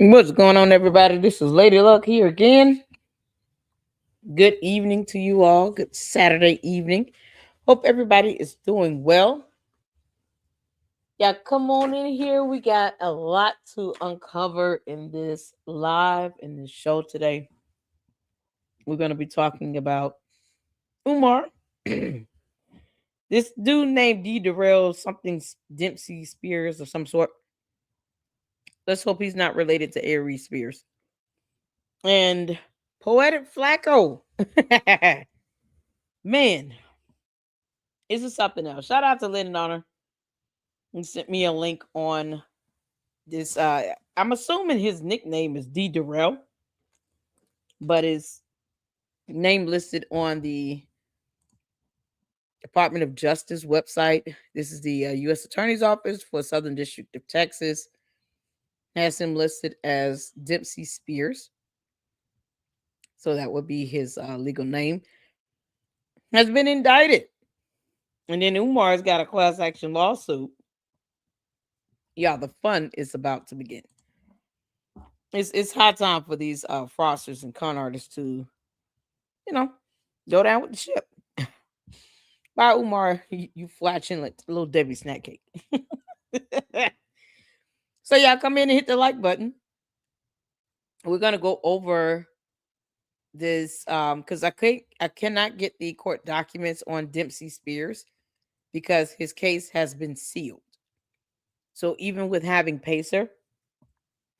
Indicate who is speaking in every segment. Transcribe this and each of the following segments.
Speaker 1: What's going on, everybody? This is Lady Luck here again. Good evening to you all. Good Saturday evening. Hope everybody is doing well. Yeah, come on in here. We got a lot to uncover in this show today. We're going to be talking about Umar. This dude named Derell, something Dempsey Spears of some sort. Let's hope he's not related to Aries Spears. And Poetic Flakko. Man, this is something else. Shout out to Lynn Donner. He sent me a link on this. I'm assuming his nickname is D. Derell, but his name listed on the Department of Justice website. This is the U.S. Attorney's Office for Southern District of Texas. Has him listed as Dempsey Spears. So that would be his legal name. Has been indicted. And then Umar's got a class action lawsuit. Yeah, the fun is about to begin. It's high time for these fraudsters and con artists to, go down with the ship. Bye, Umar. You flashing like little Debbie snack cake. So y'all come in and hit the like button. We're gonna go over this because I cannot get the court documents on Dempsey Spears because his case has been sealed. So even with having PACER,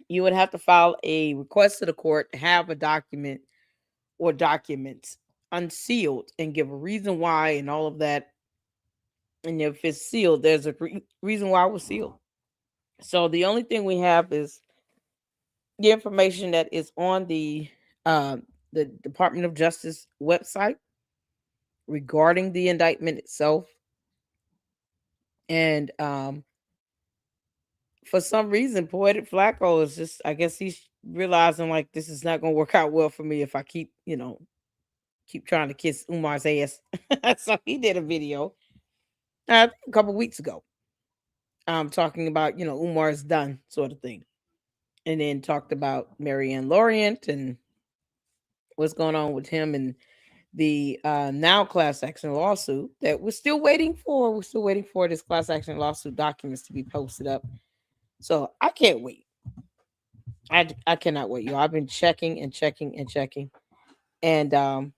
Speaker 1: you would have to file a request to the court to have a document or documents unsealed and give a reason why and all of that. And if it's sealed, there's a reason why it was sealed. So the only thing we have is the information that is on the Department of Justice website regarding the indictment itself. And for some reason, Poetic Flakko is just, I guess he's realizing like this is not going to work out well for me if I keep trying to kiss Umar's ass. So he did a video a couple weeks ago talking about, Umar's done sort of thing. And then talked about Marianne Lorient and what's going on with him and the now class action lawsuit that we're still waiting for. We're still waiting for this class action lawsuit documents to be posted up. So I can't wait. I cannot wait, y'all. I've been checking and checking and checking. And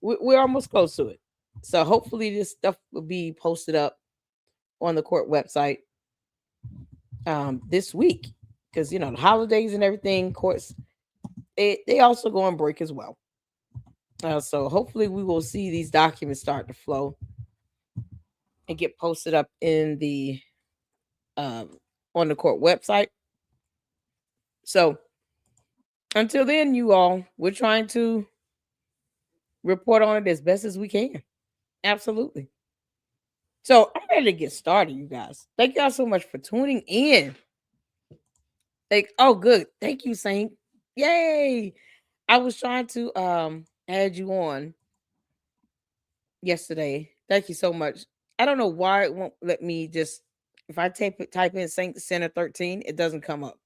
Speaker 1: we're almost close to it. So hopefully this stuff will be posted up on the court website this week. Because, the holidays and everything, courts, they also go on break as well. So hopefully we will see these documents start to flow and get posted up in the on the court website. So until then, you all, we're trying to report on it as best as we can. Absolutely. So I'm ready to get started, you guys. Thank y'all so much for tuning in. Good. Thank you, Saint. Yay. I was trying to add you on yesterday. Thank you so much. I don't know why it won't let me just, if I type in Saint Center 13, it doesn't come up.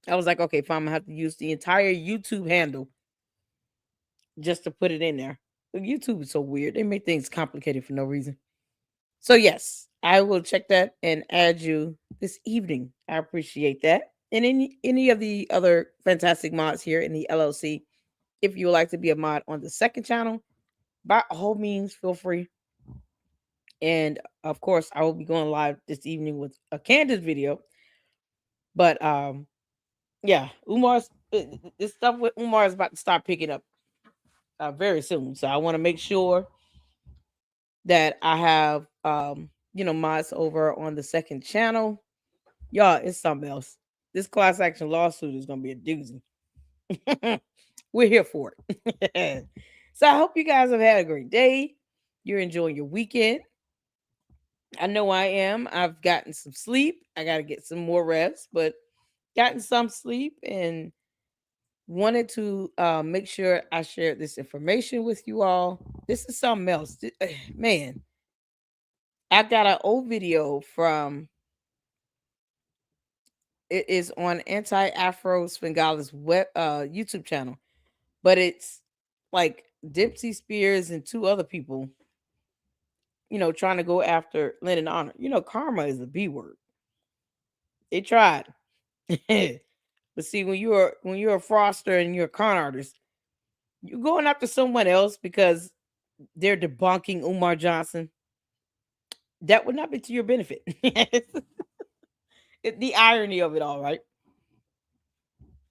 Speaker 1: I was like, okay, fine, I'm gonna have to use the entire YouTube handle just to put it in there. YouTube is so weird. They make things complicated for no reason. So yes, I will check that and add you this evening. I appreciate that. And any of the other fantastic mods here in the LLC, if you would like to be a mod on the second channel, by all means, feel free. And of course, I will be going live this evening with a Candace video. But yeah, this stuff with Umar is about to start picking up very soon. So I want to make sure that I have mods over on the second channel. Y'all, it's something else. This class action lawsuit is gonna be a doozy. We're here for it. So I hope you guys have had a great day. You're enjoying your weekend. I know I am. I've gotten some sleep. I got to get some more rest, but gotten some sleep and wanted to make sure I shared this information with you all. This is something else. Man, I got an old video from It is on Anti-Afro Svengala's web YouTube channel, but it's like Dempsey Spears and two other people, trying to go after Lennon Honor. Karma is a B word. They tried. But see, when you're a fraudster and you're a con artist, you're going after someone else because they're debunking Umar Johnson. That would not be to your benefit. The irony of it all, right?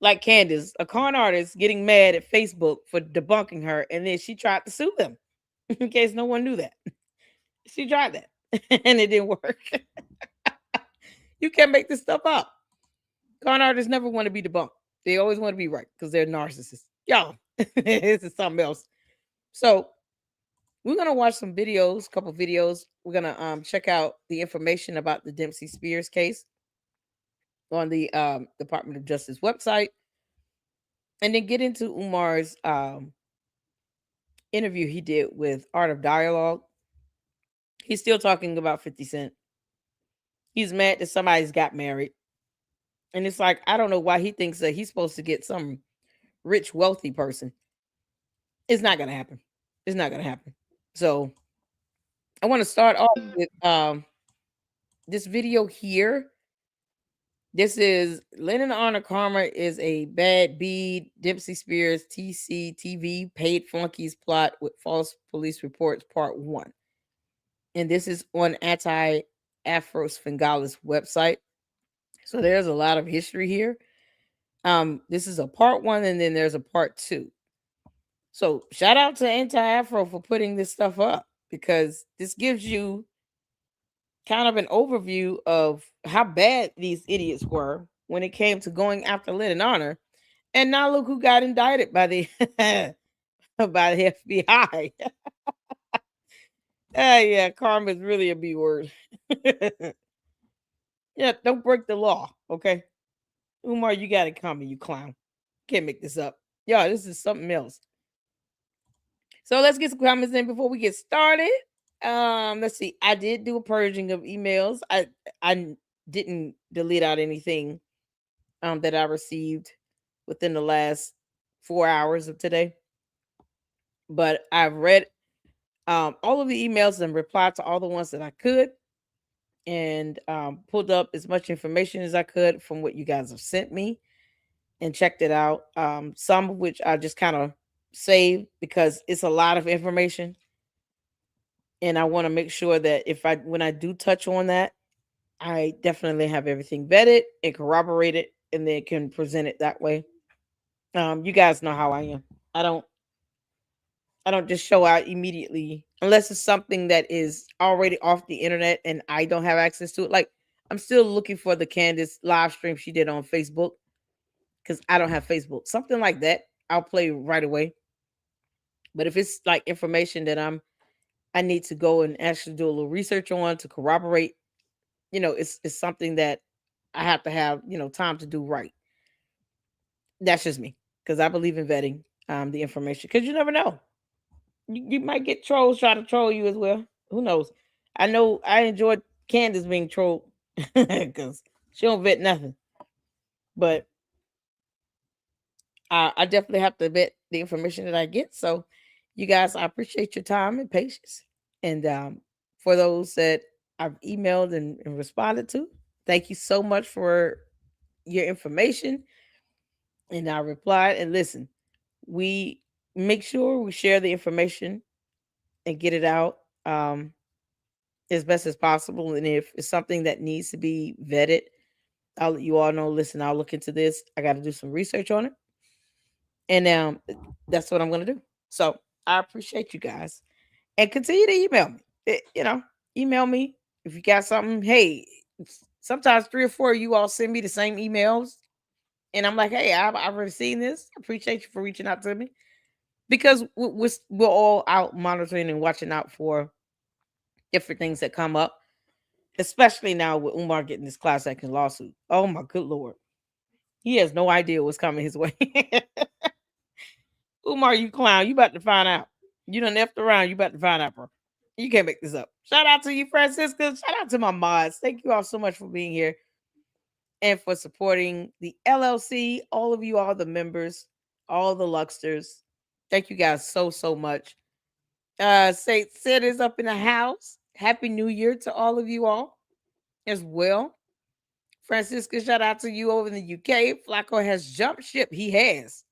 Speaker 1: Like Candace, a con artist getting mad at Facebook for debunking her, and then she tried to sue them. In case no one knew that, she tried that, and it didn't work. You can't make this stuff up. Con artists never want to be debunked. They always want to be right because they're narcissists. Yo, this is something else. So we're gonna watch some videos, a couple videos. We're gonna check out the information about the Dempsey Spears case on the Department of Justice website, and then get into Umar's interview he did with Art of Dialogue. He's still talking about 50 Cent. He's mad that somebody's got married. And it's like, I don't know why he thinks that he's supposed to get some rich, wealthy person. It's not going to happen. It's not going to happen. So I want to start off with this video here. This is Lennon Honor Karma is a bad bead. Dempsey Spears TCTV paid flunkies plot with false police reports part 1. And this is on Anti-Afro Svengala's website. So there's a lot of history here. This is a part 1, and then there's a part 2. So shout out to Anti-Afro for putting this stuff up, because this gives you kind of an overview of how bad these idiots were when it came to going after Lennon Honor. And now look who got indicted by the by the FBI. Yeah, karma is really a B word. Yeah, don't break the law, okay? Umar, you got it coming, you clown. Can't make this up. Yo, this is something else. So let's get some comments in before we get started. Let's see. I did do a purging of emails. I didn't delete out anything that I received within the last 4 hours of today. But I've read all of the emails and replied to all the ones that I could, and pulled up as much information as I could from what you guys have sent me and checked it out. Some of which I just kind of saved because it's a lot of information. And I want to make sure that when I do touch on that, I definitely have everything vetted and corroborated, and then can present it that way. You guys know how I am. I don't just show out immediately unless it's something that is already off the internet and I don't have access to it. Like, I'm still looking for the Candace live stream she did on Facebook because I don't have Facebook. Something like that, I'll play right away. But if it's like information that I need to go and actually do a little research on to corroborate, it's something that I have to have, time to do right. That's just me, because I believe in vetting the information, because you never know. You might get trolls try to troll you as well. Who knows? I know I enjoyed Candace being trolled because she don't vet nothing. But I definitely have to vet the information that I get. So, you guys, I appreciate your time and patience. And for those that I've emailed and responded to, thank you so much for your information. And I replied. And listen, we make sure we share the information and get it out as best as possible. And if it's something that needs to be vetted, I'll let you all know. Listen, I'll look into this. I got to do some research on it. And that's what I'm going to do. So I appreciate you guys. And continue to email me. Email me if you got something. Hey, sometimes 3 or 4 of you all send me the same emails. And I'm like, hey, I've already seen this. I appreciate you for reaching out to me. Because we're all out monitoring and watching out for different things that come up. Especially now with Umar getting this class action lawsuit. Oh, my good Lord. He has no idea what's coming his way. Umar, you clown. You about to find out. You done effed around. You about to find out, bro. You can't make this up. Shout out to you, Francisca. Shout out to my mods. Thank you all so much for being here. and for supporting the LLC. All of you, all the members, all the Luxters. Thank you guys so much. Sid is up in the house. Happy New Year to all of you all as well. Francisca, shout out to you over in the UK. Flakko has jumped ship. He has.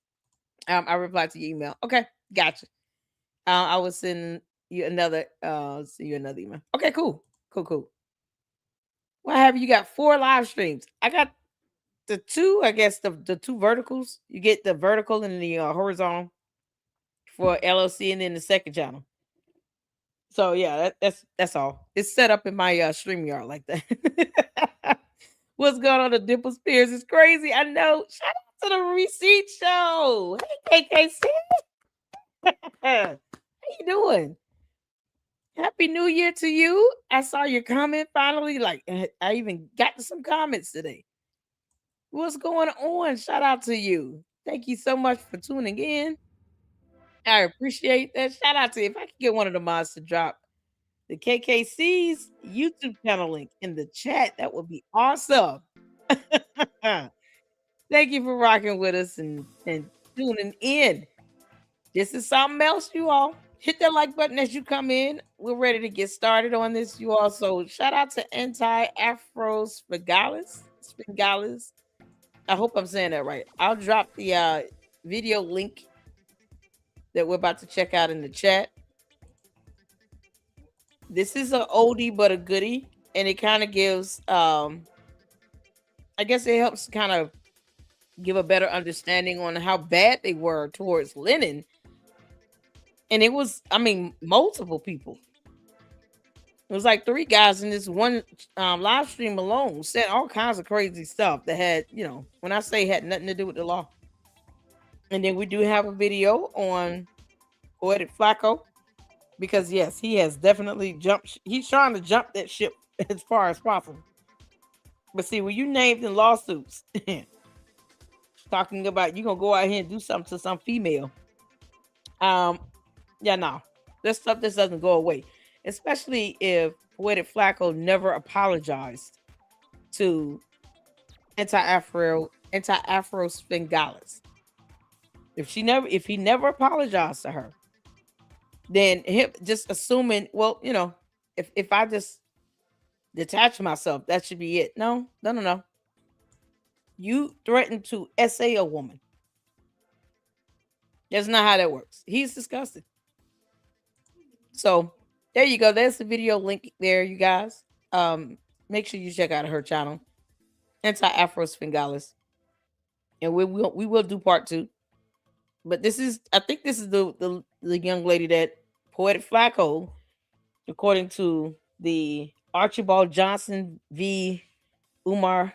Speaker 1: I replied to your email. Okay, gotcha. I will send you another. See you another email. Okay, cool. What have you got? 4 live streams. I got the two. I guess the two verticals. You get the vertical and the horizontal for LLC, and then the second channel. So yeah, that's all. It's set up in my StreamYard like that. What's going on? The Dimple Spears is crazy. I know. Shout out to the Receipt Show. Hey, KKC. How you doing? Happy New Year to you. I saw your comment finally. Like, I even got to some comments today. What's going on? Shout out to you. Thank you so much for tuning in. I appreciate that. Shout out to you. If I could get one of the mods to drop the KKC's YouTube channel link in the chat, that would be awesome. Thank you for rocking with us and tuning in. This is something else, you all. Hit that like button as you come in. We're ready to get started on this, you all. So shout out to Anti-Afro Spingalis. I hope I'm saying that right. I'll drop the video link that we're about to check out in the chat. This is an oldie but a goodie, and it kind of gives I guess it helps kind of give a better understanding on how bad they were towards Lenin. And it was, I mean, multiple people. It was like 3 guys in this one live stream alone said all kinds of crazy stuff that had, when I say had nothing to do with the law. And then we do have a video on Poetik Flakko, because yes, he has definitely jumped. He's trying to jump that ship as far as possible. But see, when you named in lawsuits, talking about you gonna go out here and do something to some female, yeah, no, this stuff just doesn't go away. Especially if Poetik Flakko never apologized to anti-Afro Spingalis. If he never apologized to her, then him just assuming, well, if I just detach myself, that should be it. No. You threatened to essay a woman. That's not how that works. He's disgusted. So there you go. There's the video link there, you guys. Make sure you check out her channel, Anti-Afro Spingalis, and we will do part 2. But I think this is the young lady that Poetik Flakko, according to the Archibald Johnson v. Umar,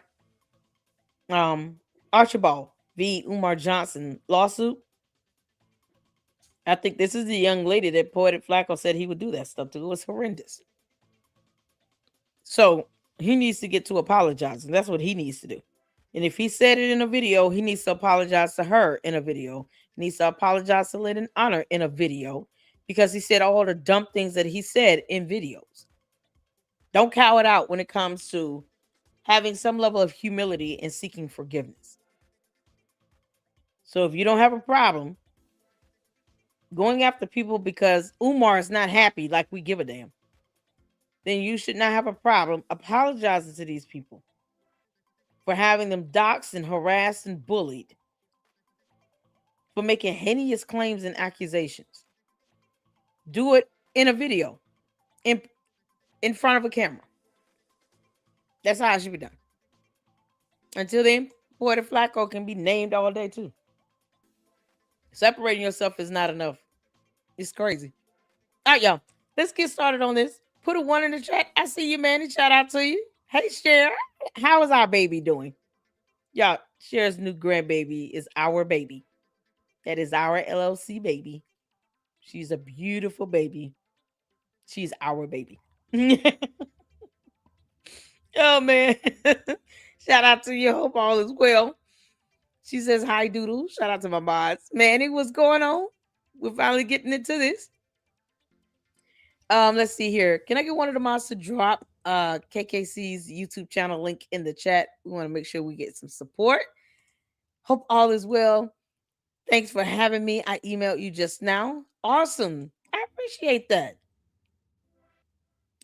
Speaker 1: Archibald v. Umar Johnson lawsuit. I think this is the young lady that Poetik Flakko said he would do that stuff to. It was horrendous. So he needs to get to apologizing. That's what he needs to do. And if he said it in a video, he needs to apologize to her in a video. He needs to apologize to Lynn and Honor in a video, because he said all the dumb things that he said in videos. Don't cow it out when it comes to having some level of humility and seeking forgiveness. So if you don't have a problem going after people because Umar is not happy like we give a damn, then you should not have a problem apologizing to these people for having them doxxed and harassed and bullied, for making heinous claims and accusations. Do it in a video, in front of a camera. That's how it should be done. Until then, Poetik Flakko can be named all day too. Separating yourself is not enough. It's crazy. All right, y'all. Let's get started on this. Put a 1 in the chat. I see you, Manny. Shout out to you. Hey, Cher. How is our baby doing? Y'all, Cher's new grandbaby is our baby. That is our LLC baby. She's a beautiful baby. She's our baby. Oh, man. Shout out to you. Hope all is well. She says, hi, Doodle. Shout out to my mods. Manny, what's going on? We're finally getting into this. Let's see here. Can I get one of the mods to drop KKC's YouTube channel link in the chat. We want to make sure we get some support. Hope all is well. Thanks for having me. I emailed you just now. Awesome. I appreciate that.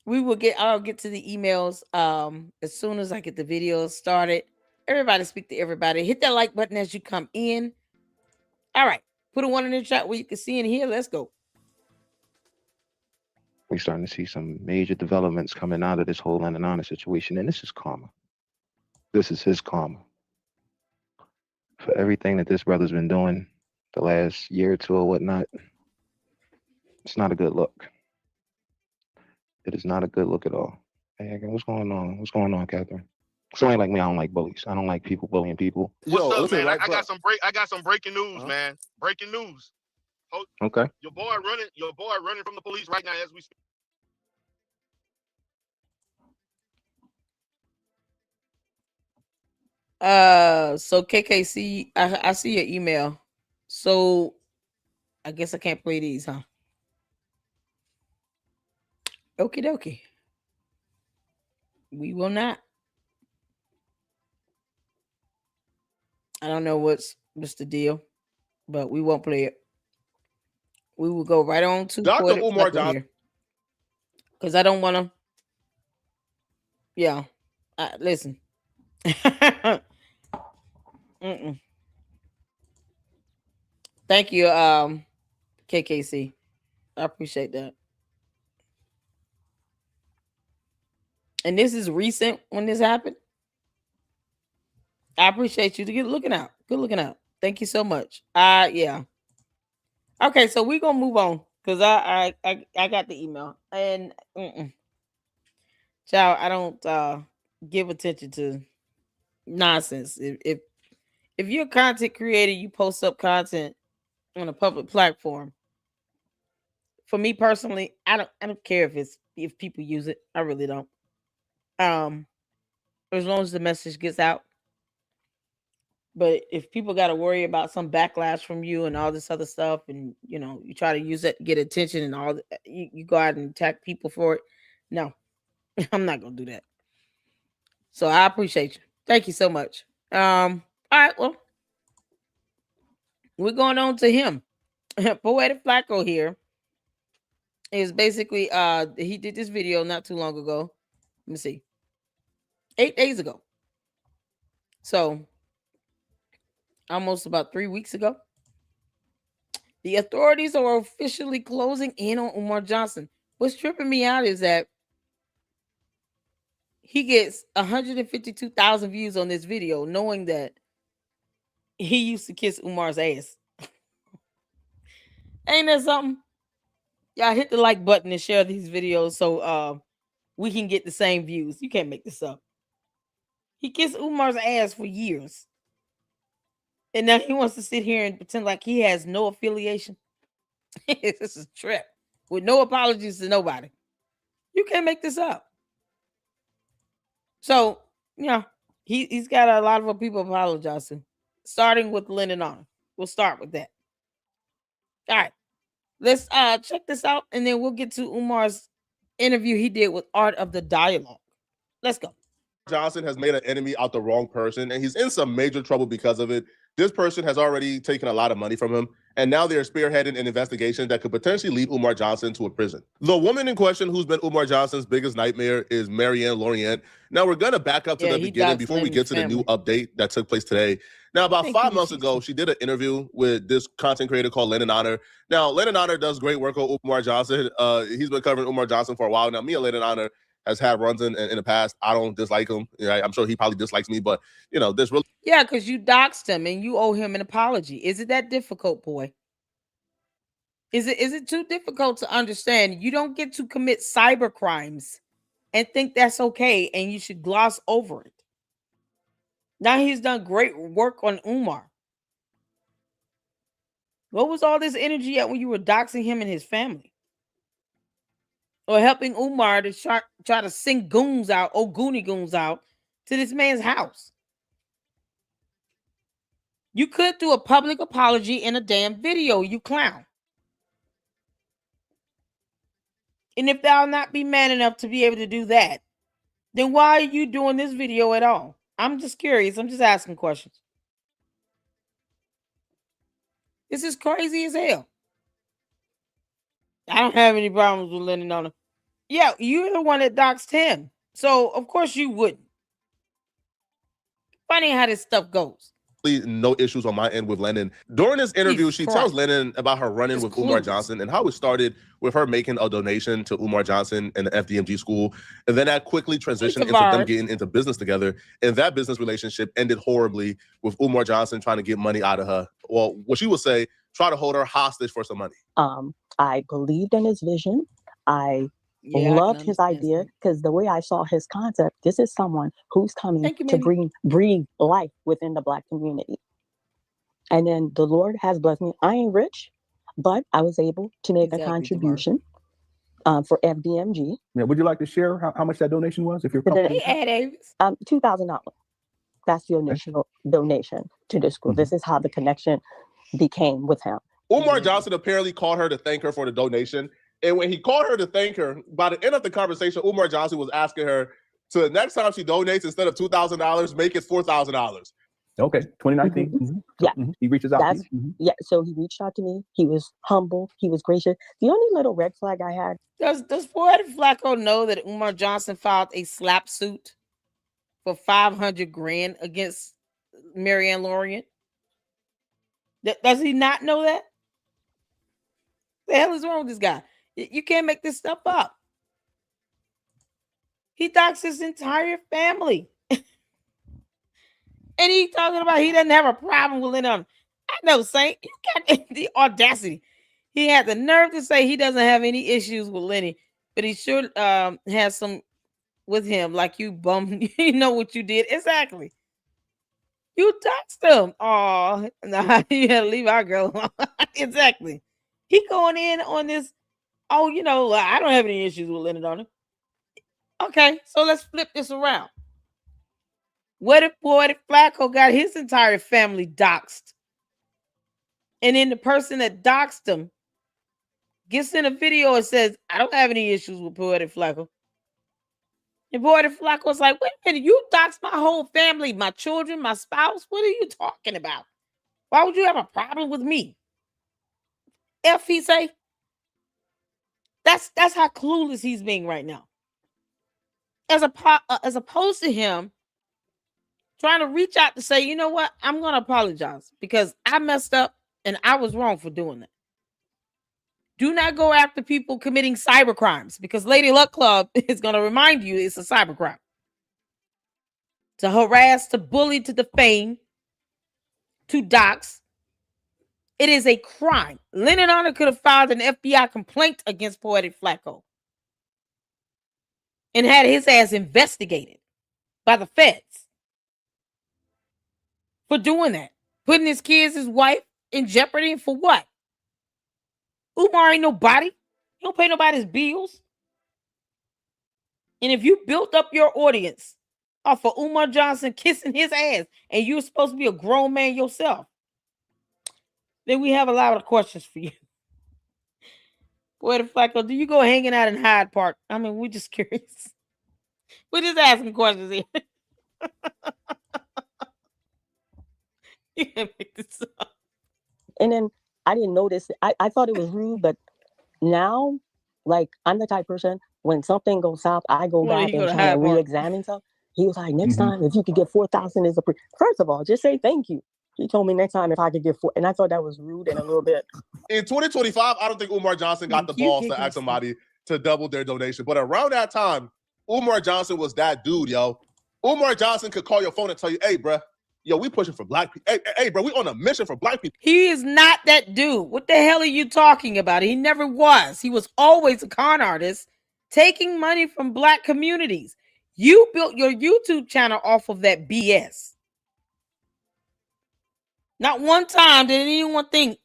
Speaker 1: I'll get to the emails as soon as I get the videos started. Everybody speak to everybody. Hit that like button as you come in. All right. Put a one in the chat where you can see and hear. Let's go.
Speaker 2: We're starting to see some major developments coming out of this whole Lennon situation, and this is karma. This is his karma for everything that this brother's been doing the last year or two or whatnot. It's not a good look. It is not a good look at all. Hey, what's going on? What's going on, Catherine? Somebody like me, I don't like bullies. I don't like people bullying people.
Speaker 3: What's up, listen, man? Right, I got some breaking news, man. Breaking news. Oh,
Speaker 2: okay.
Speaker 3: Your boy running from the police right now as we speak.
Speaker 1: So KKC, I see your email. So I guess I can't play these, huh? Okie dokie. We will not. I don't know what's the deal, but we won't play it. We will go right on to
Speaker 3: Dr. Umar Johnson.
Speaker 1: Because I don't want to. Yeah. Listen. Thank you, KKC. I appreciate that. And this is recent when this happened. I appreciate you to get looking out. Good looking out. Thank you so much. Yeah. Okay, so we're gonna move on because I got the email and child, I don't give attention to nonsense. If you're a content creator, you post up content on a public platform. For me personally, I don't care if people use it. I really don't. As long as the message gets out. But if people got to worry about some backlash from you and all this other stuff, and you try to use that to get attention and all, you go out and attack people for it. No, I'm not gonna do that. So I appreciate you. Thank you so much. All right, well, we're going on to him. Poetik Flakko here is basically he did this video not too long ago. Let me see. 8 days ago. So almost about 3 weeks ago. The authorities are officially closing in on Umar Johnson. What's tripping me out is that he gets 152,000 views on this video, knowing that he used to kiss Umar's ass. Ain't that something? Y'all hit the like button and share these videos so we can get the same views. You can't make this up. He kissed Umar's ass for years. And now he wants to sit here and pretend like he has no affiliation. This is a trip. With no apologies to nobody. You can't make this up. So, he's got a lot of people apologizing. Starting with Lennon on. We'll start with that. All right. Let's check this out, and then we'll get to Umar's interview he did with Art of the Dialogue. Let's go.
Speaker 3: Johnson has made an enemy out the wrong person, and he's in some major trouble because of it. This person has already taken a lot of money from him, and now they're spearheading an investigation that could potentially lead Umar Johnson to a prison. The woman in question who's been Umar Johnson's biggest nightmare is Marianne Lorient. Now, we're going to back up to the beginning before we get to the new update that took place today. Now, about 5 months ago, she did an interview with this content creator called Lennon Honor. Now, Lennon Honor does great work on Umar Johnson. He's been covering Umar Johnson for a while now. Me and Lennon Honor has had runs in the past. I don't dislike him. Right? I'm sure he probably dislikes me, but this really.
Speaker 1: Yeah, because you doxed him and you owe him an apology. Is it that difficult, boy? Is it too difficult to understand? You don't get to commit cyber crimes and think that's okay, and you should gloss over it. Now he's done great work on Umar. What was all this energy at when you were doxing him and his family? Or helping Umar to try to sing goons out, Goonie goons out, to this man's house? You could do a public apology in a damn video, you clown. And if thou not be man enough to be able to do that, Then why are you doing this video at all? I'm just curious. I'm just asking questions. This is crazy as hell. I don't have any problems with Lennon on him. Yeah, you're the one that doxed him. So, of course, you wouldn't. Funny how this stuff goes.
Speaker 3: No issues on my end with Lennon. During this interview, she tells Lennon about her run-in with Umar Johnson and how it started with her making a donation to Umar Johnson in the FDMG school. And then that quickly transitioned into them getting into business together. And that business relationship ended horribly with Umar Johnson trying to get money out of her. Well, what she would say, try to hold her hostage for some money.
Speaker 4: I believed in his vision. I loved his idea because the way I saw his concept, this is someone who's coming to breathe life within the Black community. And then the Lord has blessed me. I ain't rich, but I was able to make a contribution for FDMG.
Speaker 5: Yeah, would you like to share how much that donation was? If you're comfortable.
Speaker 4: $2,000. That's the initial donation to the school. This is how the connection became with him.
Speaker 3: Umar Johnson apparently called her to thank her for the donation. And when he called her to thank her, by the end of the conversation, Umar Johnson was asking her to the next time she donates, instead of $2,000, make it $4,000.
Speaker 5: Okay, 2019.
Speaker 4: Mm-hmm. Yeah.
Speaker 5: He reaches out to you.
Speaker 4: Yeah, so he reached out to me. He was humble. He was gracious. The only little red flag I had.
Speaker 1: Does Poetik Flakko know that Umar Johnson filed a slap suit for $500,000 against Marianne Lorient? Does he not know that? The hell is wrong with this guy? You can't make this stuff up. He doxed his entire family. And he talking about he doesn't have a problem with Lennon. I know, Saint. You got the audacity. He had the nerve to say he doesn't have any issues with Lenny, but he sure has some with him. Like you bum, you know what you did. Exactly. You doxed him. Oh, nah, you had to leave our girl alone. Exactly. He going in on this. Oh, you know, I don't have any issues with Lennon on it. Okay, so let's flip this around. What if Poetik Flakko got his entire family doxed? And then the person that doxed him gets in a video and says, I don't have any issues with Poetik Flakko. And Poetik Flakko's like, wait a minute, you doxed my whole family, my children, my spouse. What are you talking about? Why would you have a problem with me? F, he say. That's how clueless he's being right now. As opposed to him trying to reach out to say, you know what, I'm going to apologize because I messed up and I was wrong for doing that. Do not go after people committing cyber crimes because Lady Luck Club is going to remind you it's a cyber crime. To harass, to bully, to defame, to dox. It is a crime. Lennon Honor could have filed an FBI complaint against Poetik Flakko and had his ass investigated by the feds for doing that. Putting his kids, his wife in jeopardy for what? Umar ain't nobody. He don't pay nobody's bills. And if you built up your audience off of Umar Johnson kissing his ass and you're supposed to be a grown man yourself, then we have a lot of questions for you. Poetik Flakko, do you go hanging out in Hyde Park? I mean, we're just curious. We're just asking questions here. You can't make this up.
Speaker 4: And then I didn't notice. I thought it was rude, but now, like, I'm the type of person, when something goes south, I go back and try to re-examine stuff. He was like, next time, if you could get 4,000 is first of all, just say thank you. He told me next time if I could get 4, and I thought that was rude and a little bit.
Speaker 3: In 2025, I don't think Umar Johnson got the balls to ask somebody to double their donation. But around that time, Umar Johnson was that dude, yo. Umar Johnson could call your phone and tell you, hey, bro, yo, we pushing for Black people. Hey, bro, we on a mission for Black people.
Speaker 1: He is not that dude. What the hell are you talking about? He never was. He was always a con artist taking money from Black communities. You built your YouTube channel off of that BS. Not one time did anyone think,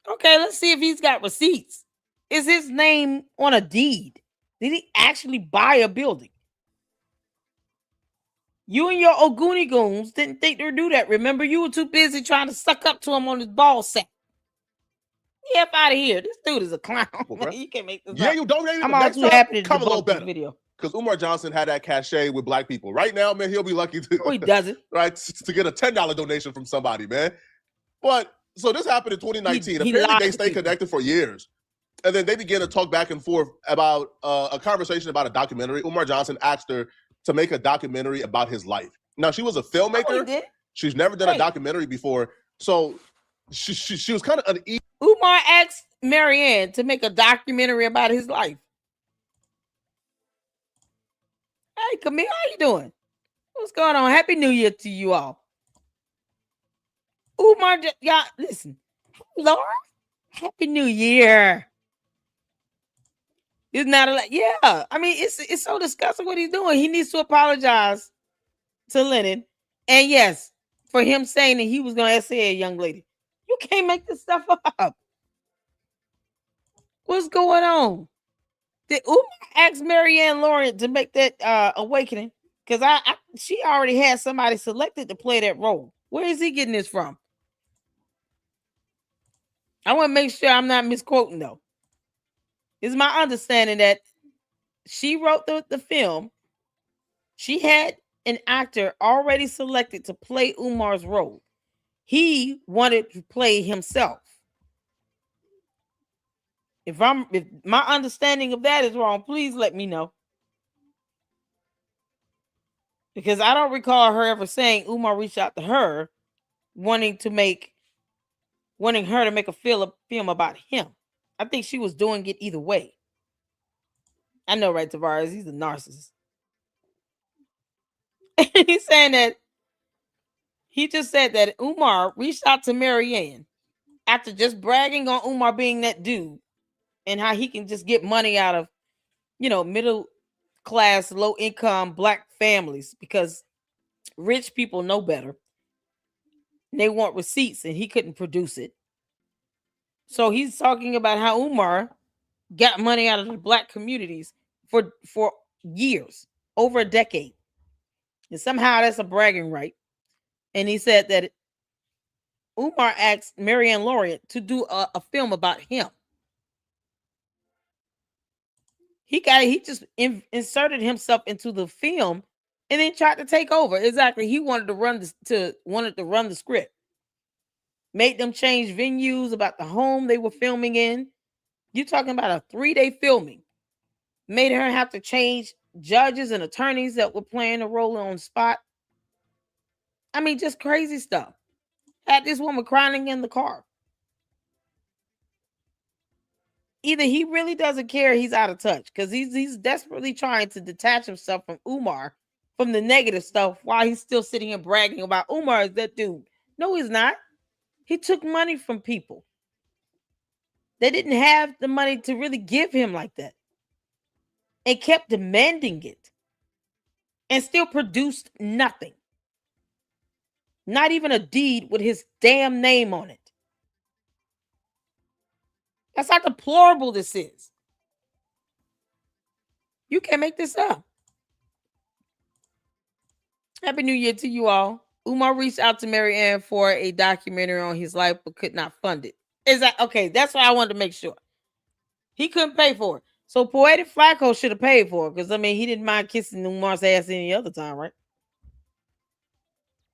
Speaker 1: okay, let's see if he's got receipts. Is his name on a deed? Did he actually buy a building? You and your Oguni goons didn't think to do that. Remember, you were too busy trying to suck up to him on his ball sack. Get out of here. This dude is a clown. Man, you can't make this
Speaker 3: Yeah,
Speaker 1: up.
Speaker 3: you donated.
Speaker 1: I'm all too happy to
Speaker 3: come a little
Speaker 1: debunk this
Speaker 3: better.
Speaker 1: video.
Speaker 3: Because Umar Johnson had that cachet with black people. Right now, man, he'll be lucky to.
Speaker 1: Oh, he doesn't.
Speaker 3: Right, to get a $10 donation from somebody, man. But so this happened in 2019.
Speaker 1: He
Speaker 3: Apparently, they
Speaker 1: lied to
Speaker 3: stayed
Speaker 1: people.
Speaker 3: connected for years. And then they began to talk back and forth about a conversation about a documentary. Umar Johnson asked her to make a documentary about his life. Now, she was a filmmaker.
Speaker 1: Oh, he did?
Speaker 3: She's never done a documentary before. So she was kind of uneasy.
Speaker 1: Umar asked Marianne to make a documentary about his life. Hey, Camille, how you doing? What's going on? Happy New Year to you all. Umar, y'all, listen. Laura, Happy New Year. It's not a yeah. I mean, it's so disgusting what he's doing. He needs to apologize to Lennon. And yes, for him saying that he was going to essay a young lady. You can't make this stuff up. What's going on? Did Umar ask Marianne Lawrence to make that awakening? Because she already had somebody selected to play that role. Where is he getting this from? I want to make sure I'm not misquoting, though. It's my understanding that she wrote the film. She had an actor already selected to play Umar's role. He wanted to play himself. If my understanding of that is wrong, please let me know. Because I don't recall her ever saying Umar reached out to her wanting her to make a film about him. I think she was doing it either way. I know, right, Tavares? He's a narcissist. He's saying that he just said that Umar reached out to Marianne after just bragging on Umar being that dude and how he can just get money out of, middle class, low income black families because rich people know better. They want receipts and he couldn't produce it. So he's talking about how Umar got money out of the black communities for years, over a decade. And somehow that's a bragging right. And he said that Umar asked Marianne Lawrence to do a film about him. He just inserted himself into the film and then tried to take over. Exactly. He wanted to run the script. Made them change venues about the home they were filming in. You're talking about a 3-day filming. Made her have to change judges and attorneys that were playing the role on the spot. I mean, just crazy stuff. Had this woman crying in the car. Either he really doesn't care, he's out of touch because he's desperately trying to detach himself from Umar, from the negative stuff, while he's still sitting here bragging about Umar is that dude. No, he's not. He took money from people. They didn't have the money to really give him like that. And kept demanding it. And still produced nothing. Not even a deed with his damn name on it. That's how deplorable this is. You can't make this up. Happy New Year to you all. Umar reached out to Marianne for a documentary on his life, but could not fund it. Is that okay? That's what I wanted to make sure. He couldn't pay for it. So Poetik Flakko should have paid for it because, he didn't mind kissing Umar's ass any other time, right?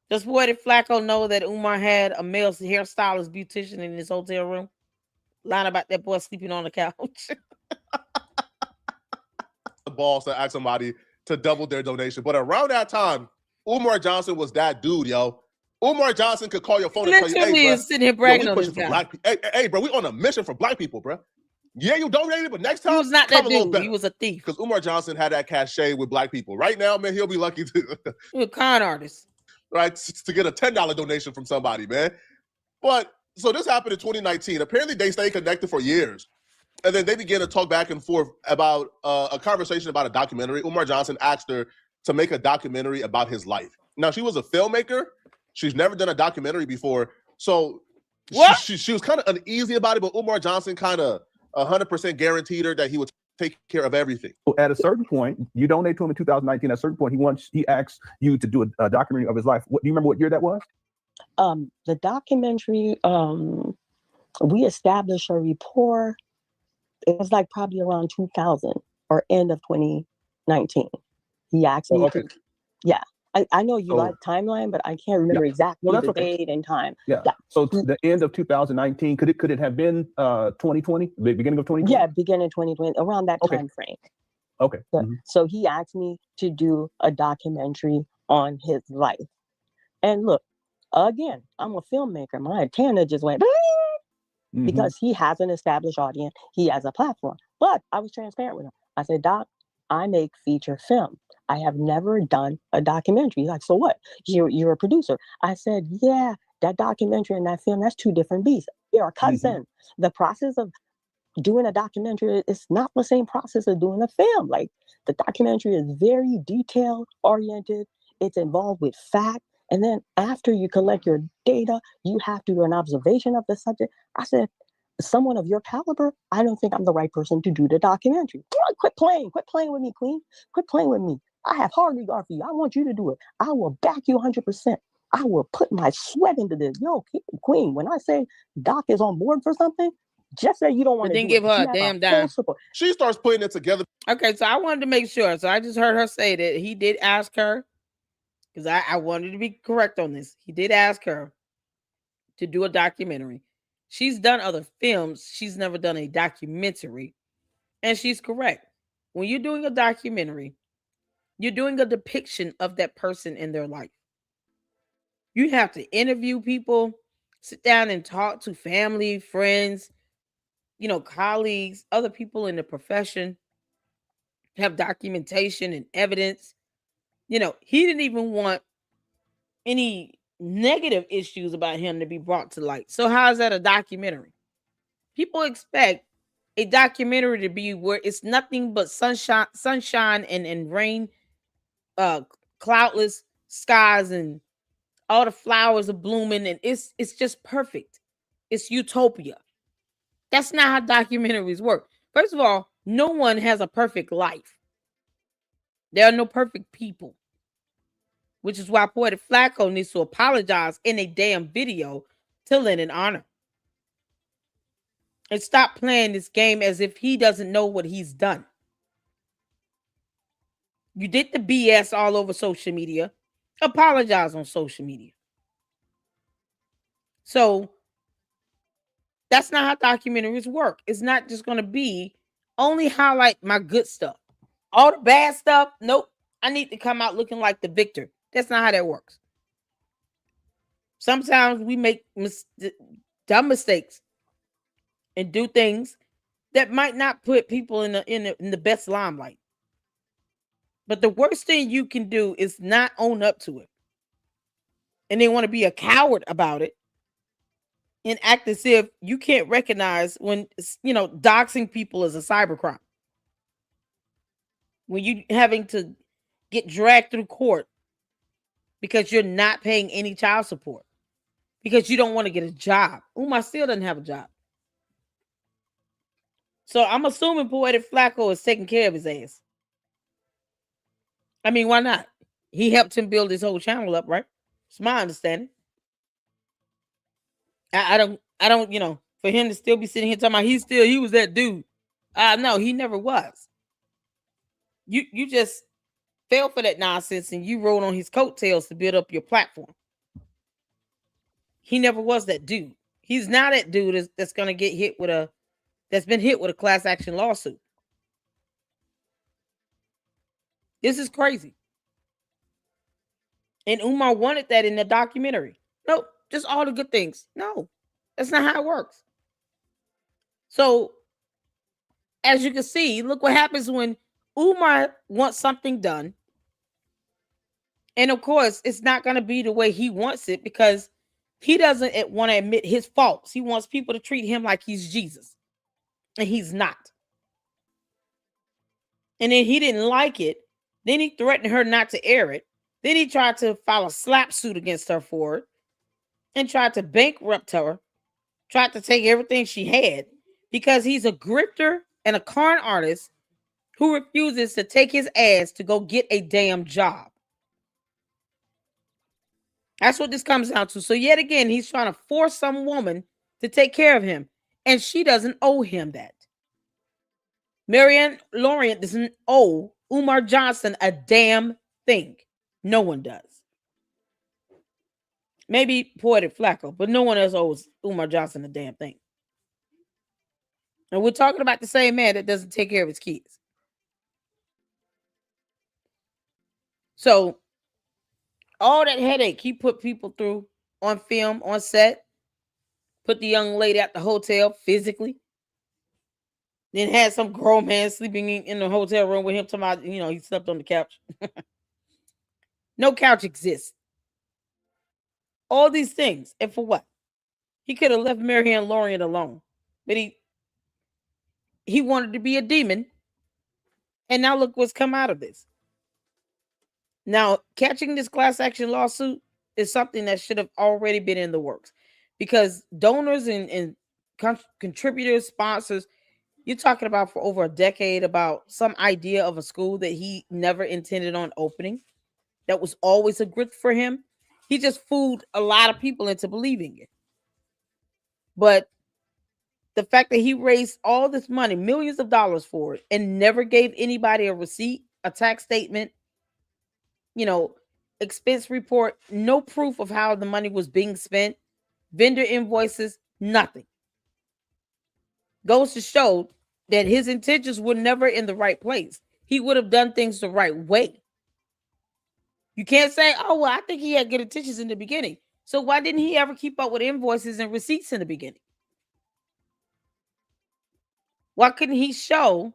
Speaker 1: Does Poetik Flakko know that Umar had a male hairstylist beautician in his hotel room? Lying about that boy sleeping on the couch.
Speaker 3: The balls to ask somebody to double their donation. But around that time, Umar Johnson was that dude, yo. Umar Johnson could call your phone and tell you, hey, bro,
Speaker 1: sitting here bragging on this guy.
Speaker 3: Hey, bro, we on a mission for black people, bro. Yeah, you donated, but next time,
Speaker 1: he was not that dude. He was a thief.
Speaker 3: Because Umar Johnson had that cachet with black people. Right now, man, he'll be lucky to.
Speaker 1: He's a con artist.
Speaker 3: Right, to get a $10 donation from somebody, man. But so this happened in 2019. Apparently, they stayed connected for years. And then they began to talk back and forth about a conversation about a documentary. Umar Johnson asked her to make a documentary about his life. Now, she was a filmmaker. She's never done a documentary before. So she was kind of uneasy about it, but Umar Johnson kind of 100% guaranteed her that he would take care of everything.
Speaker 5: So at a certain point, you donate to him in 2019. At a certain point, he asks you to do a documentary of his life. Do you remember what year that was?
Speaker 4: The documentary, we established a rapport. It was like probably around 2000 or end of 2019. He asked me to, yeah. I know you like timeline, but I can't remember exactly the date and time.
Speaker 5: Yeah. So the end of 2019, could it have been 2020, the beginning of 2020?
Speaker 4: Yeah, beginning 2020, around that time frame.
Speaker 5: Okay.
Speaker 4: So he asked me to do a documentary on his life. And look, again, I'm a filmmaker. My antenna just went because he has an established audience. He has a platform. But I was transparent with him. I said, Doc, I make feature film. I have never done a documentary. He's like, so what? You're a producer. I said, yeah, that documentary and that film, that's two different beasts. They are cousins. The process of doing a documentary is not the same process as doing a film. Like, the documentary is very detail oriented. It's involved with fact. And then after you collect your data, you have to do an observation of the subject. I said, someone of your caliber, I don't think I'm the right person to do the documentary. Quit playing with me, Queen. Quit playing with me. I have hard regard for you. I want you to do it. I will back you 100%. I will put my sweat into this. Yo, Queen, when I say Doc is on board for something, just say you don't want to
Speaker 1: give her a damn dime.
Speaker 3: She starts putting it together.
Speaker 1: Okay, so I wanted to make sure. So I just heard her say that he did ask her, because I wanted to be correct on this. He did ask her to do a documentary. She's done other films. She's never done a documentary. And she's correct. When you're doing a documentary, you're doing a depiction of that person in their life. You have to interview people, sit down and talk to family, friends, colleagues, other people in the profession, have documentation and evidence. He didn't even want any negative issues about him to be brought to light. So how is that a documentary? People expect a documentary to be where it's nothing but sunshine and rain, cloudless skies, and all the flowers are blooming, and it's just perfect. It's utopia. That's not how documentaries work. First of all, no one has a perfect life. There are no perfect people, which is why Poetik Flakko needs to apologize in a damn video to Lynn and Honor. And stop playing this game as if he doesn't know what he's done. You did the BS all over social media. Apologize on social media. So that's not how documentaries work. It's not just going to be only highlight my good stuff. All the bad stuff, nope. I need to come out looking like the victor. That's not how that works. Sometimes we make dumb mistakes and do things that might not put people in the best limelight. But the worst thing you can do is not own up to it. And they want to be a coward about it and act as if you can't recognize when, doxing people is a cybercrime. When you having to get dragged through court because you're not paying any child support, because you don't want to get a job. Umar still doesn't have a job. So I'm assuming Poetik Flakko is taking care of his ass. I mean, why not? He helped him build his whole channel up, right? It's my understanding. I don't, for him to still be sitting here talking about he was that dude. No, he never was. You just fell for that nonsense and you rode on his coattails to build up your platform. He never was that dude. He's not that dude that's going to get that's been hit with a class action lawsuit. This is crazy. And Umar wanted that in the documentary. No, just all the good things. No, that's not how it works. So, as you can see, look what happens when Umar wants something done. And of course, it's not going to be the way he wants it because he doesn't want to admit his faults. He wants people to treat him like he's Jesus. And he's not. And then he didn't like it. Then he threatened her not to air it. Then he tried to file a slap suit against her for it and tried to bankrupt her, tried to take everything she had because he's a grifter and a con artist who refuses to take his ass to go get a damn job. That's what this comes down to. So yet again, he's trying to force some woman to take care of him. And she doesn't owe him that. Marianne Lorient doesn't owe Umar Johnson a damn thing. No one does. Maybe Poetik Flakko, but no one else owes Umar Johnson a damn thing. And we're talking about the same man that doesn't take care of his kids. So all that headache he put people through on film, on set, put the young lady at the hotel physically, then had some grown man sleeping in the hotel room with him talking about, he slept on the couch. No couch exists. All these things. And for what? He could have left Marianne Lorient alone. But he wanted to be a demon. And now look what's come out of this. Now, catching this class action lawsuit is something that should have already been in the works. Because donors and contributors, sponsors, you're talking about for over a decade about some idea of a school that he never intended on opening. That was always a grift for him. He just fooled a lot of people into believing it. But the fact that he raised all this money, millions of dollars for it, and never gave anybody a receipt, a tax statement, expense report, no proof of how the money was being spent, vendor invoices, nothing. Goes to show that his intentions were never in the right place. He would have done things the right way. You can't say, oh, well, I think he had good intentions in the beginning. So why didn't he ever keep up with invoices and receipts in the beginning? Why couldn't he show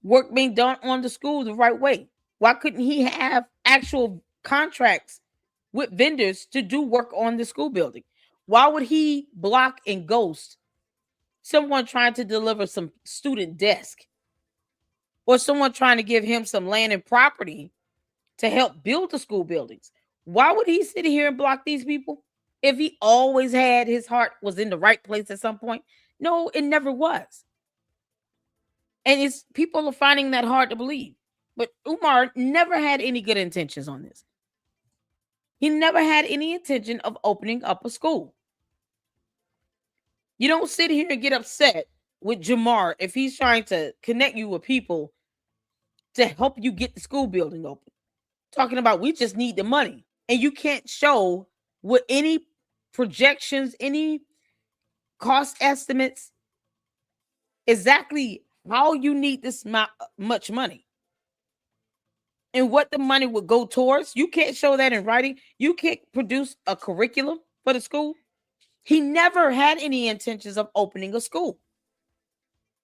Speaker 1: work being done on the school the right way? Why couldn't he have actual contracts with vendors to do work on the school building? Why would he block and ghost someone trying to deliver some student desk or someone trying to give him some land and property to help build the school buildings? Why would he sit here and block these people if he always had his heart was in the right place at some point? No, it never was. And people are finding that hard to believe. But Umar never had any good intentions on this. He never had any intention of opening up a school. You don't sit here and get upset with Jamar if he's trying to connect you with people to help you get the school building open. Talking about we just need the money. And you can't show with any projections, any cost estimates, exactly how you need this much money and what the money would go towards. You can't show that in writing. You can't produce a curriculum for the school. He never had any intentions of opening a school.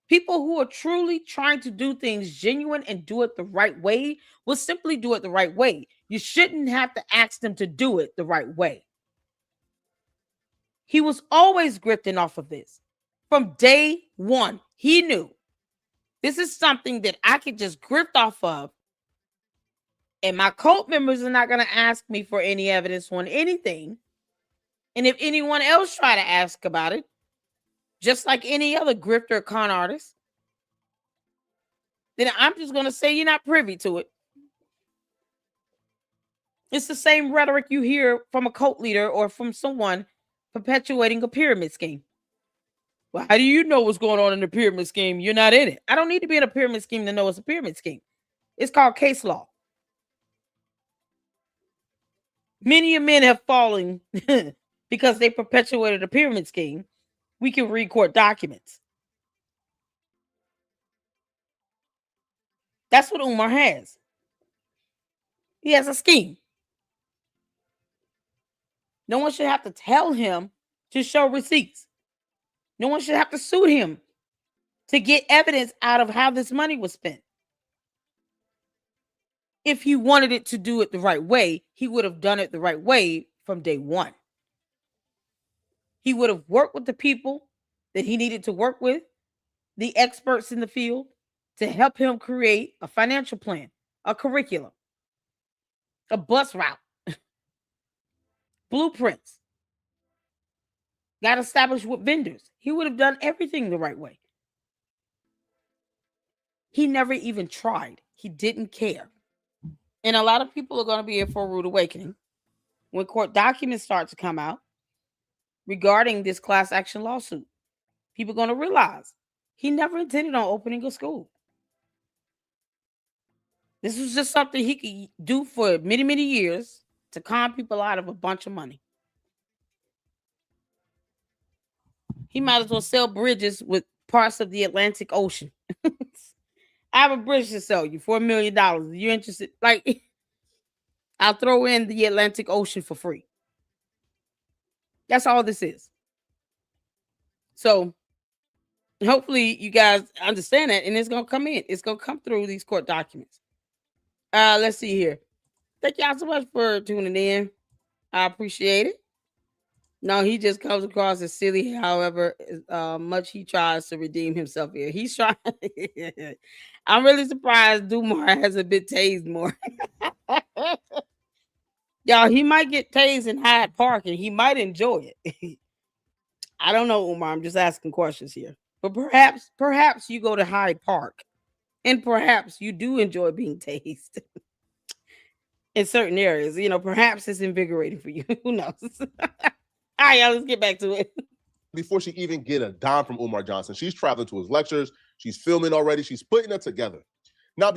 Speaker 1: People who are truly trying to do things genuine and do it the right way will simply do it the right way. You shouldn't have to ask them to do it the right way. He was always grifting off of this. From day one, he knew this is something that I could just grift off of, and my cult members are not going to ask me for any evidence on anything. And if anyone else try to ask about it, just like any other grifter or con artist, then I'm just going to say you're not privy to it. It's the same rhetoric you hear from a cult leader or from someone perpetuating a pyramid scheme. Well, how do you know what's going on in the pyramid scheme? You're not in it. I don't need to be in a pyramid scheme to know it's a pyramid scheme. It's called case law. Many men have fallen because they perpetuated a pyramid scheme. We can read court documents. That's what Umar has. He has a scheme. No one should have to tell him to show receipts. No one should have to sue him to get evidence out of how this money was spent. If he wanted it to do it the right way, he would have done it the right way from day one. He would have worked with the people that he needed to work with, the experts in the field, to help him create a financial plan, a curriculum, a bus route, blueprints. Got established with vendors. He would have done everything the right way. He never even tried. He didn't care. And a lot of people are going to be in for a rude awakening when court documents start to come out regarding this class action lawsuit. People are going to realize he never intended on opening a school. This was just something he could do for many, many years to con people out of a bunch of money. He might as well sell bridges with parts of the Atlantic Ocean. I have a bridge to sell you for $1 million. You're interested? Like, I'll throw in the Atlantic Ocean for free. That's all this is. So hopefully you guys understand that, and it's gonna come in. It's gonna come through these court documents. Let's see here. Thank y'all so much for tuning in. I appreciate it. No, he just comes across as silly. However, much he tries to redeem himself here. He's trying. I'm really surprised Umar hasn't been tased more. Y'all, he might get tased in Hyde Park, and he might enjoy it. I don't know, Umar. I'm just asking questions here. But perhaps you go to Hyde Park, and perhaps you do enjoy being tased in certain areas. You know, perhaps it's invigorating for you. Who knows? All right, y'all, let's get back to it.
Speaker 3: Before she even get a dime from Umar Johnson, she's traveling to his lectures. She's filming already. She's putting it together. Now, I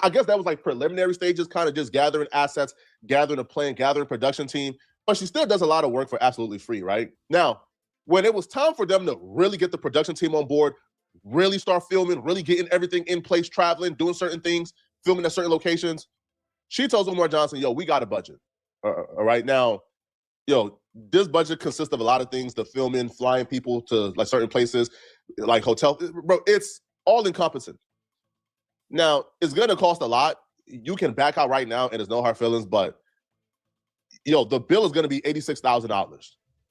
Speaker 3: guess that was like preliminary stages, kind of just gathering assets, gathering a plan, gathering a production team. But she still does a lot of work for absolutely free, right? Now, when it was time for them to really get the production team on board, really start filming, really getting everything in place, traveling, doing certain things, filming at certain locations, she tells Umar Johnson, yo, we got a budget. All right, now, yo, this budget consists of a lot of things, the filming, flying people to like certain places, like hotels. Bro, it's all encompassing. Now, it's going to cost a lot. You can back out right now and there's no hard feelings, but yo, the bill is going to be $86,000.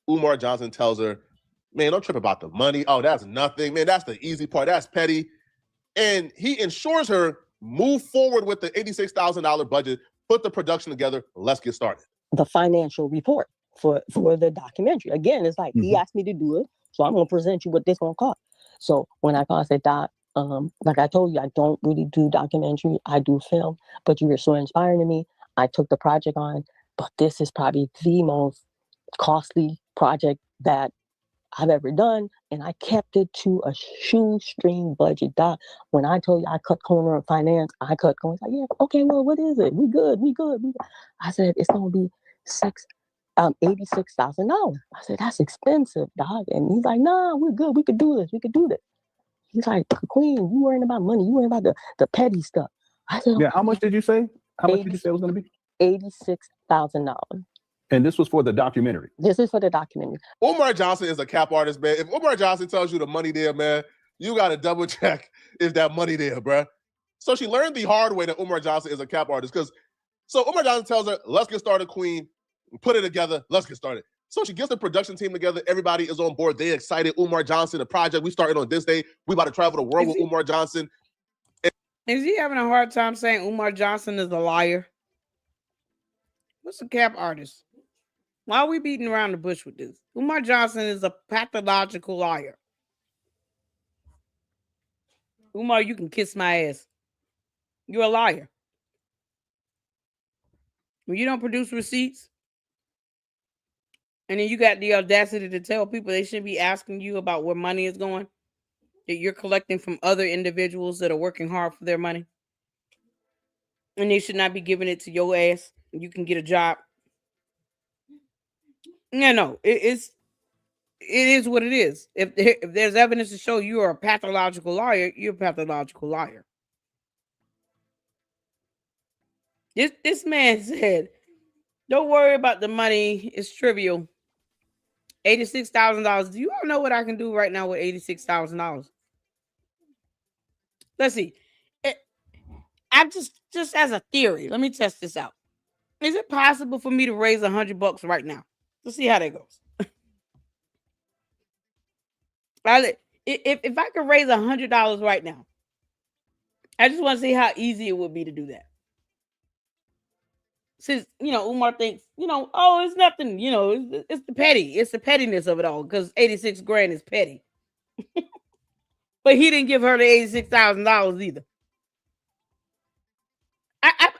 Speaker 3: Umar Johnson tells her, man, don't trip about the money. Oh, that's nothing. Man, that's the easy part. That's petty. And he ensures her, move forward with the $86,000 budget, put the production together. Let's get started.
Speaker 4: The financial report for the documentary. Again, it's like he asked me to do it, so I'm going to present you what this going to cost. So when I called, I said, Doc, like I told you, I don't really do documentary. I do film, but you were so inspiring to me. I took the project on, but this is probably the most costly project that I've ever done. And I kept it to a shoestring budget, Doc. When I told you I cut corner of finance, I cut corners. Like, yeah, okay, well, what is it? We good. I said, it's going to be $86,000. I said, that's expensive, Doc. And he's like, nah, we're good. We could do this. He's like, Queen, you worrying about money. You worrying about the petty stuff. I said,
Speaker 5: yeah, how much did you say? How much did you say it was going to be?
Speaker 4: $86,000.
Speaker 5: And this was for the documentary?
Speaker 4: This is for the documentary.
Speaker 3: Umar Johnson is a cap artist, man. If Umar Johnson tells you the money there, man, you got to double check if that money there, bruh. So she learned the hard way that Umar Johnson is a cap artist. So Umar Johnson tells her, let's get started, Queen. Put it together. Let's get started. So she gets the production team together. Everybody is on board. They excited. Umar Johnson, the project. We started on this day. We about to travel the world with Umar Johnson.
Speaker 1: Is he having a hard time saying Umar Johnson is a liar? What's a cap artist? Why are we beating around the bush with this? Umar Johnson is a pathological liar. Umar, you can kiss my ass. You're a liar. When you don't produce receipts, and then you got the audacity to tell people they shouldn't be asking you about where money is going, that you're collecting from other individuals that are working hard for their money, and they should not be giving it to your ass. You can get a job. No, it is what it is. If there's evidence to show you are a pathological liar, you're a pathological liar. This man said, don't worry about the money. It's trivial. $86,000. Do you all know what I can do right now with $86,000? Let's see. I'm just as a theory. Let me test this out. Is it possible for me to raise $100 right now? Let's see how that goes. If I could raise $100 right now, I just want to see how easy it would be to do that. Since, Umar thinks, oh, it's nothing, it's the petty. It's the pettiness of it all because 86 grand is petty. But he didn't give her the $86,000 either. I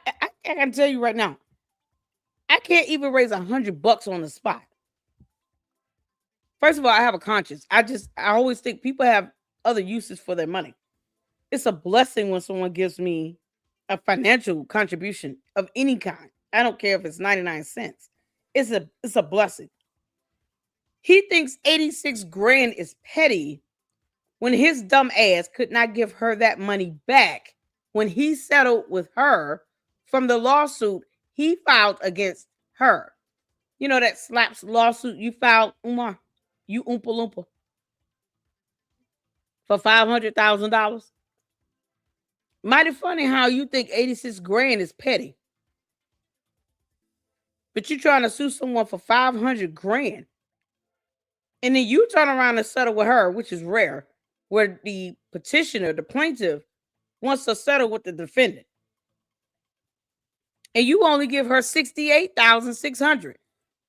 Speaker 1: can tell you right now, I can't even raise $100 on the spot. First of all, I have a conscience. I always think people have other uses for their money. It's a blessing when someone gives me a financial contribution of any kind. I don't care if it's 99 cents. It's a blessing. He thinks 86 grand is petty when his dumb ass could not give her that money back when he settled with her from the lawsuit he filed against her. You know that slaps lawsuit you filed, Umar? You Oompa Loompa. For $500,000? Mighty funny how you think 86 grand is petty. But you're trying to sue someone for 500 grand. And then you turn around and settle with her, which is rare, where the petitioner, the plaintiff, wants to settle with the defendant. And you only give her $68,600.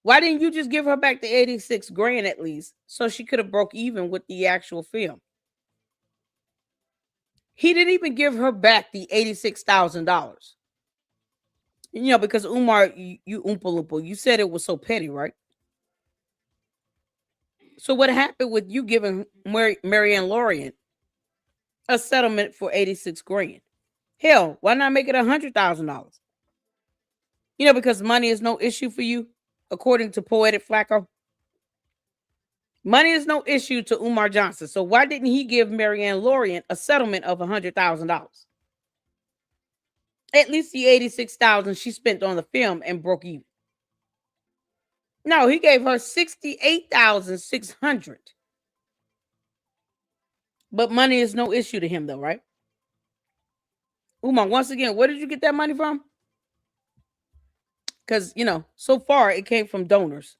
Speaker 1: Why didn't you just give her back the 86 grand at least so she could have broke even with the actual film? He didn't even give her back the $86,000. You know, because Umar, you Oompa Loompa, you said it was so petty, right? So what happened with you giving Marianne Lorient a settlement for 86 grand? Hell, why not make it $100,000? You know, because money is no issue for you, according to Poetik Flakko. Money is no issue to Umar Johnson. So why didn't he give Marianne Lorient a settlement of $100,000? At least the $86,000 she spent on the film and broke even. No, he gave her $68,600. But money is no issue to him, though, right? Umar, once again, where did you get that money from? Because, you know, so far it came from donors.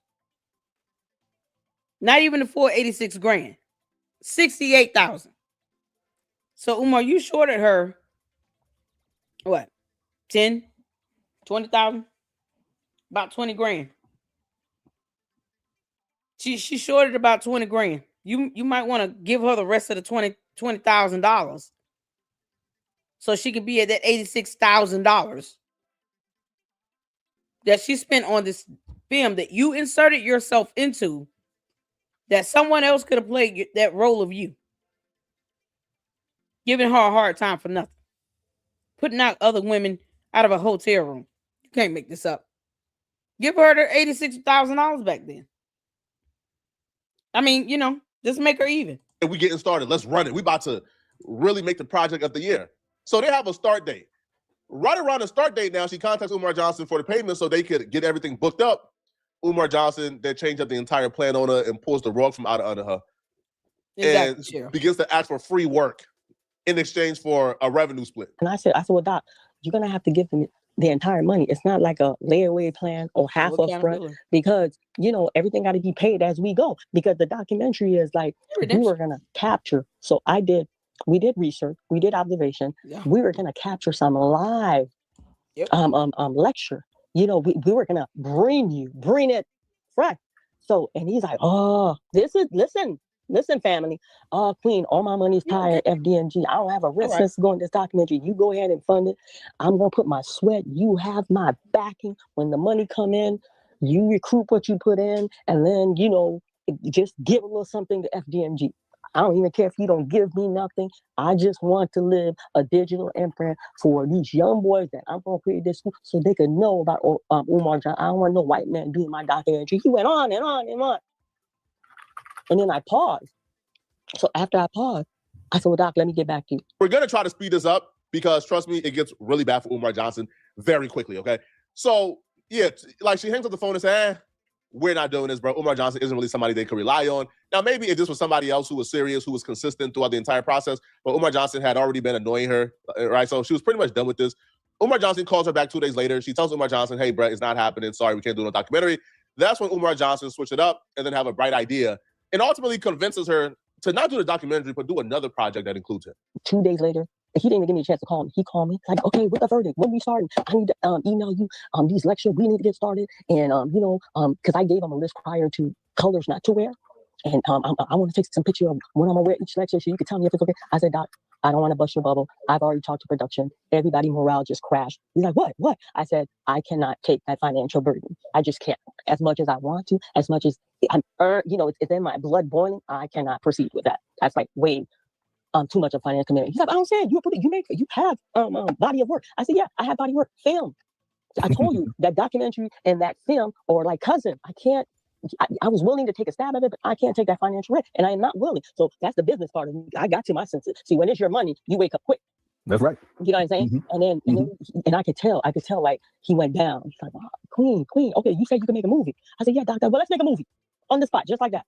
Speaker 1: Not even the full 86 grand. 68,000. So, Umar, you shorted her, what, 10, 20,000? About 20 grand. She shorted about 20 grand. You might want to give her the rest of the $20,000 so she could be at that $86,000 that she spent on this film that you inserted yourself into, that someone else could have played that role of you. Giving her a hard time for nothing. Putting out other women out of a hotel room. You can't make this up. Give her the $86,000 back then. I mean, you know, just make her even.
Speaker 3: And we getting started. Let's run it. We about to really make the project of the year. So they have a start date. Right around the start date now, she contacts Umar Johnson for the payment so they could get everything booked up. Umar Johnson then changed up the entire plan on her and pulls the rug from out under her. Exactly, and begins to ask for free work in exchange for a revenue split.
Speaker 4: And I said, well, Doc, you're going to have to give them the entire money. It's not like a layaway plan or half up front, because, you know, everything got to be paid as we go, because the documentary is like, we were going to capture. So we did research, we did observation. Yeah. We were going to capture some live lecture. You know, we were going to bring it fresh. So, and he's like, oh, listen, family. Queen, all my money's tied at FDNG. I don't have a risk since going to this documentary. You go ahead and fund it. I'm going to put my sweat. You have my backing. When the money come in, you recruit what you put in, and then, you know, just give a little something to FDNG. I don't even care if you don't give me nothing. I just want to live a digital imprint for these young boys that I'm going to create this so they can know about Umar Johnson. I don't want no white man doing my documentary. He went on and on and on. And then I paused. So after I paused, I said, well, Doc, let me get back to you.
Speaker 3: We're going to try to speed this up because, trust me, it gets really bad for Umar Johnson very quickly, okay? So, yeah, like she hangs up the phone and says, we're not doing this, bro. Umar Johnson isn't really somebody they could rely on. Now, maybe if this was somebody else who was serious, who was consistent throughout the entire process, but Umar Johnson had already been annoying her, right? So she was pretty much done with this. Umar Johnson calls her back 2 days later. She tells Umar Johnson, hey, Brett, it's not happening. Sorry, we can't do no documentary. That's when Umar Johnson switched it up and then have a bright idea and ultimately convinces her to not do the documentary, but do another project that includes him.
Speaker 4: 2 days later, he didn't even give me a chance to call me. He called me like, okay, what the verdict? When we starting? I need to email you these lectures. We need to get started. And, you know, because I gave him a list prior to colors not to wear. And I want to take some picture of when I'm going to wear each lecture so you can tell me if it's okay. I said, Doc, I don't want to bust your bubble. I've already talked to production. Everybody morale just crashed. He's like, what? I said, I cannot take that financial burden. I just can't. As much as I want to, as much as I'm, it's in my blood boiling, I cannot proceed with that. That's like way too much of financial commitment. He's like, I don't say you have body of work. I said, yeah, I have body work. Film. I told you that documentary and that film, or like Cousin, I can't. I was willing to take a stab at it, but I can't take that financial risk, and I am not willing. So that's the business part of me. I got to my senses. See, when it's your money, you wake up quick.
Speaker 5: That's right.
Speaker 4: You know what I'm saying? Mm-hmm. And I could tell like he went down. He's like, oh, Queen. Okay, you said you can make a movie. I said, yeah, doctor. Well, let's make a movie on the spot, just like that.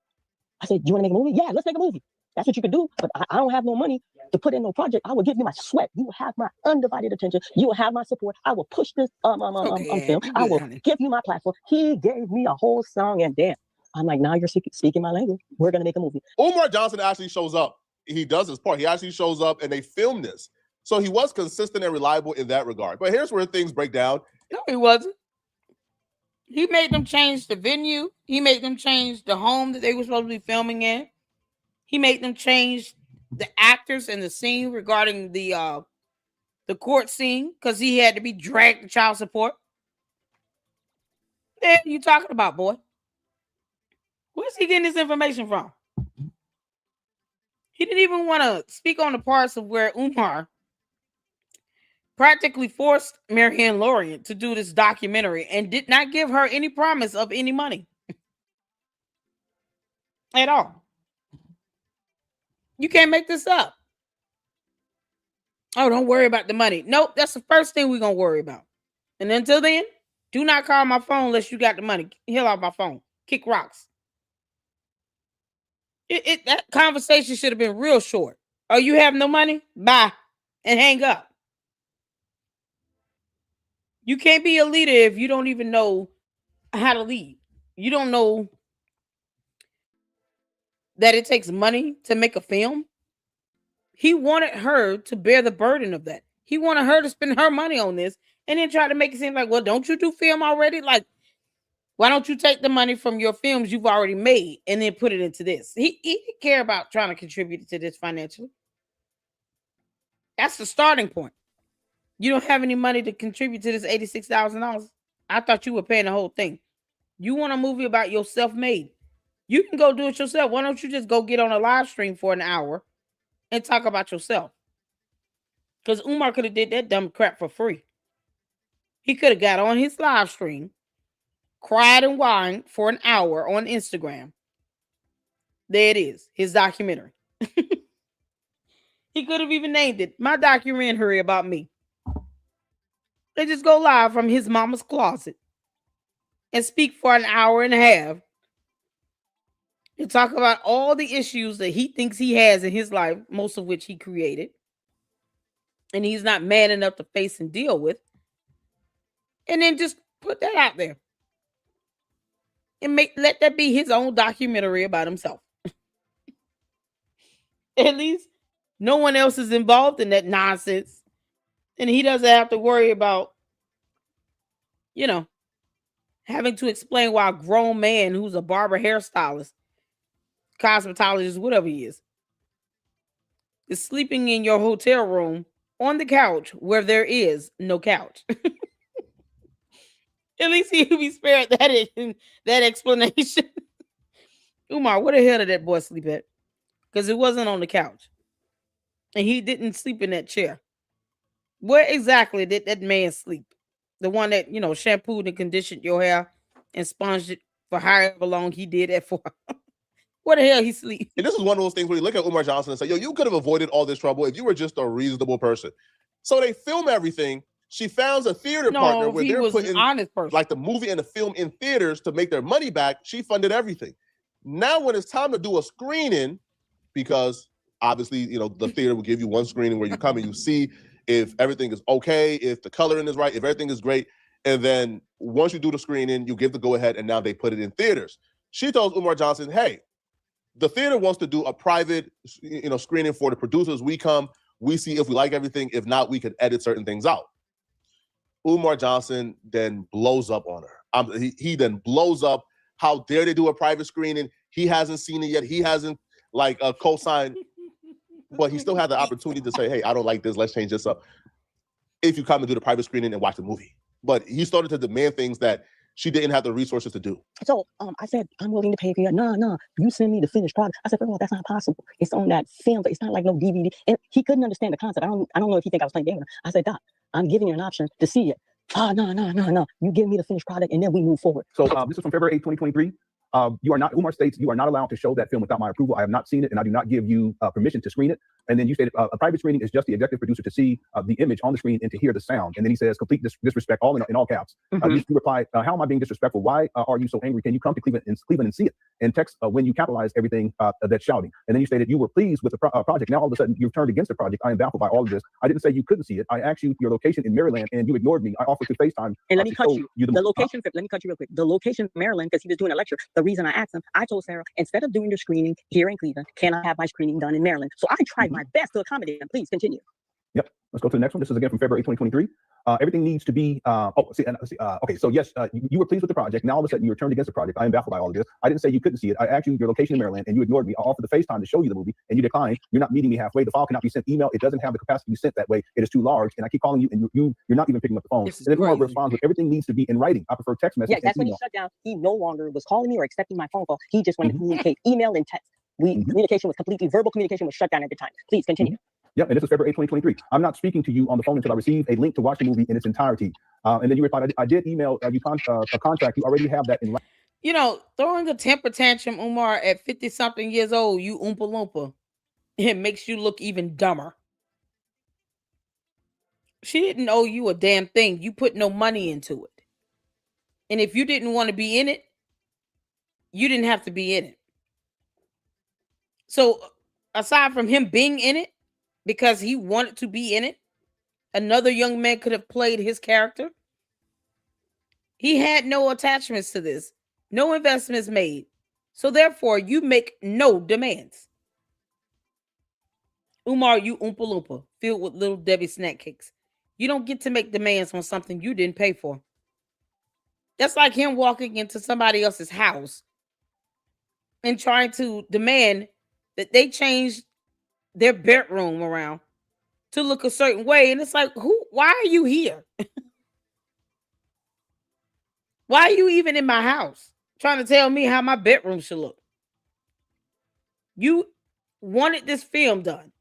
Speaker 4: I said, you want to make a movie? Yeah, let's make a movie. That's what you could do, but I don't have no money to put in no project. I will give you my sweat. You will have my undivided attention. You will have my support. I will push this film. I will give you my platform. He gave me a whole song, and damn, I'm like, now you're speaking my language. We're gonna make a movie.
Speaker 3: Umar Johnson actually shows up. He does his part. He actually shows up, and they film this. So he was consistent and reliable in that regard. But here's where things break down.
Speaker 1: No, he wasn't. He made them change the venue. He made them change the home that they were supposed to be filming in. He made them change the actors in the scene regarding the court scene because he had to be dragged to child support. What are you talking about, boy? Where's he getting this information from? He didn't even want to speak on the parts of where Umar practically forced Marianne Lorient to do this documentary and did not give her any promise of any money at all. You can't make this up. Oh, don't worry about the money. Nope, that's the first thing we're going to worry about. And until then, do not call my phone unless you got the money. Hell off my phone. Kick rocks. That conversation should have been real short. Oh, you have no money? Bye. And hang up. You can't be a leader if you don't even know how to lead. You don't know that it takes money to make a film. He wanted her to bear the burden of that. He wanted her to spend her money on this and then try to make it seem like, well, don't you do film already? Like, why don't you take the money from your films you've already made and then put it into this? He didn't care about trying to contribute to this financially. That's the starting point. You don't have any money to contribute to this $86,000. I thought you were paying the whole thing. You want a movie about your self-made. You can go do it yourself. Why don't you just go get on a live stream for an hour and talk about yourself? Because Umar could have did that dumb crap for free. He could have got on his live stream, cried and whined for an hour on Instagram. There it is, his documentary. He could have even named it, My Documentary About Me. They just go live from his mama's closet and speak for an hour and a half and talk about all the issues that he thinks he has in his life, most of which he created, and he's not man enough to face and deal with, and then just put that out there and let that be his own documentary about himself. At least no one else is involved in that nonsense, and he doesn't have to worry about, having to explain why a grown man who's a barber, hairstylist, cosmetologist, whatever he is sleeping in your hotel room on the couch where there is no couch. At least he'll be spared that explanation. Umar, where the hell did that boy sleep at? Because it wasn't on the couch. And he didn't sleep in that chair. Where exactly did that man sleep? The one that, shampooed and conditioned your hair and sponged it for however long he did that for. Where the hell he sleep?
Speaker 3: And this is one of those things where you look at Umar Johnson and say, yo, you could have avoided all this trouble if you were just a reasonable person. So they film everything. She found a theater partner where they're putting like the movie and the film in theaters to make their money back. She funded everything. Now when it's time to do a screening, because obviously, the theater will give you one screening where you come and you see if everything is okay, if the coloring is right, if everything is great. And then once you do the screening, you give the go ahead and now they put it in theaters. She tells Umar Johnson, hey, the theater wants to do a private, screening for the producers. We come, we see if we like everything. If not, we could edit certain things out. Umar Johnson then blows up on her. He then blows up. How dare they do a private screening? He hasn't seen it yet. He hasn't co-signed. but he still had the opportunity to say, hey, I don't like this, let's change this up, if you come and do the private screening and watch the movie. But he started to demand things that she didn't have the resources to do.
Speaker 4: So I said, I'm willing to pay for you. No, you send me the finished product. I said, first of all, that's not possible. It's on that film, but it's not like no DVD. And he couldn't understand the concept. I don't know if he think I was playing games. I said, Doc, I'm giving you an option to see it. No. You give me the finished product and then we move forward.
Speaker 5: So this is from February 8, 2023. Umar states, you are not allowed to show that film without my approval. I have not seen it, and I do not give you permission to screen it. And then you stated a private screening is just the executive producer to see the image on the screen and to hear the sound. And then he says, complete disrespect, all in all caps. You replied, how am I being disrespectful? Why are you so angry? Can you come to Cleveland and see it? And text when you capitalize everything that's shouting. And then you stated you were pleased with the project. Now all of a sudden you've turned against the project. I am baffled by all of this. I didn't say you couldn't see it. I asked you your location in Maryland, and you ignored me. I offered to FaceTime.
Speaker 4: And let me cut you. The location, let me cut you real quick. The location Maryland, because he was doing a lecture. The reason I asked him, I told Sarah, instead of doing the screening here in Cleveland, can I have my screening done in Maryland? So I tried my best to accommodate him. Please continue.
Speaker 5: Yep. Let's go to the next one. This is again from February 2023. Everything needs to be, okay. So yes, you were pleased with the project. Now all of a sudden you turned against the project. I am baffled by all of this. I didn't say you couldn't see it. I asked you your location in Maryland and you ignored me. I offered the FaceTime to show you the movie and you declined. You're not meeting me halfway. The file cannot be sent email. It doesn't have the capacity to be sent that way. It is too large. And I keep calling you and you're not even picking up the phone. And then Umar responds with, everything needs to be in writing. I prefer text message.
Speaker 4: Yeah, that's when he shut down. He no longer was calling me or accepting my phone call. He just wanted to communicate email and text. Communication was completely, verbal communication was shut down at the time. Please continue.
Speaker 5: Yep, and this is February 8, 2023. I'm not speaking to you on the phone until I receive a link to watch the movie in its entirety. And then you replied, I did email you a contract. You already have that in writing.
Speaker 1: You know, throwing a temper tantrum, Umar, at 50-something years old, you Oompa Loompa, it makes you look even dumber. She didn't owe you a damn thing. You put no money into it. And if you didn't want to be in it, you didn't have to be in it. So aside from him being in it, because he wanted to be in it, another young man could have played his character. He had no attachments to this, no investments made. So therefore, you make no demands. Umar, you Oompa Loompa, filled with little Debbie snack cakes. You don't get to make demands on something you didn't pay for. That's like him walking into somebody else's house and trying to demand that they change their bedroom around to look a certain way. And it's like, why are you here? Why are you even in my house trying to tell me how my bedroom should look? You wanted this film done.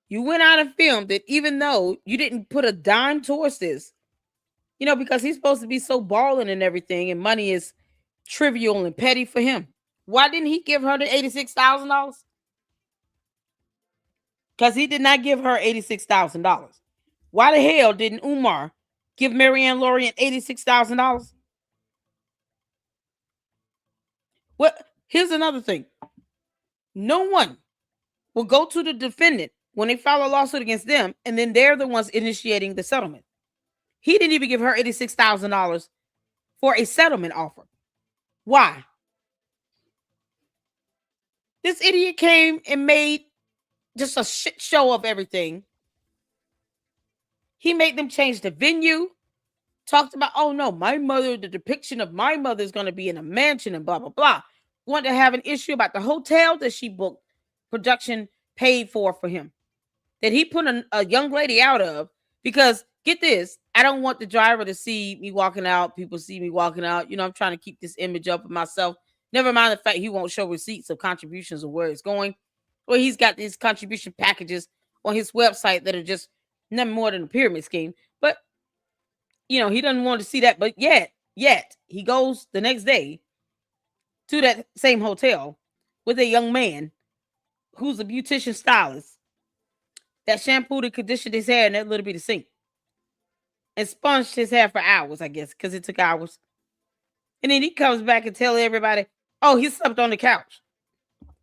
Speaker 1: You went out and filmed it, even though you didn't put a dime towards this. You know, because he's supposed to be so balling and everything, and money is trivial and petty for him. Why didn't he give her the $86,000? Because he did not give her $86,000. Why the hell didn't Umar give Marianne Lorien $86,000? Well, here's another thing. No one will go to the defendant when they file a lawsuit against them, and then they're the ones initiating the settlement. He didn't even give her $86,000 for a settlement offer. Why? This idiot came and made just a shit show of everything. He made them change the venue. Talked about, oh no, my mother, the depiction of my mother is going to be in a mansion and blah, blah, blah. Wanted to have an issue about the hotel that she booked, production paid for him. That he put a young lady out of, because get this, I don't want the driver to see me walking out. People see me walking out. You know, I'm trying to keep this image up of myself. Never mind the fact he won't show receipts of contributions or where it's going. Well, he's got these contribution packages on his website that are just nothing more than a pyramid scheme. But, you know, he doesn't want to see that. But yet, he goes the next day to that same hotel with a young man who's a beautician stylist that shampooed and conditioned his hair in that little bitty sink and sponged his hair for hours, I guess, because it took hours. And then he comes back and tells everybody, oh, he slept on the couch.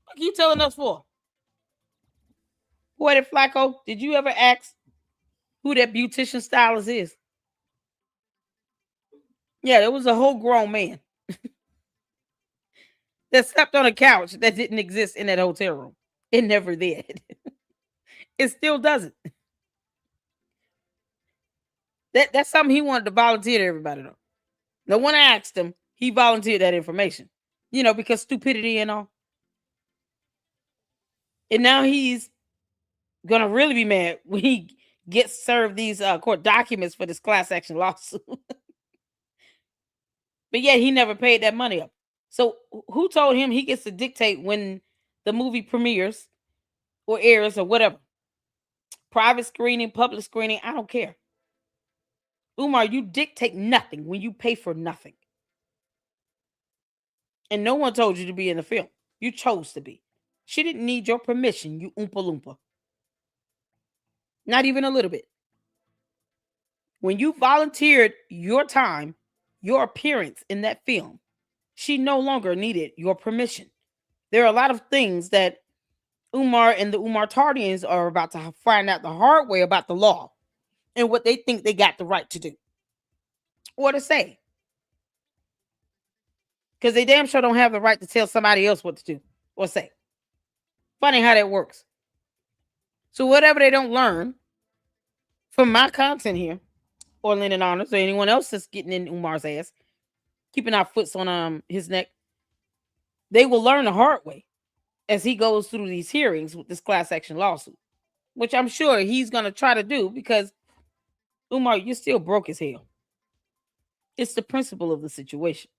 Speaker 1: What are you telling us for? Poetik Flakko, did you ever ask who that beautician stylist is? Yeah, there was a whole grown man that slept on a couch that didn't exist in that hotel room. It never did. It still doesn't. That's something he wanted to volunteer to everybody, though. No one asked him. He volunteered that information. You know, because stupidity and all. And now he's gonna really be mad when he gets served these court documents for this class action lawsuit. But yet he never paid that money up. So who told him he gets to dictate when the movie premieres or airs or whatever? Private screening, public screening, I don't care. Umar, you dictate nothing when you pay for nothing. And no one told you to be in the film. You chose to be. She didn't need your permission, you Oompa Loompa. Not even a little bit. When you volunteered your time, your appearance in that film, she no longer needed your permission. There are a lot of things that Umar and the Umar-tardians are about to find out the hard way about the law and what they think they got the right to do or to say. Because they damn sure don't have the right to tell somebody else what to do or say. Funny how that works. So whatever they don't learn from my content here, or Lyndon Honors, or anyone else that's getting in Umar's ass, keeping our foots on his neck, they will learn the hard way as he goes through these hearings with this class action lawsuit, which I'm sure he's going to try to do because, Umar, you're still broke as hell. It's the principle of the situation.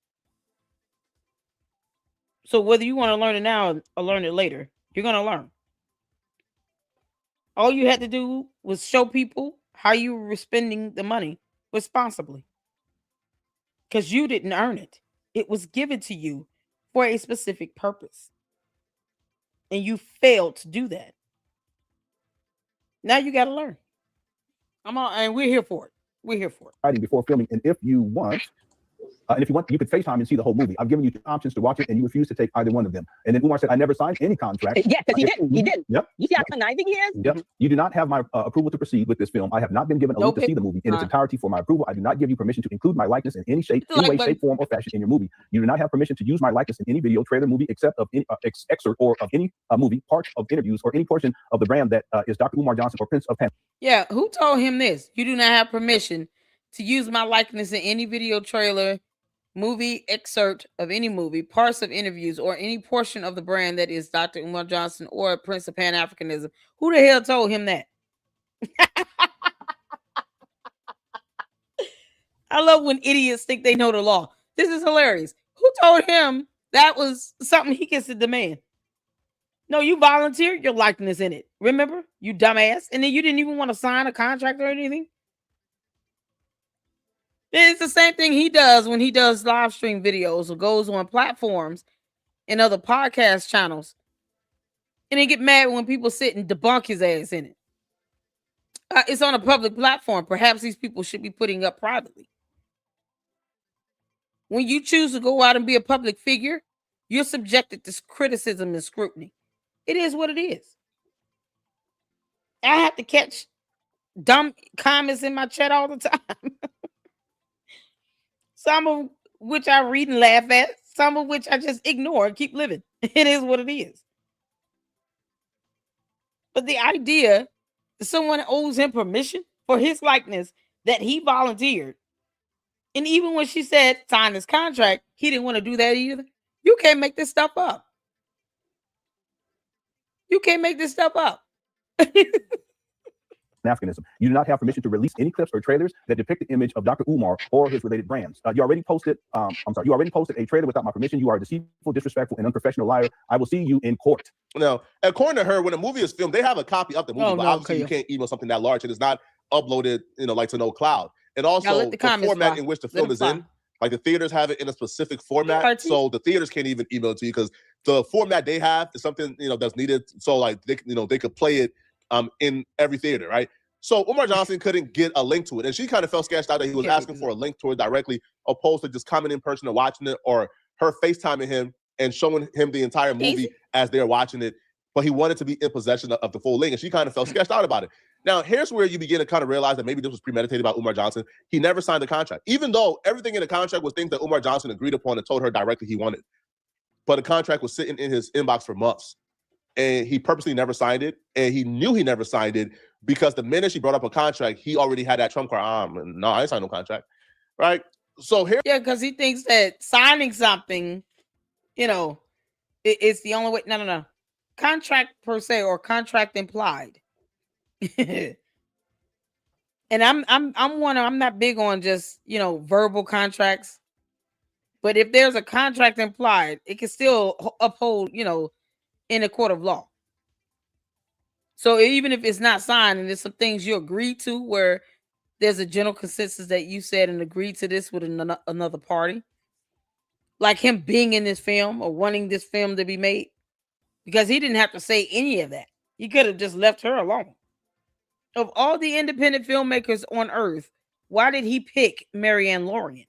Speaker 1: So whether you want to learn it now or learn it later, you're going to learn. All you had to do was show people how you were spending the money responsibly. Because you didn't earn it. It was given to you for a specific purpose. And you failed to do that. Now you got to learn. And we're here for it. We're here for it.
Speaker 5: Before filming, and if you want, you could FaceTime and see the whole movie. I've given you 2 options to watch it, and you refuse to take either one of them. And then Umar said, "I never signed any contract."
Speaker 4: Yeah, because he didn't. He didn't.
Speaker 5: Yep.
Speaker 4: You see how conniving he is?
Speaker 5: Yep. You do not have my approval to proceed with this film. I have not been given a link to see the movie in its entirety for my approval. I do not give you permission to include my likeness in any shape, any way, shape, form, or fashion in your movie. You do not have permission to use my likeness in any video, trailer, movie, except of any excerpt or of any movie, part of interviews, or any portion of the brand that is Dr. Umar Johnson or Prince of Pan.
Speaker 1: Yeah, who told him this? You do not have permission to use my likeness in any video, trailer, movie, excerpt of any movie, parts of interviews, or any portion of the brand that is Dr. Umar Johnson or Prince of Pan-Africanism. Who the hell told him that? I love when idiots think they know the law. This is hilarious. Who told him that was something he gets to demand? No, you volunteered your likeness in it. Remember? You dumbass. And then you didn't even want to sign a contract or anything. It's the same thing he does when he does live stream videos or goes on platforms and other podcast channels. And they get mad when people sit and debunk his ass in it. It's on a public platform. Perhaps these people should be putting up privately. When you choose to go out and be a public figure, you're subjected to criticism and scrutiny. It is what it is. I have to catch dumb comments in my chat all the time. Some of which I read and laugh at, some of which I just ignore and keep living. It is what it is. But the idea that someone owes him permission for his likeness that he volunteered, and even when she said sign this contract, he didn't want to do that either. You can't make this stuff up. You can't make this stuff up.
Speaker 5: Africanism. You do not have permission to release any clips or trailers that depict the image of Dr. Umar or his related brands. You already posted a trailer without my permission. You are a deceitful, disrespectful, and unprofessional liar. I will see you in court.
Speaker 3: Now, according to her, when a movie is filmed, they have a copy of the movie, but obviously you can't email something that large. It is not uploaded, like to no cloud. And also the format in which the film is in, like the theaters have it in a specific format, so the theaters can't even email it to you because the format they have is something that's needed. So like they could play it in every theater, right? So Umar Johnson couldn't get a link to it, and she kind of felt sketched out that he was asking for a link to it directly, opposed to just coming in person and watching it, or her FaceTiming him and showing him the entire movie as they're watching it. But he wanted to be in possession of the full link, and she kind of felt sketched out about it. Now, here's where you begin to kind of realize that maybe this was premeditated by Umar Johnson. He never signed the contract, even though everything in the contract was things that Umar Johnson agreed upon and told her directly he wanted. But the contract was sitting in his inbox for months, and he purposely never signed it, and he knew he never signed it because the minute she brought up a contract, he already had that trump card. No, I ain't signed no contract, right? So here,
Speaker 1: because he thinks that signing something, it's the only way. No. contract per se or contract implied. And I'm not big on just, verbal contracts. But if there's a contract implied, it can still uphold, in a court of law. So even if it's not signed and there's some things you agree to where there's a general consensus that you said and agreed to this with another party, like him being in this film or wanting this film to be made, because he didn't have to say any of that. He could have just left her alone. Of all the independent filmmakers on earth, why did he pick Marianne Lorient?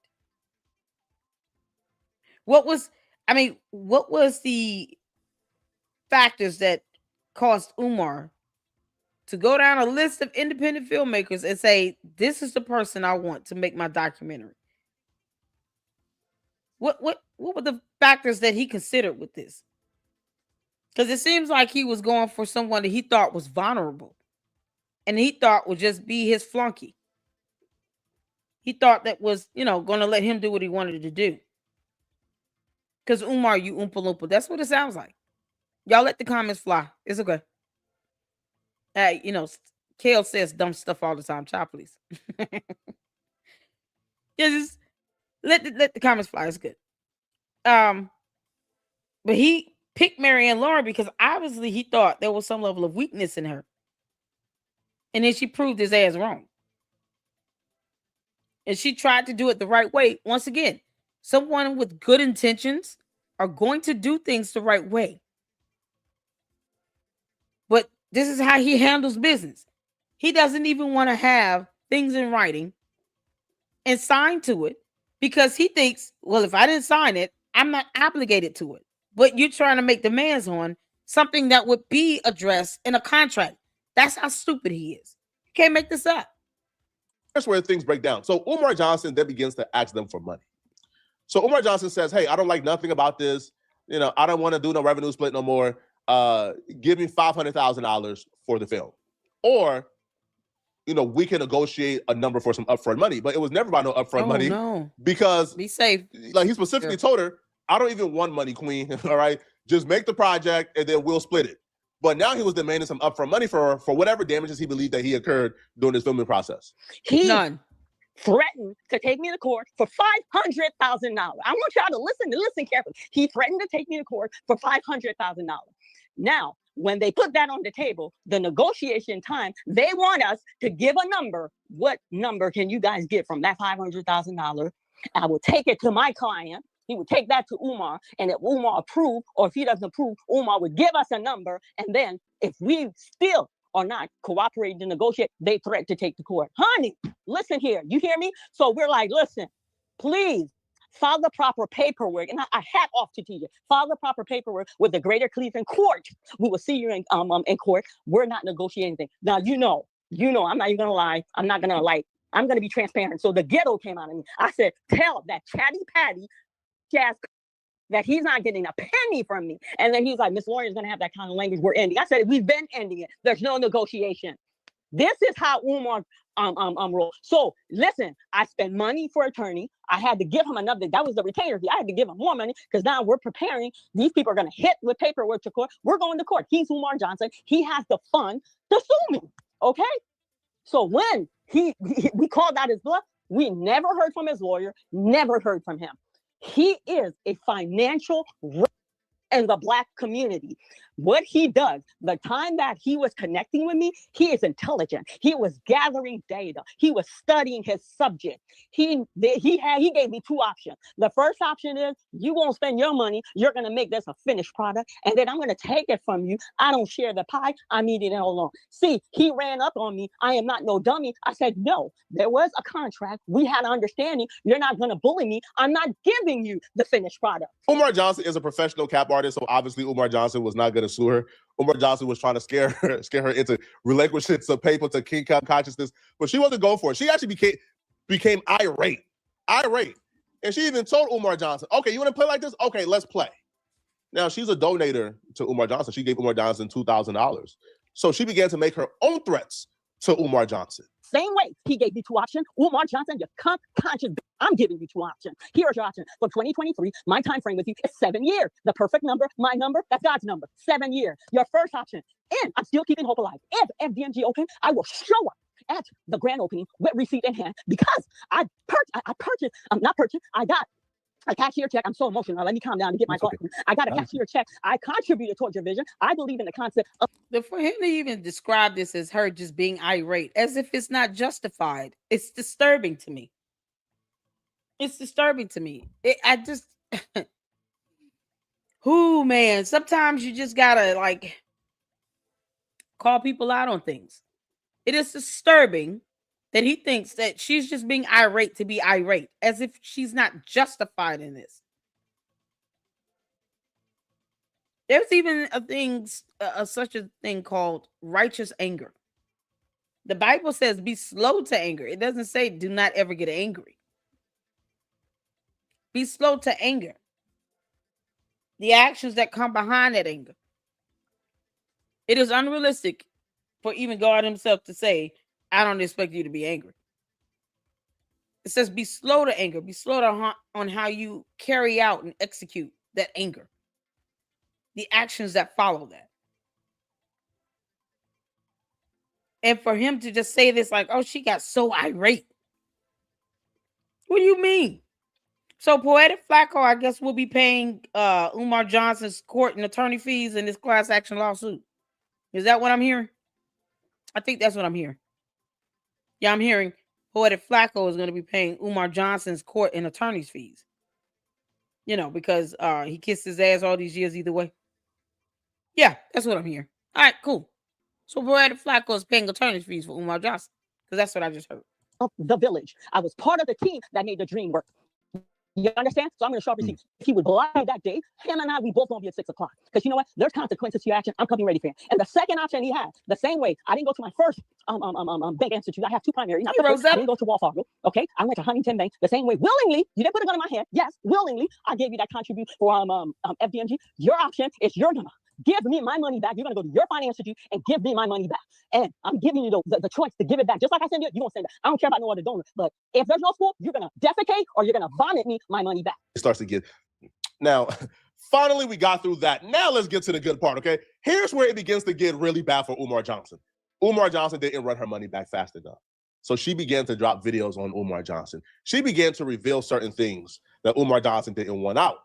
Speaker 1: What was the factors that caused Umar to go down a list of independent filmmakers and say, this is the person I want to make my documentary? What were the factors that he considered with this? Because it seems like he was going for someone that he thought was vulnerable and he thought would just be his flunky. He thought that was, going to let him do what he wanted to do. Because Umar, you Oompa Loompa. That's what it sounds like. Y'all let the comments fly. It's okay. Kale says dumb stuff all the time. Child, please. Just let the comments fly. It's good. But he picked Marianne Lorient because obviously he thought there was some level of weakness in her. And then she proved his ass wrong. And she tried to do it the right way. Once again, someone with good intentions are going to do things the right way. But this is how he handles business. He doesn't even want to have things in writing and sign to it because he thinks, well, if I didn't sign it, I'm not obligated to it. But you're trying to make demands on something that would be addressed in a contract. That's how stupid he is. You can't make this up.
Speaker 3: Here's where things break down. So Umar Johnson then begins to ask them for money. So Umar Johnson says, hey, I don't like nothing about this. I don't want to do no revenue split no more. Give me $500,000 for the film. Or, we can negotiate a number for some upfront money. But it was never about no upfront money.
Speaker 1: No.
Speaker 3: Because
Speaker 1: be safe.
Speaker 3: Like he specifically told her, I don't even want money, queen. All right. Just make the project and then we'll split it. But now he was demanding some upfront money for whatever damages he believed that he occurred during this filming process.
Speaker 4: None. Threatened to take me to court for $500,000. I want y'all to listen carefully. He threatened to take me to court for $500,000. Now, when they put that on the table, the negotiation time, they want us to give a number. What number can you guys get from that $500,000? I will take it to my client. He would take that to Umar, and if Umar approved, or if he doesn't approve, Umar would give us a number, and then if we still are not cooperating to negotiate, they threaten to take the court. Honey, listen here. You hear me? So we're like, listen, please file the proper paperwork. And I hat off to TJ. File the proper paperwork with the Greater Cleveland Court. We will see you in court. We're not negotiating anything. Now, I'm not even going to lie. I'm not going to lie. I'm going to be transparent. So the ghetto came out of me. I said, tell that chatty patty jazz that he's not getting a penny from me. And then he's like, Miss Lorient's going to have that kind of language. We're ending. I said, we've been ending it. There's no negotiation. This is how Umar rolls. So listen, I spent money for attorney. I had to give him another. That was the retainer fee. I had to give him more money because now we're preparing. These people are going to hit with paperwork to court. We're going to court. He's Umar Johnson. He has the fund to sue me. Okay. So when we called out his bluff, we never heard from his lawyer, never heard from him. He is a financial in the Black community. What he does, the time that he was connecting with me, he is intelligent. He was gathering data. He was studying his subject. He gave me two options. The first option is you won't spend your money. You're going to make this a finished product. And then I'm going to take it from you. I don't share the pie. I'm eating it all alone. See, he ran up on me. I am not no dummy. I said, no, there was a contract. We had an understanding. You're not going to bully me. I'm not giving you the finished product.
Speaker 3: Umar Johnson is a professional cap artist. So obviously Umar Johnson was not going to sue her. Umar Johnson was trying to scare her into relinquishing some paper to King consciousness, but she wasn't going for it. She actually became irate. And she even told Umar Johnson, okay, you want to play like this? Okay, let's play. Now, she's a donator to Umar Johnson. She gave Umar Johnson $2,000. So she began to make her own threats to Umar Johnson.
Speaker 4: Same way he gave you 2 options. Umar Johnson, you conscious. I'm giving you 2 options. Here's your option. For 2023, my time frame with you is 7 years. The perfect number, my number, that's God's number. 7 years. Your first option. And I'm still keeping hope alive. If FDMG open, I will show up at the grand opening with receipt in hand because I got a cashier check. I'm so emotional. Let me calm down and get my thoughts. I got a cashier check. I contributed towards your vision. I believe in the concept of.
Speaker 1: For him to even describe this as her just being irate, as if it's not justified, it's disturbing to me. It's disturbing to me. Man, sometimes you just gotta like call people out on things. It is disturbing that he thinks that she's just being irate to be irate, as if she's not justified in this. There's even such a thing called righteous anger. The Bible says be slow to anger. It doesn't say do not ever get angry. Be slow to anger. The actions that come behind that anger. It is unrealistic for even God himself to say, I don't expect you to be angry. It says be slow to anger. Be slow on how you carry out and execute that anger. The actions that follow that. And for him to just say this like, oh, she got so irate. What do you mean? So Poetik Flakko, I guess, will be paying Umar Johnson's court and attorney fees in this class action lawsuit. Is that what I'm hearing? I think that's what I'm hearing. Yeah, I'm hearing Poetik Flakko is going to be paying Umar Johnson's court and attorney's fees. You know, because he kissed his ass all these years either way. Yeah, that's what I'm hearing. All right, cool. So Poetik Flakko is paying attorney's fees for Umar Johnson, because that's what I just heard.
Speaker 4: The village. I was part of the team that made the dream work. You understand? So I'm going to show up receipts. If he would lie that day, him and I, we both going to be at 6 o'clock. Because you know what? There's consequences to your action. I'm coming ready for him. And the second option he had, the same way, I didn't go to my first bank institute. I have 2 primary. Not I didn't go to Wells Fargo. Okay, I went to Huntington Bank. The same way, willingly. You didn't put a gun in my head. Yes, willingly. I gave you that contribution for FDMG. Your option is you're gonna give me my money back. You're gonna go to your finance institute and give me my money back. And I'm giving you the choice to give it back. Just like I said, you're gonna send it. I don't care about no other donor. But if there's no school, you're gonna defecate or you're gonna vomit me my money back.
Speaker 3: It starts to get now. Finally, we got through that. Now let's get to the good part. Okay, here's where it begins to get really bad for Umar Johnson. Umar Johnson didn't run her money back fast enough. So she began to drop videos on Umar Johnson. She began to reveal certain things that Umar Johnson didn't want out.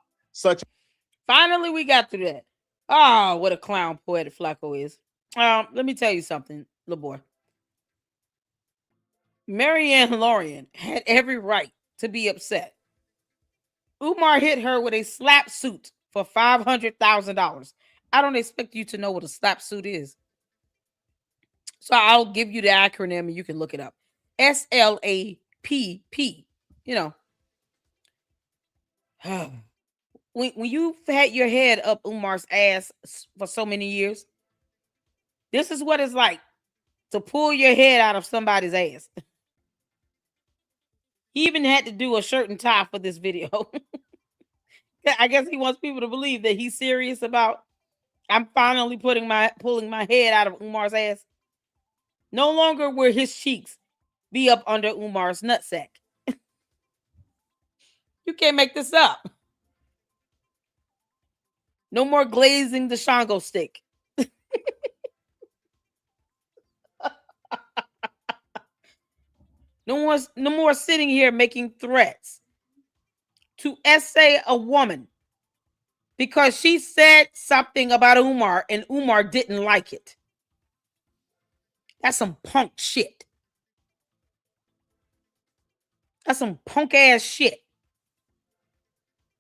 Speaker 1: Finally, we got through that. Oh, what a clown Poetik Flakko is. Let me tell you something, little boy. Marianne Lorian had every right to be upset. Umar hit her with a slap suit for $500,000. I don't expect you to know what a slap suit is. So I'll give you the acronym and you can look it up. SLAPP. You know. When you've had your head up Umar's ass for so many years, this is what it's like to pull your head out of somebody's ass. He even had to do a shirt and tie for this video. I guess he wants people to believe that he's serious about, I'm finally pulling my head out of Umar's ass. No longer will his cheeks be up under Umar's nutsack. You can't make this up. No more glazing the Shango stick. No more sitting here making threats to essay a woman because she said something about Umar and Umar didn't like it. That's some punk shit. That's some punk ass shit.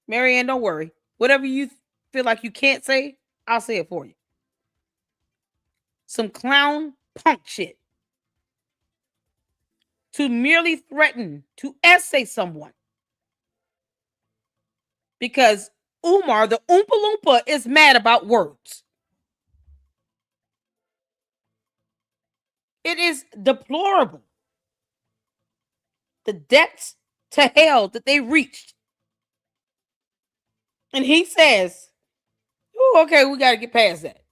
Speaker 1: Marianne, don't worry. Whatever you feel like you can't say, I'll say it for you. Some clown punk shit. To merely threaten to essay someone. Because Umar, the Oompa Loompa, is mad about words. It is deplorable. The depths to hell that they reached. And he says, oh, okay, we got to get past that.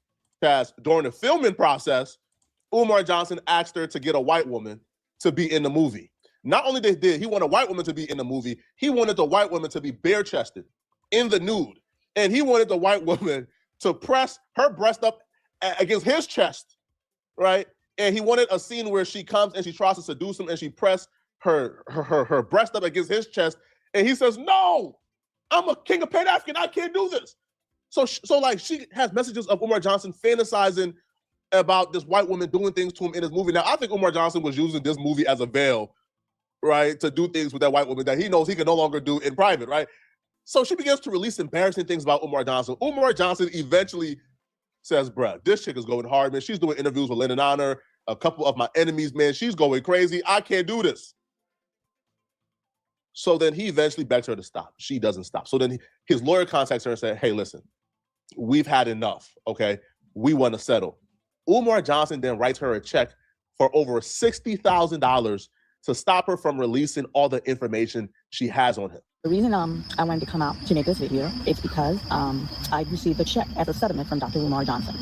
Speaker 3: During the filming process, Umar Johnson asked her to get a white woman to be in the movie. Not only did he want a white woman to be in the movie, he wanted the white woman to be bare-chested in the nude. And he wanted the white woman to press her breast up against his chest, right? And he wanted a scene where she comes and she tries to seduce him and she pressed her breast up against his chest. And he says, no, I'm a king of Pan-African. I can't do this. So like she has messages of Umar Johnson fantasizing about this white woman doing things to him in his movie. Now, I think Umar Johnson was using this movie as a veil, right, to do things with that white woman that he knows he can no longer do in private, right? So she begins to release embarrassing things about Umar Johnson. Umar Johnson eventually says, bruh, this chick is going hard, man. She's doing interviews with Lennon Honor, a couple of my enemies, man. She's going crazy. I can't do this. So then he eventually begs her to stop. She doesn't stop. So then his lawyer contacts her and said, hey, listen, we've had enough, okay? We want to settle. Umar Johnson then writes her a check for over $60,000 to stop her from releasing all the information she has on him.
Speaker 4: The reason I wanted to come out to make this video is because I received a check as a settlement from Dr. Umar Johnson.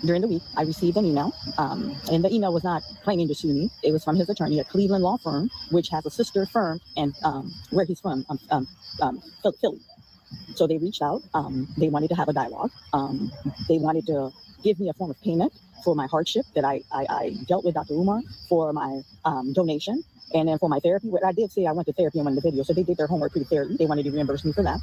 Speaker 4: During the week, I received an email, and the email was not claiming to sue me. It was from his attorney at Cleveland Law Firm, which has a sister firm and where he's from, Philly. So they reached out. They wanted to have a dialogue. They wanted to give me a form of payment for my hardship that I dealt with Dr. Umar, for my donation, and then for my therapy. What I did say I went to therapy in one of the videos, so they did their homework pretty fairly. They wanted to reimburse me for that.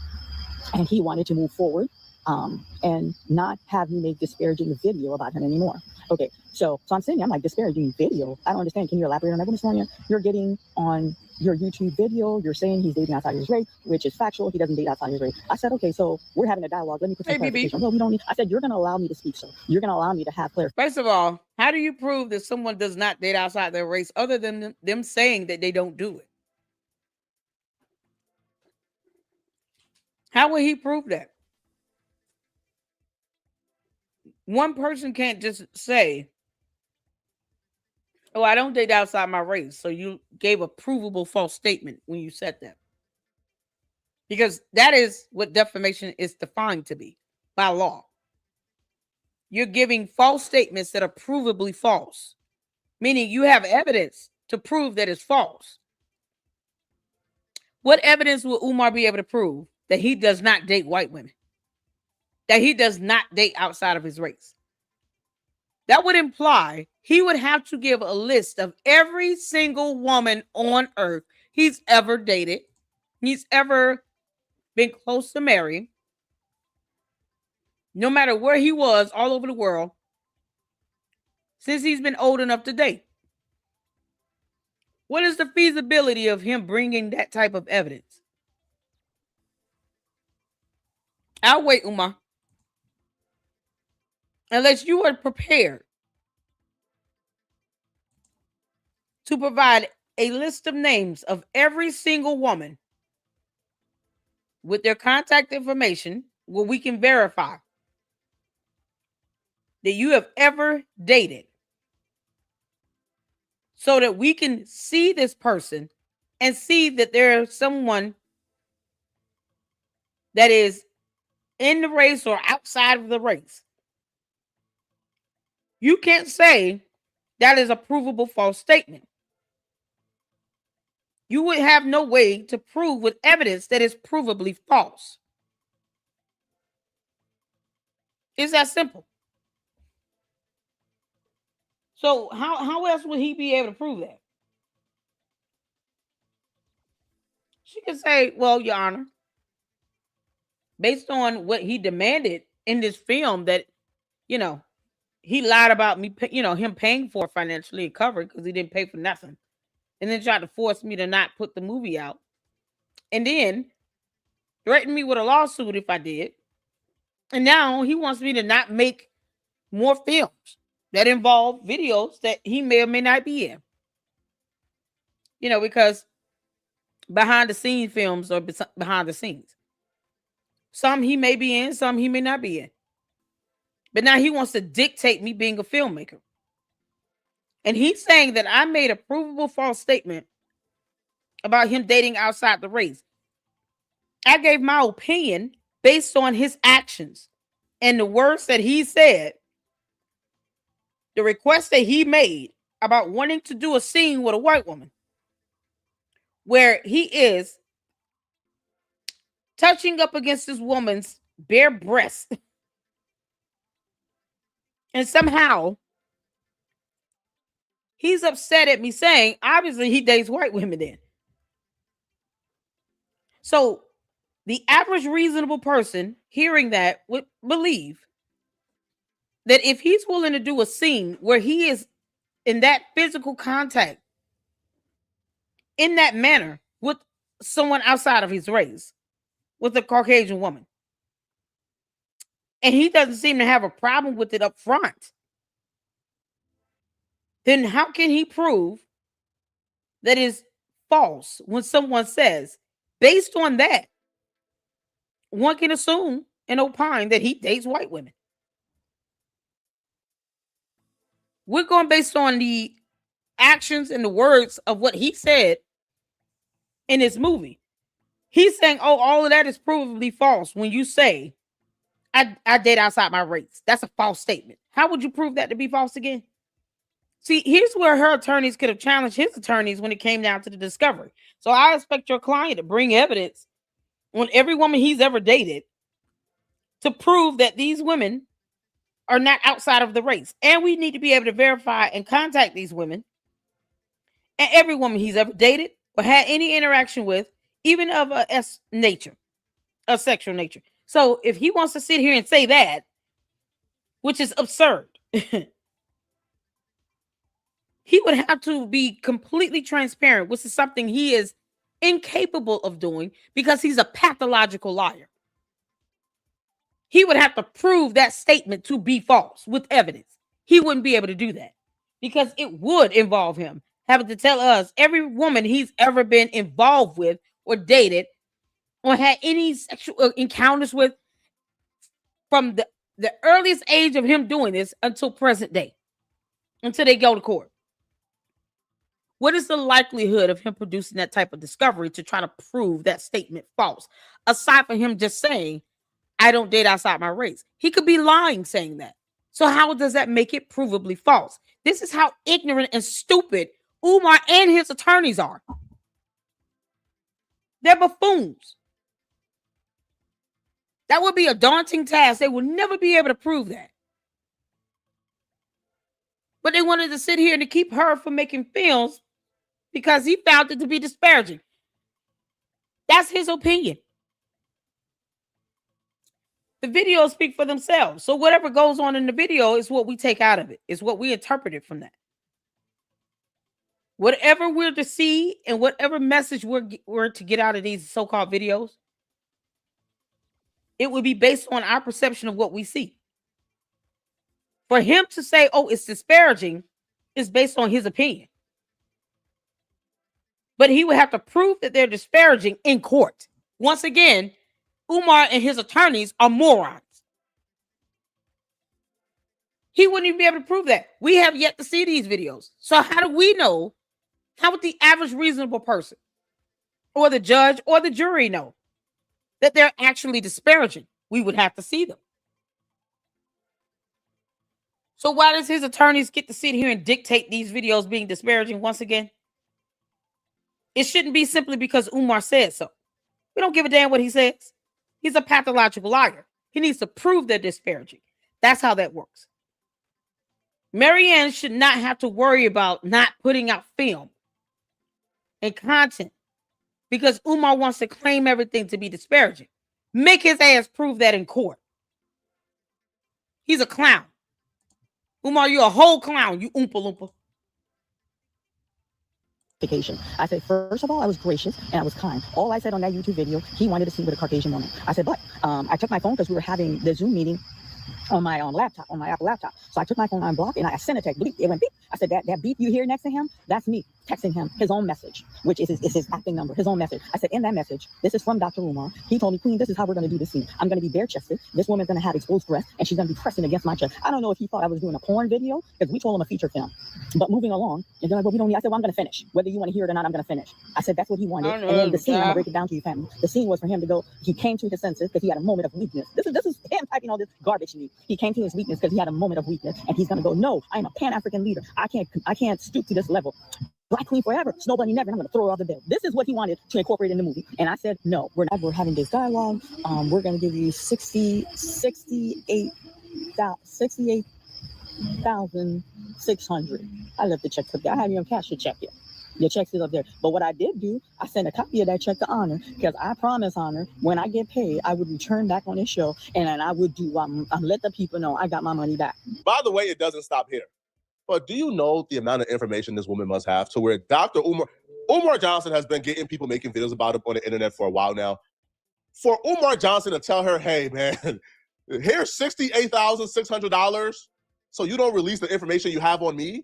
Speaker 4: And he wanted to move forward and not have me make disparaging video about him anymore. Okay, so I'm saying, I'm like, disparaging video? I don't understand. Can you elaborate on that, Ms. Sonia? You're getting on your YouTube video, you're saying he's dating outside his race, which is factual. He doesn't date outside his race. I said, okay, so we're having a dialogue. Let me put some clarification. No, we don't need. I said, you're going to allow me to speak, so you're going to allow me to have clarification.
Speaker 1: First of all, how do you prove that someone does not date outside their race other than them saying that they don't do it? How will he prove that? One person can't just say, oh, I don't date outside my race. So you gave a provable false statement when you said that. Because that is what defamation is defined to be by law. You're giving false statements that are provably false, meaning you have evidence to prove that it's false. What evidence will Umar be able to prove that he does not date white women? That he does not date outside of his race? That would imply he would have to give a list of every single woman on earth he's ever dated, he's ever been close to marrying, no matter where he was all over the world, since he's been old enough to date. What is the feasibility of him bringing that type of evidence? I'll wait, Umar. Unless you are prepared to provide a list of names of every single woman with their contact information where we can verify that you have ever dated, so that we can see this person and see that there's someone that is in the race or outside of the race. You can't say that is a provable false statement. You would have no way to prove with evidence that is provably false. It's that simple. So how else would he be able to prove that? She could say, well, Your Honor, based on what he demanded in this film that, he lied about me, him paying for it financially and covered because he didn't pay for nothing. And then tried to force me to not put the movie out. And then threatened me with a lawsuit if I did. And now he wants me to not make more films that involve videos that he may or may not be in. Because behind the scenes films are behind the scenes. Some he may be in, some he may not be in. But now he wants to dictate me being a filmmaker. And he's saying that I made a provable false statement about him dating outside the race. I gave my opinion based on his actions and the words that he said the request that he made about wanting to do a scene with a white woman where he is touching up against this woman's bare breast. And somehow he's upset at me saying, obviously he dates white women then. So the average reasonable person hearing that would believe that if he's willing to do a scene where he is in that physical contact in that manner with someone outside of his race, with a Caucasian woman, and he doesn't seem to have a problem with it up front, then how can he prove that is false when someone says, based on that, one can assume and opine that he dates white women? We're going based on the actions and the words of what he said in his movie. He's saying, oh, all of that is provably false when you say, I date outside my race. That's a false statement. How would you prove that to be false again? See, here's where her attorneys could have challenged his attorneys when it came down to the discovery. So I expect your client to bring evidence on every woman he's ever dated to prove that these women are not outside of the race. And we need to be able to verify and contact these women and every woman he's ever dated or had any interaction with, even of a sexual nature. So if he wants to sit here and say that, which is absurd, he would have to be completely transparent, which is something he is incapable of doing because he's a pathological liar. He would have to prove that statement to be false with evidence. He wouldn't be able to do that because it would involve him having to tell us every woman he's ever been involved with or dated or had any sexual encounters with from the earliest age of him doing this until present day, until they go to court. What is the likelihood of him producing that type of discovery to try to prove that statement false? Aside from him just saying, I don't date outside my race. He could be lying saying that. So how does that make it provably false? This is how ignorant and stupid Umar and his attorneys are. They're buffoons. That would be a daunting task. They would never be able to prove that. But they wanted to sit here and to keep her from making films because he found it to be disparaging. That's his opinion. The videos speak for themselves. So whatever goes on in the video is what we take out of it. It's what we interpreted from that. Whatever we're to see and whatever message we're to get out of these so-called videos, it would be based on our perception of what we see. For him to say, oh, it's disparaging, is based on his opinion. But he would have to prove that they're disparaging in court. Once again, Umar and his attorneys are morons. He wouldn't even be able to prove that. We have yet to see these videos. So how do we know? How would the average reasonable person or the judge or the jury know that they're actually disparaging? We would have to see them. So why does his attorneys get to sit here and dictate these videos being disparaging once again? It shouldn't be simply because Umar said so. We don't give a damn what he says. He's a pathological liar. He needs to prove they're disparaging. That's how that works. Marianne should not have to worry about not putting out film and content because Umar wants to claim everything to be disparaging. Make his ass prove that in court. He's a clown. Umar, you're a whole clown, you oompa loompa.
Speaker 4: I said, first of all, I was gracious and I was kind. All I said on that YouTube video, he wanted to see with a Caucasian woman. I said, but I took my phone because we were having the Zoom meeting on my laptop, on my Apple laptop. So I took my phone on block and I sent a text. Bleep. It went beep. I said, that beep you hear next to him, that's me texting him his own message, which is his acting number, his own message. I said, in that message, this is from Dr. Umar. He told me, Queen, this is how we're going to do this scene. I'm going to be bare chested. This woman's going to have exposed breasts and she's going to be pressing against my chest. I don't know if he thought I was doing a porn video because we told him a feature film. But moving along, and they're like, well, we don't need. I said, well, I'm going to finish. Whether you want to hear it or not, I'm going to finish. I said, that's what he wanted. And then the scene, I'm going to break it down to you, family. The scene was for him to go, he came to his senses because he had a moment of weakness. This is him typing all this garbage to me. He came to his weakness because he had a moment of weakness. there, and he's gonna go, no, I am a Pan-African leader. I can't stoop to this level. Black queen forever, snow bunny never, and I'm gonna throw her off the bed. This is what he wanted to incorporate in the movie. And I said, no, we're having this dialogue. We're gonna give you 68,600. I left the check up there. I haven't even cashed the check yet. Your check is up there. But what I did do, I sent a copy of that check to Honor, because I promised Honor, when I get paid, I would return back on this show, and then I would do let the people know I got my money back.
Speaker 3: By the way, it doesn't stop here. But do you know the amount of information this woman must have to where Dr. Umar Johnson has been getting people making videos about him on the internet for a while now. For Umar Johnson to tell her, hey, man, here's $68,600, so you don't release the information you have on me?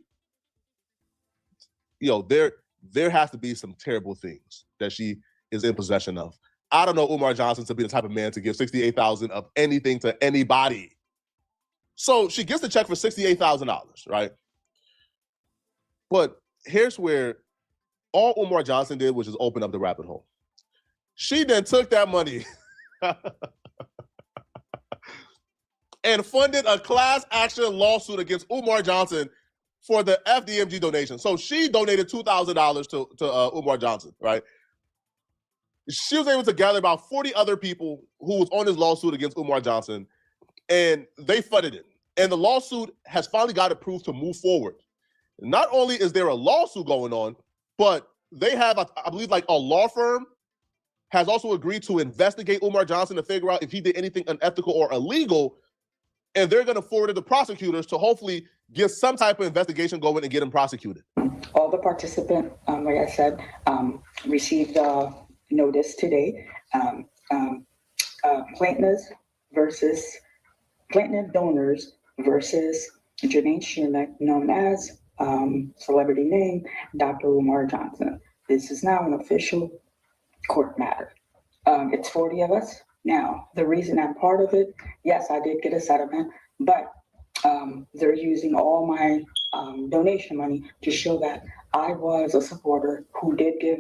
Speaker 3: There has to be some terrible things that she is in possession of. I don't know Umar Johnson to be the type of man to give $68,000 of anything to anybody. So she gets the check for $68,000, right? But here's where all Umar Johnson did was just open up the rabbit hole. She then took that money and funded a class action lawsuit against Umar Johnson for the FDMG donation. So she donated $2,000 to Umar Johnson, right? She was able to gather about 40 other people who was on this lawsuit against Umar Johnson, and they funded it. And the lawsuit has finally got approved to move forward. Not only is there a lawsuit going on, but they have, I believe, like a law firm has also agreed to investigate Umar Johnson to figure out if he did anything unethical or illegal. And they're going to forward it to prosecutors to hopefully get some type of investigation going and get him prosecuted.
Speaker 6: All the participants, like I said, received a notice today. Plaintiff donors versus Janine Schumack, known as celebrity name Dr. Umar Johnson. This is now an official court matter. It's 40 of us. Now, the reason I'm part of it, yes, I did get a settlement, but they're using all my donation money to show that I was a supporter who did give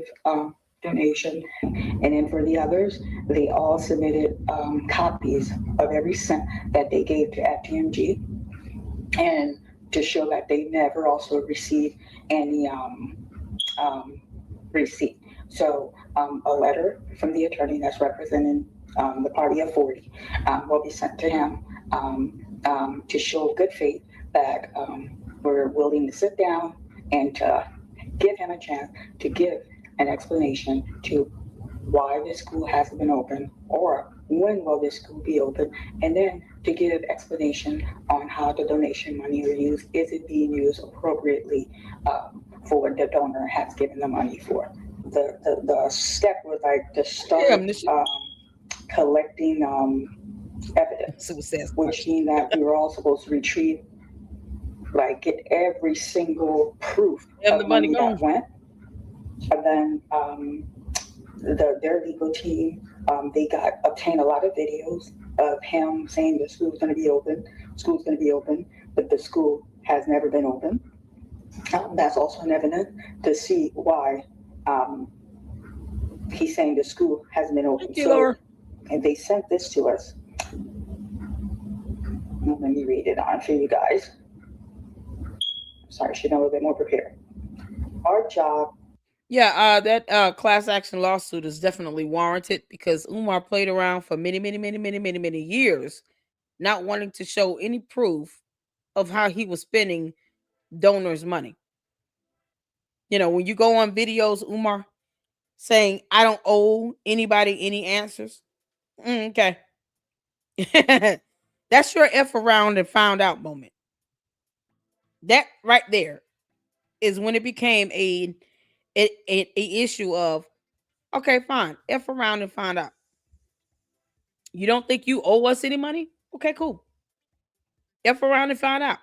Speaker 6: donation. And then for the others, they all submitted copies of every cent that they gave to FDMG, and to show that they never also received any receipt. So a letter from the attorney that's representing the party of 40 will be sent to him to show good faith that we're willing to sit down and to give him a chance to give an explanation to why this school hasn't been open, or when will this school be open, and then to give explanation on how the donation money is used. Is it being used appropriately for what the donor has given the money for? The step was like to start collecting evidence, which means that we were all supposed to retrieve, like get every single proof of the money that went. And then their legal team, they obtained a lot of videos of him saying the school's going to be open, but the school has never been open. That's also an evidence to see why he's saying the school hasn't been open. And they sent this to us. Let me read it on for you guys. Sorry, I should know a little bit more prepared. Our job.
Speaker 1: Yeah, that class action lawsuit is definitely warranted, because Umar played around for many years, not wanting to show any proof of how he was spending donors' money. You know, when you go on videos, Umar saying, I don't owe anybody any answers. Okay. That's your F around and found out moment. That right there is when it became a issue of, okay, fine, F around and find out. You don't think you owe us any money? Okay, cool. F around and find out.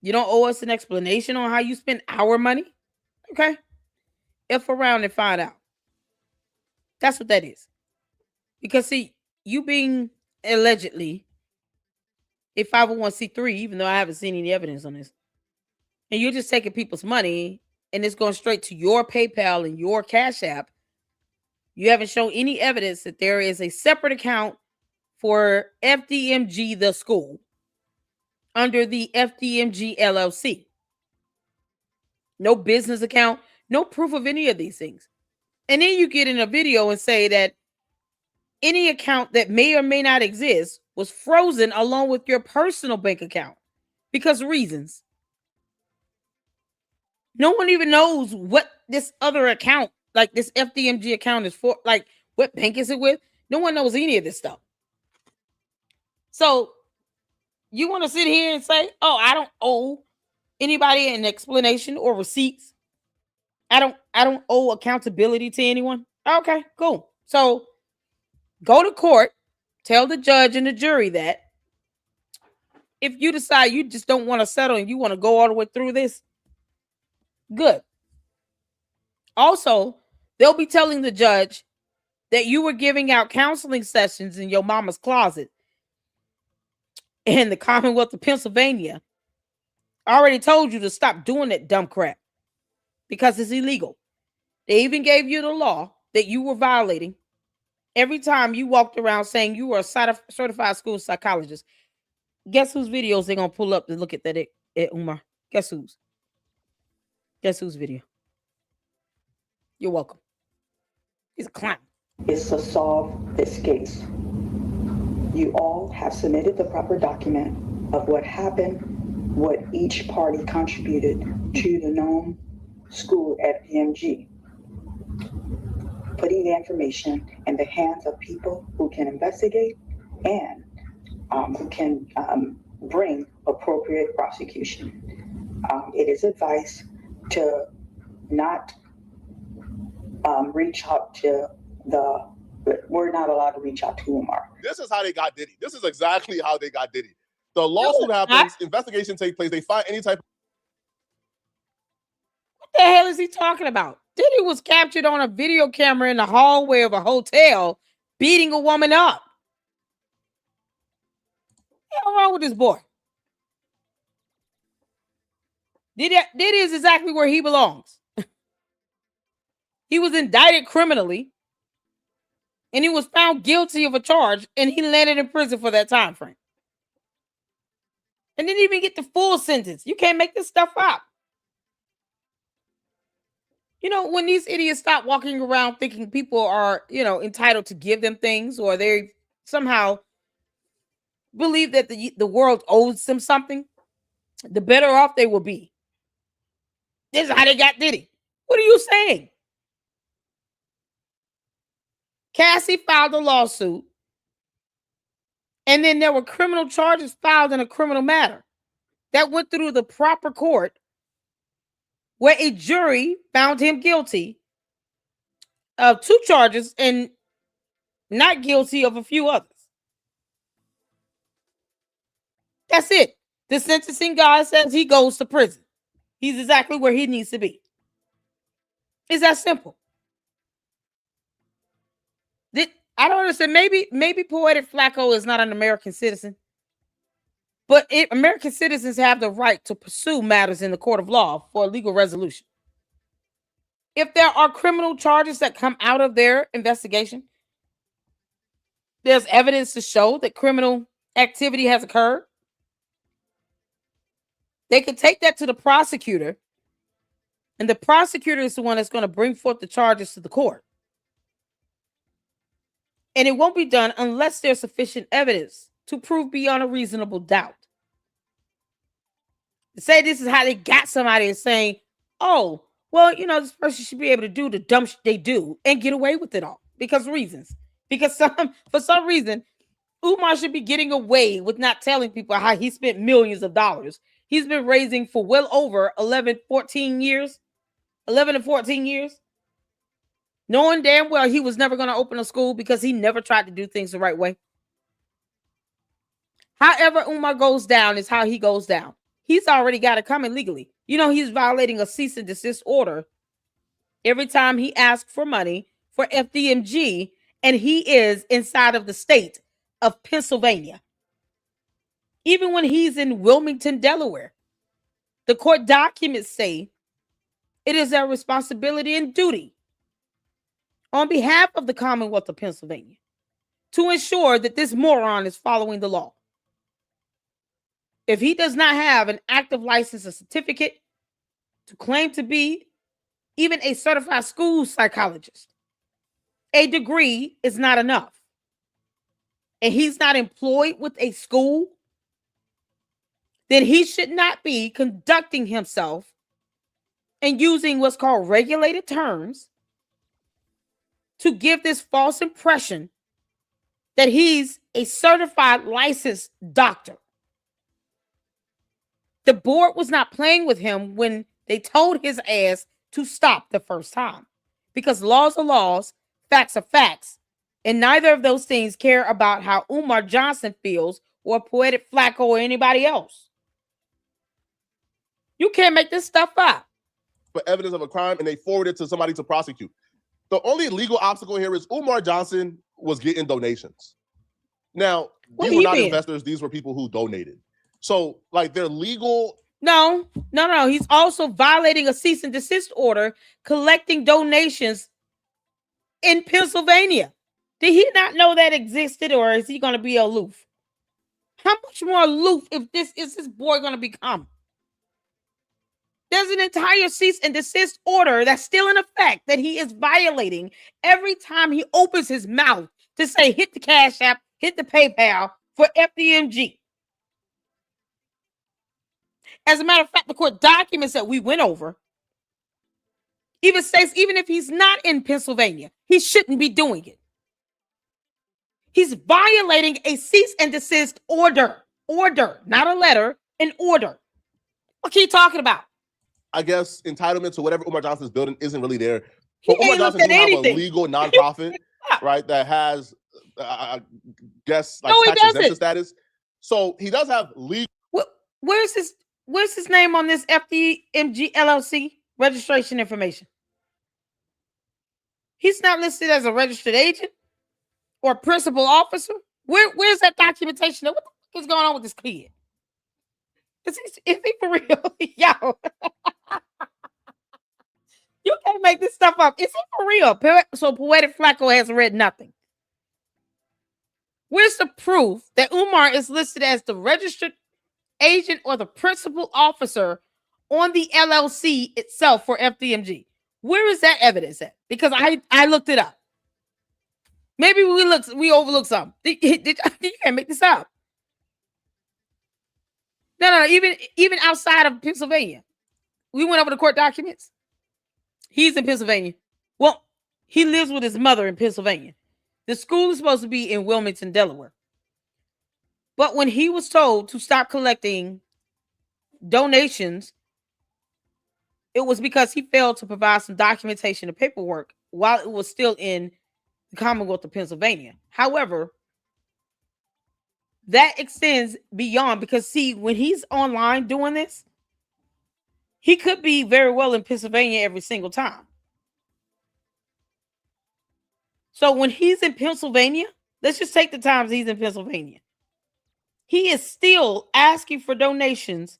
Speaker 1: You don't owe us an explanation on how you spend our money? Okay. F around and find out. That's what that is. Because see, you being allegedly a 501c3, even though I haven't seen any evidence on this, and you're just taking people's money and it's going straight to your PayPal and your Cash App, you haven't shown any evidence that there is a separate account for FDMG, the school, under the FDMG LLC. No business account, no proof of any of these things. And then you get in a video and say that any account that may or may not exist was frozen along with your personal bank account because of reasons. No one even knows what this other account, like this FDMG account, is for. Like, what bank is it with? No one knows any of this stuff. So you want to sit here and say, oh, I don't owe anybody an explanation or receipts. I don't owe accountability to anyone. Okay, cool. So go to court, tell the judge and the jury that if you decide you just don't want to settle and you want to go all the way through this, good. Also, they'll be telling the judge that you were giving out counseling sessions in your mama's closet in the Commonwealth of Pennsylvania. I already told you to stop doing that dumb crap because it's illegal. They even gave you the law that you were violating every time you walked around saying you were a certified school psychologist. Guess whose videos they're going to pull up to look at that, Umar? Guess whose? Guess whose video? You're welcome. He's a clown.
Speaker 6: Is to solve this case. You all have submitted the proper document of what happened, what each party contributed to the known school at PMG. Putting the information in the hands of people who can investigate and who can bring appropriate prosecution. It is advised to not reach out to we're not allowed to reach out to Umar.
Speaker 3: This is how they got Diddy. This is exactly how they got Diddy. The lawsuit happens, investigation takes place, they find any type of...
Speaker 1: What the hell is he talking about? Diddy was captured on a video camera in the hallway of a hotel beating a woman up. What's wrong with this boy? Diddy is exactly where he belongs. He was indicted criminally, and he was found guilty of a charge, and he landed in prison for that time frame. And didn't even get the full sentence. You can't make this stuff up. You know, when these idiots stop walking around thinking people are, entitled to give them things, or they somehow believe that the world owes them something, the better off they will be. This is how they got Diddy. What are you saying? Cassie filed a lawsuit, and then there were criminal charges filed in a criminal matter that went through the proper court, where a jury found him guilty of 2 charges and not guilty of a few others. That's it. The sentencing guy says he goes to prison. He's exactly where he needs to be. It's that simple. I don't understand. Maybe Poetik Flakko is not an American citizen, but American citizens have the right to pursue matters in the court of law for a legal resolution. If there are criminal charges that come out of their investigation, there's evidence to show that criminal activity has occurred, they could take that to the prosecutor, and the prosecutor is the one that's going to bring forth the charges to the court. And it won't be done unless there's sufficient evidence to prove beyond a reasonable doubt. To say this is how they got somebody is saying, oh, well, this person should be able to do the dumb shit they do and get away with it all because reasons. Because for some reason, Umar should be getting away with not telling people how he spent millions of dollars. He's been raising for well over 11 to 14 years, knowing damn well he was never going to open a school because he never tried to do things the right way. However Umar goes down is how he goes down. He's already got it coming legally. He's violating a cease and desist order every time he asks for money for FDMG, and he is inside of the state of Pennsylvania. Even when he's in Wilmington, Delaware, the court documents say it is their responsibility and duty on behalf of the Commonwealth of Pennsylvania to ensure that this moron is following the law. if he does not have an active license or certificate to claim to be even a certified school psychologist, a degree is not enough, and he's not employed with a school, then he should not be conducting himself and using what's called regulated terms to give this false impression that he's a certified licensed doctor. The board was not playing with him when they told his ass to stop the first time, because laws are laws, facts are facts, and neither of those things care about how Umar Johnson feels or Poetik, Flakko, or anybody else. You can't make this stuff up.
Speaker 3: For evidence of a crime, and they forward it to somebody to prosecute. The only legal obstacle here is Umar Johnson was getting donations. Now, these were not investors. These were people who donated. So, like, they're legal.
Speaker 1: No. He's also violating a cease and desist order, collecting donations in Pennsylvania. Did he not know that existed, or is he going to be aloof? How much more aloof if this is this boy going to become? There's an entire cease and desist order that's still in effect that he is violating every time he opens his mouth to say, hit the Cash App, hit the PayPal for FDMG. As a matter of fact, the court documents that we went over even says, even if he's not in Pennsylvania, he shouldn't be doing it. He's violating a cease and desist order. Order, not a letter, an order. What are you talking about?
Speaker 3: I guess entitlement to whatever Umar Johnson's building isn't really there. But
Speaker 1: He
Speaker 3: Umar Johnson do have a legal nonprofit, right, that has, I guess, like tax exemption status. So he does have legal.
Speaker 1: Where's his name on this FDMG LLC registration information? He's not listed as a registered agent or principal officer. Where's that documentation? What the fuck is going on with this kid? Is he for real? Yo. You can't make this stuff up. Is he for real? So Poetik Flakko has read nothing. Where's the proof that Umar is listed as the registered agent or the principal officer on the LLC itself for FDMG? Where is that evidence at? Because I looked it up. Maybe we overlooked something. You can't make this up. No, even outside of Pennsylvania. We went over the court documents. He's in Pennsylvania. Well, he lives with his mother in Pennsylvania. The school is supposed to be in Wilmington, Delaware. But when he was told to stop collecting donations, it was because he failed to provide some documentation and paperwork while it was still in the Commonwealth of Pennsylvania. However, that extends beyond, because see, when he's online doing this, he could be very well in Pennsylvania every single time. So when he's in Pennsylvania, let's just take the times he's in Pennsylvania. He is still asking for donations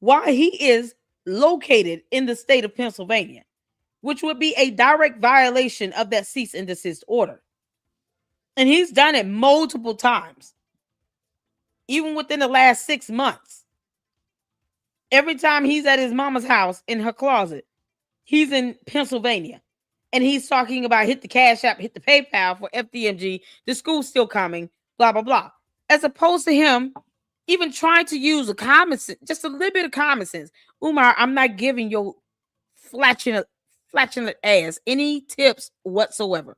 Speaker 1: while he is located in the state of Pennsylvania, which would be a direct violation of that cease and desist order. And he's done it multiple times, even within the last 6 months. Every time he's at his mama's house in her closet, he's in Pennsylvania. And he's talking about hit the Cash App, hit the PayPal for FDMG. The school's still coming, blah, blah, blah. As opposed to him even trying to use a common sense, just a little bit of common sense. Umar, I'm not giving your flatulent ass any tips whatsoever.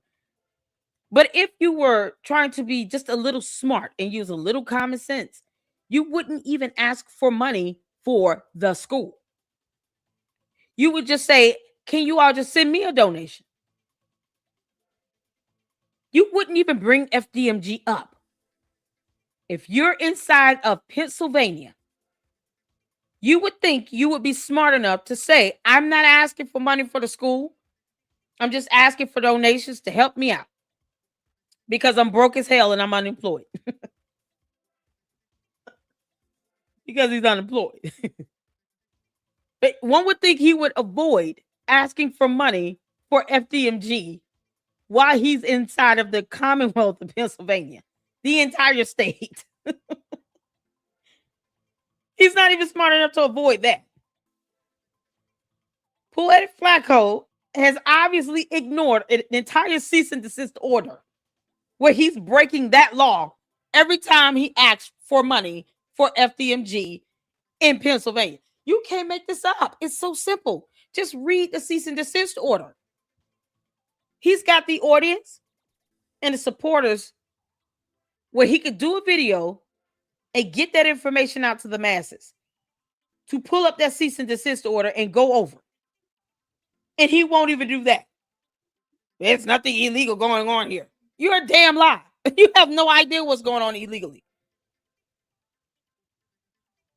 Speaker 1: But if you were trying to be just a little smart and use a little common sense, you wouldn't even ask for money for the school. You would just say, can you all just send me a donation? You wouldn't even bring FDMG up. If you're inside of Pennsylvania, you would think you would be smart enough to say, I'm not asking for money for the school. I'm just asking for donations to help me out because I'm broke as hell and I'm unemployed. Because he's unemployed. But one would think he would avoid asking for money for FDMG while he's inside of the Commonwealth of Pennsylvania, the entire state. He's not even smart enough to avoid that. Poetik Flakko has obviously ignored an entire cease and desist order where he's breaking that law every time he asks for money for FDMG in Pennsylvania. You can't make this up. It's so simple. Just read the cease and desist order. He's got the audience and the supporters where he could do a video and get that information out to the masses to pull up that cease and desist order and go over. And he won't even do that. There's nothing illegal going on here. You're a damn lie. You have no idea what's going on illegally.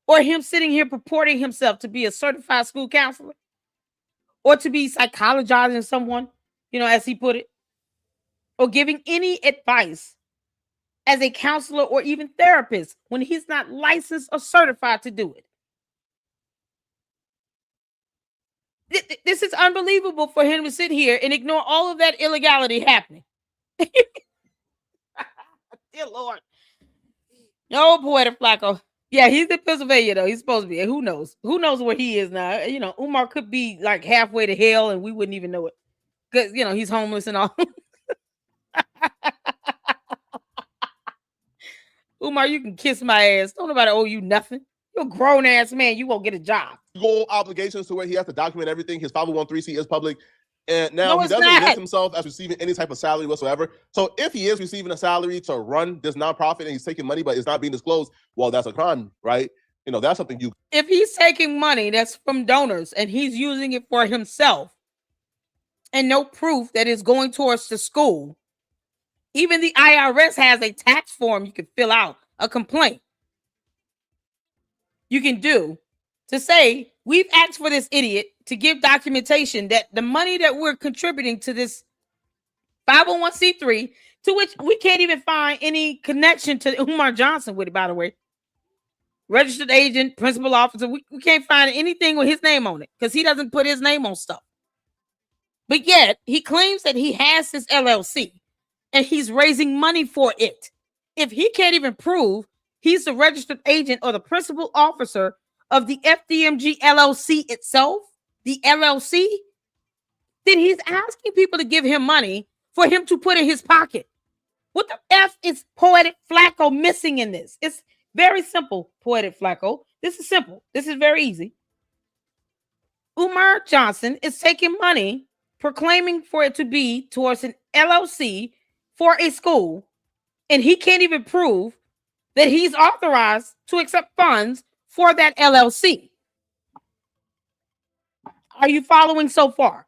Speaker 1: Or him sitting here purporting himself to be a certified school counselor or to be psychologizing someone, as he put it, or giving any advice as a counselor or even therapist when he's not licensed or certified to do it. This is unbelievable for him to sit here and ignore all of that illegality happening. Dear Lord. No, Poetik Flakko. Yeah, he's in Pennsylvania, though. He's supposed to be. Who knows? Who knows where he is now? Umar could be like halfway to hell and we wouldn't even know it. Because, he's homeless and all. Umar, you can kiss my ass. Don't nobody owe you nothing. You're a grown-ass man. You won't get a job.
Speaker 3: Goal obligations to where he has to document everything. His 501(c) is public. And now he doesn't list himself as receiving any type of salary whatsoever. So if he is receiving a salary to run this nonprofit and he's taking money, but it's not being disclosed, well, that's a crime, right? That's something you...
Speaker 1: If he's taking money that's from donors and he's using it for himself and no proof that it's going towards the school, even the IRS has a tax form you can fill out, a complaint you can do to say, we've asked for this idiot to give documentation that the money that we're contributing to this 501c3, to which we can't even find any connection to Umar Johnson with it, by the way. Registered agent, principal officer, we can't find anything with his name on it because he doesn't put his name on stuff. But yet, he claims that he has this LLC and he's raising money for it. If he can't even prove he's the registered agent or the principal officer of the FDMG LLC itself, the LLC, then he's asking people to give him money for him to put in his pocket. What the F is Poetik Flakko missing in this? It's very simple, Poetik Flakko. This is simple. This is very easy. Umar Johnson is taking money, proclaiming for it to be towards an LLC for a school, and he can't even prove that he's authorized to accept funds for that LLC. Are you following so far?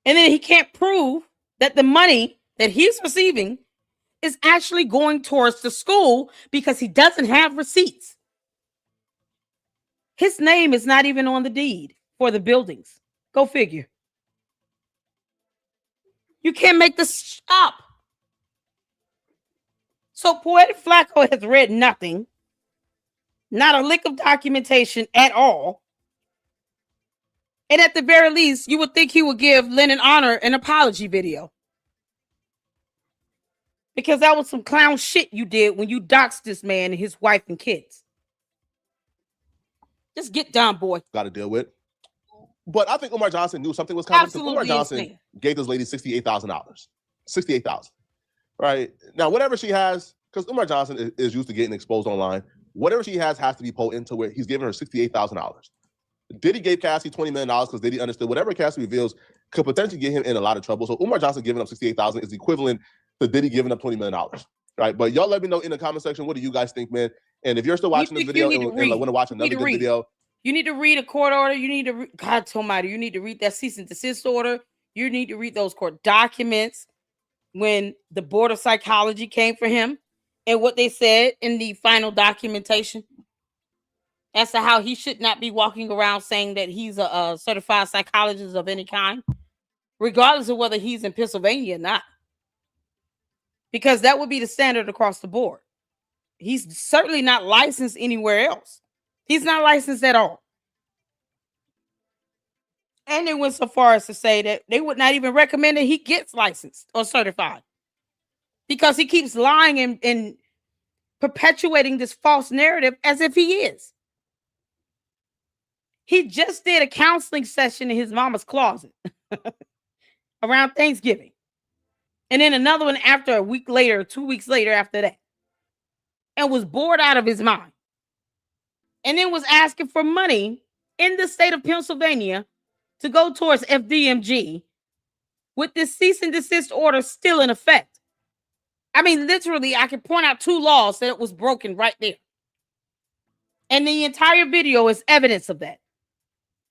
Speaker 1: And then he can't prove that the money that he's receiving is actually going towards the school because he doesn't have receipts. His name is not even on the deed for the buildings. Go figure. You can't make this up. So Poetik Flakko has read nothing, not a lick of documentation at all. And at the very least, you would think he would give Lennon Honor an apology video. Because that was some clown shit you did when you doxed this man and his wife and kids. Just get down, boy.
Speaker 3: Got to deal with. But I think Umar Johnson knew something was coming.
Speaker 1: Absolutely.
Speaker 3: Umar Johnson gave this lady $68,000. $68,000. Right? Now, whatever she has, because Umar Johnson is used to getting exposed online, whatever she has to be pulled into it. He's giving her $68,000. Diddy gave Cassie $20 million because Diddy understood whatever Cassie reveals could potentially get him in a lot of trouble. So Umar Johnson giving up $68,000 is equivalent to Diddy giving up $20 million. Right? But y'all let me know in the comment section, what do you guys think, man? And if you're still watching this video and want to watch another good video,
Speaker 1: you need to read a court order. You need to God almighty, you need to read that cease and desist order. You need to read those court documents when the board of psychology came for him and what they said in the final documentation as to how he should not be walking around saying that he's a certified psychologist of any kind, regardless of whether he's in Pennsylvania or not. Because that would be the standard across the board. He's certainly not licensed anywhere else. He's not licensed at all. And they went so far as to say that they would not even recommend that he gets licensed or certified because he keeps lying and perpetuating this false narrative as if he is. He just did a counseling session in his mama's closet around Thanksgiving. And then another one after a week later, 2 weeks later after that. And was bored out of his mind. And then was asking for money in the state of Pennsylvania to go towards FDMG with this cease and desist order still in effect. I mean, literally, I can point out 2 laws that it was broken right there. And the entire video is evidence of that.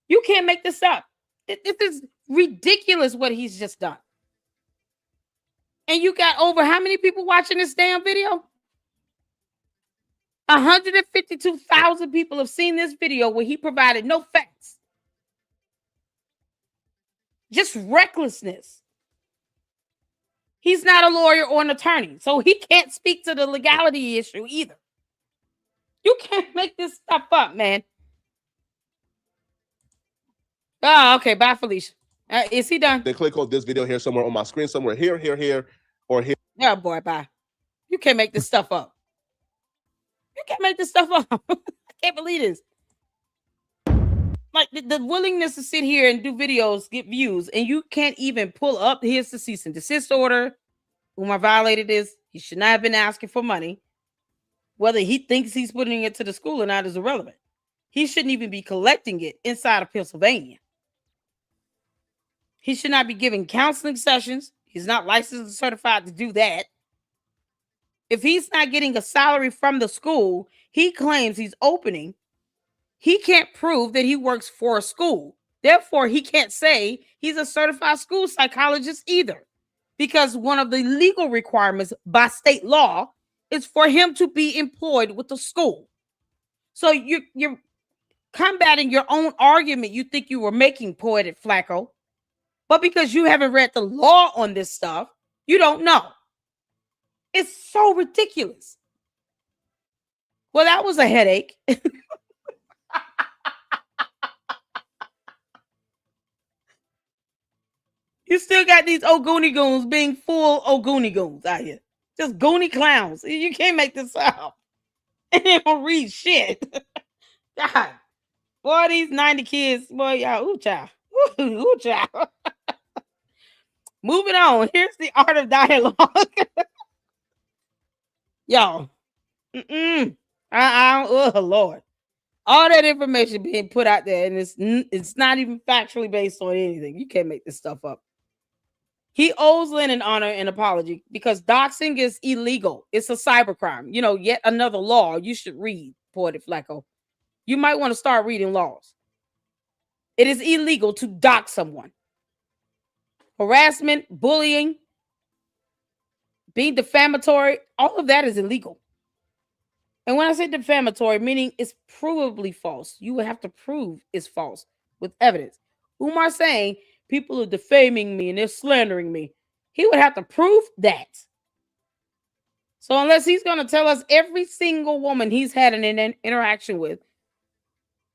Speaker 1: You can't make this up. This is ridiculous what he's just done. And you got over how many people watching this damn video? 152,000 people have seen this video where he provided no facts. Just recklessness. He's not a lawyer or an attorney, so he can't speak to the legality issue either. You can't make this stuff up, man. Oh, okay. Bye, Felicia. Is he done?
Speaker 3: They click on this video here somewhere on my screen, somewhere here, or here.
Speaker 1: Yeah, boy, bye. You can't make this stuff up. You can't make this stuff up. I can't believe this. Like the willingness to sit here and do videos, get views, and you can't even pull up. Here's the cease and desist order. Umar violated this. He should not have been asking for money. Whether he thinks he's putting it to the school or not is irrelevant. He shouldn't even be collecting it inside of Pennsylvania. He should not be giving counseling sessions. He's not licensed and certified to do that. If he's not getting a salary from the school he claims he's opening, he can't prove that he works for a school. Therefore, he can't say he's a certified school psychologist either, because one of the legal requirements by state law is for him to be employed with the school. So you're combating your own argument you think you were making, Poetik Flakko. But because you haven't read the law on this stuff, you don't know. It's so ridiculous. Well, that was a headache. You still got these Ogoonie goons being full Ogoonie goons out here. Just Goonie clowns. You can't make this up. And they don't read shit. God. Boy, these 90 kids, boy, y'all, ooh, child. Ooh, child. Moving on. Here's the art of dialogue. Y'all. Oh, Lord. All that information being put out there, and it's not even factually based on anything. You can't make this stuff up. He owes Lynn an honor and apology because doxing is illegal. It's a cybercrime. You know, yet another law you should read, Poetik Flakko. You might want to start reading laws. It is illegal to dox someone. Harassment, bullying, being defamatory, all of that is illegal. And when I say defamatory, meaning it's provably false. You would have to prove it's false with evidence. Umar saying people are defaming me and they're slandering me. He would have to prove that. So unless he's going to tell us every single woman he's had an interaction with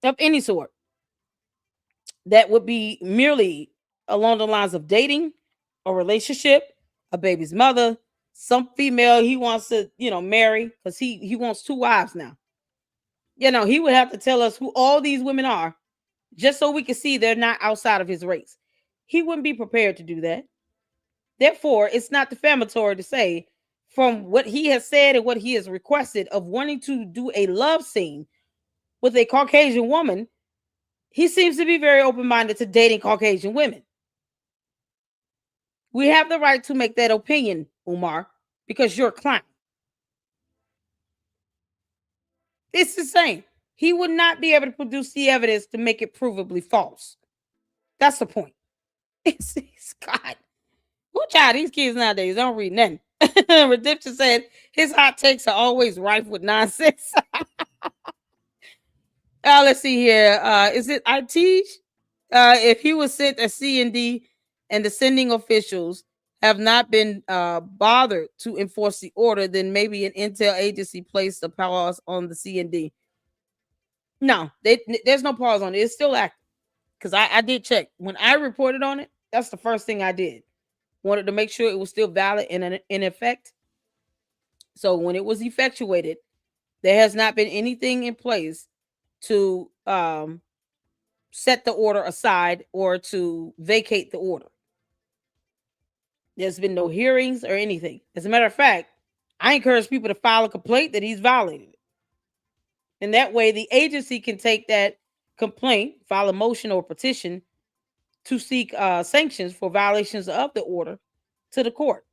Speaker 1: of any sort, that would be merely along the lines of dating, a relationship, a baby's mother, some female he wants to, marry, because he wants 2 wives now. He would have to tell us who all these women are just so we can see they're not outside of his race. He wouldn't be prepared to do that. Therefore, it's not defamatory to say from what he has said and what he has requested of wanting to do a love scene with a Caucasian woman, he seems to be very open-minded to dating Caucasian women. We have the right to make that opinion, Umar, because you're a clown. It's the same. He would not be able to produce the evidence to make it provably false. That's the point. It's God. Who child? These kids nowadays don't read nothing. Redemption said his hot takes are always rife with nonsense. Let's see here. Is it I teach? If he was sent a C&D and the sending officials have not been bothered to enforce the order, then maybe an intel agency placed a pause on the C&D. No, there's no pause on it. It's still active. Because I did check. When I reported on it, that's the first thing I did. Wanted to make sure it was still valid and in effect. So when it was effectuated, There has not been anything in place to set the order aside or to vacate the order. There's been no hearings or anything. As a matter of fact, I encourage people to file a complaint that he's violated it. And that way the agency can take that complaint, file a motion or petition to seek sanctions for violations of the order to the court.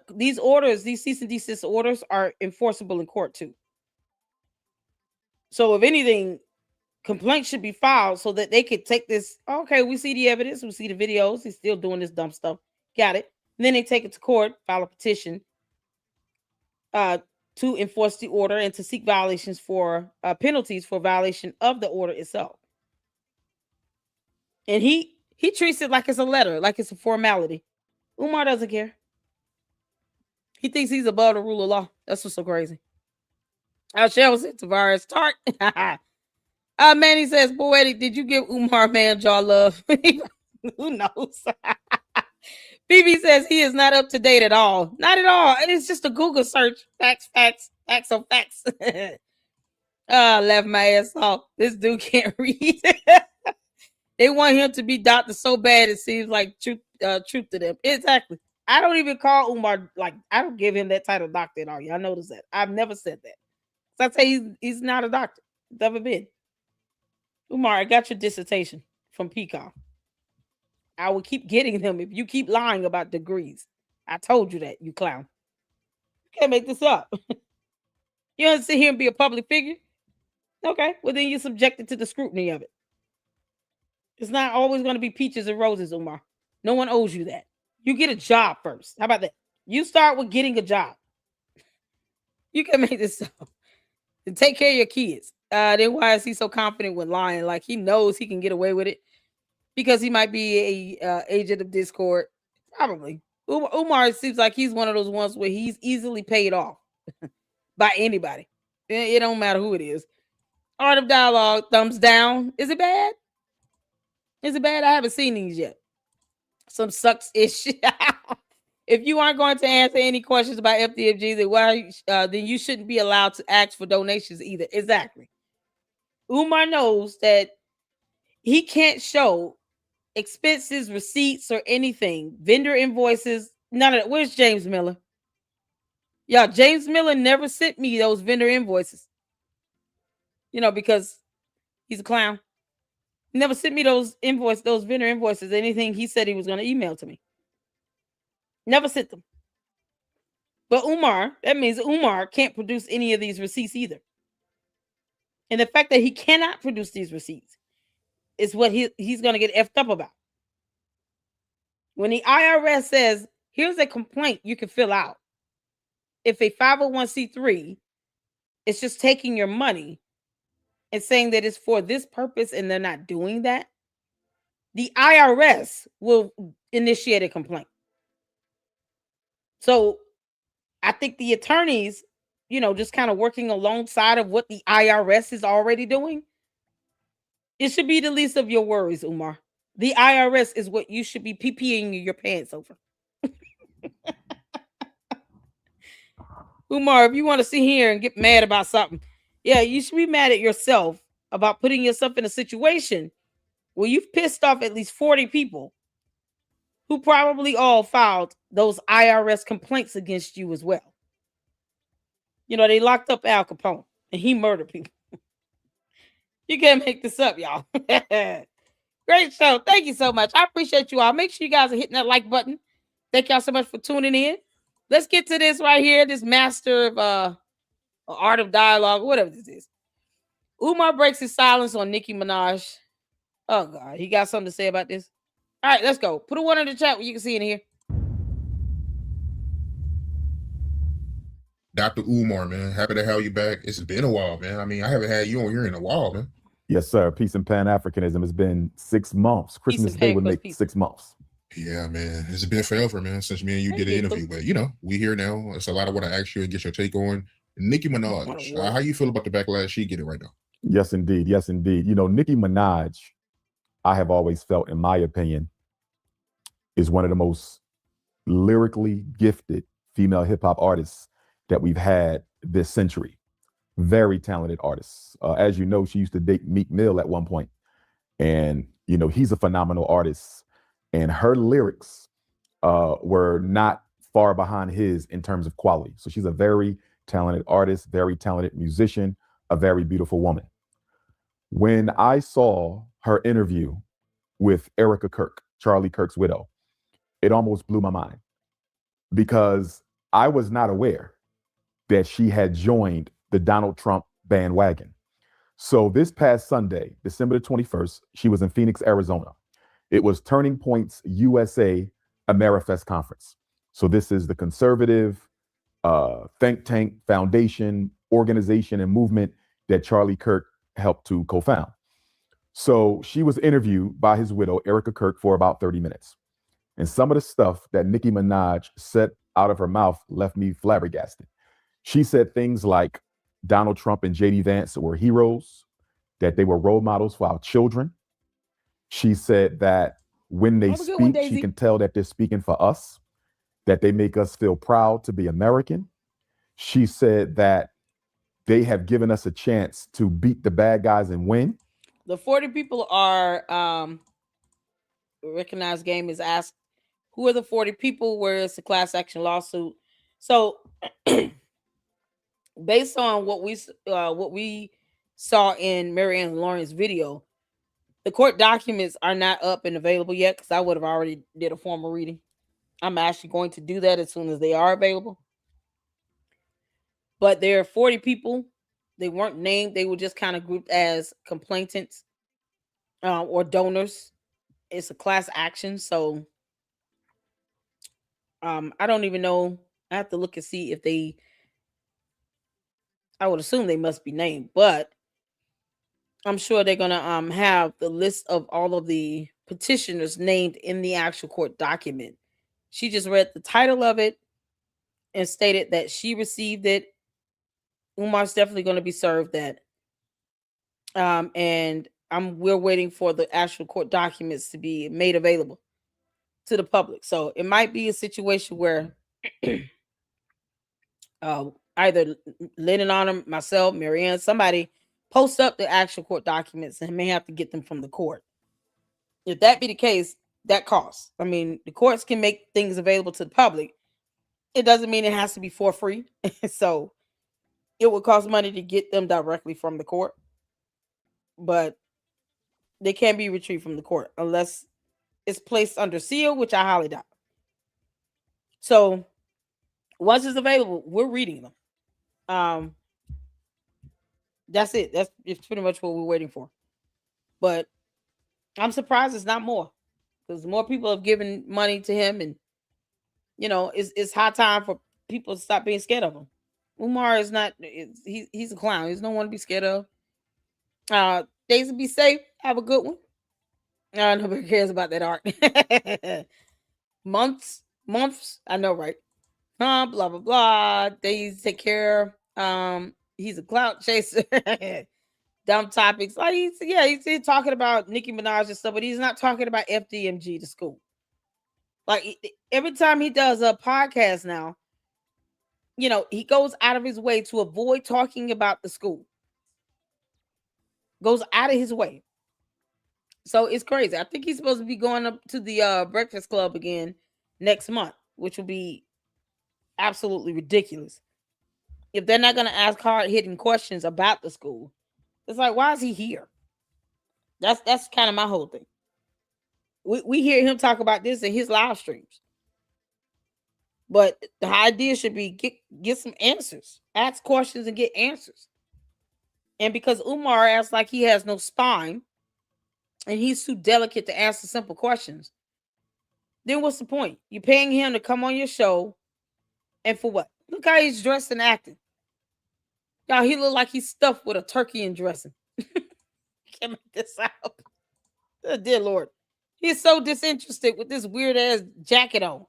Speaker 1: These orders, these cease and desist orders are enforceable in court too. So if anything, complaints should be filed so that they could take this. Okay, we see the evidence, we see the videos. He's still doing this dumb stuff. Got it. And then they take it to court, file a petition to enforce the order and to seek violations for penalties for violation of the order itself. And he treats it like it's a letter, like it's a formality. Umar doesn't care. He thinks he's above the rule of law. That's what's so crazy. Shell said Tavares Tart. Manny says, Poetik, did you give Umar man jaw love? Who knows? BB says he is not up to date at all. Not at all. It's just a Google search. Facts on facts. Left my ass off. This dude can't read. They want him to be doctor so bad it seems like truth to them. Exactly. I don't even call Umar, like, I don't give him that title doctor at all. Y'all notice that. I've never said that. So I say he's not a doctor. Never been. Umar, I got your dissertation from Peacock. I will keep getting them if you keep lying about degrees. I told you that, you clown. You can't make this up. You don't sit here and be a public figure? Okay, well then you're subjected to the scrutiny of it. It's not always going to be peaches and roses, Umar. No one owes you that. You get a job first. How about that? You start with getting a job. You can make this up. And take care of your kids. Then why is he so confident with lying? Like he knows he can get away with it because he might be a agent of discord. Probably. Umar seems like he's one of those ones where he's easily paid off by anybody. It don't matter who it is. Art of Dialogue, thumbs down. Is it bad? Is it bad? I haven't seen these yet. Some sucks-ish. If you aren't going to answer any questions about FDFGs, then you shouldn't be allowed to ask for donations either. Exactly. Umar knows that he can't show expenses, receipts, or anything. Vendor invoices, none of that. Where's James Miller? Yeah, James Miller never sent me those vendor invoices. You know, because he's a clown. He never sent me those vendor invoices, anything he said he was going to email to me. Never sent them. But Umar, that means Umar can't produce any of these receipts either. And the fact that he cannot produce these receipts is what he's going to get effed up about. When the IRS says, here's a complaint you can fill out. If a 501c3 is just taking your money and saying that it's for this purpose and they're not doing that, the IRS will initiate a complaint. So I think the attorneys, you know, just kind of working alongside of what the IRS is already doing, it should be the least of your worries, Umar. The IRS is what you should be pee-peeing your pants over. Umar, if you want to sit here and get mad about something, yeah, you should be mad at yourself about putting yourself in a situation where you've pissed off at least 40 people who probably all filed those IRS complaints against you as well. You know, they locked up Al Capone and he murdered people. You can't make this up, y'all. Great show. Thank you so much. I appreciate you all. Make sure you guys are hitting that like button. Thank y'all so much for tuning in. Let's get to this right here. This master of art of dialogue, whatever this is. Umar breaks his silence on Nicki Minaj. Oh, God. He got something to say about this? All right, let's go. Put a one in the chat where you can see in here.
Speaker 7: Dr. Umar, man, happy to have you back. It's been a while, man. I mean, I haven't had you on here in a while, man.
Speaker 5: Yes, sir. Peace and Pan-Africanism has been 6 months. Christmas Day would make 6 months.
Speaker 7: Yeah, man. It's been forever, man, since me and you did an interview. But, you know, we here now. It's a lot of what I ask you and get your take on. Nicki Minaj, how you feel about the backlash she getting right now?
Speaker 5: Yes, indeed. Yes, indeed. You know, Nicki Minaj, I have always felt, in my opinion, is one of the most lyrically gifted female hip-hop artists that we've had this century. very talented artist. As you know, she used to date Meek Mill at one point. And, you know, he's a phenomenal artist. And her lyrics were not far behind his in terms of quality. So she's a very talented artist, very talented musician, a very beautiful woman. When I saw her interview with Erica Kirk, Charlie Kirk's widow, it almost blew my mind because I was not aware that she had joined the Donald Trump bandwagon. So this past Sunday, December the 21st, she was in Phoenix, Arizona. It was Turning Point's USA Amerifest conference. So this is the conservative think tank, foundation, organization, and movement that Charlie Kirk helped to co-found. So she was interviewed by his widow, Erica Kirk, for about 30 minutes. And some of the stuff that Nicki Minaj said out of her mouth left me flabbergasted. She said things like Donald Trump and J.D. Vance were heroes, that they were role models for our children. She said that when they speak, she can tell that they're speaking for us, that they make us feel proud to be American. She said that they have given us a chance to beat the bad guys and win.
Speaker 1: The 40 people are recognized game is asked, who are the 40 people where it's a class action lawsuit? So based on what we saw in Marianne Lawrence's video, the court documents are not up and available yet because I would have already did a formal reading. I'm actually going to do that as soon as they are available. But there are 40 people. They weren't named. They were just kind of grouped as complainants or donors. It's a class action. So I don't even know. I have to look and see if they, I would assume they must be named, but I'm sure they're going to have the list of all of the petitioners named in the actual court document. She just read the title of it and stated that she received it. Umar's definitely going to be served that. And we're waiting for the actual court documents to be made available to the public. So it might be a situation where either Lennon on them, myself, Marianne, somebody post up the actual court documents and may have to get them from the court. If that be the case, that costs. I mean, the courts can make things available to the public. It doesn't mean it has to be for free. So it would cost money to get them directly from the court. But they can't be retrieved from the court unless it's placed under seal, which I highly doubt. So once it's available, we're reading them. That's it. It's pretty much what we're waiting for. But I'm surprised it's not more, because more people have given money to him, and it's high time for people to stop being scared of him. Umar is not. He's a clown. He's no one to be scared of. Days to be safe. Have a good one. Nobody cares about that art. months. I know, right? Blah blah blah. Days take care. He's a clout chaser. Dumb topics. Like he's talking about Nicki Minaj and stuff, but he's not talking about FDMG, the school. Like every time he does a podcast now, he goes out of his way to avoid talking about the school. Goes out of his way. So it's crazy. I think he's supposed to be going up to the Breakfast Club again next month, which will be absolutely ridiculous. If they're not going to ask hard-hitting questions about the school, it's like, why is he here? That's kind of my whole thing. We hear him talk about this in his live streams. But the idea should be get some answers. Ask questions and get answers. And because Umar acts like he has no spine and he's too delicate to answer simple questions, then what's the point? You're paying him to come on your show, and for what? Look how he's dressed and acting. Y'all, he look like he's stuffed with a turkey and dressing. Can't make this out. Oh, dear Lord. He's so disinterested with this weird ass jacket on.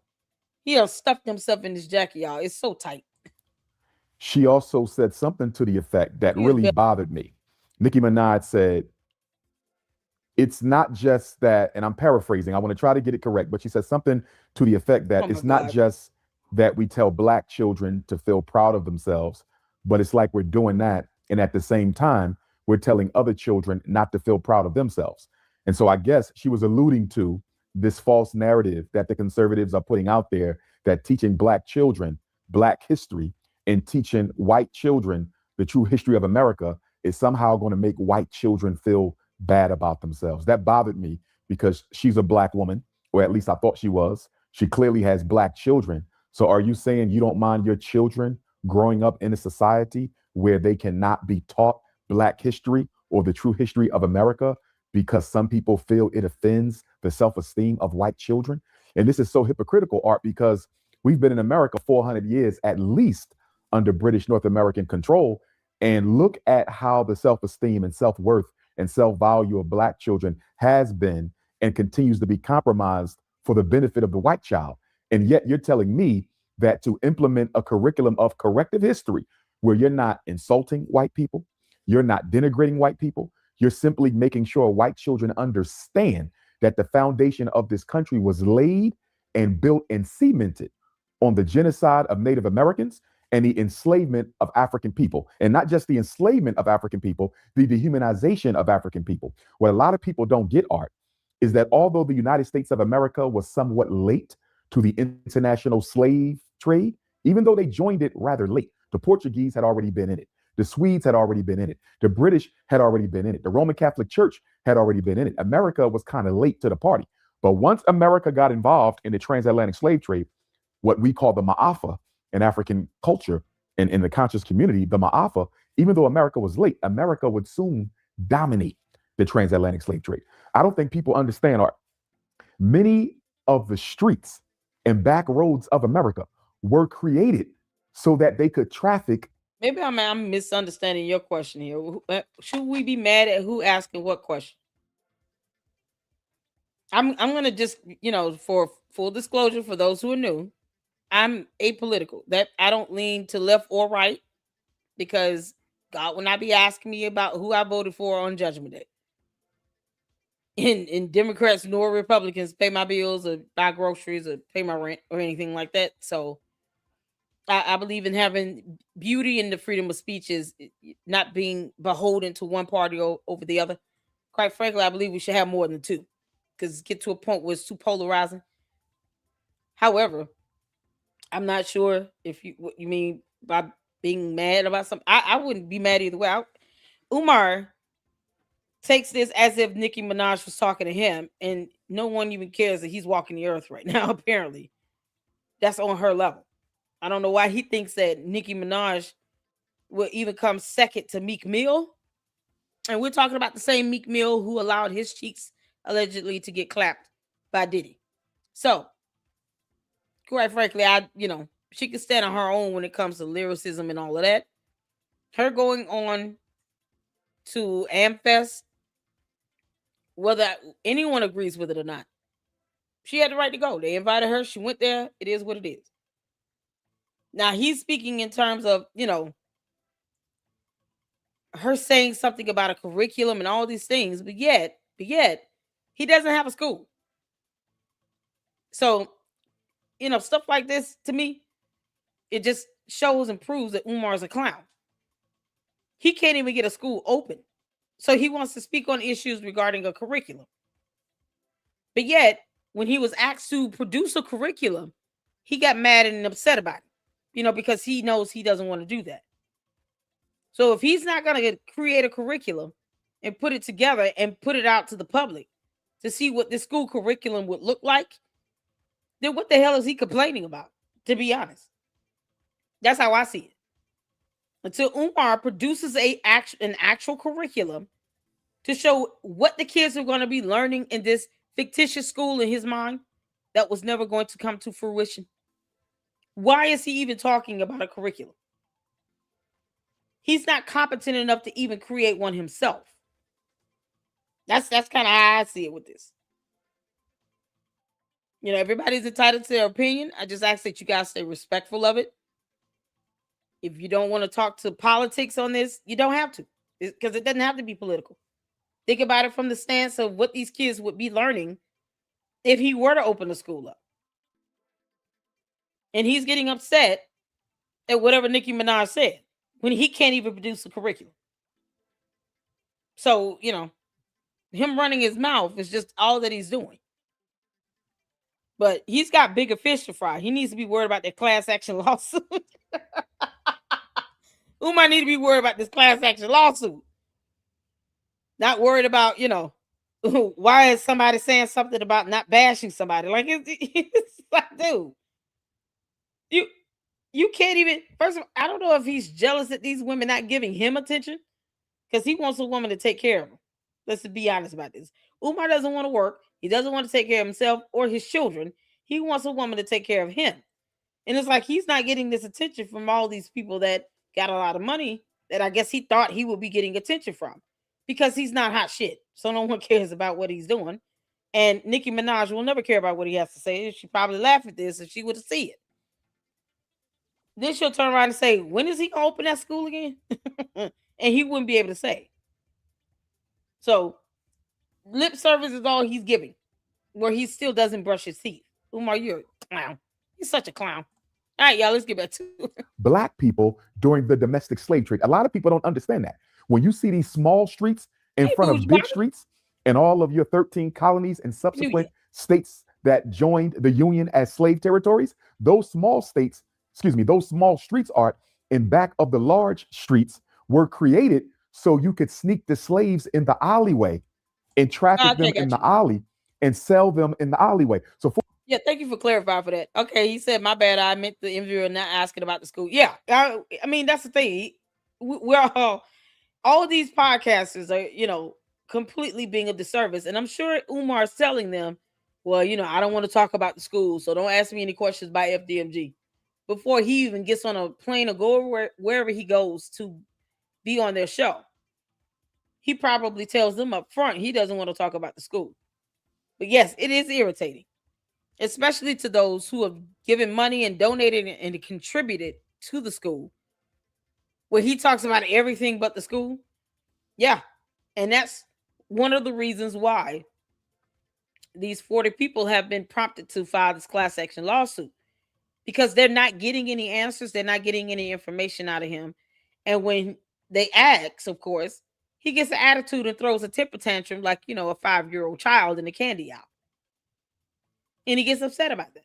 Speaker 1: He done stuffed himself in this jacket, y'all. It's so tight.
Speaker 5: She also said something to the effect that really bothered me. Nicki Minaj said, it's not just that, and I'm paraphrasing, I want to try to get it correct, but she said something to the effect that it's not just that we tell Black children to feel proud of themselves, but it's like we're doing that And at the same time, we're telling other children not to feel proud of themselves. And so I guess she was alluding to this false narrative that the conservatives are putting out there, that teaching Black children Black history and teaching white children the true history of America is somehow going to make white children feel bad about themselves. That bothered me because she's a Black woman, or at least I thought she was. She clearly has Black children. So are you saying you don't mind your children growing up in a society where they cannot be taught Black history or the true history of America because some people feel it offends the self-esteem of white children? And this is so hypocritical, Art, because we've been in America 400 years at least under British North American control. And look at how the self-esteem and self-worth and self-value of Black children has been and continues to be compromised for the benefit of the white child. And yet you're telling me that to implement a curriculum of corrective history where you're not insulting white people, you're not denigrating white people, you're simply making sure white children understand that the foundation of this country was laid and built and cemented on the genocide of Native Americans and the enslavement of African people. And not just the enslavement of African people, the dehumanization of African people. What a lot of people don't get, Art, is that although the United States of America was somewhat late to the international slave trade, even though they joined it rather late, the Portuguese had already been in it. The Swedes had already been in it. The British had already been in it. The Roman Catholic Church had already been in it. America was kind of late to the party. But once America got involved in the transatlantic slave trade, what we call the Ma'afa in African culture and in the conscious community, the Ma'afa, even though America was late, America would soon dominate the transatlantic slave trade. I don't think people understand, Art. Many of the streets and back roads of America were created so that they could traffic.
Speaker 1: Maybe I'm misunderstanding your question here. Should we be mad at who asking what question? I'm gonna just, for full disclosure, for those who are new, I'm apolitical. That I don't lean to left or right because God will not be asking me about who I voted for on Judgment Day. And Democrats nor Republicans pay my bills or buy groceries or pay my rent or anything like that. So I believe in having beauty and the freedom of speech is not being beholden to one party over the other. Quite frankly, I believe we should have more than two because get to a point where it's too polarizing. However, I'm not sure what you mean by being mad about something. I wouldn't be mad either way. Umar takes this as if Nicki Minaj was talking to him, and no one even cares that he's walking the earth right now, apparently. That's on her level. I don't know why he thinks that Nicki Minaj will even come second to Meek Mill. And we're talking about the same Meek Mill who allowed his cheeks allegedly to get clapped by Diddy. So, quite frankly, she can stand on her own when it comes to lyricism and all of that. Her going on to AmFest, whether anyone agrees with it or not, she had the right to go. They invited her. She went there. It is what it is. Now, he's speaking in terms of, her saying something about a curriculum and all these things, but yet, he doesn't have a school. So, stuff like this, to me, it just shows and proves that Umar's a clown. He can't even get a school open. So he wants to speak on issues regarding a curriculum. But yet, when he was asked to produce a curriculum, he got mad and upset about it, because he knows he doesn't want to do that. So if he's not going to create a curriculum and put it together and put it out to the public to see what this school curriculum would look like, then what the hell is he complaining about, to be honest? That's how I see it. Until Umar produces an actual curriculum to show what the kids are going to be learning in this fictitious school in his mind that was never going to come to fruition. Why is he even talking about a curriculum? He's not competent enough to even create one himself. That's kind of how I see it with this. Everybody's entitled to their opinion. I just ask that you guys stay respectful of it. If you don't want to talk to politics on this, you don't have to, because it doesn't have to be political. Think about it from the stance of what these kids would be learning if he were to open the school up. And he's getting upset at whatever Nicki Minaj said when he can't even produce a curriculum. So, him running his mouth is just all that he's doing. But he's got bigger fish to fry. He needs to be worried about that class action lawsuit. Umar need to be worried about this class action lawsuit. Not worried about, why is somebody saying something about not bashing somebody? Like, it's like, dude, you can't even, first of all, I don't know if he's jealous that these women not giving him attention, because he wants a woman to take care of him. Let's be honest about this. Umar doesn't want to work. He doesn't want to take care of himself or his children. He wants a woman to take care of him. And it's like he's not getting this attention from all these people that got a lot of money that I guess he thought he would be getting attention from, because he's not hot shit. So no one cares about what he's doing. And Nicki Minaj will never care about what he has to say. She'd probably laugh at this if she would have seen it. Then she'll turn around and say, when is he going to open that school again? And he wouldn't be able to say. So lip service is all he's giving, where he still doesn't brush his teeth. Umar, you're a clown. He's such a clown. All right, y'all, let's get back to it.
Speaker 8: Black people during the domestic slave trade. A lot of people don't understand that. When you see these small streets in front of big streets and all of your 13 colonies and subsequent states that joined the Union as slave territories, those small streets are in back of the large streets were created so you could sneak the slaves in the alleyway and traffic them in the alley and sell them in the alleyway. So
Speaker 1: yeah, thank you for clarifying for that. Okay, he said, my bad, I meant the interviewer not asking about the school. Yeah, I mean, that's the thing. We're all these podcasters are, completely being a disservice. And I'm sure Umar's telling them, well, I don't want to talk about the school, so don't ask me any questions by FDMG. Before he even gets on a plane or go wherever he goes to be on their show, he probably tells them up front he doesn't want to talk about the school. But yes, it is irritating, especially to those who have given money and donated and contributed to the school, where he talks about everything but the school. Yeah. And that's one of the reasons why these 40 people have been prompted to file this class action lawsuit, because they're not getting any answers. They're not getting any information out of him. And when they ask, of course, he gets an attitude and throws a temper tantrum like, a 5-year-old child in a candy aisle. And he gets upset about that.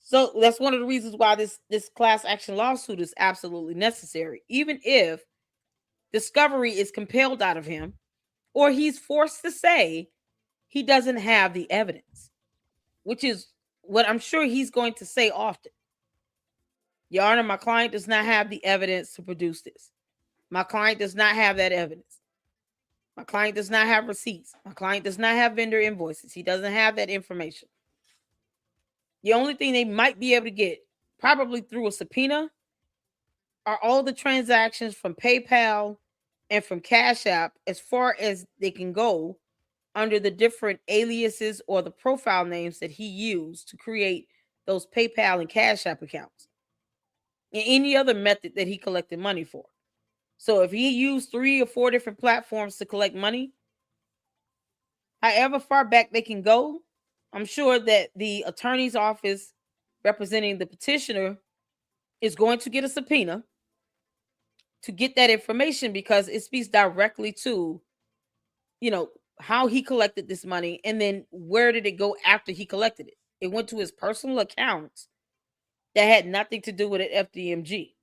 Speaker 1: So that's one of the reasons why this class action lawsuit is absolutely necessary, even if discovery is compelled out of him or he's forced to say he doesn't have the evidence, which is what I'm sure he's going to say often. Your Honor, my client does not have the evidence to produce this. My client does not have that evidence. My client does not have receipts. My client does not have vendor invoices. He doesn't have that information. The only thing they might be able to get, probably through a subpoena, are all the transactions from PayPal and from Cash App, as far as they can go under the different aliases or the profile names that he used to create those PayPal and Cash App accounts, and any other method that he collected money for. So if he used 3 or 4 different platforms to collect money, however far back they can go, I'm sure that the attorney's office representing the petitioner is going to get a subpoena to get that information, because it speaks directly to, how he collected this money, and then where did it go after he collected it? It went to his personal accounts that had nothing to do with it, FDMG.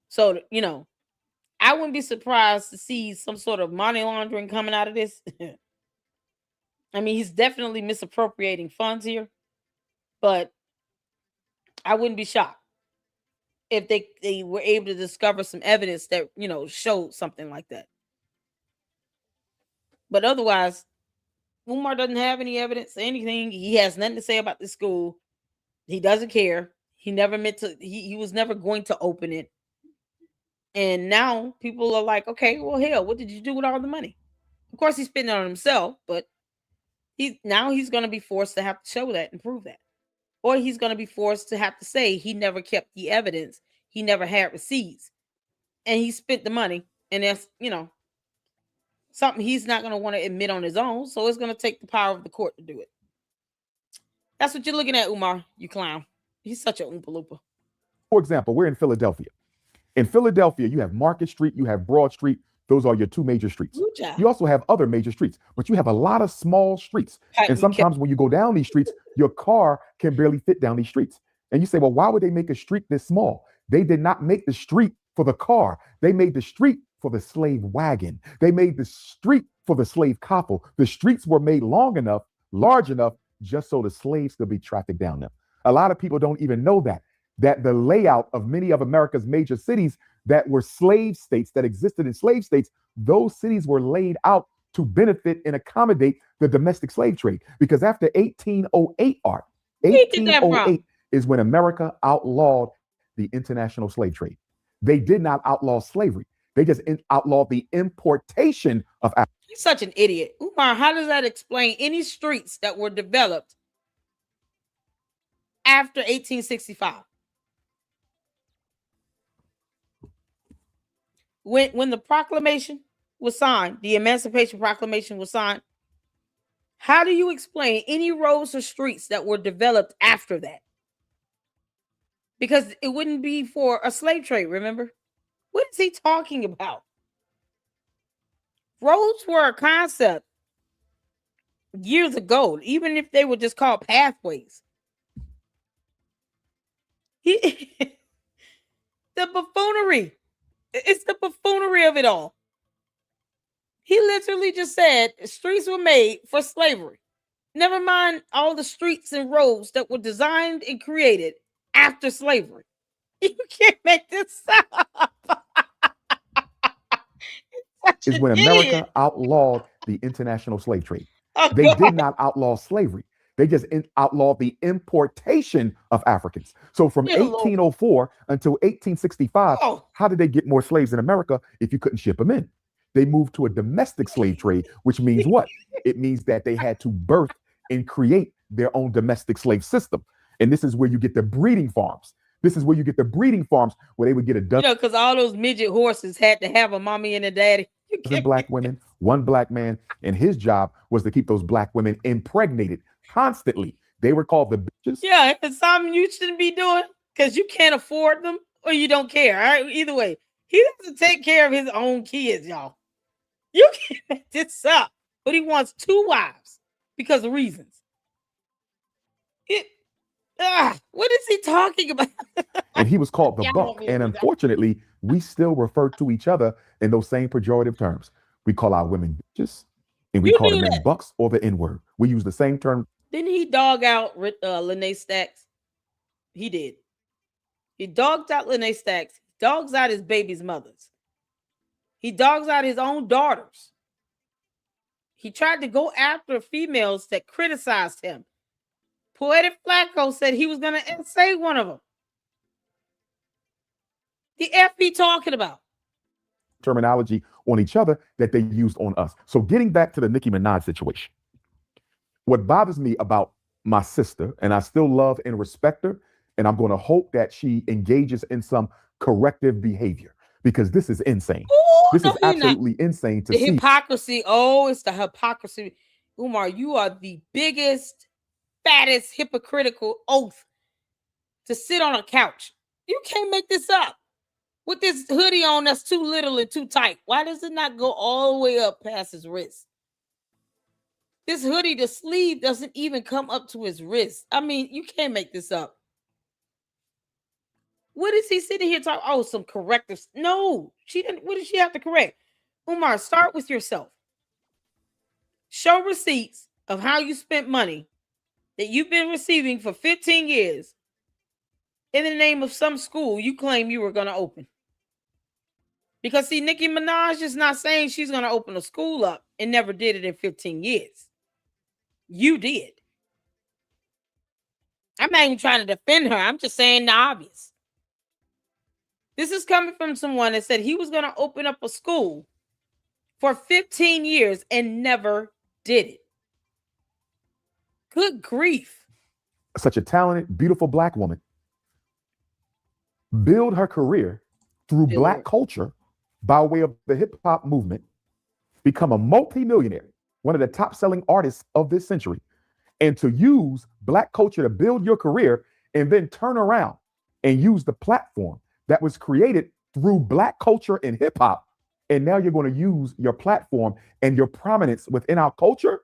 Speaker 1: So, I wouldn't be surprised to see some sort of money laundering coming out of this. I mean, he's definitely misappropriating funds here, but I wouldn't be shocked if they were able to discover some evidence that, showed something like that. But otherwise, Umar doesn't have any evidence, anything. He has nothing to say about the school. He doesn't care. He never meant to, he was never going to open it. And now people are like, okay, well, hell, what did you do with all the money? Of course, he's spending it on himself, but he's going to be forced to have to show that and prove that. Or he's going to be forced to have to say he never kept the evidence. He never had receipts. And he spent the money. And that's, something he's not going to want to admit on his own. So it's going to take the power of the court to do it. That's what you're looking at, Umar, you clown. He's such a Oompa Loompa.
Speaker 8: For example, we're in Philadelphia. In Philadelphia, you have Market Street, you have Broad Street. Those are your two major streets.
Speaker 1: Ooh-cha.
Speaker 8: You also have other major streets, but you have a lot of small streets. And sometimes when you go down these streets, your car can barely fit down these streets. And you say, well, why would they make a street this small? They did not make the street for the car. They made the street for the slave wagon. They made the street for the slave coffle. The streets were made long enough, large enough, just so the slaves could be trafficked down them. A lot of people don't even know that the layout of many of America's major cities that were slave states, that existed in slave states, those cities were laid out to benefit and accommodate the domestic slave trade. Because after 1808, 1808 is when America outlawed the international slave trade. They did not outlaw slavery. They just outlawed the importation of Africa.
Speaker 1: He's such an idiot. Umar, how does that explain any streets that were developed after 1865? When the proclamation was signed, the Emancipation Proclamation was signed, how do you explain any roads or streets that were developed after that? Because it wouldn't be for a slave trade, remember? What is he talking about? Roads were a concept years ago, even if they were just called pathways. The buffoonery. It's the buffoonery of it all. He literally just said streets were made for slavery. Never mind all the streets and roads that were designed and created after slavery. You can't make this up.
Speaker 8: Is when America outlawed the international slave trade. They did not outlaw slavery. They just outlawed the importation of Africans. So from 1804 until 1865, how did they get more slaves in America if you couldn't ship them in? They moved to a domestic slave trade, which means what? It means that they had to birth and create their own domestic slave system. And this is where you get the breeding farms. This is where you get the breeding farms where they would get a dozen.
Speaker 1: Because all those midget horses had to have a mommy and a daddy.
Speaker 8: Black women, one black man, and his job was to keep those black women impregnated constantly. They were called the bitches.
Speaker 1: Yeah, it's something you shouldn't be doing because you can't afford them or you don't care. All right, either way, he doesn't take care of his own kids, y'all. You can't make this up, but he wants 2 wives because of reasons. What is he talking about?
Speaker 8: And he was called the buck. And unfortunately, we still refer to each other in those same pejorative terms. We call our women bitches, and we call the men bucks or the N-word. We use the same term.
Speaker 1: Didn't he dog out Lene Stacks? He did. He dogged out Lene Stacks. Dogs out his baby's mothers. He dogs out his own daughters. He tried to go after females that criticized him. Poetik Flakko said he was going to say one of them. The F he talking about?
Speaker 8: Terminology on each other that they used on us. So getting back to the Nicki Minaj situation, what bothers me about my sister, and I still love and respect her, and I'm going to hope that she engages in some corrective behavior, because this is insane. This is absolutely insane to see.
Speaker 1: Hypocrisy. Oh, it's the hypocrisy. Umar, you are the biggest, fattest, hypocritical oath to sit on a couch. You can't make this up. With this hoodie on that's too little and too tight. Why does it not go all the way up past his wrist? This hoodie, the sleeve doesn't even come up to his wrist. I mean, you can't make this up. What is he sitting here talking? Oh, some correctives. No, she didn't. What does she have to correct? Umar, start with yourself. Show receipts of how you spent money that you've been receiving for 15 years in the name of some school you claim you were going to open. Because see, Nicki Minaj is not saying she's going to open a school up and never did it in 15 years. You did. I'm not even trying to defend her. I'm just saying the obvious. This is coming from someone that said he was going to open up a school for 15 years and never did it. Good grief.
Speaker 8: Such a talented, beautiful black woman build her career through black culture by way of the hip hop movement, become a multimillionaire, one of the top selling artists of this century, and to use black culture to build your career and then turn around and use the platform that was created through black culture and hip hop And now you're going to use your platform and your prominence within our culture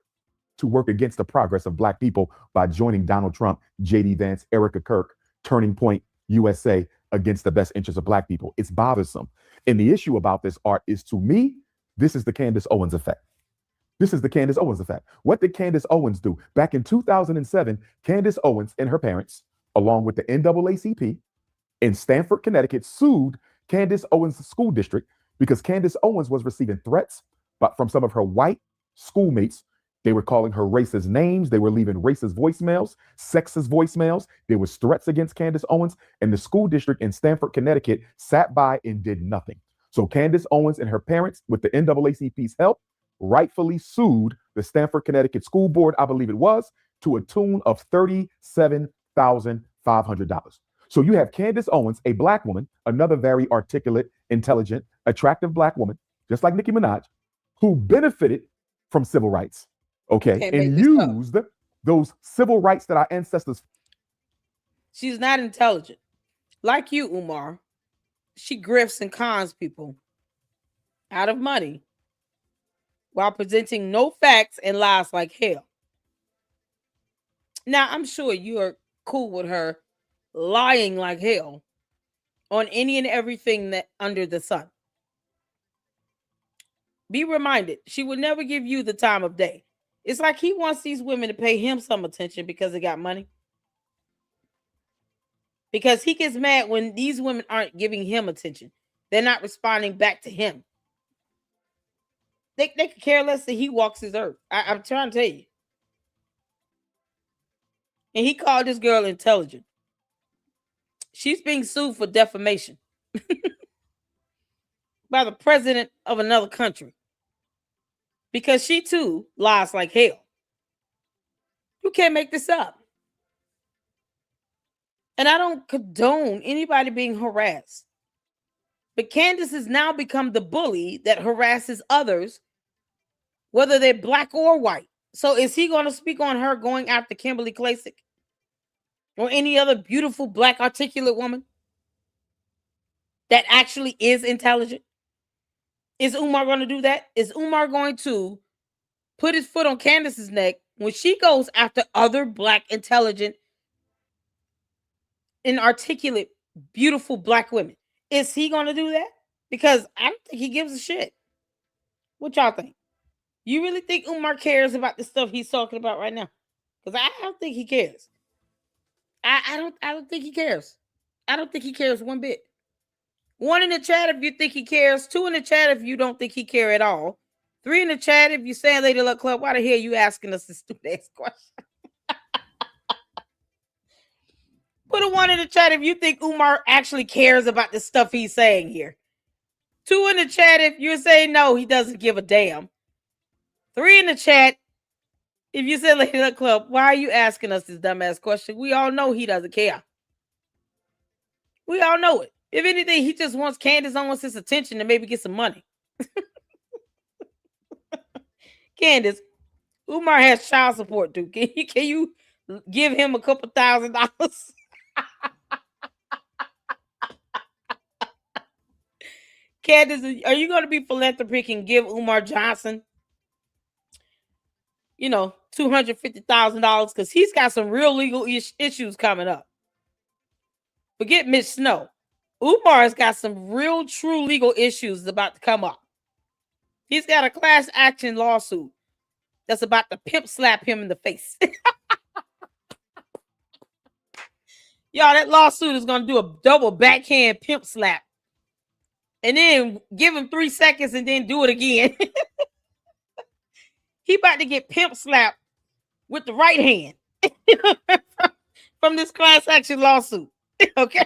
Speaker 8: to work against the progress of Black people by joining Donald Trump, J.D. Vance, Erica Kirk, Turning Point USA against the best interests of Black people. It's bothersome. And the issue about this, Art, is, to me, this is the Candace Owens effect. This is the Candace Owens effect. What did Candace Owens do? Back in 2007, Candace Owens and her parents, along with the NAACP in Stamford, Connecticut, sued Candace Owens' school district because Candace Owens was receiving threats from some of her white schoolmates. They were calling her racist names. They were leaving racist voicemails, sexist voicemails. There was threats against Candace Owens, and the school district in Stamford, Connecticut sat by and did nothing. So Candace Owens and her parents, with the NAACP's help, rightfully sued the Stamford, Connecticut School Board, I believe it was, to a tune of $37,500. So you have Candace Owens, a Black woman, another very articulate, intelligent, attractive Black woman, just like Nicki Minaj, who benefited from civil rights, okay, and used those civil rights that our ancestors.
Speaker 1: She's not intelligent. Like you, Umar, she grifts and cons people out of money while presenting no facts and lies like hell. Now, I'm sure you are cool with her lying like hell on any and everything that under the sun. Be reminded, she would never give you the time of day. It's like he wants these women to pay him some attention because they got money. Because he gets mad when these women aren't giving him attention. They're not responding back to him. They could care less that he walks his earth. I'm trying to tell you. And he called this girl intelligent. She's being sued for defamation by the president of another country because she too lies like hell. You can't make this up. And I don't condone anybody being harassed. But Candace has now become the bully that harasses others, whether they're Black or white. So is he going to speak on her going after Kimberly Klacik or any other beautiful Black articulate woman that actually is intelligent? Is Umar going to do that? Is Umar going to put his foot on Candace's neck when she goes after other Black, intelligent, and articulate, beautiful Black women? Is he going to do that? Because I don't think he gives a shit. What y'all think? You really think Umar cares about the stuff he's talking about right now? Because I don't think he cares. I don't think he cares. I don't think he cares one bit. 1 in the chat if you think he cares. 2 in the chat if you don't think he cares at all. 3 in the chat if you're saying, Lady Luck Club, why the hell are you asking us this stupid ass question? Put a 1 in the chat if you think Umar actually cares about the stuff he's saying here. 2 in the chat if you're saying no, he doesn't give a damn. 3 in the chat if you said, Lady Luck Club, why are you asking us this dumbass question? We all know he doesn't care. We all know it. If anything, he just wants Candace Owens his attention to maybe get some money. Candace, Umar has child support due. Can you give him a couple $1,000? Candace, are you going to be philanthropic and give Umar Johnson, $250,000? Because he's got some real legal issues coming up. Forget Mitch Snow. Umar's got some real, true legal issues about to come up. He's got a class action lawsuit that's about to pimp slap him in the face. Y'all, that lawsuit is going to do a double backhand pimp slap. And then give him 3 seconds and then do it again. He about to get pimp slapped with the right hand from this class action lawsuit. Okay.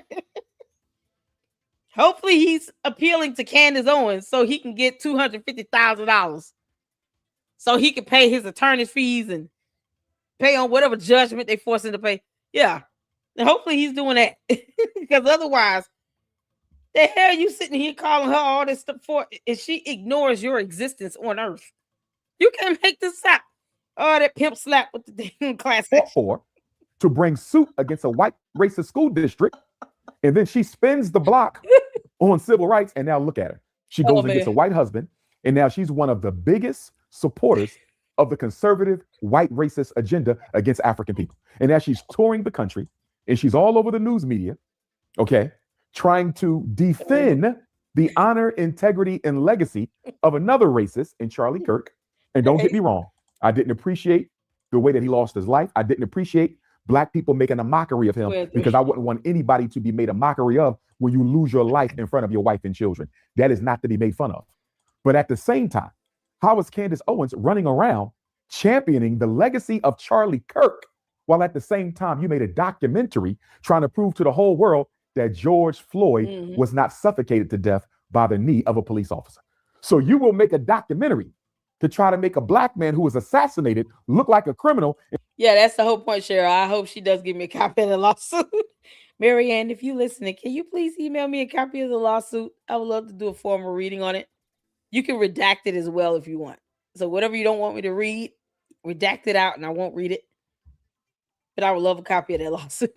Speaker 1: Hopefully he's appealing to Candace Owens so he can get $250,000 so he can pay his attorney's fees and pay on whatever judgment they force him to pay. Yeah. And hopefully he's doing that because otherwise, the hell you sitting here calling her all this stuff for if she ignores your existence on earth? You can't make this up. Oh, that pimp slap with the damn class
Speaker 8: for to bring suit against a white racist school district. And then she spins the block on civil rights. And now look at her. She goes and gets a white husband, and now she's one of the biggest supporters of the conservative white racist agenda against African people. And now she's touring the country, and she's all over the news media, okay, trying to defend the honor, integrity, and legacy of another racist in Charlie Kirk. And don't get me wrong, I didn't appreciate the way that he lost his life. I didn't appreciate Black people making a mockery of him, because I wouldn't want anybody to be made a mockery of when you lose your life in front of your wife and children. That is not to be made fun of. But at the same time, how is Candace Owens running around championing the legacy of Charlie Kirk, while at the same time you made a documentary trying to prove to the whole world that George Floyd was not suffocated to death by the knee of a police officer? So you will make a documentary to try to make a Black man who was assassinated look like a criminal.
Speaker 1: Yeah, that's the whole point, Cheryl. I hope she does give me a copy of the lawsuit. Marianne, if you're listening, can you please email me a copy of the lawsuit? I would love to do a formal reading on it. You can redact it as well if you want. So whatever you don't want me to read, redact it out and I won't read it. But I would love a copy of that lawsuit.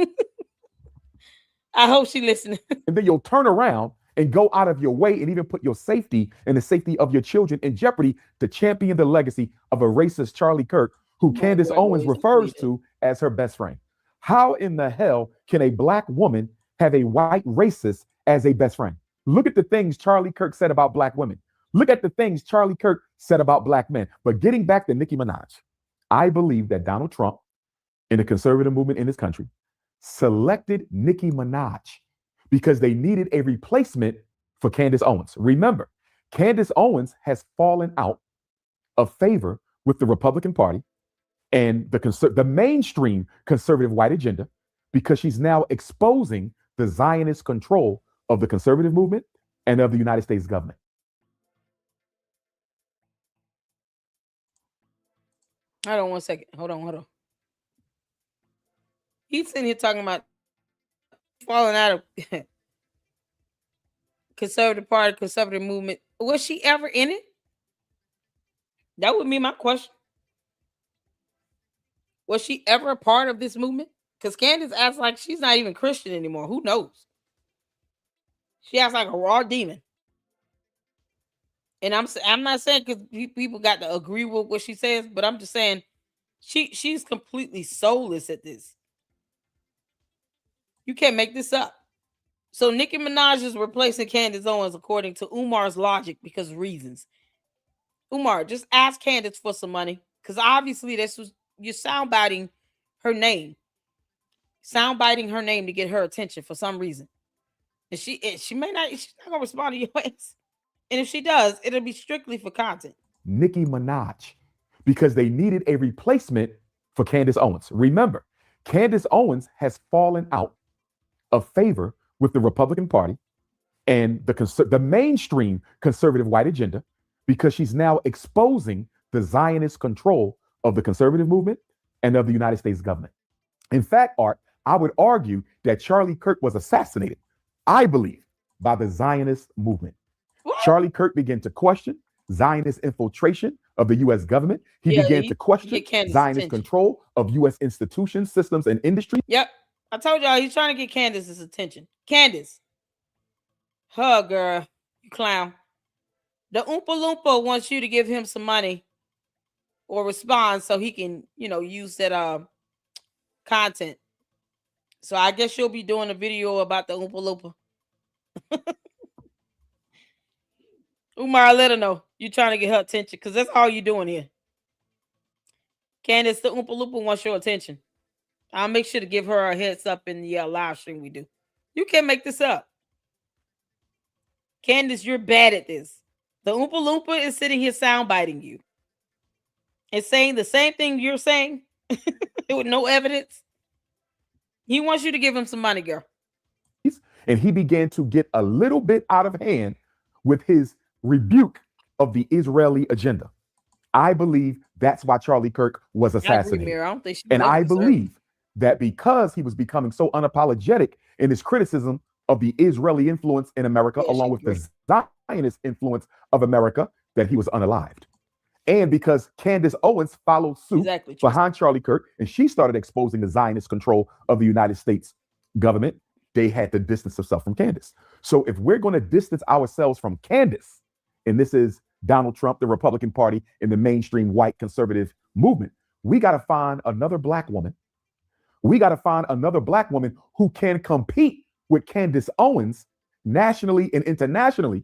Speaker 1: I hope she listening.
Speaker 8: And then you'll turn around and go out of your way and even put your safety and the safety of your children in jeopardy to champion the legacy of a racist Charlie Kirk, who Candace Owens refers to as her best friend. How in the hell can a Black woman have a white racist as a best friend? Look at the things Charlie Kirk said about Black women. Look at the things Charlie Kirk said about Black men. But getting back to Nicki Minaj, I believe that Donald Trump and the conservative movement in this country selected Nicki Minaj because they needed a replacement for Candace Owens. Remember, Candace Owens has fallen out of favor with the Republican Party and the mainstream conservative white agenda because she's now exposing the Zionist control of the conservative movement and of the United States government.
Speaker 1: Hold on 1 second. Hold on. He's sitting here talking about falling out of conservative party, conservative movement. Was she ever in it? That would be my question. Was she ever a part of this movement? Because Candace acts like she's not even Christian anymore. Who knows? She acts like a raw demon. And I'm not saying because people got to agree with what she says, but I'm just saying she's completely soulless at this. You can't make this up. So Nicki Minaj is replacing Candace Owens according to Umar's logic because of reasons. Umar, just ask Candace for some money because obviously you're soundbiting her name. Soundbiting her name to get her attention for some reason. And she's not gonna respond to your ass. And if she does, it'll be strictly for content.
Speaker 8: Nicki Minaj, because they needed a replacement for Candace Owens. Remember, Candace Owens has fallen out of favor with the Republican Party and the mainstream conservative white agenda because she's now exposing the Zionist control of the conservative movement and of the United States government. In fact, Art, I would argue that Charlie Kirk was assassinated, I believe, by the Zionist movement. What? Charlie Kirk began to question Zionist infiltration of the U.S. government. He began to question Zionist control of U.S. institutions, systems, and industry.
Speaker 1: Yep. I told y'all he's trying to get Candace's attention. Candace. Girl. You clown. The Oompa Loompa wants you to give him some money or respond so he can, use that content. So I guess you'll be doing a video about the Oompa Loompa. Umar, let her know you're trying to get her attention because that's all you're doing here. Candace, the Oompa Loompa wants your attention. I'll make sure to give her a heads up in the live stream we do. You can't make this up. Candace, you're bad at this. The Oompa Loompa is sitting here soundbiting you and saying the same thing you're saying with no evidence. He wants you to give him some money, girl.
Speaker 8: And he began to get a little bit out of hand with his rebuke of the Israeli agenda. I believe that's why Charlie Kirk was assassinated. I believe that because he was becoming so unapologetic in his criticism of the Israeli influence in America, along with the Zionist influence of America, that he was unalived. And because Candace Owens followed suit behind Charlie Kirk, and she started exposing the Zionist control of the United States government, they had to distance themselves from Candace. So if we're going to distance ourselves from Candace, and this is Donald Trump, the Republican Party, and the mainstream white conservative movement. We got to find another black woman. We got to find another black woman who can compete with Candace Owens nationally and internationally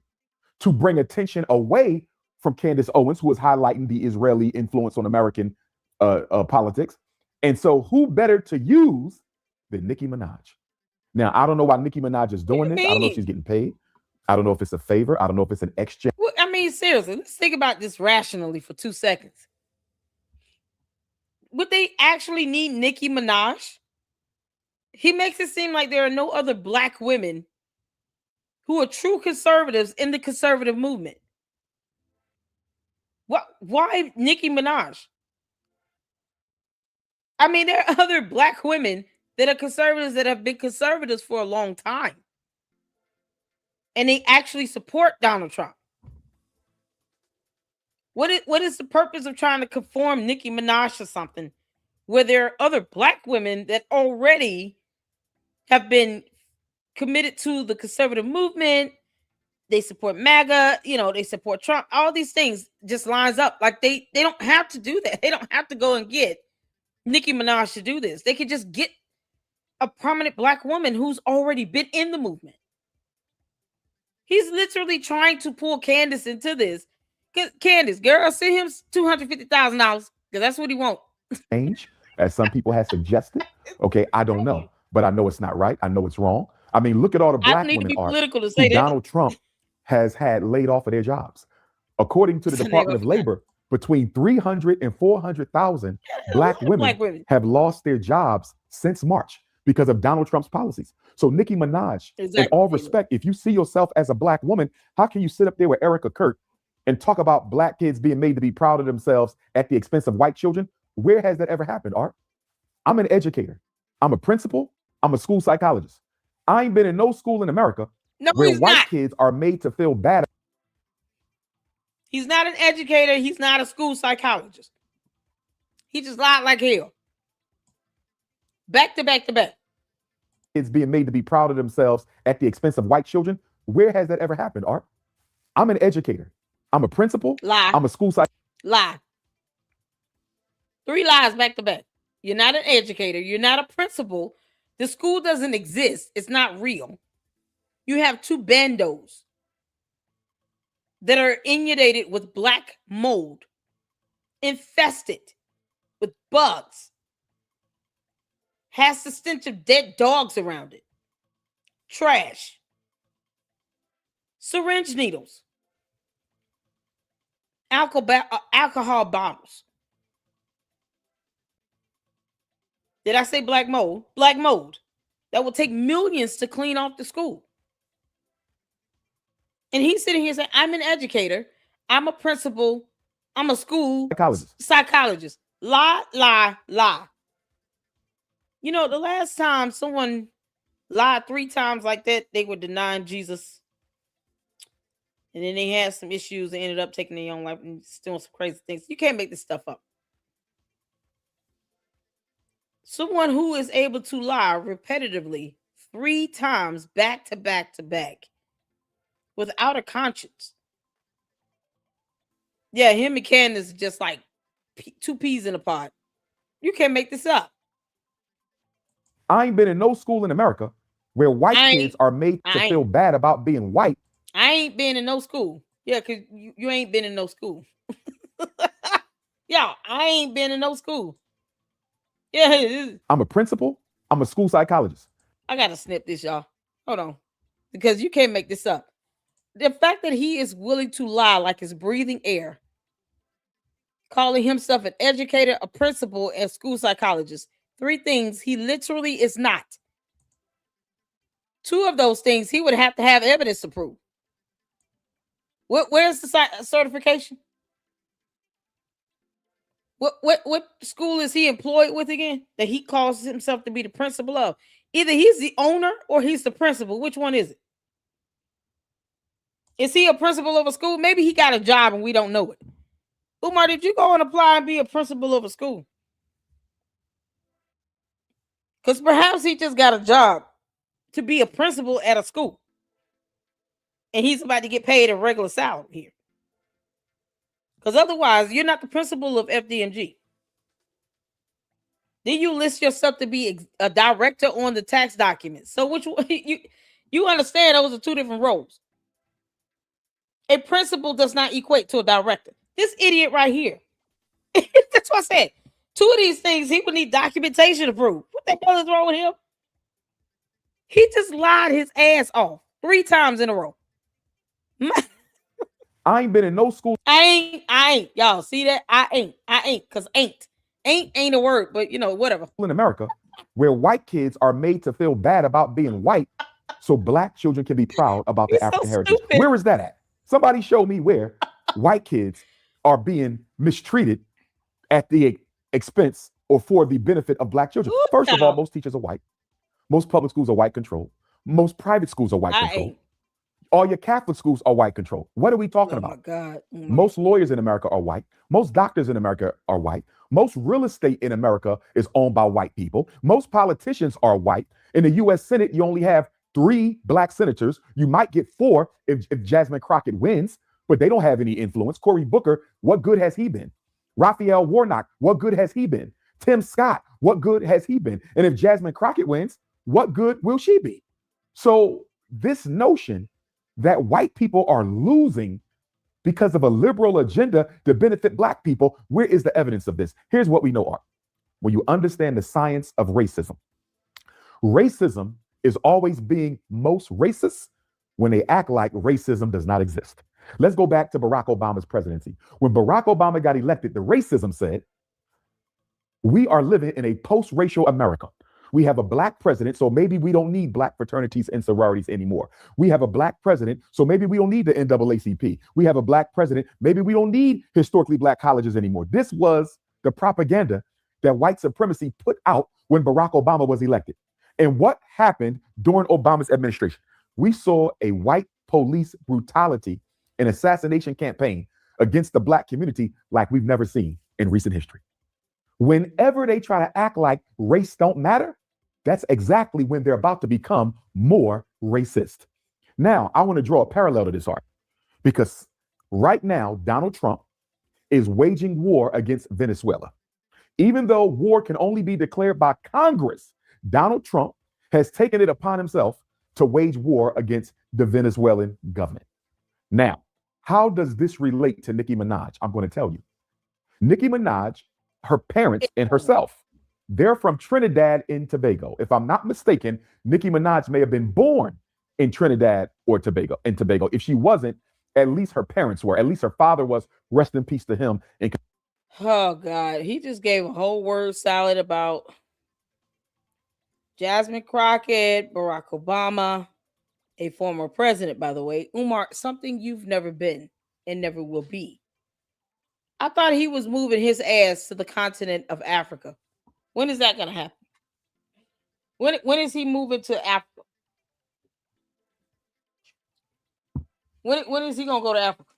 Speaker 8: to bring attention away from Candace Owens, who is highlighting the Israeli influence on American politics. And so who better to use than Nicki Minaj? Now, I don't know why Nicki Minaj is doing this. I don't know if she's getting paid. I don't know if it's a favor. I don't know if it's an exchange.
Speaker 1: Well, I mean, seriously, let's think about this rationally for 2 seconds. Would they actually need Nicki Minaj? He makes it seem like there are no other black women who are true conservatives in the conservative movement. Why Nicki Minaj? I mean, there are other black women that are conservatives that have been conservatives for a long time. And they actually support Donald Trump. What is the purpose of trying to conform Nicki Minaj to something where there are other black women that already have been committed to the conservative movement? They support MAGA, they support Trump. All these things just lines up. Like they don't have to do that. They don't have to go and get Nicki Minaj to do this. They could just get a prominent black woman who's already been in the movement. He's literally trying to pull Candace into this. Candace, girl, send him $250,000 because that's what he wants.
Speaker 8: Change, as some people have suggested. Okay, I don't know, but I know it's not right. I know it's wrong. I mean, look at all the black women who Donald Trump has had laid off of their jobs. According to the Department of Labor, between 300 and 400,000 black women have lost their jobs since March because of Donald Trump's policies. So Nicki Minaj, in all respect, if you see yourself as a black woman, how can you sit up there with Erica Kirk and talk about black kids being made to be proud of themselves at the expense of white children? Where has that ever happened, Art? I'm an educator. I'm a principal. I'm a school psychologist. I ain't been in no school in America where white kids are made to feel bad.
Speaker 1: He's not an educator. He's not a school psychologist. He just lied like hell. Back to back to back.
Speaker 8: Kids being made to be proud of themselves at the expense of white children. Where has that ever happened, Art? I'm an educator. I'm a principal.
Speaker 1: Lie.
Speaker 8: I'm a school psychologist.
Speaker 1: Lie. 3 lies back to back. You're not an educator. You're not a principal. The school doesn't exist. It's not real. You have 2 bandos that are inundated with black mold, infested with bugs, has the stench of dead dogs around it, trash, syringe needles, alcohol bottles. Did I say black mold? Black mold. That will take millions to clean off the school. And he's sitting here saying, I'm an educator. I'm a principal. I'm a school psychologist. Lie, lie, lie. The last time someone lied 3 times like that, they were denying Jesus. And then they had some issues and ended up taking their own life and doing some crazy things. You can't make this stuff up. Someone who is able to lie repetitively 3 times back to back to back without a conscience. Yeah, him and Candace is just like 2 peas in a pod. You can't make this up.
Speaker 8: I ain't been in no school in America where white kids are made to feel bad about being white.
Speaker 1: I ain't been in no school. Yeah, because you ain't been in no school. Yeah, I ain't been in no school. Yeah.
Speaker 8: I'm a principal. I'm a school psychologist.
Speaker 1: I got to snip this, y'all. Hold on. Because you can't make this up. The fact that he is willing to lie like it's breathing air, calling himself an educator, a principal, and school psychologist. 3 things he literally is not. 2 of those things he would have to have evidence to prove. Where's the certification? What school is he employed with again that he calls himself to be the principal of? Either he's the owner or he's the principal. Which one is it? Is he a principal of a school? Maybe he got a job and we don't know it. Umar, did you go and apply and be a principal of a school? Because perhaps he just got a job to be a principal at a school. And he's about to get paid a regular salary here. Because otherwise, you're not the principal of FDMG. Then you list yourself to be a director on the tax documents. So which one, you understand those are two different roles. A principal does not equate to a director. This idiot right here. That's what I said. Two of these things he would need documentation to prove. What the hell is wrong with him? He just lied his ass off 3 times in a row.
Speaker 8: I ain't been in no school.
Speaker 1: I ain't. Y'all see that? I ain't. Because ain't a word, but you know, whatever.
Speaker 8: In America, where white kids are made to feel bad about being white, so black children can be proud about their African heritage. Where is that at? Somebody show me where white kids are being mistreated at the expense or for the benefit of black children. First of all, most teachers are white. Most public schools are white controlled. Most private schools are white controlled. All your Catholic schools are white controlled. What are we talking about?
Speaker 1: God.
Speaker 8: Most lawyers in America are white. Most doctors in America are white. Most real estate in America is owned by white people. Most politicians are white. In the U.S. Senate, you only have 3 black senators. You might get 4 if Jasmine Crockett wins, but they don't have any influence. Cory Booker, what good has he been? Raphael Warnock, what good has he been? Tim Scott, what good has he been? And if Jasmine Crockett wins, what good will she be? So this notion that white people are losing because of a liberal agenda to benefit black people, where is the evidence of this? Here's what we know, Art. When you understand the science of racism, racism is always being most racist when they act like racism does not exist. Let's go back to Barack Obama's presidency. When Barack Obama got elected, the racism said, we are living in a post-racial America. We have a black president, so maybe we don't need black fraternities and sororities anymore. We have a black president, so maybe we don't need the NAACP. We have a black president, maybe we don't need historically black colleges anymore. This was the propaganda that white supremacy put out when Barack Obama was elected. And what happened during Obama's administration? We saw a white police brutality and assassination campaign against the black community like we've never seen in recent history. Whenever they try to act like race don't matter, that's exactly when they're about to become more racist. Now, I want to draw a parallel to this, Art, because right now, Donald Trump is waging war against Venezuela. Even though war can only be declared by Congress, Donald Trump has taken it upon himself to wage war against the Venezuelan government. Now, how does this relate to Nicki Minaj? I'm going to tell you. Nicki Minaj, her parents and herself, they're from Trinidad and Tobago. If I'm not mistaken, Nicki Minaj may have been born in Trinidad or Tobago. If she wasn't, at least her parents were. At least her father was. Rest in peace to him.
Speaker 1: Oh, God. He just gave a whole word salad about Jasmine Crockett, Barack Obama, a former president, by the way. Umar, something you've never been and never will be. I thought he was moving his ass to the continent of Africa. When is that going to happen? When is he moving to Africa? When is he going to go to Africa?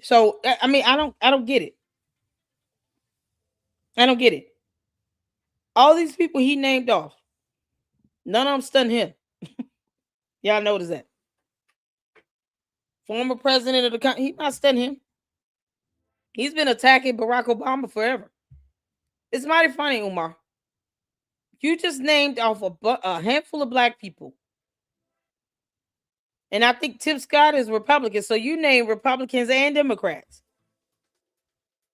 Speaker 1: So, I mean, I don't get it. I don't get it. All these people he named off, none of them stunned him. Y'all notice that? Former president of the country, he not stunned him. He's been attacking Barack Obama forever. It's mighty funny, Umar. You just named off a handful of black people. And I think Tim Scott is Republican. So you name Republicans and Democrats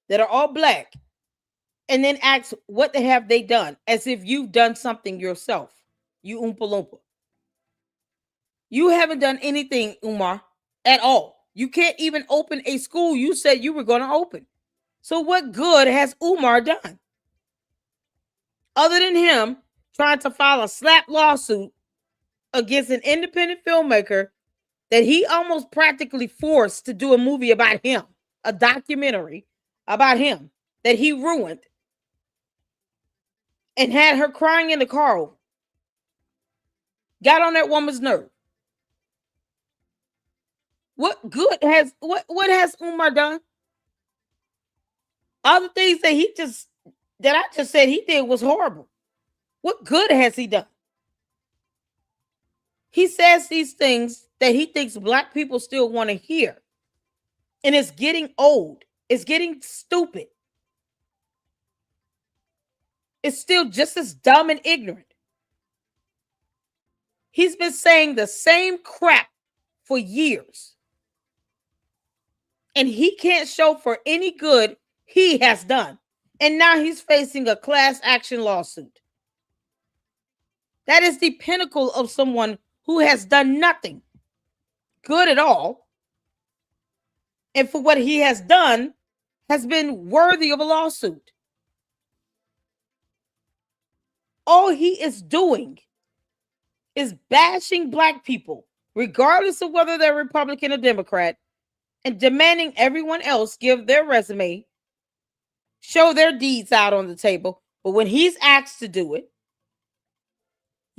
Speaker 1: that are all black. And then ask what have they done? As if you've done something yourself. You Oompa Loompa. You haven't done anything, Umar, at all. You can't even open a school you said you were going to open. So what good has Umar done? Other than him trying to file a slap lawsuit against an independent filmmaker that he almost practically forced to do a movie about him, a documentary about him that he ruined and had her crying in the car. Got on that woman's nerve. What good has what has Umar done? All the things that I just said he did was horrible. What good has he done? He says these things that he thinks black people still want to hear. And it's getting old. It's getting stupid. It's still just as dumb and ignorant. He's been saying the same crap for years. And he can't show for any good he has done. And now he's facing a class action lawsuit. That is the pinnacle of someone who has done nothing good at all. And for what he has done has been worthy of a lawsuit. All he is doing is bashing black people, regardless of whether they're Republican or Democrat, and demanding everyone else give their resume, show their deeds out on the table. But when he's asked to do it,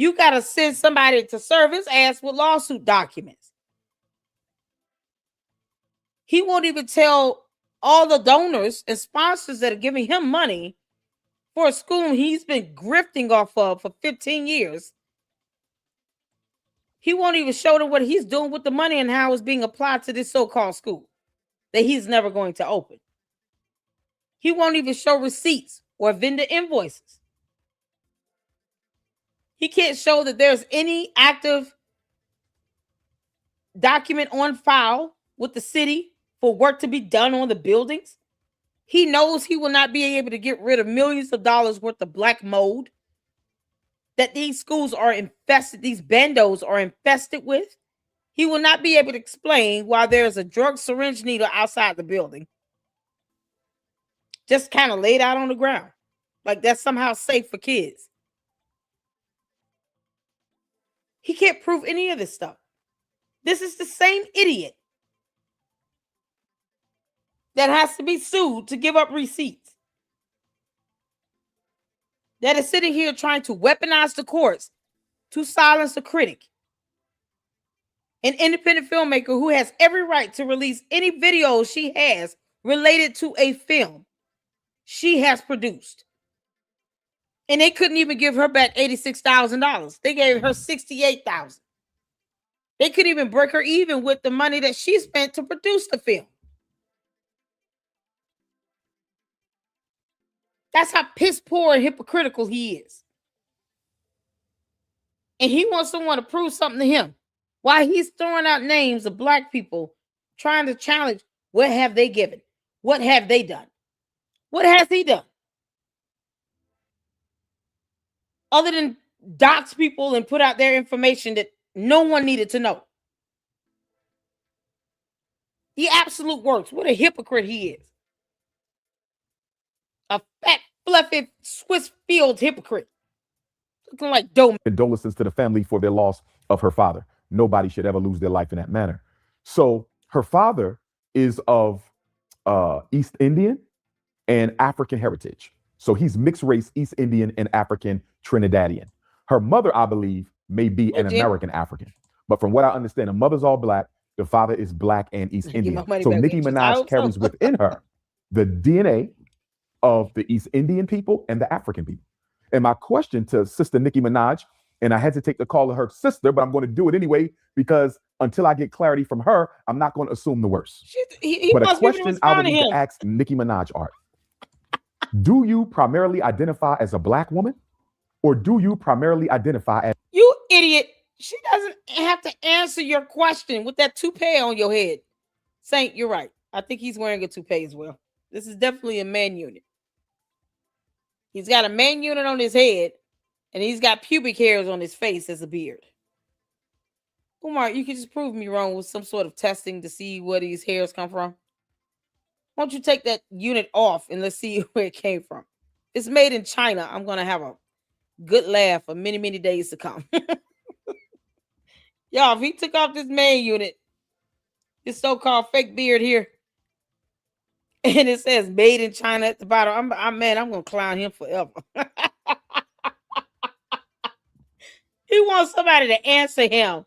Speaker 1: you got to send somebody to serve his ass with lawsuit documents. He won't even tell all the donors and sponsors that are giving him money for a school he's been grifting off of for 15 years. He won't even show them what he's doing with the money and how it's being applied to this so-called school that he's never going to open. He won't even show receipts or vendor invoices. He can't show that there's any active document on file with the city for work to be done on the buildings. He knows he will not be able to get rid of millions of dollars worth of black mold that these schools are infested, these bandos are infested with. He will not be able to explain why there's a drug syringe needle outside the building, just kind of laid out on the ground, like that's somehow safe for kids. He can't prove any of this stuff. This is the same idiot that has to be sued to give up receipts, that is sitting here trying to weaponize the courts to silence a critic, an independent filmmaker who has every right to release any videos she has related to a film she has produced. And they couldn't even give her back $86,000. They gave her $68,000. They couldn't even break her even with the money that she spent to produce the film. That's how piss poor and hypocritical he is. And he wants someone to prove something to him. While he's throwing out names of black people, trying to challenge, what have they given? What have they done? What has he done? Other than dox people and put out their information that no one needed to know. The absolute worst. What a hypocrite he is. A fat, fluffy, Swiss field hypocrite. Looking like dough.
Speaker 8: Condolences to the family for their loss of her father. Nobody should ever lose their life in that manner. So her father is of East Indian and African heritage. So he's mixed race, East Indian and African Trinidadian. Her mother, I believe, may be an American African. But from what I understand, the mother's all black. The father is black and East Indian. So Nicki Minaj carries within her the DNA of the East Indian people and the African people. And my question to Sister Nicki Minaj, and I hesitate to call her sister, but I'm going to do it anyway, because until I get clarity from her, I'm not going to assume the worst. But a question I would need to ask Nicki Minaj, Art. Do you primarily identify as a black woman, or do you primarily identify as...
Speaker 1: You idiot. She doesn't have to answer your question with that toupee on your head. Saint, you're right. I think he's wearing a toupee as well. This is definitely a man unit. He's got a man unit on his head, and he's got pubic hairs on his face as a beard. Umar, you can just prove me wrong with some sort of testing to see where these hairs come from. Why don't you take that unit off and let's see where it came from? It's made in China. I'm going to have a good laugh for many, many days to come. Y'all, if he took off this man unit, this so-called fake beard here, and it says made in China at the bottom, I'm going to clown him forever. He wants somebody to answer him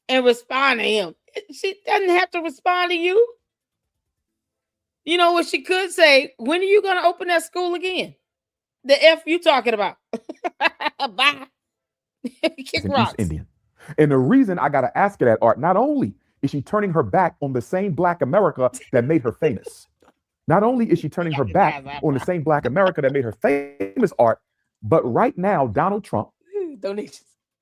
Speaker 1: and respond to him. She doesn't have to respond to you. You know what she could say? When are you going to open that school again? The F you talking about? Bye. Kick rocks.
Speaker 8: East Indian. And the reason I got to ask her that, Art, not only is she turning her back on the same Black America that made her famous, not only is she turning her back on the same Black America that made her famous, Art, but right now, Donald Trump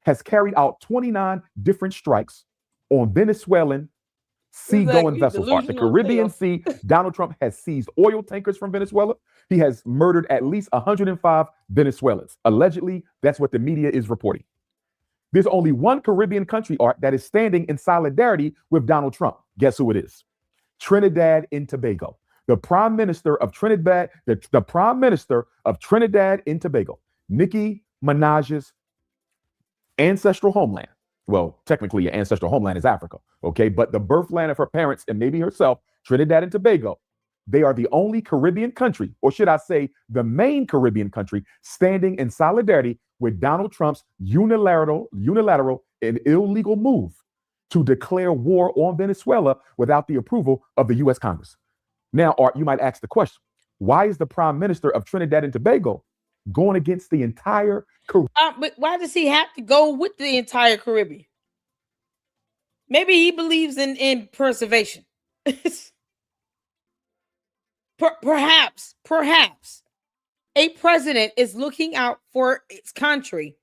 Speaker 8: has carried out 29 different strikes on Venezuelan seagoing vessels. Art. The Caribbean Sea, Donald Trump has seized oil tankers from Venezuela. He has murdered at least 105 Venezuelans. Allegedly, that's what the media is reporting. There's only one Caribbean country, Art, that is standing in solidarity with Donald Trump. Guess who it is? Trinidad and Tobago. The Prime Minister of Trinidad, the Prime Minister of Trinidad and Tobago, Nicki Minaj's ancestral homeland. Well, technically, your ancestral homeland is Africa, okay? But the birthland of her parents and maybe herself, Trinidad and Tobago, they are the only Caribbean country, or should I say the main Caribbean country, standing in solidarity with Donald Trump's unilateral and illegal move to declare war on Venezuela without the approval of the U.S. Congress. Now, Art, you might ask the question, why is the Prime Minister of Trinidad and Tobago going against the entire Caribbean?
Speaker 1: But why does he have to go with the entire Caribbean? Maybe he believes in preservation. Perhaps a president is looking out for its country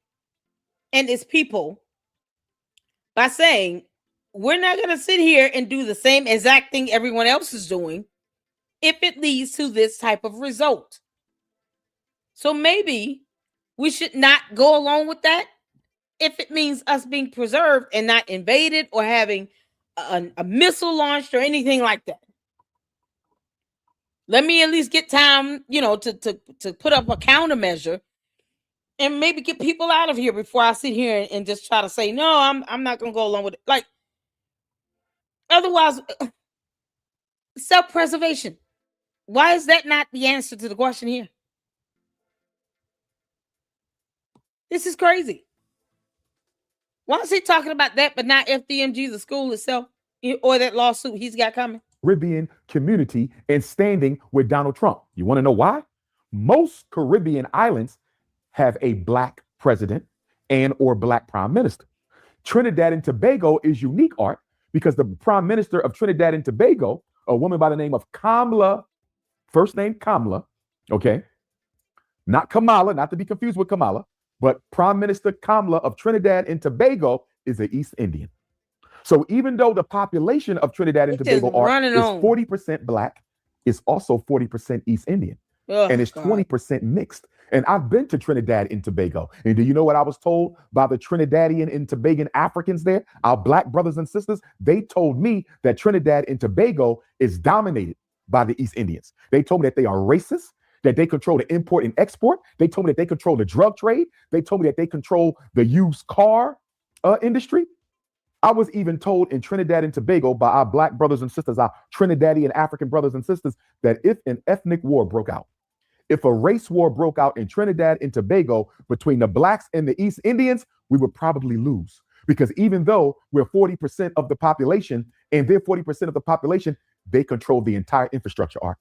Speaker 1: and its people by saying, we're not going to sit here and do the same exact thing everyone else is doing if it leads to this type of result. So maybe we should not go along with that if it means us being preserved and not invaded or having a missile launched or anything like that. Let me at least get time, to put up a countermeasure and maybe get people out of here before I sit here and just try to say, no, I'm not going to go along with it. Like, otherwise, self-preservation. Why is that not the answer to the question here? This is crazy. Why is he talking about that, but not FDMG, the school itself, or that lawsuit he's got coming?
Speaker 8: Caribbean community and standing with Donald Trump. You want to know why? Most Caribbean islands have a Black president and or Black prime minister. Trinidad and Tobago is unique, Art, because the Prime Minister of Trinidad and Tobago, a woman by the name of Kamala, first name Kamala, okay? Not Kamala, not to be confused with Kamala, but Prime Minister Kamala of Trinidad and Tobago is an East Indian. So even though the population of Trinidad and Tobago is 40% Black, it's also 40% East Indian. And it's 20% mixed. And I've been to Trinidad and Tobago. And do you know what I was told by the Trinidadian and Tobagan Africans there? Our Black brothers and sisters, they told me that Trinidad and Tobago is dominated by the East Indians. They told me that they are racist, that they control the import and export. They told me that they control the drug trade. They told me that they control the used car industry. I was even told in Trinidad and Tobago by our Black brothers and sisters, our Trinidadian African brothers and sisters, that if an ethnic war broke out, if a race war broke out in Trinidad and Tobago between the Blacks and the East Indians, we would probably lose. Because even though we're 40% of the population and they're 40% of the population, they control the entire infrastructure, Art.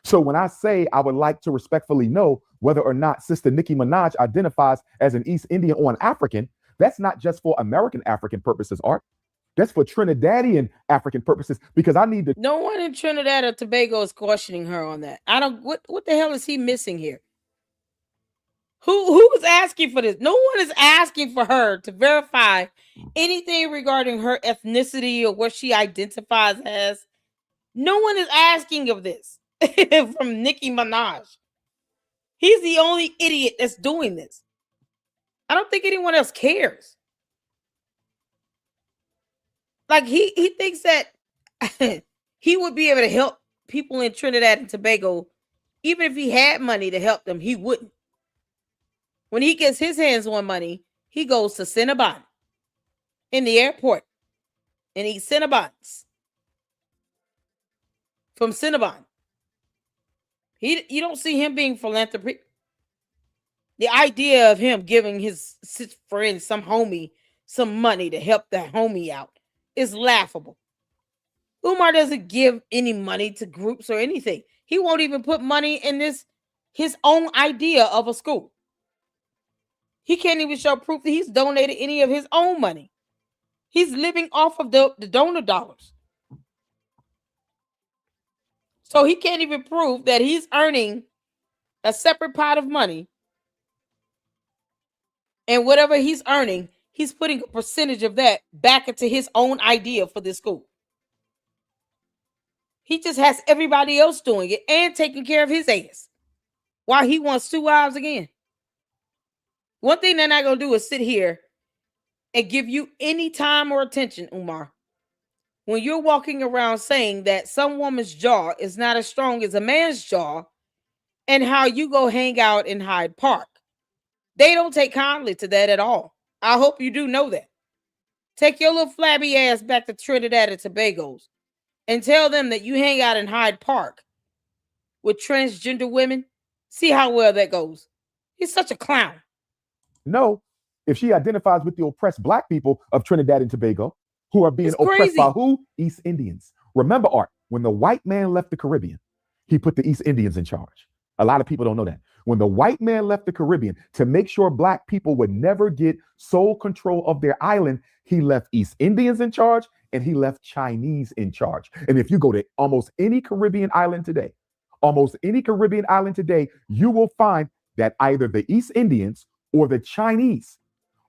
Speaker 8: So when I say I would like to respectfully know whether or not Sister Nicki Minaj identifies as an East Indian or an African, that's not just for American African purposes, Art. That's for Trinidadian African purposes, because I need to.
Speaker 1: No one in Trinidad or Tobago is questioning her on that. What the hell is he missing here? Who is asking for this? No one is asking for her to verify anything regarding her ethnicity or what she identifies as. No one is asking of this from Nicki Minaj. He's the only idiot that's doing this. I don't think anyone else cares. Like he thinks that he would be able to help people in Trinidad and Tobago, even if he had money to help them, he wouldn't. When he gets his hands on money, he goes to Cinnabon in the airport and eats Cinnabons from Cinnabon. You don't see him being philanthropic. The idea of him giving his friend, some homie, some money to help that homie out is laughable. Umar doesn't give any money to groups or anything. He won't even put money in his own idea of a school. He can't even show proof that he's donated any of his own money. He's living off of the donor dollars. So he can't even prove that he's earning a separate pot of money. And whatever he's earning, he's putting a percentage of that back into his own idea for this school. He just has everybody else doing it and taking care of his ass while he wants 2 wives again. One thing they're not going to do is sit here and give you any time or attention, Umar, when you're walking around saying that some woman's jaw is not as strong as a man's jaw and how you go hang out in Hyde Park. They don't take kindly to that at all. I hope you do know that. Take your little flabby ass back to Trinidad and Tobago's and tell them that you hang out in Hyde Park with transgender women. See how well that goes. He's such a clown.
Speaker 8: No, if she identifies with the oppressed black people of Trinidad and Tobago, who are being oppressed by who? East Indians. Remember, Art, when the white man left the Caribbean, he put the East Indians in charge. A lot of people don't know that. When the white man left the Caribbean to make sure black people would never get sole control of their island, he left East Indians in charge and he left Chinese in charge. And if you go to almost any Caribbean island today, you will find that either the East Indians or the Chinese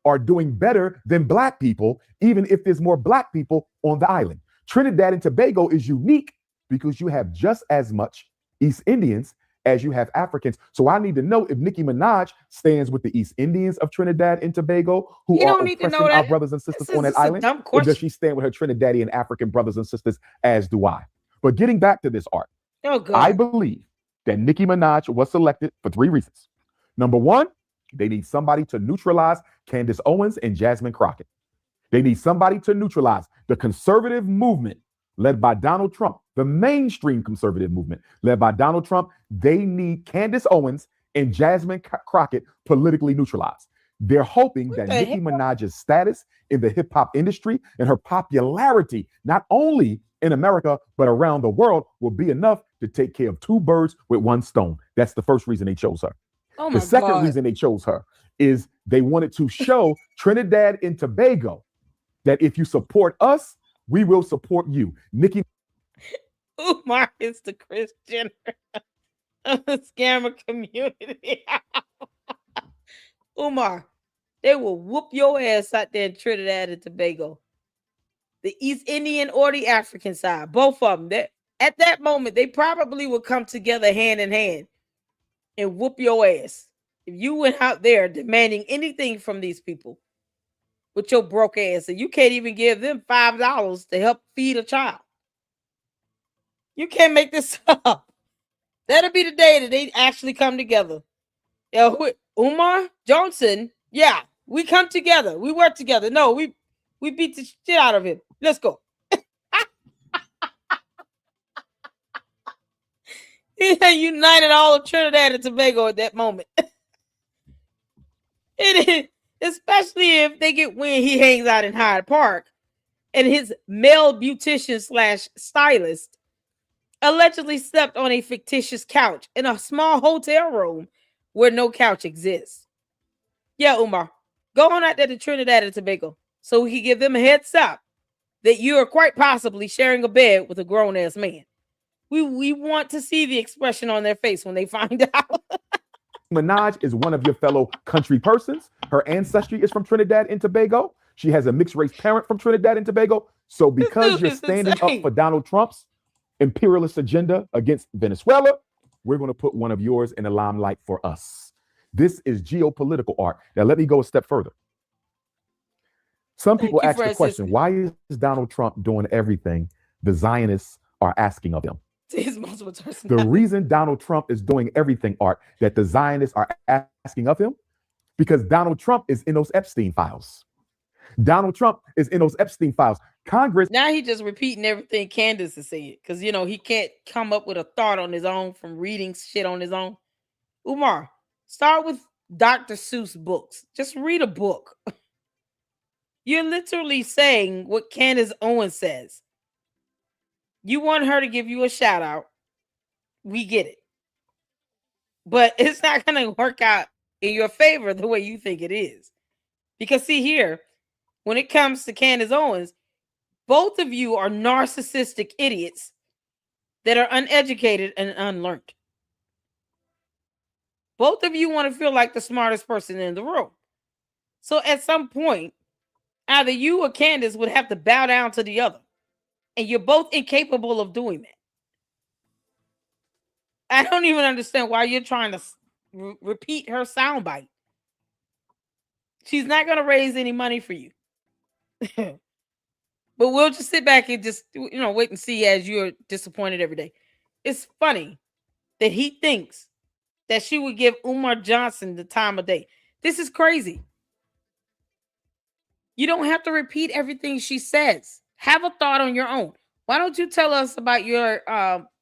Speaker 8: are doing better than black people, even if there's more black people on the island. Trinidad and Tobago is unique because you have just as much East Indians as you have Africans. So I need to know if Nicki Minaj stands with the East Indians of Trinidad and Tobago, who are oppressing our brothers and sisters on that island, or does she stand with her Trinidadian African brothers and sisters, as do I? But getting back to this, Art, I believe that Nicki Minaj was selected for 3 reasons. Number 1, they need somebody to neutralize Candace Owens and Jasmine Crockett. They need somebody to neutralize the conservative movement led by Donald Trump, the mainstream conservative movement led by Donald Trump. They need Candace Owens and Jasmine Crockett politically neutralized. They're hoping that Nicki Minaj's status in the hip hop industry and her popularity, not only in America, but around the world, will be enough to take care of 2 birds with 1 stone. That's the first reason they chose her. The second reason they chose her is they wanted to show Trinidad and Tobago that if you support us, we will support you. Nicki
Speaker 1: Umar is the Kris Jenner of the scammer community. Umar, they will whoop your ass out there in Trinidad and Tobago. The East Indian or the African side, both of them. At that moment, they probably would come together hand in hand and whoop your ass. If you went out there demanding anything from these people with your broke ass, and you can't even give them $5 to help feed a child. You can't make this up. That'll be the day that they actually come together. Yeah, Umar Johnson, yeah, we come together. We work together. No, we beat the shit out of him. Let's go. He united all of Trinidad and Tobago at that moment. It is, especially if they get wind he hangs out in Hyde Park and his male beautician / stylist allegedly slept on a fictitious couch in a small hotel room where no couch exists. Yeah, Umar, go on out there to Trinidad and Tobago so we can give them a heads up that you are quite possibly sharing a bed with a grown-ass man. We want to see the expression on their face when they find out.
Speaker 8: Minaj is one of your fellow country persons. Her ancestry is from Trinidad and Tobago. She has a mixed race parent from Trinidad and Tobago. So because you're standing up for Donald Trump's imperialist agenda against Venezuela, we're going to put one of yours in the limelight for us. This is geopolitical art. Now, let me go a step further. Some people ask the question, why is Donald Trump doing everything the Zionists are asking of him? The reason Donald Trump is doing everything, Art, that the Zionists are asking of him, because Donald Trump is in those Epstein files. Donald Trump is in those Epstein files. Congress.
Speaker 1: Now he just repeating everything Candace is saying because, you know, he can't come up with a thought on his own from reading shit on his own. Umar, start with Dr. Seuss books. Just read a book. You're literally saying what Candace Owens says. You want her to give you a shout out. We get it. But it's not going to work out in your favor the way you think it is. Because see here, when it comes to Candace Owens, both of you are narcissistic idiots that are uneducated and unlearned. Both of you want to feel like the smartest person in the room. So at some point, either you or Candace would have to bow down to the other. And you're both incapable of doing that. I don't even understand why you're trying to repeat her soundbite. She's not going to raise any money for you. But we'll just sit back and just, wait and see as you're disappointed every day. It's funny that he thinks that she would give Umar Johnson the time of day. This is crazy. You don't have to repeat everything she says. Have a thought on your own. Why don't you tell us about your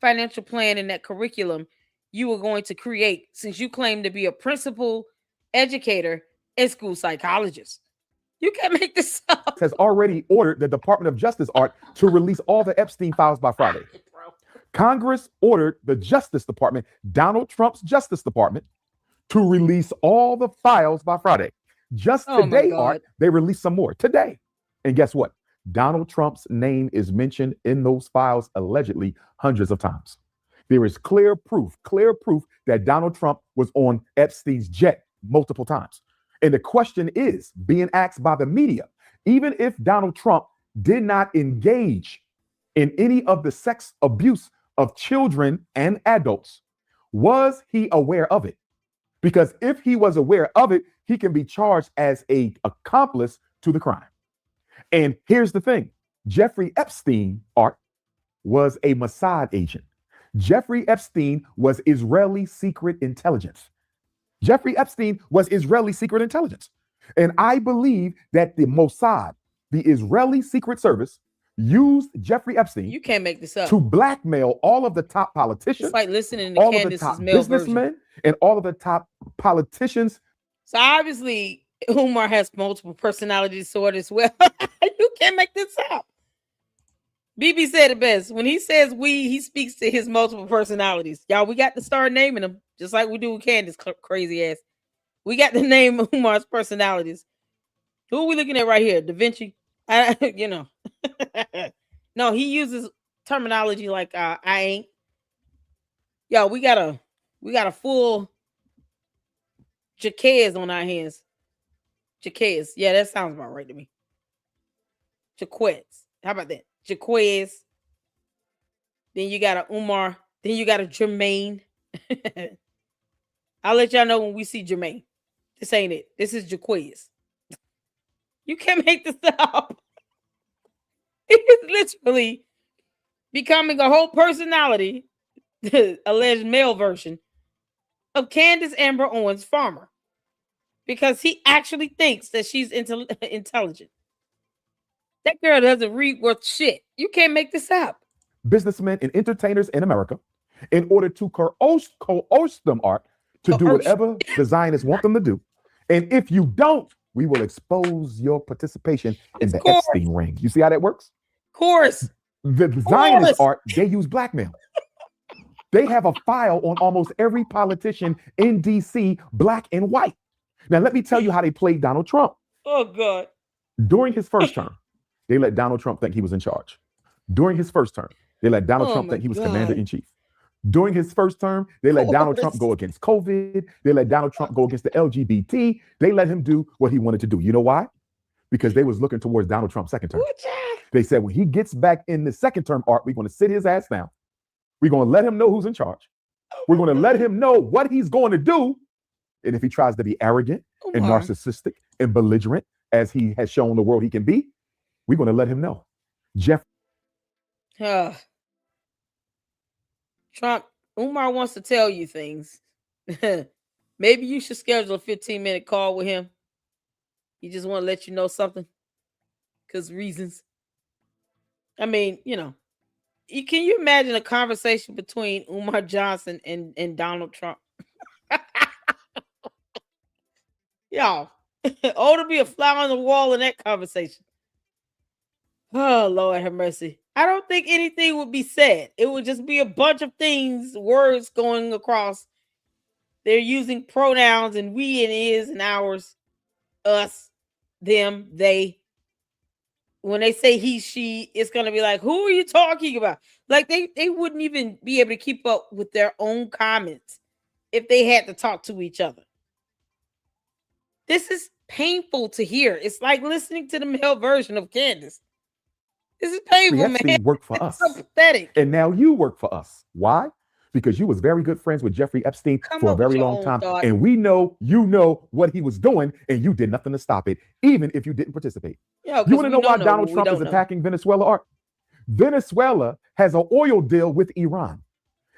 Speaker 1: financial plan and that curriculum you were going to create, since you claim to be a principal educator and school psychologist? You can't make this up.
Speaker 8: Has already ordered the Department of Justice, Art, to release all the Epstein files by Friday. Congress ordered the Justice Department, Donald Trump's Justice Department, to release all the files by Friday. Just today, Art, they released some more today. And guess what? Donald Trump's name is mentioned in those files allegedly hundreds of times. There is clear proof that Donald Trump was on Epstein's jet multiple times. And the question is being asked by the media, even if Donald Trump did not engage in any of the sex abuse of children and adults, was he aware of it? Because if he was aware of it, he can be charged as an accomplice to the crime. And here's the thing. Jeffrey Epstein, Art, was a Mossad agent. Jeffrey Epstein was Israeli secret intelligence. Jeffrey Epstein was Israeli secret intelligence. And I believe that the Mossad, the Israeli Secret Service, used Jeffrey Epstein.
Speaker 1: You can't make this up.
Speaker 8: To blackmail all of the top politicians.
Speaker 1: It's like listening to
Speaker 8: all
Speaker 1: Candace's
Speaker 8: of the top
Speaker 1: male
Speaker 8: businessmen
Speaker 1: version.
Speaker 8: and all of the top politicians.
Speaker 1: So obviously, Umar has multiple personality disorder as well. You can't make this up. BB said it best. When he says we, he speaks to his multiple personalities. Y'all, we got to start naming them, just like we do with Candace, crazy ass. We got to name Umar's personalities. Who are we looking at right here? Da Vinci? No, he uses terminology like I ain't. Yo, we got a full Jaquez on our hands. Jaquez. Yeah, that sounds about right to me. Jaquez. How about that? Jaquez. Then you got a Umar. Then you got a Jermaine. I'll let y'all know when we see Jermaine. This ain't it. This is Jaquez. You can't make this up. It's literally becoming a whole personality, the alleged male version of Candace Amber Owens Farmer, because he actually thinks that she's intelligent. That girl doesn't read worth shit. You can't make this up.
Speaker 8: Businessmen and entertainers in America, in order to coerce them, Art, to do whatever the Zionists want them to do. And if you don't, we will expose your participation in the Epstein ring. You see how that works?
Speaker 1: Of course.
Speaker 8: The Zionists, Art, they use blackmail. They have a file on almost every politician in D.C., black and white. Now, let me tell you how they played Donald Trump.
Speaker 1: Oh, God.
Speaker 8: During his first term, they let Donald Trump think he was in charge. During his first term, they let Donald Trump think he was commander-in-chief. During his first term, they let Donald Trump go against COVID. They let Donald Trump go against the LGBT. They let him do what he wanted to do. You know why? Because they was looking towards Donald Trump's second term. They said, when he gets back in the second term, Art, we're going to sit his ass down. We're going to let him know who's in charge. We're going to let him know what he's going to do. And if he tries to be arrogant and narcissistic and belligerent, as he has shown the world he can be, we're going to let him know.
Speaker 1: Trump, Umar wants to tell you things. Maybe you should schedule a 15-minute call with him. He just want to let you know something. Because reasons. I mean, can you imagine a conversation between Umar Johnson and Donald Trump? Y'all, to be a fly on the wall in that conversation. Oh, Lord have mercy. I don't think anything would be said. It would just be a bunch of things, words going across. They're using pronouns and we and is and ours, us, them, they. when they say he, she, it's going to be like, who are you talking about? Like they wouldn't even be able to keep up with their own comments if they had to talk to each other. This is painful to hear. It's like listening to the male version of Candace. This is painful, man.
Speaker 8: Work for us.
Speaker 1: So pathetic.
Speaker 8: And now you work for us. Why? Because you was very good friends with Jeffrey Epstein for a very long time. And we know you know what he was doing, and you did nothing to stop it, even if you didn't participate. You want to know why Donald Trump is attacking Venezuela? Art? Venezuela has an oil deal with Iran.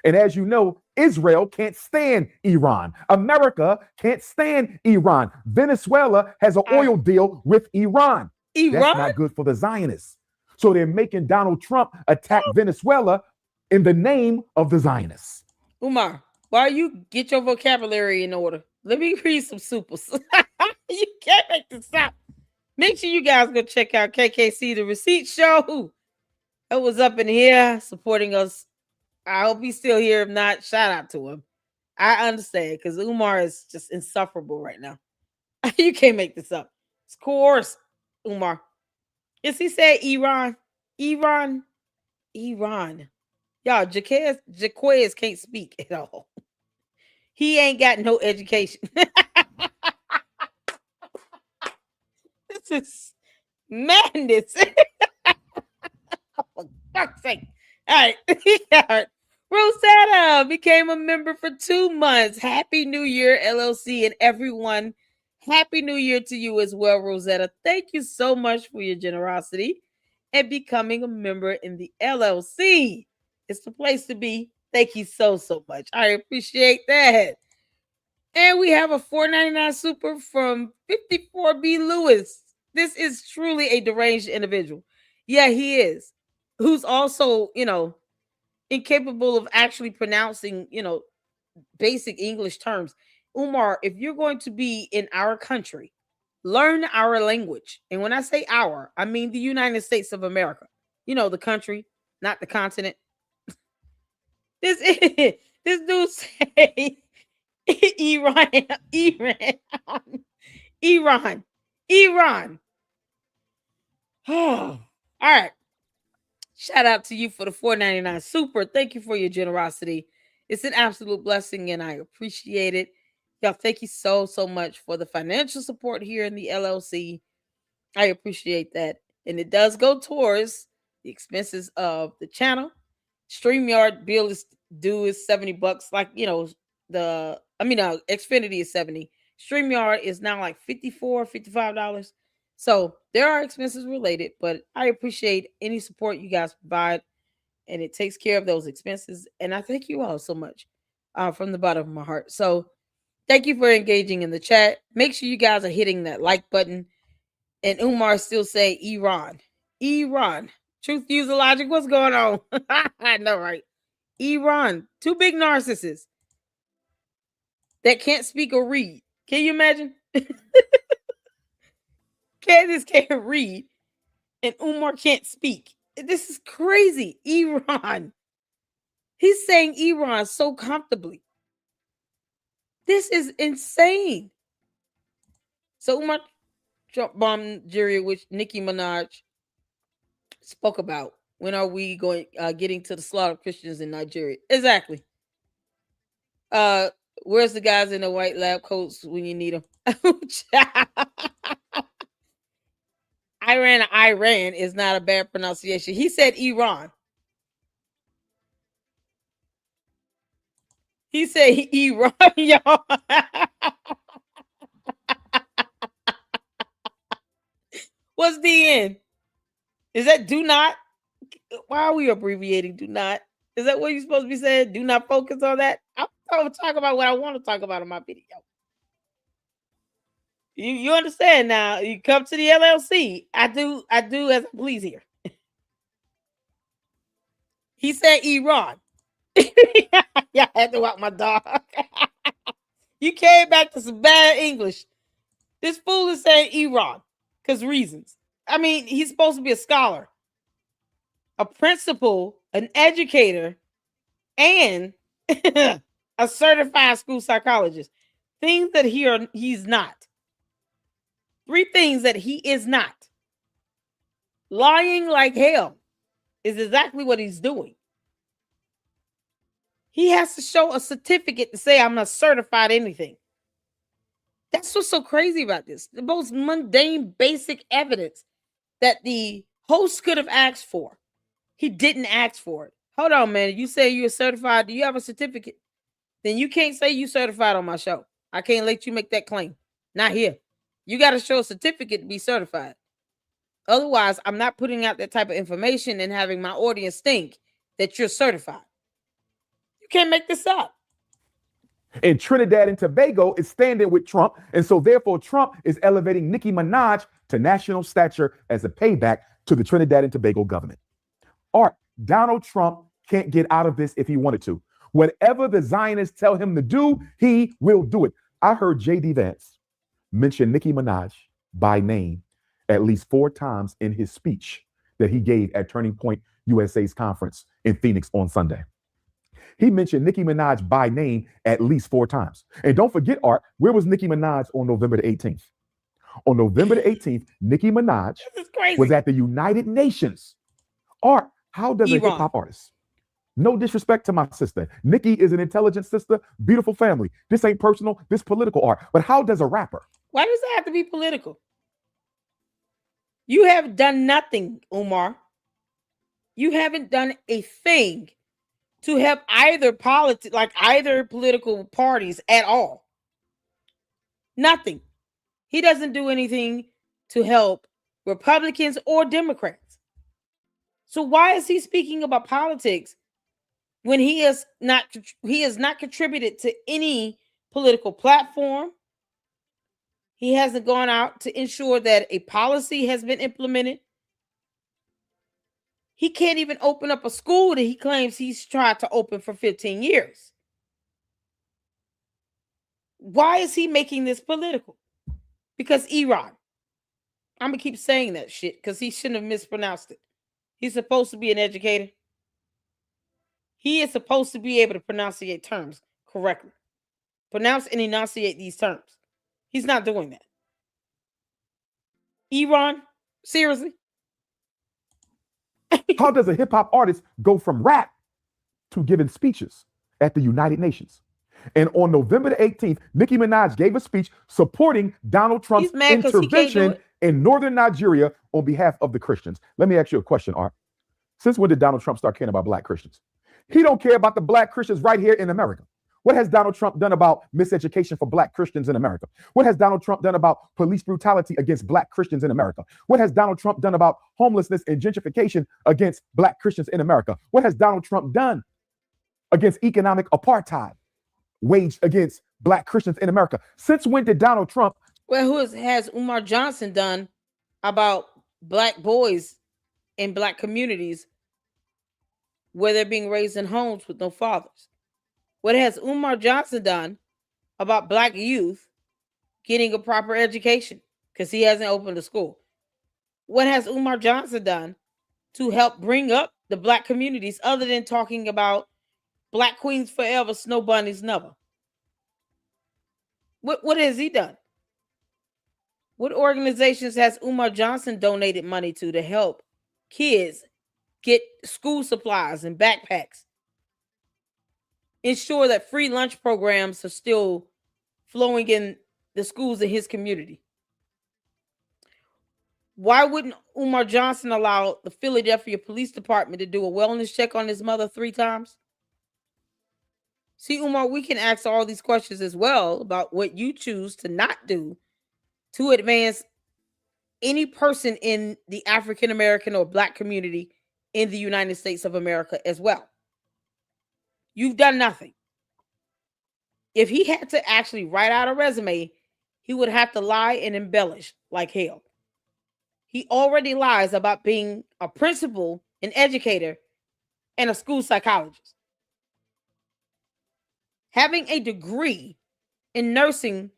Speaker 8: And as you know, Israel can't stand Iran. America can't stand Iran. Venezuela has an oil deal with Iran. That's not good for the Zionists. So they're making Donald Trump attack Venezuela in the name of the Zionists.
Speaker 1: Umar, why you get your vocabulary in order? Let me read some supers. You can't make this up. Make sure you guys go check out KKC, the Receipt Show. That was up in here supporting us. I hope he's still here. If not, shout out to him. I understand because Umar is just insufferable right now. You can't make this up. It's coerced, Umar. Yes, he said Iran. Y'all, Jaquez can't speak at all. He ain't got no education. This is madness. For fuck's sake. All right. Rosetta became a member for 2 months. Happy New Year, LLC, and everyone. Happy New Year to you as well, Rosetta. Thank you so much for your generosity and becoming a member in the LLC. It's the place to be. Thank you so much. I appreciate that. And we have a $4.99 super from 54B Lewis. This is truly a deranged individual. Yeah, he is. Who's also, incapable of actually pronouncing, basic English terms. Umar, if you're going to be in our country, learn our language. And when I say our, I mean the United States of America. The country, not the continent. This dude say Iran. Oh, all right. Shout out to you for the $4.99 super. Thank you for your generosity. It's an absolute blessing and I appreciate it. Y'all, thank you so much for the financial support here in the LLC. I appreciate that. And it does go towards the expenses of the channel. StreamYard bill is due is $70. Like, Xfinity is $70. StreamYard is now like $54, $55. So there are expenses related, but I appreciate any support you guys provide, and it takes care of those expenses. And I thank you all so much from the bottom of my heart. So thank you for engaging in the chat. Make sure you guys are hitting that like button. And Umar still say Iran. Truth, user logic. What's going on? I know, right? Iran. 2 big narcissists that can't speak or read. Can you imagine? Candace can't read and Umar can't speak. This is crazy. Iran. He's saying Iran so comfortably. This is insane. So Umar Trump bomb Nigeria, which Nicki Minaj spoke about. When are we getting to the slaughter of Christians in Nigeria? Exactly. Where's the guys in the white lab coats when you need them? Iran is not a bad pronunciation. He said Iran. He said Iran, y'all. What's the end? Is that do not? Why are we abbreviating do not? Is that what you're supposed to be saying? Do not focus on that? I'm going to talk about what I want to talk about in my video. You understand now? You come to the LLC. I do as I please here. He said Iran. Yeah, I had to walk my dog. You came back to some bad English. This fool is saying Iran because reasons. I mean, he's supposed to be a scholar, a principal, an educator, and a certified school psychologist. Things that he's not. 3 things that he is not. Lying like hell is exactly what he's doing. He has to show a certificate to say I'm not certified anything. That's what's so crazy about this. The most mundane, basic evidence that the host could have asked for. He didn't ask for it. Hold on, man. You say you're certified. Do you have a certificate? Then you can't say you certified on my show. I can't let you make that claim. Not here. You got to show a certificate to be certified. Otherwise, I'm not putting out that type of information and having my audience think that you're certified. You can't make this up.
Speaker 8: And Trinidad and Tobago is standing with Trump. And so therefore, Trump is elevating Nicki Minaj to national stature as a payback to the Trinidad and Tobago government. Art, Donald Trump can't get out of this if he wanted to. Whatever the Zionists tell him to do, he will do it. I heard J.D. Vance mention Nicki Minaj by name at least 4 times in his speech that he gave at Turning Point USA's conference in Phoenix on Sunday. He mentioned Nicki Minaj by name at least 4 times. And don't forget, Art, where was Nicki Minaj on November the 18th? On November the 18th, Nicki Minaj was at the United Nations. Art, how does a hip-hop artist? No disrespect to my sister. Nicki is an intelligent sister, beautiful family. This ain't personal, this political, Art. But how does a rapper?
Speaker 1: Why does it have to be political? You have done nothing, Umar. You haven't done a thing to help either political parties at all. Nothing. He doesn't do anything to help Republicans or Democrats. So why is he speaking about politics when he has not contributed to any political platform? He hasn't gone out to ensure that a policy has been implemented. He can't even open up a school that he claims he's tried to open for 15 years. Why is he making this political? Because Iran. I'm going to keep saying that shit because he shouldn't have mispronounced it. He's supposed to be an educator. He is supposed to be able to pronunciate terms correctly. Pronounce and enunciate these terms. He's not doing that. Iran? Seriously?
Speaker 8: How does a hip-hop artist go from rap to giving speeches at the United Nations? And on November the 18th, Nicki Minaj gave a speech supporting Donald Trump's intervention in northern Nigeria on behalf of the Christians. Let me ask you a question, Art. Since when did Donald Trump start caring about black Christians? He don't care about the black Christians right here in America. What has Donald Trump done about miseducation for black Christians in America? What has Donald Trump done about police brutality against black Christians in America? What has Donald Trump done about homelessness and gentrification against black Christians in America? What has Donald Trump done against economic apartheid waged against black Christians in America? Since when did Donald Trump?
Speaker 1: Well, has Umar Johnson done about black boys in black communities where they're being raised in homes with no fathers? What has Umar Johnson done about black youth getting a proper education because he hasn't opened a school? What has Umar Johnson done to help bring up the black communities other than talking about black queens forever, snow bunnies never? What has he done? What organizations has Umar Johnson donated money to help kids get school supplies and backpacks? Ensure that free lunch programs are still flowing in the schools in his community. Why wouldn't Umar Johnson allow the Philadelphia Police Department to do a wellness check on his mother 3 times? See, Umar, we can ask all these questions as well about what you choose to not do to advance any person in the African American or black community in the United States of America as well. You've done nothing. If he had to actually write out a resume, he would have to lie and embellish like hell. He already lies about being a principal, an educator, and a school psychologist. Having a degree in nursing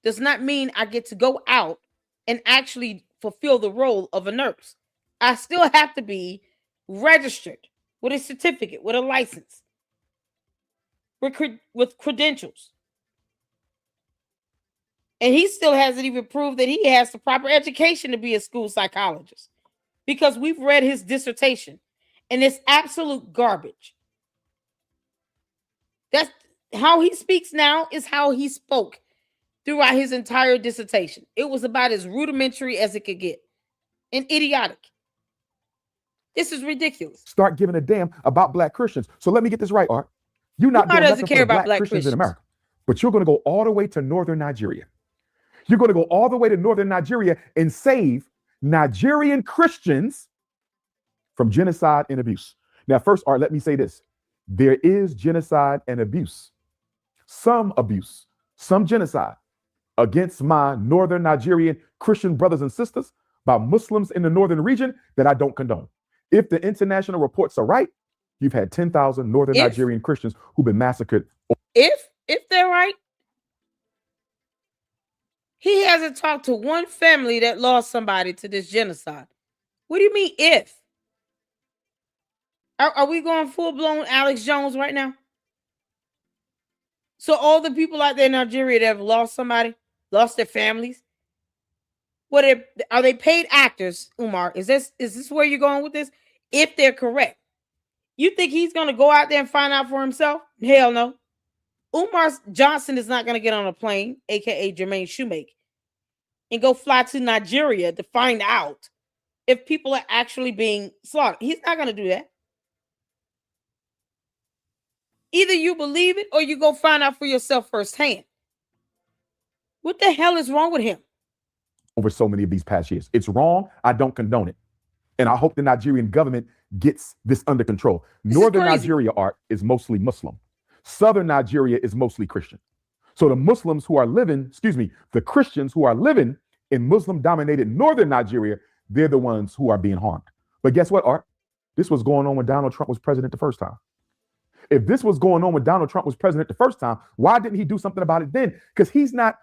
Speaker 1: does not mean I get to go out and actually fulfill the role of a nurse. I still have to be registered with a certificate, with a license, with credentials. And he still hasn't even proved that he has the proper education to be a school psychologist. because we've read his dissertation and it's absolute garbage. That's how he speaks now is how he spoke throughout his entire dissertation. It was about as rudimentary as it could get and idiotic. This is ridiculous.
Speaker 8: Start giving a damn about black Christians. So let me get this right, Art. You're not doing nothing for the black Christians in America, but you're going to go all the way to northern Nigeria. You're going to go all the way to northern Nigeria and save Nigerian Christians from genocide and abuse. Now, first, Art, let me say this. There is genocide and abuse, some genocide against my northern Nigerian Christian brothers and sisters by Muslims in the northern region that I don't condone. If the international reports are right, you've had 10,000 northern Nigerian Christians who've been massacred.
Speaker 1: If they're right, he hasn't talked to one family that lost somebody to this genocide. What do you mean if? Are we going full-blown Alex Jones right now? So all the people out there in Nigeria that have lost somebody, lost their families, are they paid actors, Umar? Is this where you're going with this? If they're correct. You think he's going to go out there and find out for himself? Hell no. Umar Johnson is not going to get on a plane, a.k.a. Jermaine Shoemake, and go fly to Nigeria to find out if people are actually being slaughtered. He's not going to do that. Either you believe it or you go find out for yourself firsthand. What the hell is wrong with him?
Speaker 8: Over so many of these past years. It's wrong. I don't condone it. And I hope the Nigerian government gets this under control. Northern Nigeria, Art, is mostly Muslim. Southern Nigeria is mostly Christian. So the Muslims who are living, the Christians who are living in Muslim-dominated northern Nigeria, they're the ones who are being harmed. But guess what, Art? This was going on when Donald Trump was president the first time. If this was going on when Donald Trump was president the first time, why didn't he do something about it then? Because he's not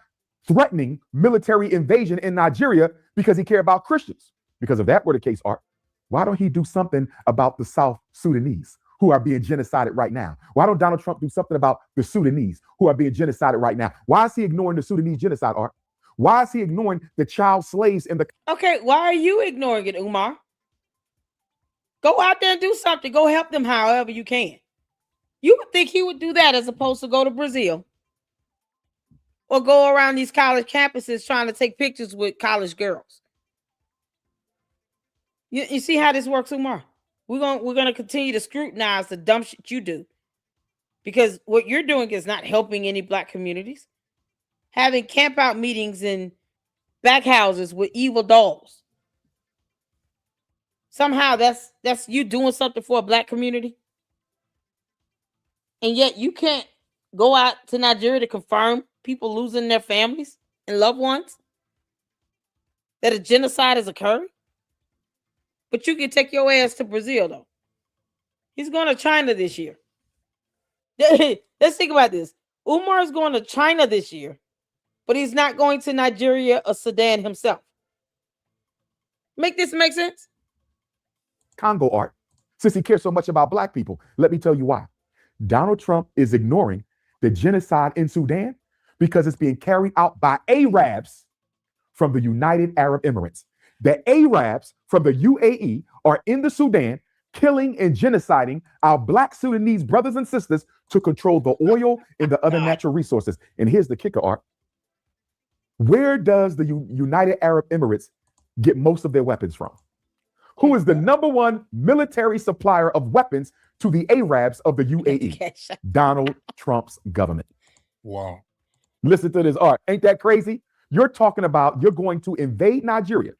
Speaker 8: threatening military invasion in Nigeria because he cared about Christians. Because if that were the case, Art, why don't he do something about the South Sudanese who are being genocided right now? Why don't Donald Trump do something about the Sudanese who are being genocided right now? Why is he ignoring the Sudanese genocide, Art? Why is he ignoring the child slaves in the...
Speaker 1: Okay, why are you ignoring it, Umar? Go out there and do something. Go help them however you can. You would think he would do that as opposed to go to Brazil or go around these college campuses trying to take pictures with college girls. You see how this works, Umar? We're gonna continue to scrutinize the dumb shit you do, because what you're doing is not helping any black communities. Having camp out meetings in back houses with evil dolls. Somehow that's you doing something for a black community. And yet you can't go out to Nigeria to confirm people losing their families and loved ones, that a genocide has occurred. But you can take your ass to Brazil, though. He's going to China this year. Let's think about this. Umar is going to China this year, but he's not going to Nigeria or Sudan himself. Make this make sense?
Speaker 8: Congo, Art. Since he cares so much about black people, let me tell you why. Donald Trump is ignoring the genocide in Sudan because it's being carried out by Arabs from the United Arab Emirates. The Arabs from the UAE are in the Sudan killing and genociding our black Sudanese brothers and sisters to control the oil and the other natural resources. And here's the kicker, Art. Where does the United Arab Emirates get most of their weapons from? Who is the #1 military supplier of weapons to the Arabs of the UAE? Donald Trump's government.
Speaker 7: Wow.
Speaker 8: Listen to this, Art. Ain't that crazy? You're talking about you're going to invade Nigeria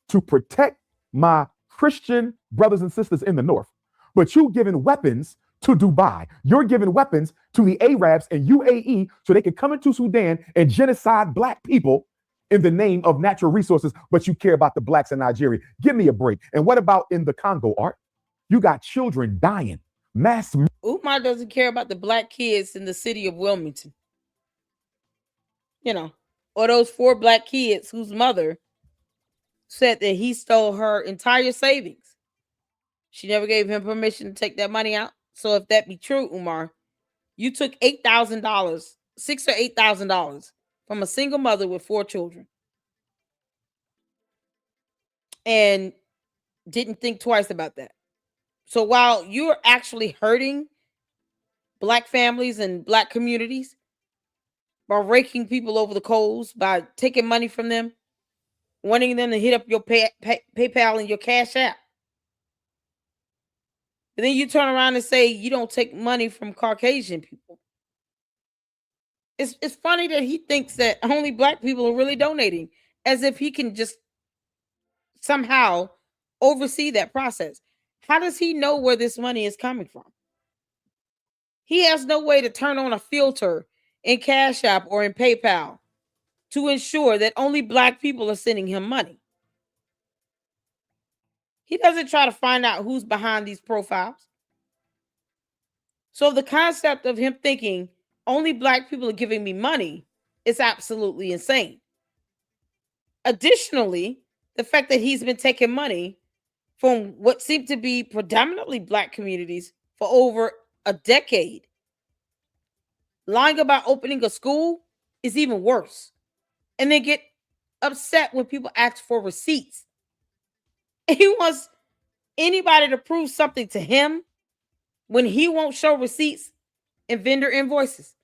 Speaker 8: to protect my Christian brothers and sisters in the north, but you're giving weapons to Dubai. You're giving weapons to the Arabs and UAE so they can come into Sudan and genocide black people in the name of natural resources, but you care about the blacks in Nigeria. Give me a break. And what about in the Congo, Art? You got children dying. Mass.
Speaker 1: Umar doesn't care about the black kids in the city of Wilmington. You know, or those 4 black kids whose mother said that he stole her entire savings. She never gave him permission to take that money out. So if that be true, Umar, you took $8,000, $6,000 or $8,000 from a single mother with 4 children. And didn't think twice about that. So while you're actually hurting Black families and Black communities by raking people over the coals, by taking money from them, wanting them to hit up your PayPal and your Cash App, and then you turn around and say you don't take money from Caucasian people. It's funny that he thinks that only Black people are really donating, as if he can just somehow oversee that process. How does he know where this money is coming from? He has no way to turn on a filter in Cash App or in PayPal to ensure that only Black people are sending him money. He doesn't try to find out who's behind these profiles. So the concept of him thinking only Black people are giving me money is absolutely insane. Additionally, the fact that he's been taking money from what seemed to be predominantly Black communities for over a decade, lying about opening a school is even worse. And they get upset when people ask for receipts. He wants anybody to prove something to him when he won't show receipts and vendor invoices.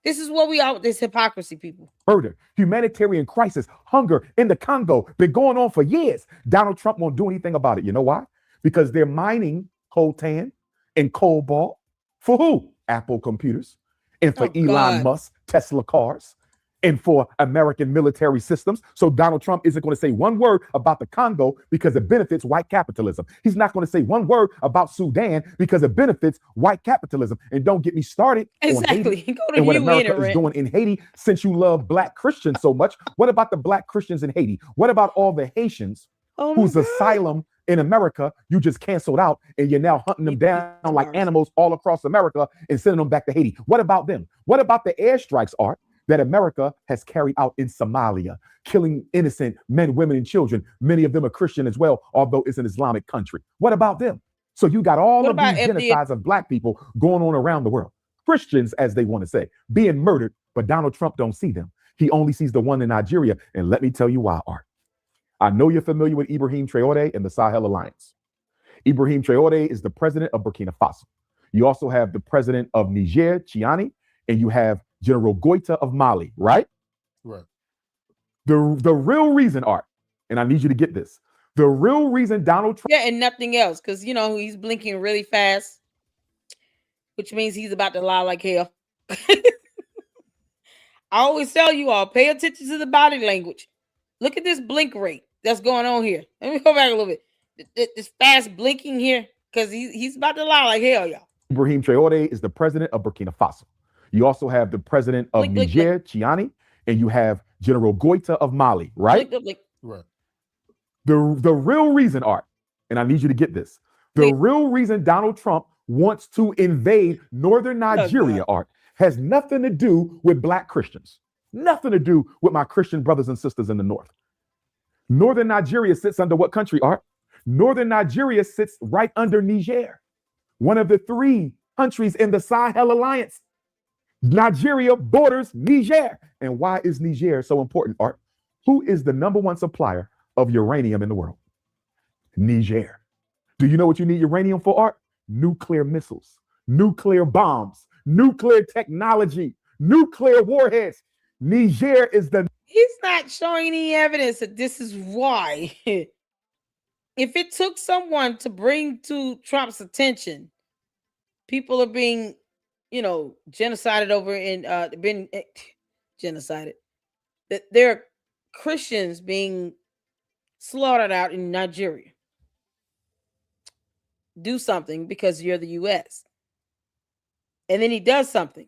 Speaker 1: This is what we are with this hypocrisy, people.
Speaker 8: Murder, humanitarian crisis, hunger in the Congo, been going on for years. Donald Trump won't do anything about it. You know why? Because they're mining coltan and cobalt for who? Apple computers, and for Elon Musk, Tesla cars, and for American military systems. So Donald Trump isn't going to say one word about the Congo because it benefits white capitalism. He's not going to say one word about Sudan because it benefits white capitalism. And don't get me started on Haiti and what America is doing in Haiti. Since you love Black Christians so much, what about the Black Christians in Haiti? What about all the Haitians whose asylum in America you just canceled out, and you're now hunting them down like animals all across America and sending them back to Haiti? What about them? What about the airstrikes, Art, that America has carried out in Somalia, killing innocent men, women, and children? Many of them are Christian as well, although it's an Islamic country. What about them? So you got all of these genocides of Black people going on around the world. Christians, as they want to say, being murdered, but Donald Trump don't see them. He only sees the one in Nigeria. And let me tell you why, Art. I know you're familiar with Ibrahim Traoré and the Sahel Alliance. Ibrahim Traoré is the president of Burkina Faso. You also have the president of Niger, Chiani, and you have General Goita of Mali, right?
Speaker 7: Right.
Speaker 8: The real reason, Art, and I need you to get this, the real reason Donald Trump...
Speaker 1: Yeah, and nothing else, because, he's blinking really fast, which means he's about to lie like hell. I always tell you all, pay attention to the body language. Look at this blink rate that's going on here. Let me go back a little bit. This fast blinking here, because he's about to lie like hell, y'all.
Speaker 8: Ibrahim Traoré is the president of Burkina Faso. You also have the president of Niger, Chiani, and you have General Goita of Mali, right?
Speaker 7: Right.
Speaker 8: The real reason, Art, and I need you to get this, the real reason Donald Trump wants to invade northern Nigeria, Art, has nothing to do with Black Christians. Nothing to do with my Christian brothers and sisters in the north. Northern Nigeria sits under what country, Art? Northern Nigeria sits right under Niger, one of the 3 countries in the Sahel Alliance. Nigeria borders Niger. And why is Niger so important, Art? Who is the #1 supplier of uranium in the world? Niger. Do you know what you need uranium for, Art? Nuclear missiles, nuclear bombs, nuclear technology, nuclear warheads. Niger is the...
Speaker 1: He's not showing any evidence that this is why. If it took someone to bring to Trump's attention, people are being, genocided over in, been genocided. That there are Christians being slaughtered out in Nigeria. Do something because you're the U.S. And then he does something.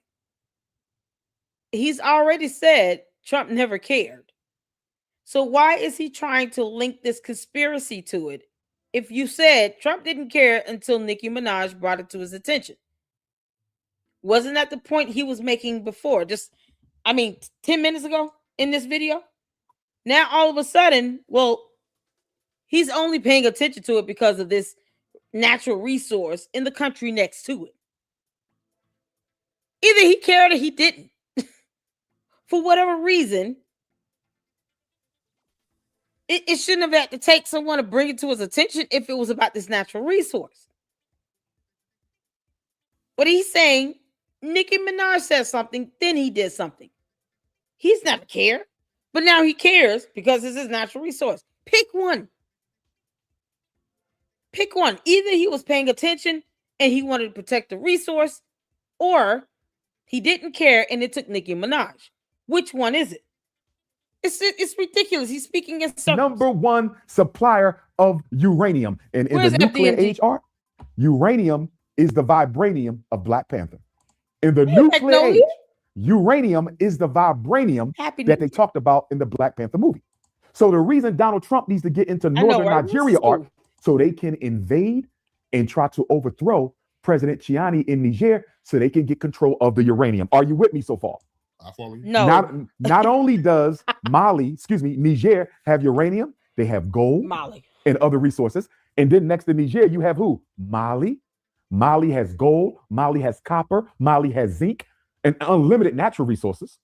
Speaker 1: He's already said Trump never cared. So why is he trying to link this conspiracy to it? If you said Trump didn't care until Nicki Minaj brought it to his attention. Wasn't that the point he was making before? 10 minutes ago in this video? Now all of a sudden, he's only paying attention to it because of this natural resource in the country next to it. Either he cared or he didn't. For whatever reason, It shouldn't have had to take someone to bring it to his attention if it was about this natural resource. But he's saying Nicki Minaj said something, then he did something. He's never cared, but now he cares because it's his natural resource. Pick one. Pick one. Either he was paying attention and he wanted to protect the resource, or he didn't care and it took Nicki Minaj. Which one is it? It's ridiculous. He's speaking in circles.
Speaker 8: Number one supplier of uranium. And in the nuclear age, art, uranium is the vibranium of Black Panther. In the nuclear age, uranium is the vibranium that they talked about in the Black Panther movie. So the reason Donald Trump needs to get into northern Nigeria, art, so they can invade and try to overthrow President Chiani in Niger so they can get control of the uranium. Are you with me so far?
Speaker 7: I follow you.
Speaker 1: No.
Speaker 8: Not only does Niger have uranium, they have gold and other resources. And then next to Niger, you have who? Mali. Mali has gold. Mali has copper. Mali has zinc and unlimited natural resources.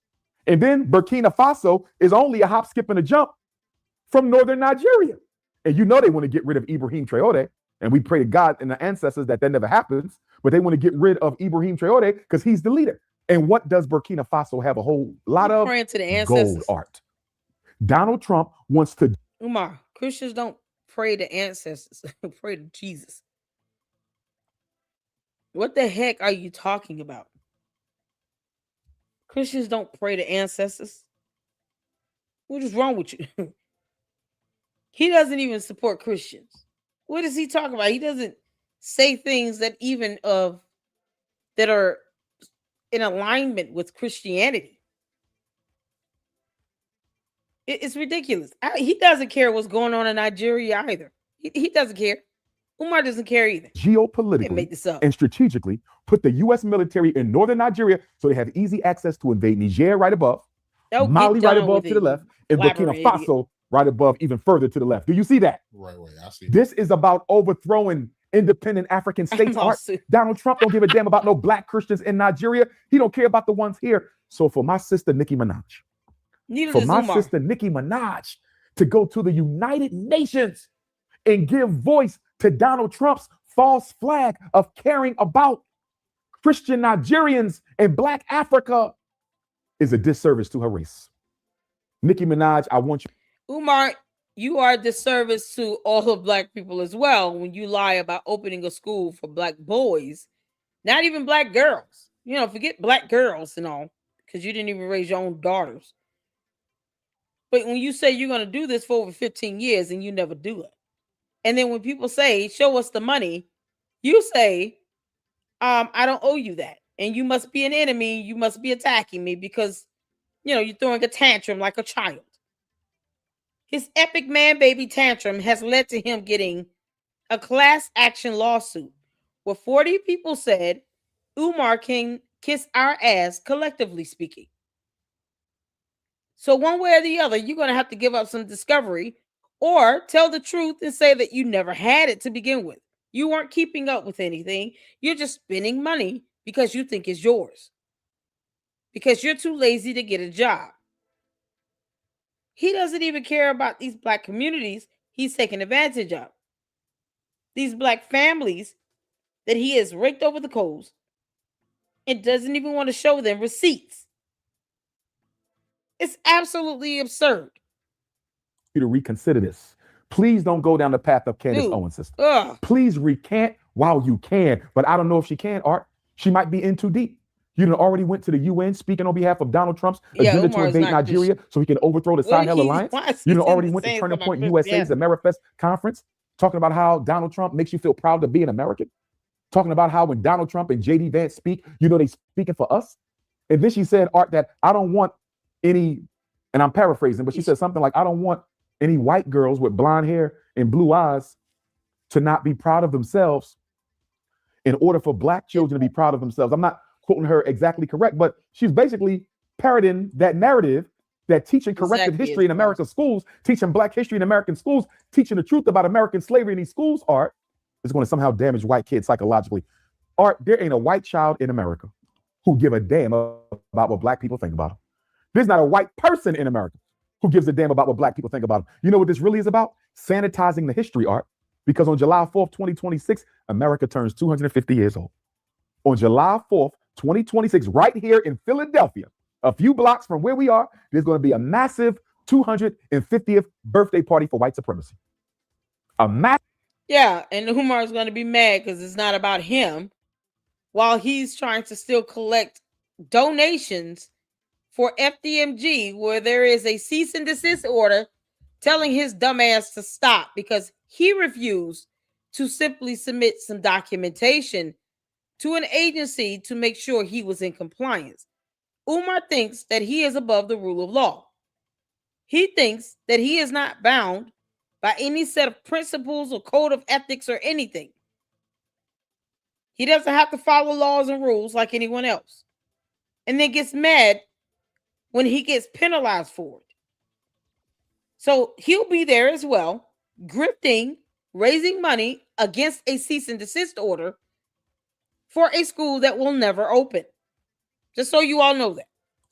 Speaker 8: And then Burkina Faso is only a hop, skip, and a jump from northern Nigeria. And you know they want to get rid of Ibrahim Traore. And we pray to God and the ancestors that never happens. But they want to get rid of Ibrahim Traore because he's the leader. And what does Burkina Faso have a whole lot of?
Speaker 1: Praying to the ancestors.
Speaker 8: Gold, art. Donald Trump wants to.
Speaker 1: Umar, Christians don't pray to ancestors. Pray to Jesus. What the heck are you talking about? Christians don't pray to ancestors. What is wrong with you? He doesn't even support Christians. What is he talking about? He doesn't say things that even that are in alignment with Christianity. It's ridiculous. He doesn't care what's going on in Nigeria either. He doesn't care. Umar doesn't care either.
Speaker 8: Geopolitically and strategically put the U.S. military in northern Nigeria so they have easy access to invade Niger right above, Mali right above to the left, and Burkina Faso right above even further to the left. Do you see that?
Speaker 7: Right. I see.
Speaker 8: This is about overthrowing independent African states. Donald Trump don't give a damn about no Black Christians in Nigeria. He don't care about the ones here. So for my sister Nicki Minaj, sister Nicki Minaj to go to the United Nations and give voice to Donald Trump's false flag of caring about Christian Nigerians and Black Africa is a disservice to her race. Nicki Minaj, I want you.
Speaker 1: Umar, you are a disservice to all of Black people as well when you lie about opening a school for Black boys, not even Black girls. You know, forget Black girls and all, because you didn't even raise your own daughters. But when you say you're going to do this for over 15 years and you never do it, and then when people say, show us the money, you say, I don't owe you that. And you must be an enemy. You must be attacking me because, you know, you're throwing a tantrum like a child. His epic man baby tantrum has led to him getting a class action lawsuit where 40 people said Umar can kiss our ass, collectively speaking. So one way or the other, you're going to have to give up some discovery or tell the truth and say that you never had it to begin with. You weren't keeping up with anything. You're just spending money because you think it's yours. Because you're too lazy to get a job. He doesn't even care about these Black communities he's taking advantage of. These Black families that he has raked over the coals and doesn't even want to show them receipts. It's absolutely absurd.
Speaker 8: You to reconsider this. Please don't go down the path of Candace Owens' sister. Please recant while you can. But I don't know if she can, Art. She might be in too deep. You done already went to the UN speaking on behalf of Donald Trump's agenda to invade Nigeria so he can overthrow the Sahel Alliance. You done already went to Turning Point USA's Amerifest conference talking about how Donald Trump makes you feel proud to be an American. Talking about how when Donald Trump and J.D. Vance speak, you know they speaking for us. And then she said, Art, that I don't want any, and I'm paraphrasing, but she said something like, I don't want any white girls with blonde hair and blue eyes to not be proud of themselves in order for Black children to be proud of themselves. I'm not quoting her exactly correct, but she's basically parroting that narrative that teaching corrected history in American schools, teaching Black history in American schools, teaching the truth about American slavery in these schools, Art, is going to somehow damage white kids psychologically. Art, there ain't a white child in America who give a damn about what Black people think about them. There's not a white person in America Who gives a damn about what black people think about them? You know what this really is about? Sanitizing the history, Art. Because on July 4th, 2026, America turns 250 years old. On July 4th, 2026, right here in Philadelphia, a few blocks from where we are, there's going to be a massive 250th birthday party for white supremacy.
Speaker 1: Yeah, and Umar is going to be mad because it's not about him, while he's trying to still collect donations for FDMG, where there is a cease and desist order telling his dumbass to stop because he refused to simply submit some documentation to an agency to make sure he was in compliance. Umar thinks that he is above the rule of law. He thinks that he is not bound by any set of principles or code of ethics or anything. He doesn't have to follow laws and rules like anyone else, and then gets mad when he gets penalized for it. So he'll be there as well, grifting, raising money against a cease and desist order for a school that will never open. Just so you all know that.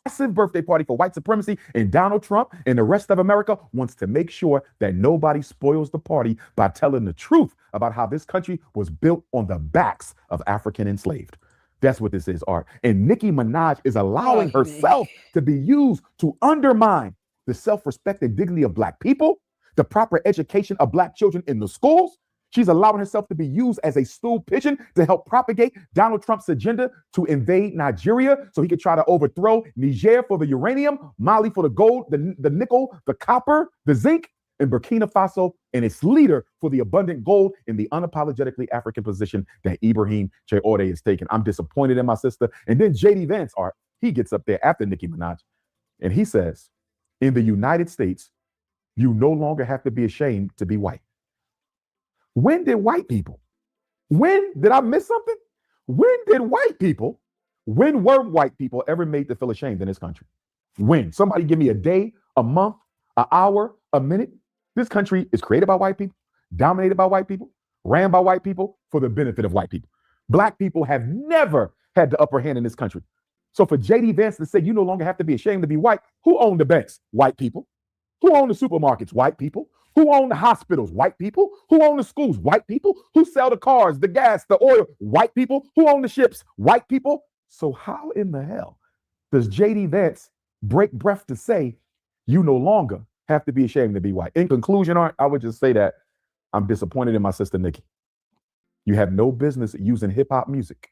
Speaker 8: Massive birthday party for white supremacy, and Donald Trump and the rest of America wants to make sure that nobody spoils the party by telling the truth about how this country was built on the backs of African enslaved. That's what this is, Art. And Nicki Minaj is allowing herself to be used to undermine the self-respect and dignity of black people, the proper education of black children in the schools. She's allowing herself to be used as a stool pigeon to help propagate Donald Trump's agenda to invade Nigeria so he could try to overthrow Niger for the uranium, Mali for the gold, the nickel, the copper, the zinc, and Burkina Faso and its leader for the abundant gold in the unapologetically African position that Ibrahim Traoré is taking. I'm disappointed in my sister. And then JD Vance, Art, he gets up there after Nicki Minaj, and he says, in the United States, you no longer have to be ashamed to be white. When did white people? When did I miss something? When were white people ever made to feel ashamed in this country? When? Somebody give me a day, a month, an hour, a minute. This country is created by white people, dominated by white people, ran by white people for the benefit of white people. Black people have never had the upper hand in this country. So for JD Vance to say you no longer have to be ashamed to be white, who owned the banks? White people. Who owned the supermarkets? White people. Who own the hospitals? White people. Who own the schools? White people. Who sell the cars, the gas, the oil? White people. Who own the ships? White people. So how in the hell does JD Vance break breath to say you no longer have to be ashamed to be white? In conclusion, Art, I would just say that I'm disappointed in my sister Nicki. You have no business using hip-hop music.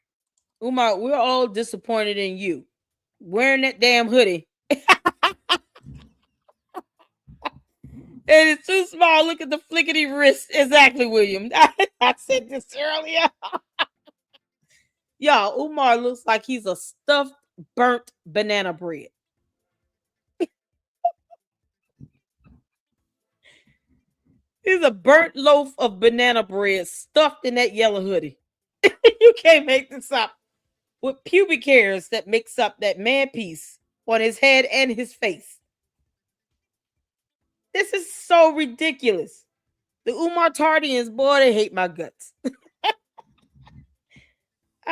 Speaker 1: Umar, we're all disappointed in you wearing that damn hoodie. And it's too small. Look at the flickety wrist. Exactly, William. I said this earlier. Y'all, Umar looks like he's a stuffed, burnt banana bread. He's a burnt loaf of banana bread stuffed in that yellow hoodie. You can't make this up. With pubic hairs that makes up that man piece on his head and his face. This is so ridiculous. The Umar Tardians, boy, they hate my guts. I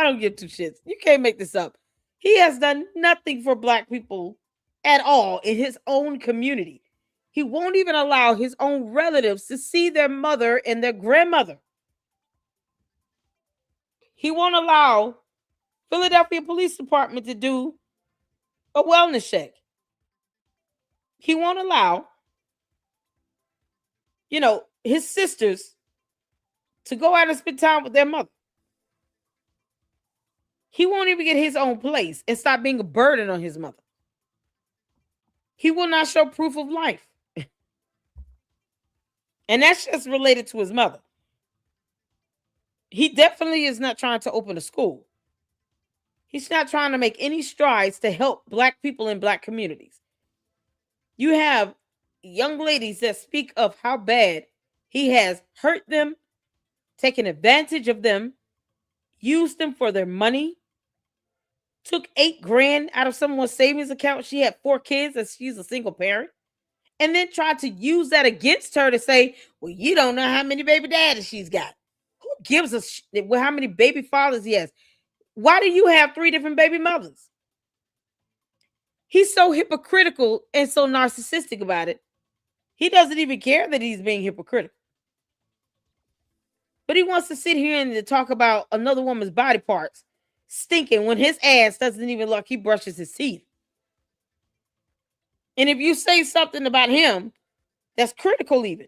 Speaker 1: don't give two shits. You can't make this up. He has done nothing for black people at all in his own community. He won't even allow his own relatives to see their mother and their grandmother. He won't allow Philadelphia Police Department to do a wellness check. He won't allow his sisters to go out and spend time with their mother. He won't even get his own place and stop being a burden on his mother. He will not show proof of life. And that's just related to his mother. He definitely is not trying to open a school. He's not trying to make any strides to help black people in black communities. You have young ladies that speak of how bad he has hurt them, taken advantage of them, used them for their money, took $8,000 out of someone's savings account. She had 4 kids and she's a single parent, and then tried to use that against her to say, well, you don't know how many baby daddies she's got. Who gives a shit how many baby fathers he has? Why do you have 3 different baby mothers? He's so hypocritical and so narcissistic about it. He doesn't even care that he's being hypocritical. But he wants to sit here and to talk about another woman's body parts stinking when his ass doesn't even look, he brushes his teeth. And if you say something about him that's critical even,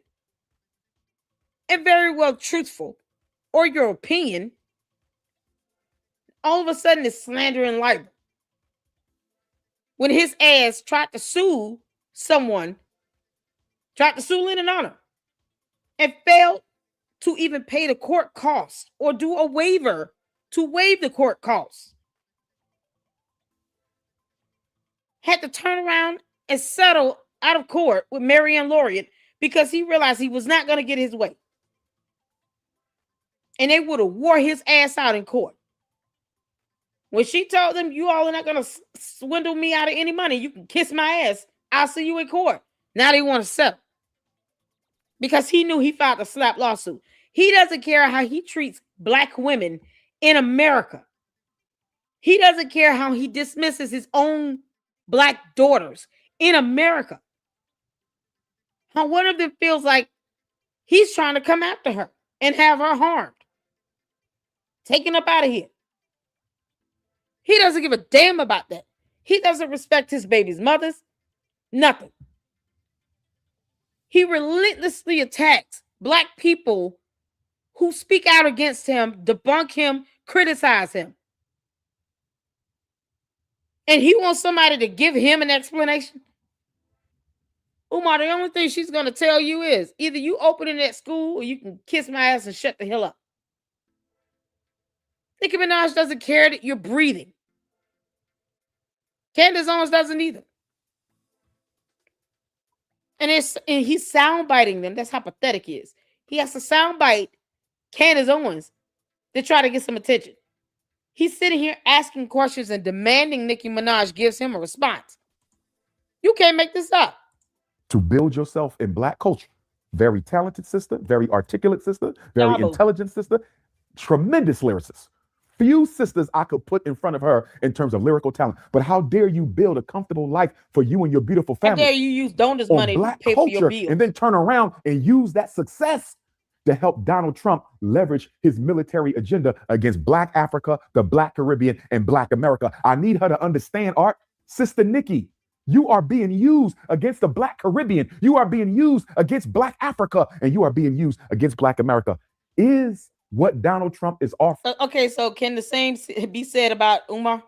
Speaker 1: and very well truthful, or your opinion, all of a sudden it's slander and libel. When his ass tried to sue someone, tried to sue Lynn and Honor, and failed to even pay the court costs or do a waiver to waive the court costs. Had to turn around and settle out of court with Marianne Laureate because he realized he was not going to get his way. And they would have wore his ass out in court. When she told them, you all are not going to swindle me out of any money. You can kiss my ass. I'll see you in court. Now they want to settle. Because he knew he filed a slap lawsuit. He doesn't care how he treats black women in America. He doesn't care how he dismisses his own black daughters in America. How one of them feels like he's trying to come after her and have her harmed. Taken up out of here. He doesn't give a damn about that. He doesn't respect his baby's mothers. Nothing. He relentlessly attacks black people who speak out against him, debunk him, criticize him. And he wants somebody to give him an explanation. Umar, the only thing she's going to tell you is either you open in that school or you can kiss my ass and shut the hell up. Nicki Minaj doesn't care that you're breathing. Candace Owens doesn't either. And he's soundbiting them. That's how pathetic he is. He has to soundbite Candace Owens to try to get some attention. He's sitting here asking questions and demanding Nicki Minaj gives him a response. You can't make this up.
Speaker 8: To build yourself in black culture. Very talented sister, very articulate sister, very intelligent sister, tremendous lyricist. Few sisters I could put in front of her in terms of lyrical talent. But how dare you build a comfortable life for you and your beautiful family?
Speaker 1: How dare you use donors' money to pay for your bills?
Speaker 8: And then turn around and use that success to help Donald Trump leverage his military agenda against Black Africa, the Black Caribbean, and Black America. I need her to understand, Art, Sister Nikki, you are being used against the Black Caribbean. You are being used against Black Africa, and you are being used against Black America. Is what Donald Trump is offering.
Speaker 1: Okay, so can the same be said about Umar?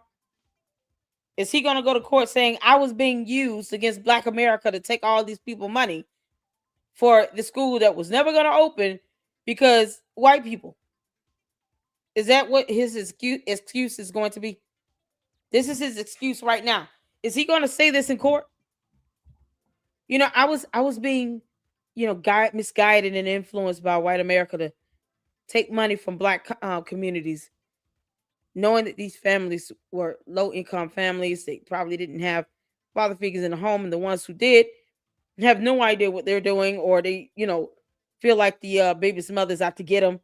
Speaker 1: Is he going to go to court saying, I was being used against Black America to take all these people money for the school that was never going to open because white people? Is that what his excuse is going to be? This is his excuse right now. Is he going to say this in court? You know, I was being, misguided and influenced by white America to take money from Black communities, knowing that these families were low-income families. They probably didn't have father figures in the home, and the ones who did have no idea what they're doing, or they, feel like the baby's mother's out to get them.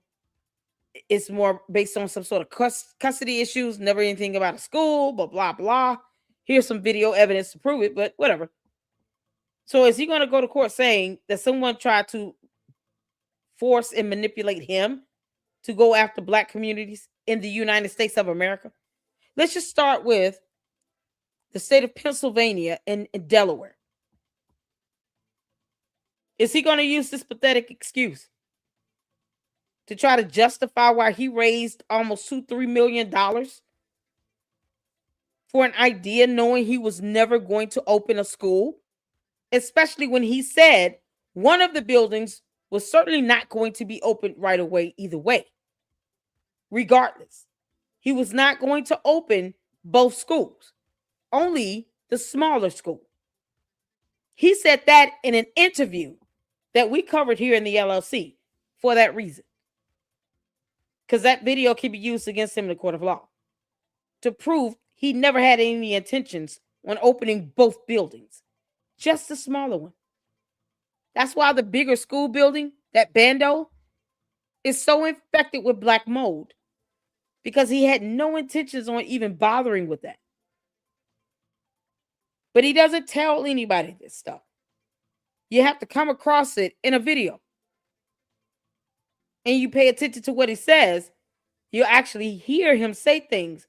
Speaker 1: It's more based on some sort of custody issues, never anything about a school, but blah, blah. Here's some video evidence to prove it, but whatever. So is he going to go to court saying that someone tried to force and manipulate him to go after Black communities in the United States of America? Let's just start with the state of Pennsylvania and Delaware. Is he going to use this pathetic excuse to try to justify why he raised almost $2-3 million for an idea, knowing he was never going to open a school, especially when he said one of the buildings was certainly not going to be opened right away either way? Regardless, he was not going to open both schools, only the smaller school. He said that in an interview that we covered here in the LLC for that reason. Because that video can be used against him in the court of law to prove he never had any intentions on opening both buildings, just the smaller one. That's why the bigger school building, that Bando, is so infected with black mold, because he had no intentions on even bothering with that. But he doesn't tell anybody this stuff. You have to come across it in a video. And you pay attention to what he says, you actually hear him say things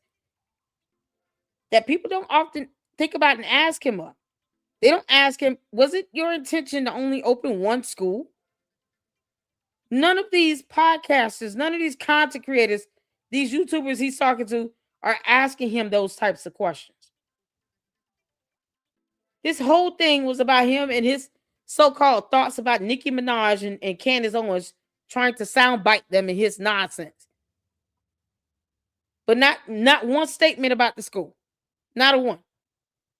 Speaker 1: that people don't often think about and ask him of. They don't ask him, was it your intention to only open one school? None of these podcasters, none of these content creators, these YouTubers he's talking to are asking him those types of questions. This whole thing was about him and his so-called thoughts about Nicki Minaj and Candace Owens trying to soundbite them in his nonsense. But not one statement about the school. Not a one.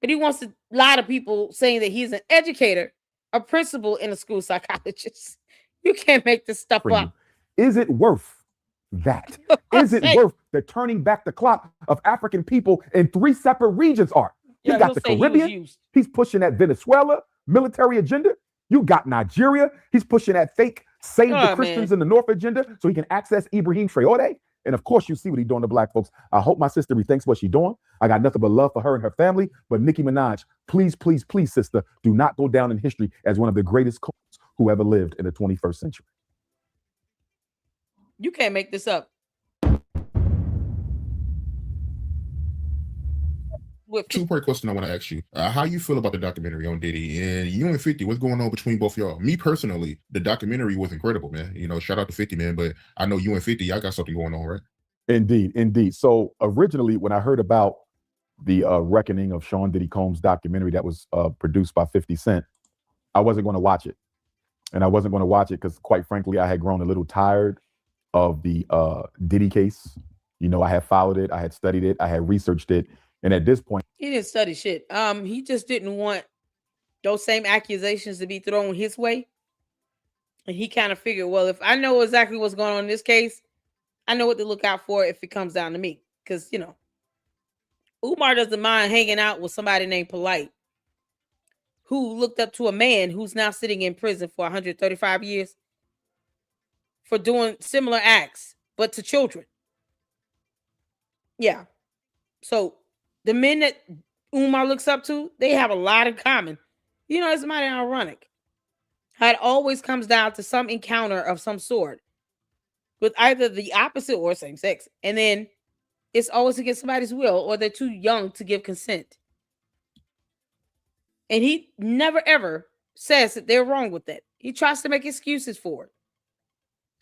Speaker 1: But he wants to lie to people saying that he's an educator, a principal, and a school psychologist. You can't make this stuff up.
Speaker 8: Is it worth that? Is it worth the turning back the clock of African people in 3 separate regions are? He got the Caribbean. He's pushing that Venezuela military agenda. You got Nigeria. He's pushing that fake save the Christians in the North agenda so he can access Ibrahim Traore. And of course, you see what he's doing to black folks. I hope my sister rethinks what she's doing. I got nothing but love for her and her family. But Nicki Minaj, please, please, please, sister, do not go down in history as one of the greatest queens who ever lived in the 21st century.
Speaker 1: You can't make this up.
Speaker 7: Two-part question I want to ask you. How you feel about the documentary on Diddy? And you and 50, what's going on between both y'all? Me personally, the documentary was incredible, man. You know, shout out to 50, man. But I know you and 50, y'all got something going on, right?
Speaker 8: Indeed, indeed. So originally, when I heard about the reckoning of Sean Diddy Combs documentary that was produced by 50 Cent, I wasn't going to watch it. And I wasn't going to watch it because, quite frankly, I had grown a little tired of the Diddy case. You know, I had followed it. I had studied it. I had researched it. And at this point,
Speaker 1: he didn't study shit. He just didn't want those same accusations to be thrown his way. And he kind of figured, well, if I know exactly what's going on in this case, I know what to look out for if it comes down to me. Because, you know, Umar doesn't mind hanging out with somebody named Polite, who looked up to a man who's now sitting in prison for 135 years for doing similar acts, but to children. Yeah. So the men that Umar looks up to, they have a lot in common. You know, it's mighty ironic how it always comes down to some encounter of some sort with either the opposite or same sex. And then it's always against somebody's will, or they're too young to give consent. And he never, ever says that they're wrong with that. He tries to make excuses for it.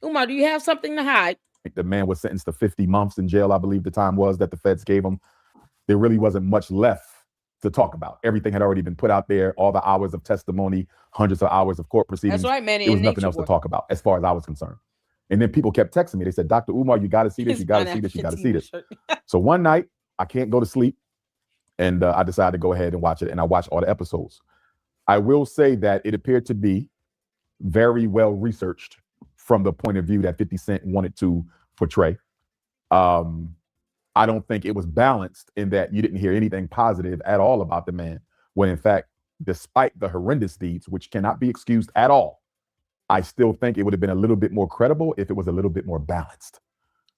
Speaker 1: Umar, do you have something to hide?
Speaker 8: The man was sentenced to 50 months in jail, I believe the time was that the feds gave him. There really wasn't much left to talk about. Everything had already been put out there, all the hours of testimony, hundreds of hours of court proceedings.
Speaker 1: That's right, man.
Speaker 8: There was nothing else to talk about as far as I was concerned. And then people kept texting me. They said, Dr. Umar, you got to see this. You got to see this. You got to see this. So one night, I can't go to sleep. And I decided to go ahead and watch it. And I watched all the episodes. I will say that it appeared to be very well researched from the point of view that 50 Cent wanted to portray. I don't think it was balanced in that you didn't hear anything positive at all about the man, when in fact, despite the horrendous deeds, which cannot be excused at all, I still think it would have been a little bit more credible if it was a little bit more balanced.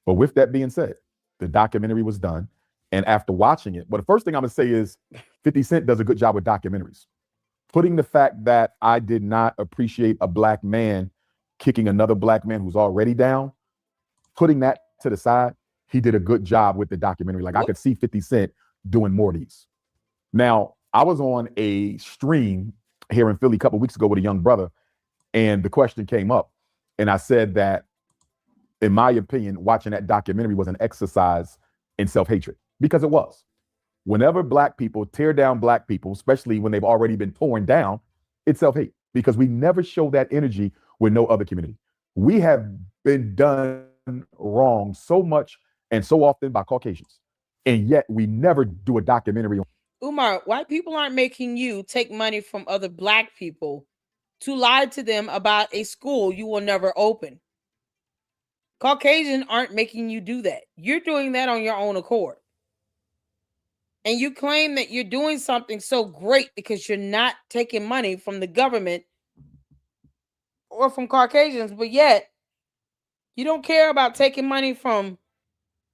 Speaker 8: But with that being said, the documentary was done. And after watching it, well, the first thing I'm going to say is 50 Cent does a good job with documentaries. Putting the fact that I did not appreciate a black man kicking another black man who's already down, putting that to the side, he did a good job with the documentary. Like, I could see 50 Cent doing more of these. Now, I was on a stream here in Philly a couple of weeks ago with a young brother, and the question came up. And I said that, in my opinion, watching that documentary was an exercise in self-hatred, because it was. Whenever black people tear down black people, especially when they've already been torn down, it's self-hate, because we never show that energy with no other community. We have been done wrong so much and so often by Caucasians, and yet we never do a documentary on.
Speaker 1: Umar, white people aren't making you take money from other black people to lie to them about a school you will never open. Caucasians aren't making you do that. You're doing that on your own accord. And you claim that you're doing something so great because you're not taking money from the government or from Caucasians, but yet you don't care about taking money from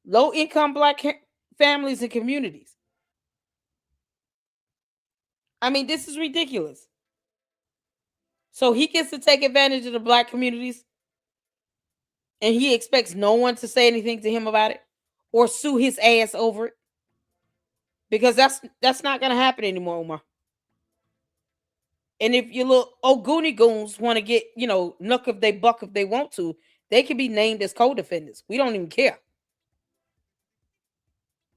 Speaker 1: low-income black families and communities. I mean, this is ridiculous. So he gets to take advantage of the black communities, and he expects no one to say anything to him about it or sue his ass over it, because that's not going to happen anymore, Umar. And if your little Ogoonie goons want to get, nook if they buck if they want to, they can be named as co-defendants. We don't even care.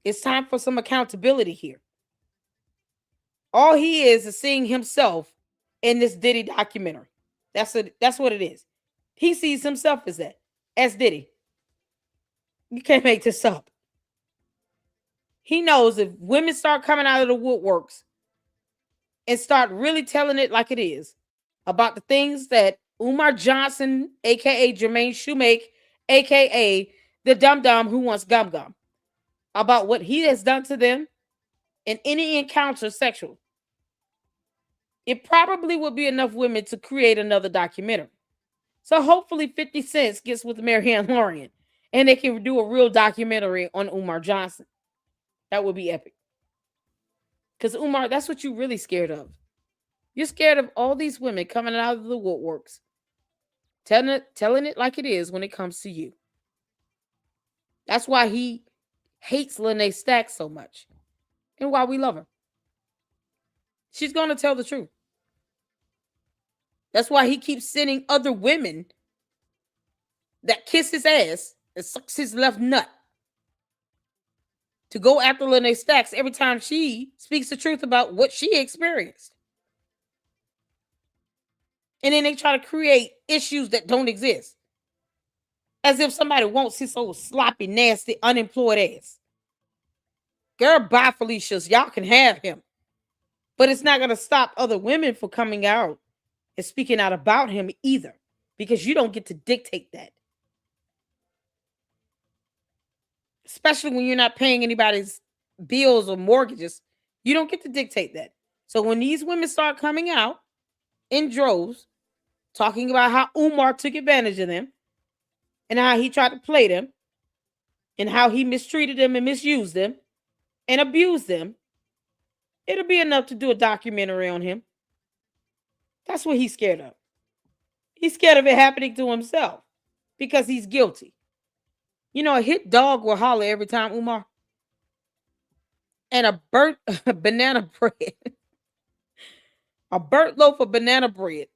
Speaker 1: It's time for some accountability here. All he is seeing himself in this Diddy documentary. That's what it is. He sees himself as Diddy. You can't make this up. He knows if women start coming out of the woodworks and start really telling it like it is about the things that Umar Johnson, aka Jermaine Shoemake, aka the dum-dum who wants gum-gum, about what he has done to them in any encounter sexual, it probably would be enough women to create another documentary. So hopefully 50 Cent gets with Marianne Lorian and they can do a real documentary on Umar Johnson. That would be epic. Because Umar, that's what you're really scared of. You're scared of all these women coming out of the woodworks, telling it like it is when it comes to you. That's why he hates Lene Stack so much and why we love her. She's going to tell the truth. That's why he keeps sending other women that kiss his ass and sucks his left nut to go after Lene Stacks every time she speaks the truth about what she experienced. And then they try to create issues that don't exist. As if somebody wants his old sloppy, nasty, unemployed ass. Girl, bye, Felicia's. Y'all can have him. But it's not going to stop other women from coming out and speaking out about him either. Because you don't get to dictate that. Especially when you're not paying anybody's bills or mortgages. You don't get to dictate that. So when these women start coming out in droves, talking about how Umar took advantage of them, and how he tried to play them, and how he mistreated them and misused them, and abused them, it'll be enough to do a documentary on him. That's what he's scared of. He's scared of it happening to himself because he's guilty. A hit dog will holler every time, Umar. And a burnt banana bread, a burnt loaf of banana bread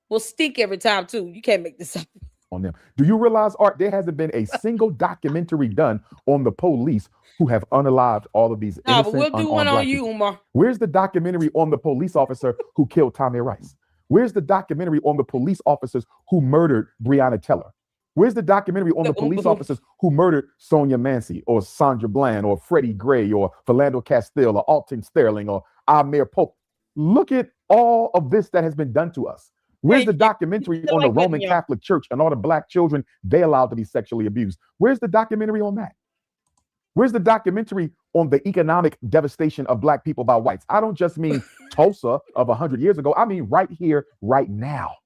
Speaker 1: will stink every time too. You can't make this up.
Speaker 8: On them. Do you realize, Art, there hasn't been a single documentary done on the police who have unalived all of these innocent,
Speaker 1: but we'll do one on you, Umar.
Speaker 8: Where's the documentary on the police officer who killed Tommy Rice? Where's the documentary on the police officers who murdered Breonna Taylor? Where's the documentary on the police officers who murdered Sonia Mancy or Sandra Bland or Freddie Gray or Philando Castile or Alton Sterling or Amir Pope? Look at all of this that has been done to us. Where's the documentary on the Roman Catholic Church and all the black children they allowed to be sexually abused? Where's the documentary on that? Where's the documentary on the economic devastation of black people by whites? I don't just mean Tulsa of 100 years ago. I mean right here, right now.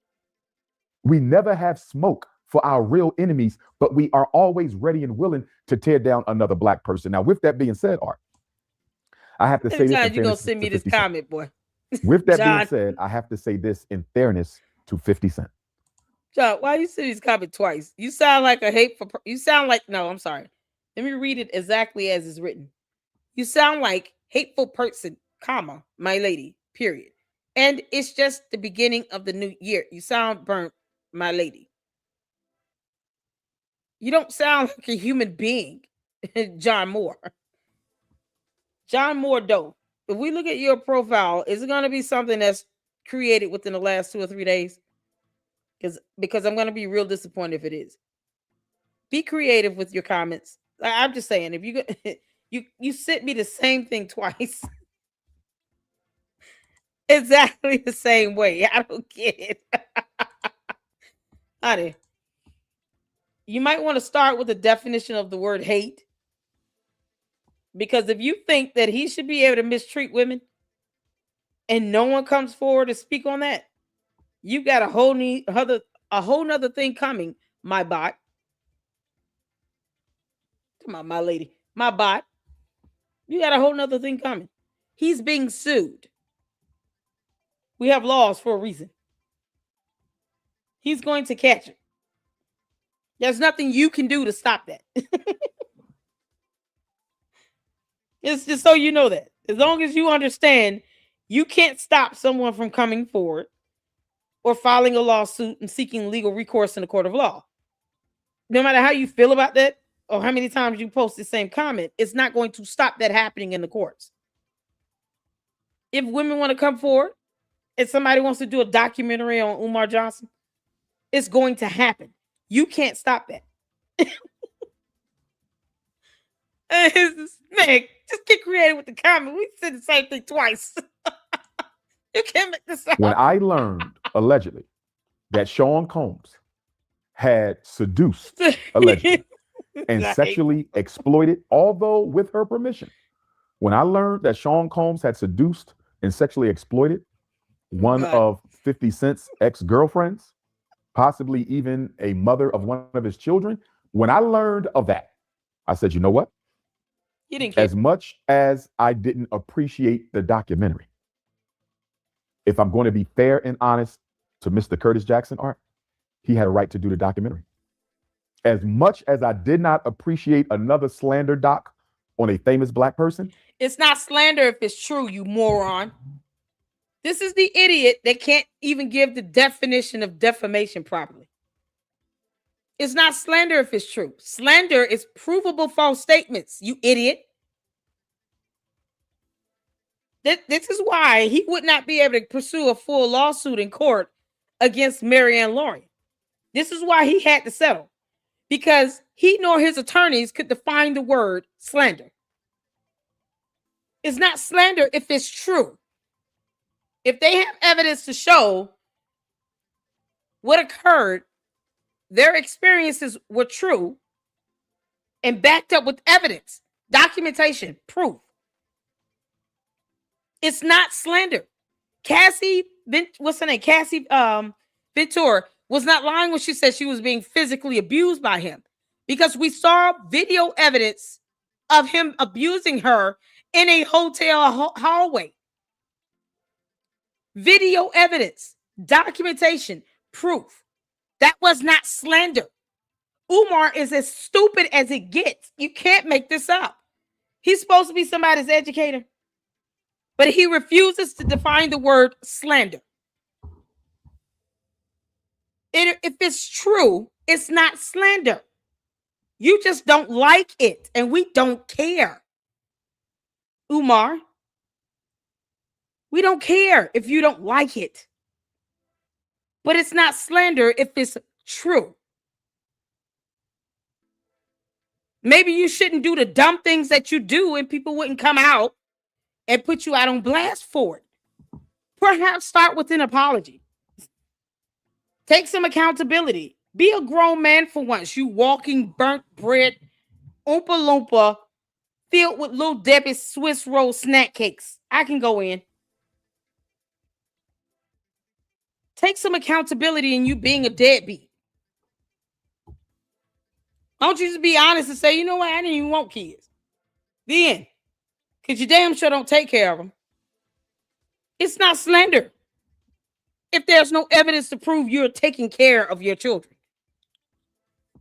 Speaker 8: We never have smoke for our real enemies, but we are always ready and willing to tear down another black person. Now, with that being said, Art, I have to say this.
Speaker 1: You're going to send me this comment, boy.
Speaker 8: With that being said, I have to say this in fairness to 50 Cent.
Speaker 1: John, why you say this comment twice? You sound like a hateful. No, I'm sorry. Let me read it exactly as it's written. You sound like hateful person, comma, my lady, period. And it's just the beginning of the new year. You sound burnt, my lady. You don't sound like a human being, John Moore. John Moore, though. If we look at your profile, is it going to be something that's created within the last 2 or 3 days? Because I'm going to be real disappointed if it is. Be creative with your comments. I'm just saying, if you sent me the same thing twice, exactly the same way. I don't get it, honey. You might want to start with the definition of the word hate. Because if you think that he should be able to mistreat women and no one comes forward to speak on that, you got a whole nother thing coming, my bot. Come on, my lady. My bot. You got a whole nother thing coming. He's being sued. We have laws for a reason. He's going to catch it. There's nothing you can do to stop that. It's just so you know that. As long as you understand, you can't stop someone from coming forward or filing a lawsuit and seeking legal recourse in the court of law. No matter how you feel about that or how many times you post the same comment, it's not going to stop that happening in the courts. If women want to come forward and somebody wants to do a documentary on Umar Johnson, it's going to happen. You can't stop that. Man, just get creative with the comment. We said the same thing twice. You can't make this up.
Speaker 8: When I learned, allegedly, that Sean Combs had seduced, allegedly, and sexually exploited, although with her permission, when I learned that Sean Combs had seduced and sexually exploited one of 50 Cent's ex-girlfriends, possibly even a mother of one of his children, when I learned of that, I said, you know what?
Speaker 1: You didn't care.
Speaker 8: As much as I didn't appreciate the documentary, if I'm going to be fair and honest to Mr. Curtis Jackson, Art, he had a right to do the documentary. As much as I did not appreciate another slander doc on a famous Black person.
Speaker 1: It's not slander if it's true, you moron. This is the idiot that can't even give the definition of defamation properly. It's not slander if it's true. Slander is provable false statements, you idiot. This is why he would not be able to pursue a full lawsuit in court against Marianne Lorian. This is why he had to settle, because he nor his attorneys could define the word slander. It's not slander if it's true. If they have evidence to show what occurred, their experiences were true and backed up with evidence, documentation, proof. It's not slander. Cassie Ventura was not lying when she said she was being physically abused by him, because we saw video evidence of him abusing her in a hotel hallway. Video evidence, documentation, proof. That was not slander. Umar is as stupid as it gets. You can't make this up. He's supposed to be somebody's educator, but he refuses to define the word slander. If it's true, it's not slander. You just don't like it, and we don't care. Umar, we don't care if you don't like it. But it's not slander if it's true. Maybe you shouldn't do the dumb things that you do and people wouldn't come out and put you out on blast for it. Perhaps start with an apology. Take some accountability. Be a grown man for once. You walking burnt bread, Oompa Loompa, filled with Little Debbie's Swiss roll snack cakes. I can go in. Take some accountability in you being a deadbeat. Why don't you just be honest and say, you know what, I didn't even want kids. The end. Because you damn sure don't take care of them. It's not slander if there's no evidence to prove you're taking care of your children.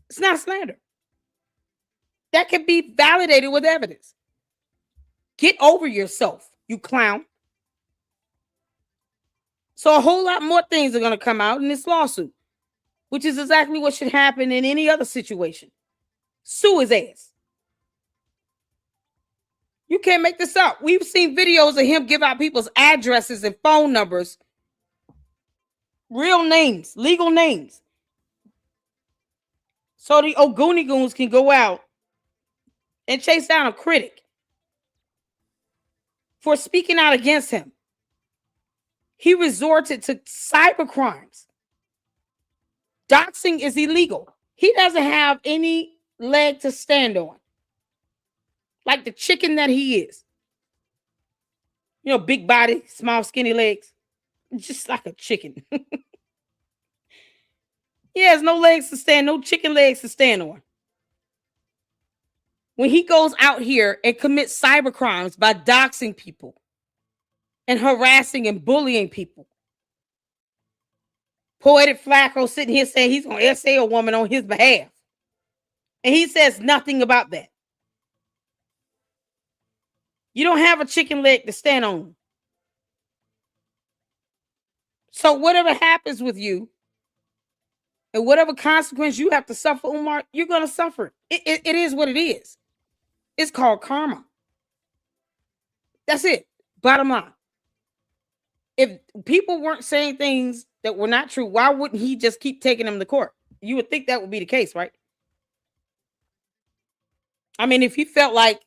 Speaker 1: It's not slander. That can be validated with evidence. Get over yourself, you clown. So a whole lot more things are going to come out in this lawsuit, which is exactly what should happen in any other situation. Sue his ass. You can't make this up. We've seen videos of him give out people's addresses and phone numbers, real names, legal names, so the Ogoonie Goons can go out and chase down a critic for speaking out against him. He resorted to cyber crimes. Doxing is illegal. He doesn't have any leg to stand on, like the chicken that he is. You know, big body, small, skinny legs, just like a chicken. He has no legs to stand, no chicken legs to stand on. When he goes out here and commits cyber crimes by doxing people and harassing and bullying people, Poetik Flakko sitting here saying he's going to essay a woman on his behalf. And he says nothing about that. You don't have a chicken leg to stand on. So whatever happens with you and whatever consequence you have to suffer, Umar, you're going to suffer. It is what it is. It's called karma. That's it. Bottom line. If people weren't saying things that were not true, why wouldn't he just keep taking them to court? You would think that would be the case, right? I mean, if he felt like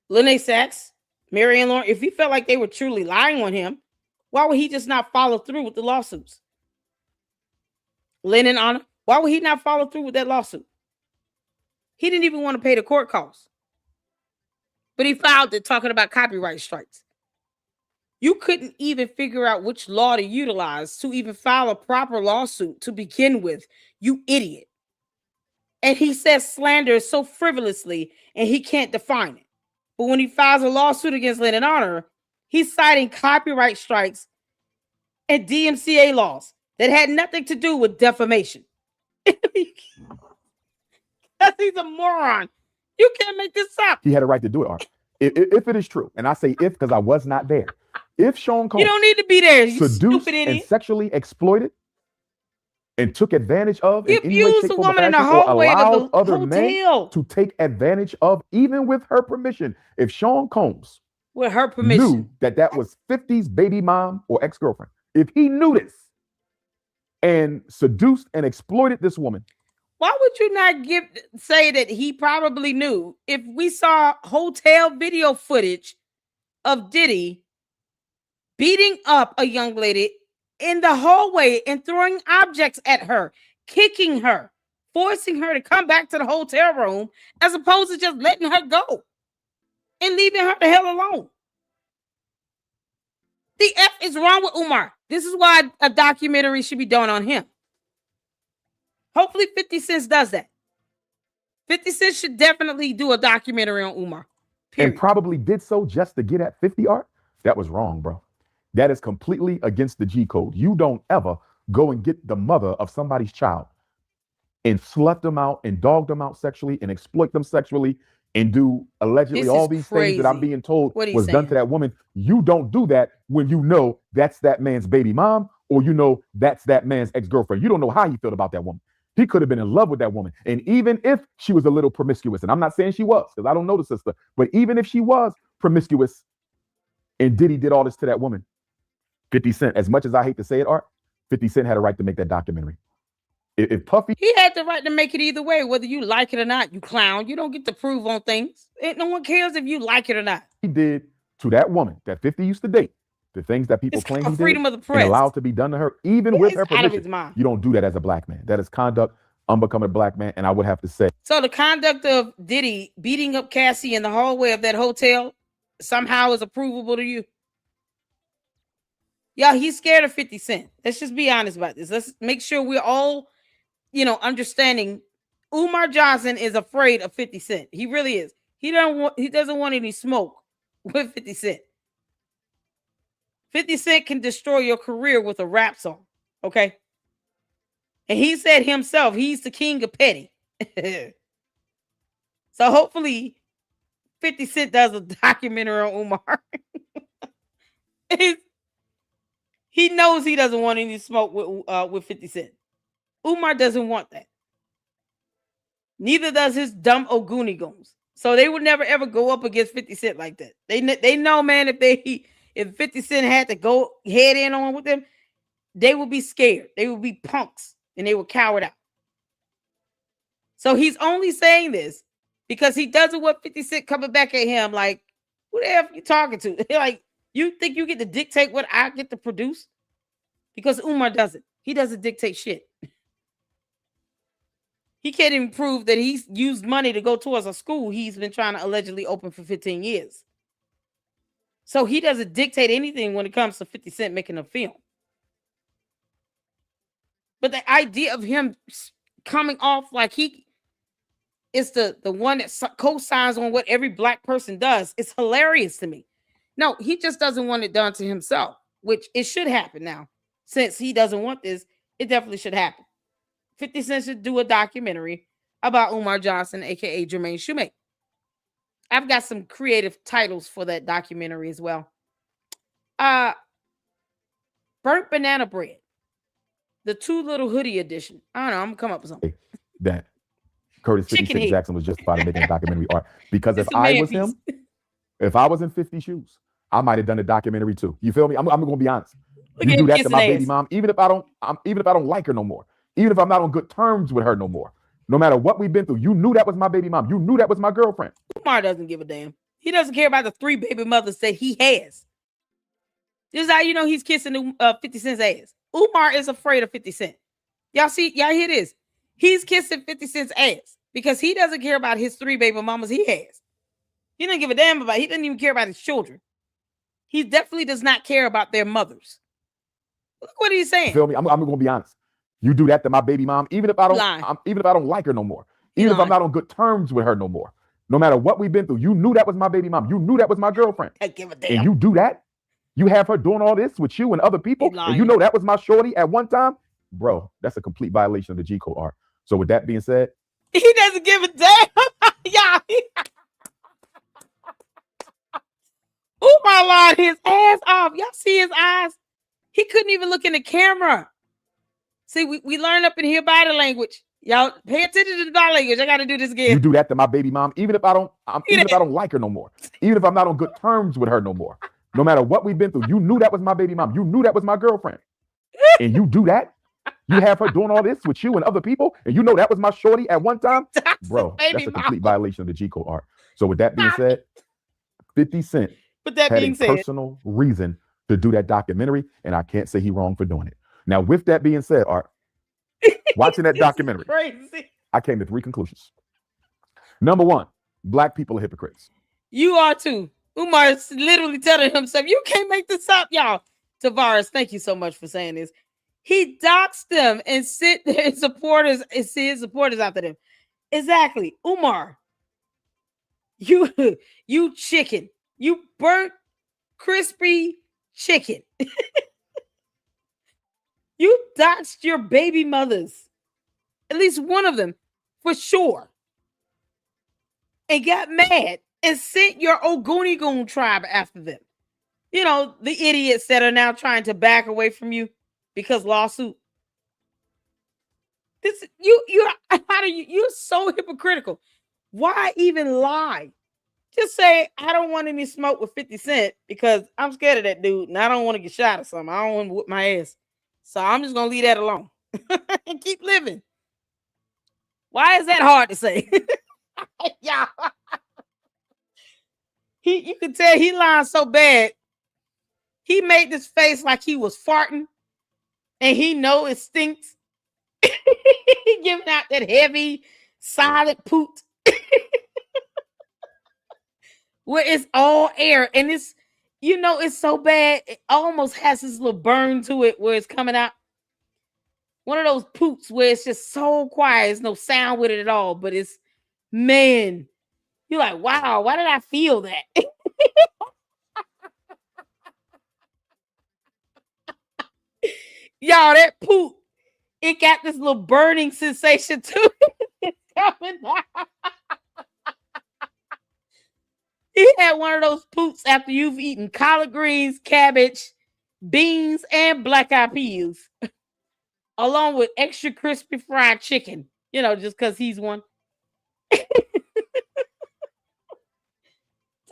Speaker 1: Lene Sachs, Marianne Lauren, if he felt like they were truly lying on him, why would he just not follow through with the lawsuits? Lynn and Anna, why would he not follow through with that lawsuit? He didn't even want to pay the court costs. But he filed it talking about copyright strikes. You couldn't even figure out which law to utilize to even file a proper lawsuit to begin with, you idiot. And he says slander so frivolously and he can't define it. But when he files a lawsuit against Lynn and Honor, he's citing copyright strikes and DMCA laws that had nothing to do with defamation. He's a moron. You can't make this up.
Speaker 8: He had a right to do it, Art. If it is true, and I say if because I was not there. If Sean Combs,
Speaker 1: you don't need to be there. You
Speaker 8: seduced and sexually exploited and took advantage of,
Speaker 1: you abused the woman in the hallway of the
Speaker 8: other
Speaker 1: hotel
Speaker 8: men to take advantage of, even with her permission. If Sean Combs,
Speaker 1: with her permission,
Speaker 8: knew that was 50's baby mom or ex-girlfriend, if he knew this and seduced and exploited this woman,
Speaker 1: why would you not say that he probably knew? If we saw hotel video footage of Diddy beating up a young lady in the hallway and throwing objects at her, kicking her, forcing her to come back to the hotel room, as opposed to just letting her go and leaving her the hell alone. The F is wrong with Umar. This is why a documentary should be done on him. Hopefully 50 Cent does that. 50 Cent should definitely do a documentary on Umar. Period.
Speaker 8: And probably did so just to get at 50 Art. That was wrong, bro. That is completely against the G code. You don't ever go and get the mother of somebody's child and slut them out and dog them out sexually and exploit them sexually and do allegedly all these things that I'm being told was done to that woman. You don't do that when you know that's that man's baby mom or you know that's that man's ex-girlfriend. You don't know how he felt about that woman. He could have been in love with that woman. And even if she was a little promiscuous, and I'm not saying she was, because I don't know the sister, but even if she was promiscuous and Diddy did all this to that woman, 50 Cent, as much as I hate to say it, Art, 50 Cent had a right to make that documentary. If Puffy...
Speaker 1: He had the right to make it either way, whether you like it or not, you clown. You don't get to prove on things. No one cares if you like it or not.
Speaker 8: He did to that woman that 50 used to date, the things that people claim he
Speaker 1: freedom
Speaker 8: did
Speaker 1: of the press.
Speaker 8: and allowed to be done to her, even with her
Speaker 1: out of his
Speaker 8: permission.
Speaker 1: mind.
Speaker 8: You don't do that as a black man. That is conduct unbecoming a black man, and I would have to say.
Speaker 1: So the conduct of Diddy beating up Cassie in the hallway of that hotel somehow is approvable to you? Y'all, he's scared of 50 Cent. Let's just be honest about this. Let's make sure we're all, understanding. Umar Johnson is afraid of 50 Cent. He really is. He doesn't want any smoke with 50 Cent. 50 Cent can destroy your career with a rap song. Okay. And he said himself, he's the king of petty. So hopefully 50 Cent does a documentary on Umar. He knows he doesn't want any smoke with 50 Cent. Umar doesn't want that. Neither does his dumb Oguni goons. So they would never ever go up against 50 Cent like that. They know, man, if 50 Cent had to go head in on with them, they would be scared. They would be punks and they would cower out. So he's only saying this because he doesn't want 50 Cent coming back at him like, who the F you talking to? Like, you think you get to dictate what I get to produce? Because Umar doesn't. He doesn't dictate shit. He can't even prove that he's used money to go towards a school he's been trying to allegedly open for 15 years. So he doesn't dictate anything when it comes to 50 Cent making a film. But the idea of him coming off like he is the one that co-signs on what every black person does is hilarious to me. No, he just doesn't want it done to himself, which it should happen now. since he doesn't want this, it definitely should happen. 50 Cent should do a documentary about Umar Johnson, aka Jermaine Shoemake. I've got some creative titles for that documentary as well. Burnt Banana Bread, the Two Little Hoodie edition. I don't know. I'm gonna come up with something.
Speaker 8: That Curtis 56 Jackson was justified in making a documentary art, because if I was him, if I was in 50 shoes, I might have done a documentary too. You feel me? I'm gonna be honest. You do that to my baby mom, even if I don't like her no more, even if I'm not on good terms with her no more. No matter what we've been through, you knew that was my baby mom. You knew that was my girlfriend.
Speaker 1: Umar doesn't give a damn. He doesn't care about the 3 baby mothers that he has. This is how you know he's kissing 50 Cent's ass. Umar is afraid of 50 Cent. Y'all hear this? He's kissing 50 Cent's ass because he doesn't care about his 3 baby mamas he has. He doesn't give a damn about. He doesn't even care about his children. He definitely does not care about their mothers. Look what he's saying.
Speaker 8: You feel me? I'm gonna be honest. You do that to my baby mom, even if I don't like her no more, even if I'm not on good terms with her no more. No matter what we've been through, you knew that was my baby mom. You knew that was my girlfriend.
Speaker 1: I give a damn.
Speaker 8: And you do that? You have her doing all this with you and other people, and you know that was my shorty at one time? Bro, that's a complete violation of the G Code art. So with that being said,
Speaker 1: he doesn't give a damn. Y'all. Umar lied his ass off. Y'all see his eyes? He couldn't even look in the camera. See, we learn up in here body language. Y'all pay attention to the body language. I got to do this again.
Speaker 8: You do that to my baby mom, even if I don't like her no more, even if I'm not on good terms with her no more. No matter what we've been through, you knew that was my baby mom. You knew that was my girlfriend. And you do that? You have her doing all this with you and other people, and you know that was my shorty at one time? Bro, that's a complete violation of the G Code art. So with that being said, 50 Cent had a personal reason to do that documentary, and I can't say he wrong for doing it. Now, with that being said, Art, watching that documentary, I came to 3 conclusions. Number 1, black people are hypocrites.
Speaker 1: You are too. Umar is literally telling himself, you can't make this up, y'all. Tavares, thank you so much for saying this. He doxed them and sent his supporters after them. Exactly. Umar, you chicken. You burnt, crispy chicken. You doxed your baby mothers. At least one of them, for sure. And got mad and sent your Ogoni Goon tribe after them. You know, the idiots that are now trying to back away from you because lawsuit. You're so hypocritical. Why even lie? Just say, I don't want any smoke with 50 Cent because I'm scared of that dude and I don't want to get shot or something. I don't want to whip my ass. So I'm just going to leave that alone and keep living. Why is that hard to say? Yeah. You can tell he lying so bad. He made this face like he was farting and he know it stinks. He giving out that heavy, solid poot. Where it's all air and it's, it's so bad. It almost has this little burn to it where it's coming out. One of those poops where it's just so quiet. There's no sound with it at all, but it's, man, you're like, wow, why did I feel that? Y'all, that poop, it got this little burning sensation to it. It's coming out. He had one of those poops after you've eaten collard greens, cabbage, beans, and black eyed peas, along with extra crispy fried chicken, just because he's one.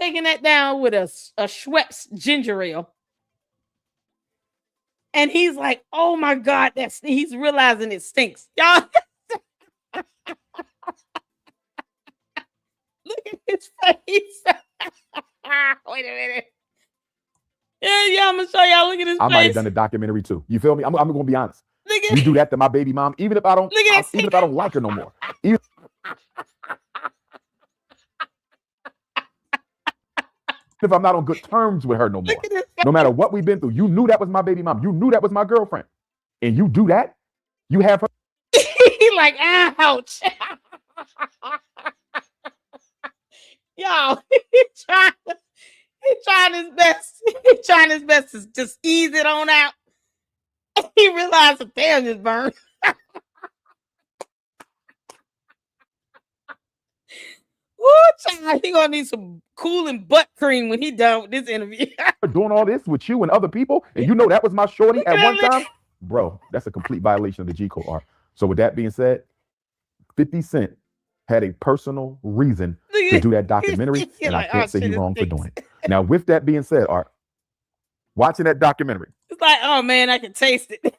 Speaker 1: Taking that down with a Schweppes ginger ale. And he's like, oh my God, he's realizing it stinks. Y'all, look at his face. Wait a minute. Yeah, I'm going to show y'all. Look at his face.
Speaker 8: I might have done a documentary too. You feel me? I'm going to be honest. You do that to my baby mom, even if I don't like her no more. If I'm not on good terms with her no more. No matter what we've been through, you knew that was my baby mom. You knew that was my girlfriend. And you do that, you have her.
Speaker 1: He like, ouch. Yo, he's trying his best. He's trying his best to just ease it on out. He realized, damn, this burned. He gonna need some cooling butt cream when he done with this interview.
Speaker 8: Doing all this with you and other people, and you know that was my shorty at one time, bro. That's a complete violation of the G code, Art. So with that being said, 50 Cent had a personal reason to do that documentary, and I can't say he's wrong for doing it. Now, with that being said, Art, watching that documentary,
Speaker 1: it's like, oh man, I can taste it.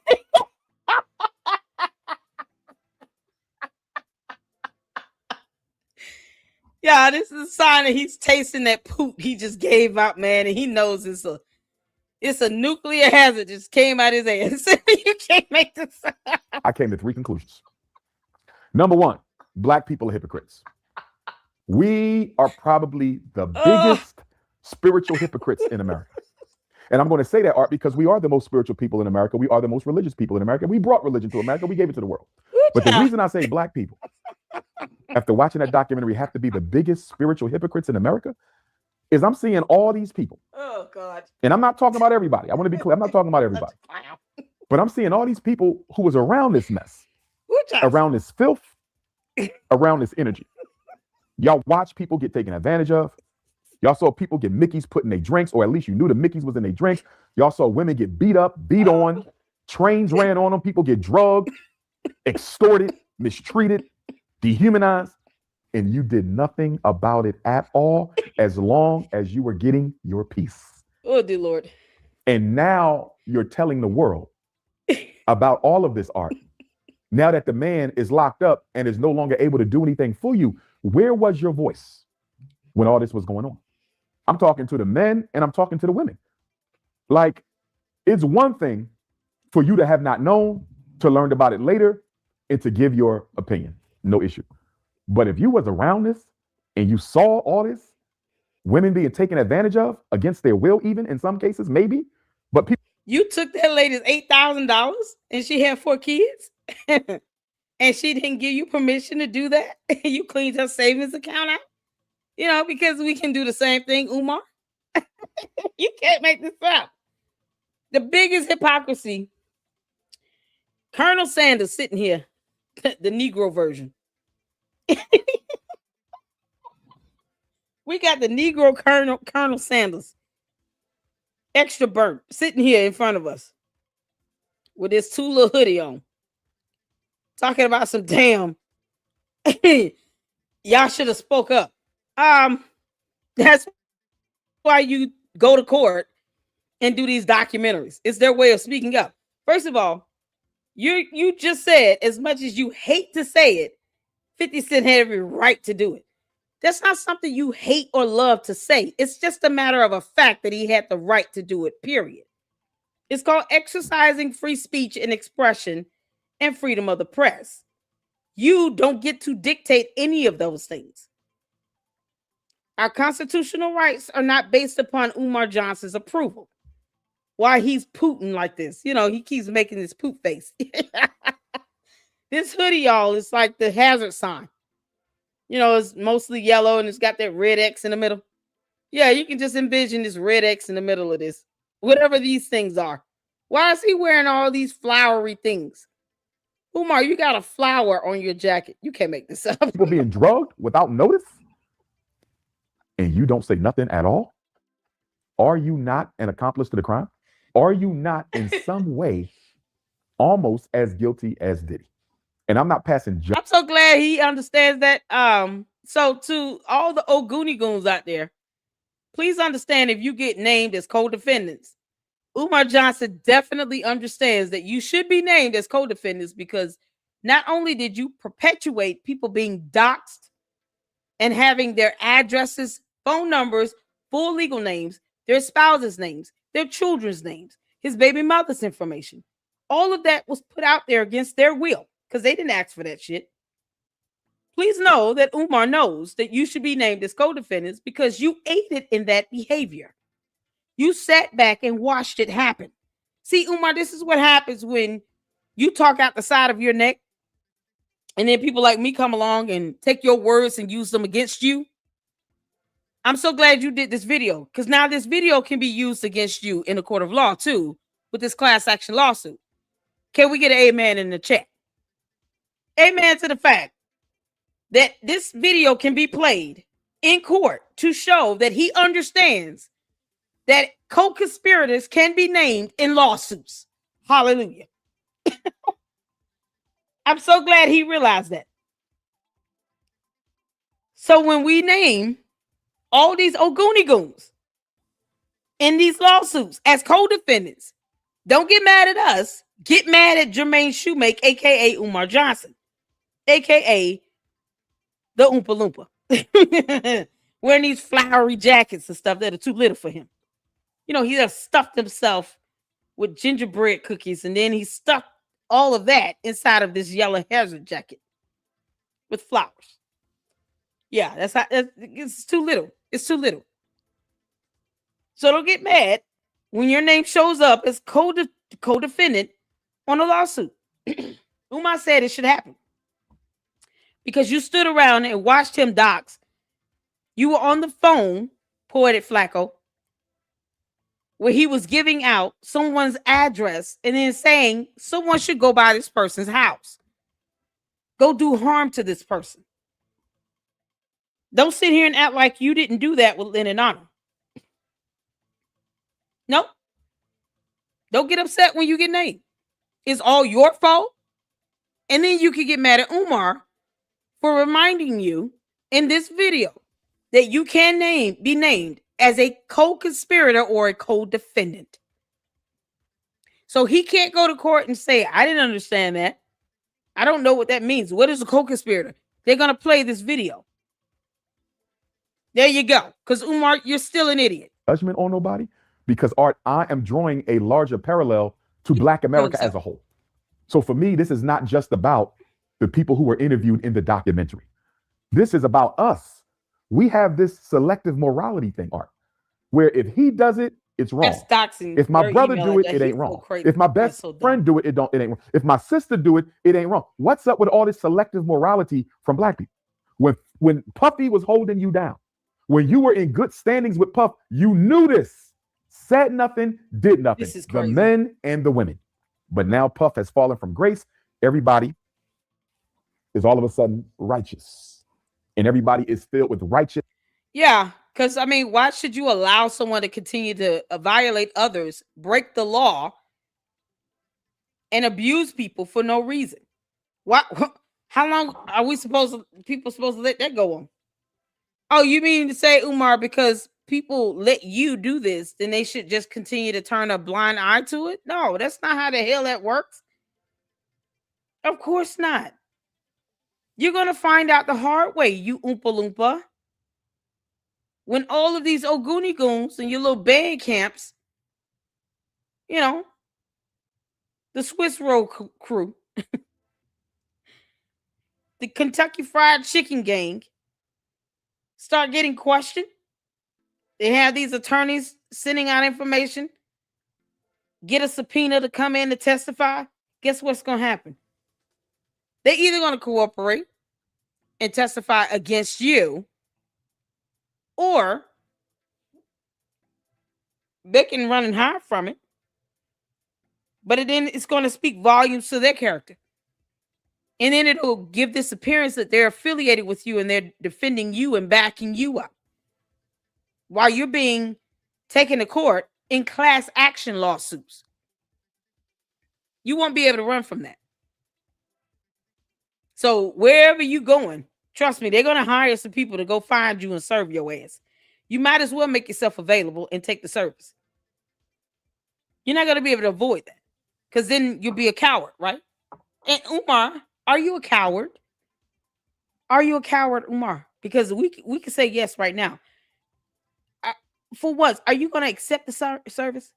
Speaker 1: Yeah, this is a sign that he's tasting that poop he just gave out, man, and he knows it's a nuclear hazard just came out his ass. You can't make this up.
Speaker 8: I came to 3 conclusions. Number 1, Black people are hypocrites. We are probably the biggest spiritual hypocrites in America. And I'm going to say that, Art, because we are the most spiritual people in America. We are the most religious people in America. We brought religion to America. We gave it to the world. But the reason I say Black people, after watching that documentary, have to be the biggest spiritual hypocrites in America, is I'm seeing all these people.
Speaker 1: Oh, God.
Speaker 8: And I'm not talking about everybody. I want to be clear. I'm not talking about everybody. But I'm seeing all these people who was around this mess, around this filth, around this energy. Y'all watch people get taken advantage of. Y'all saw people get Mickeys put in their drinks, or at least you knew the Mickeys was in their drinks. Y'all saw women get beat up, beat on, trains ran on them, people get drugged, extorted, mistreated, dehumanized, and you did nothing about it at all as long as you were getting your peace.
Speaker 1: Oh, dear Lord.
Speaker 8: And now you're telling the world about all of this, Art. Now that the man is locked up and is no longer able to do anything for you, where was your voice when all this was going on? I'm talking to the men and I'm talking to the women. Like, it's one thing for you to have not known, to learn about it later, and to give your opinion. No issue. But if you was around this and you saw all this, women being taken advantage of against their will, even in some cases, maybe, but people.
Speaker 1: You took that lady's $8,000 and she had 4 kids and she didn't give you permission to do that. You cleaned her savings account out, you know, because we can do the same thing, Umar. You can't make this up. The biggest hypocrisy, Colonel Sanders sitting here, the Negro version. We got the Negro Colonel Sanders, extra burnt, sitting here in front of us with his 2 little hoodie on, talking about some damn. Y'all should have spoke up. That's why you go to court and do these documentaries. It's their way of speaking up. First of all, you just said, as much as you hate to say it, 50 Cent had every right to do it. That's not something you hate or love to say. It's just a matter of a fact that he had the right to do it, period. It's called exercising free speech and expression and freedom of the press. You don't get to dictate any of those things. Our constitutional rights are not based upon Umar Johnson's approval. Why he's Putin like this. You know, he keeps making this poop face. This hoodie, y'all, is like the hazard sign. You know, it's mostly yellow and it's got that red X in the middle. Yeah, you can just envision this red X in the middle of this. Whatever these things are. Why is he wearing all these flowery things? Umar, you got a flower on your jacket. You can't make this up.
Speaker 8: People being drugged without notice? And you don't say nothing at all? Are you not an accomplice to the crime? Are you not in some way almost as guilty as Diddy? And I'm not passing judgment.
Speaker 1: I'm so glad he understands that. So to all the old Goonie Goons out there, please understand, if you get named as co-defendants, Umar Johnson definitely understands that you should be named as co-defendants, because not only did you perpetuate people being doxxed and having their addresses, phone numbers, full legal names, their spouses' names, their children's names, his baby mother's information. All of that was put out there against their will, because they didn't ask for that shit. Please know that Umar knows that you should be named as co-defendants because you aided in that behavior. You sat back and watched it happen. See, Umar, this is what happens when you talk out the side of your neck and then people like me come along and take your words and use them against you. I'm so glad you did this video, because now this video can be used against you in a court of law too, with this class action lawsuit. Can we get an amen in the chat? Amen to the fact that this video can be played in court to show that he understands that co-conspirators can be named in lawsuits. Hallelujah. I'm so glad he realized that. So when we name all these Ogoonie Goons in these lawsuits as co-defendants, don't get mad at us. Get mad at Jermaine Shoemake, a.k.a. Umar Johnson, a.k.a. the Oompa Loompa, wearing these flowery jackets and stuff that are too little for him. You know, he just stuffed himself with gingerbread cookies, and then he stuffed all of that inside of this yellow hazard jacket with flowers. Yeah, it's too little. It's too little. So don't get mad when your name shows up as co-defendant on a lawsuit. Umar said it should happen because you stood around and watched him dox. You were on the phone, Poetik Flakko, where he was giving out someone's address and then saying someone should go by this person's house. Go do harm to this person. Don't sit here and act like you didn't do that with Lynn and Anna. No. Don't get upset when you get named. It's all your fault. And then you can get mad at Umar for reminding you in this video that you can be named as a co-conspirator or a co-defendant. So he can't go to court and say, I didn't understand that. I don't know what that means. What is a co-conspirator? They're going to play this video. There you go. Because Umar, you're still an idiot.
Speaker 8: Judgment on nobody. Because Art, I am drawing a larger parallel to Black America as a whole. So for me, this is not just about the people who were interviewed in the documentary. This is about us. We have this selective morality thing, Art, where if he does it, it's wrong. If my brother do it, it ain't wrong. If my best friend do it, it ain't wrong. If my sister do it, it ain't wrong. What's up with all this selective morality from Black people? When Puffy was holding you down, when you were in good standings with Puff, you knew this, said nothing, did nothing.
Speaker 1: This is crazy.
Speaker 8: The men and the women. But now Puff has fallen from grace. Everybody is all of a sudden righteous. And everybody is filled with righteous.
Speaker 1: Yeah, because, I mean, why should you allow someone to continue to violate others, break the law, and abuse people for no reason? What? How long are people supposed to let that go on? Oh, you mean to say, Umar, because people let you do this, then they should just continue to turn a blind eye to it? No, that's not how the hell that works. Of course not. You're going to find out the hard way, you Oompa Loompa. When all of these Ogoonie Goons and your little band camps, you know, the Swiss Roll crew, the Kentucky Fried Chicken gang, start getting questioned. They have these attorneys sending out information, get a subpoena to come in to testify. Guess what's going to happen? They're either going to cooperate and testify against you, or they can run and hide from it. But then it's going to speak volumes to their character. And then it'll give this appearance that they're affiliated with you and they're defending you and backing you up while you're being taken to court in class action lawsuits. You won't be able to run from that. So wherever you're going, trust me, they're going to hire some people to go find you and serve your ass. You might as well make yourself available and take the service. You're not going to be able to avoid that because then you'll be a coward, right? And Umar, are you a coward? Are you a coward, Umar? Because we can say yes right now. For once, are you going to accept the service?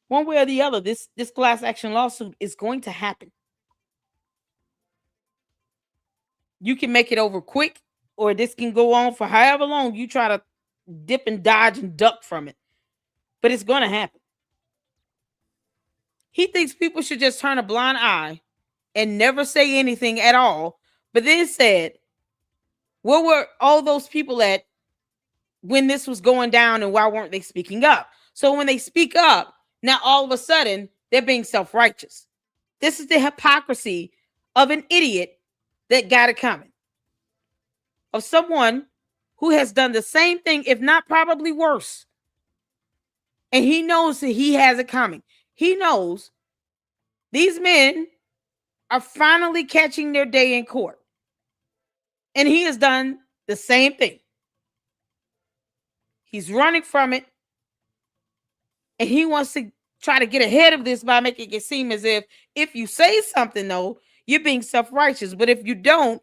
Speaker 1: One way or the other, this class action lawsuit is going to happen. You can make it over quick, or this can go on for however long you try to dip and dodge and duck from it. But it's going to happen. He thinks people should just turn a blind eye and never say anything at all. But then said, where were all those people at when this was going down, and why weren't they speaking up? So when they speak up, now all of a sudden they're being self-righteous. This is the hypocrisy of an idiot that got it coming. Of someone who has done the same thing, if not probably worse. And he knows that he has it coming. He knows these men are finally catching their day in court. And he has done the same thing. He's running from it. And he wants to try to get ahead of this by making it seem as if you say something, though, you're being self-righteous. But if you don't,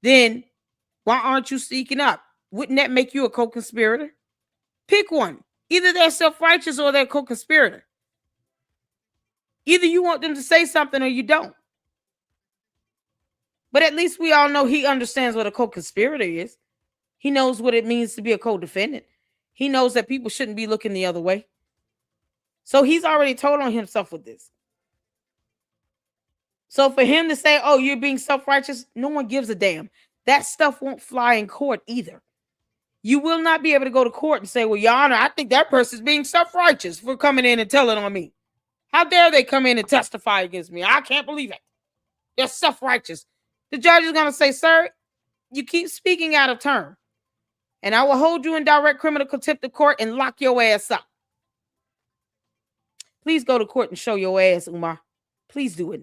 Speaker 1: then why aren't you speaking up? Wouldn't that make you a co-conspirator? Pick one. Either they're self-righteous or they're a co-conspirator. Either you want them to say something or you don't. But at least we all know he understands what a co-conspirator is. He knows what it means to be a co-defendant. He knows that people shouldn't be looking the other way. So he's already told on himself with this. So for him to say, oh, you're being self-righteous, no one gives a damn. That stuff won't fly in court either. You will not be able to go to court and say, well, Your Honor, I think that person's being self-righteous for coming in and telling on me. How dare they come in and testify against me? I can't believe it. They're self-righteous. The judge is going to say, sir, you keep speaking out of turn, and I will hold you in direct criminal contempt of court and lock your ass up. Please go to court and show your ass, Umar. Please do it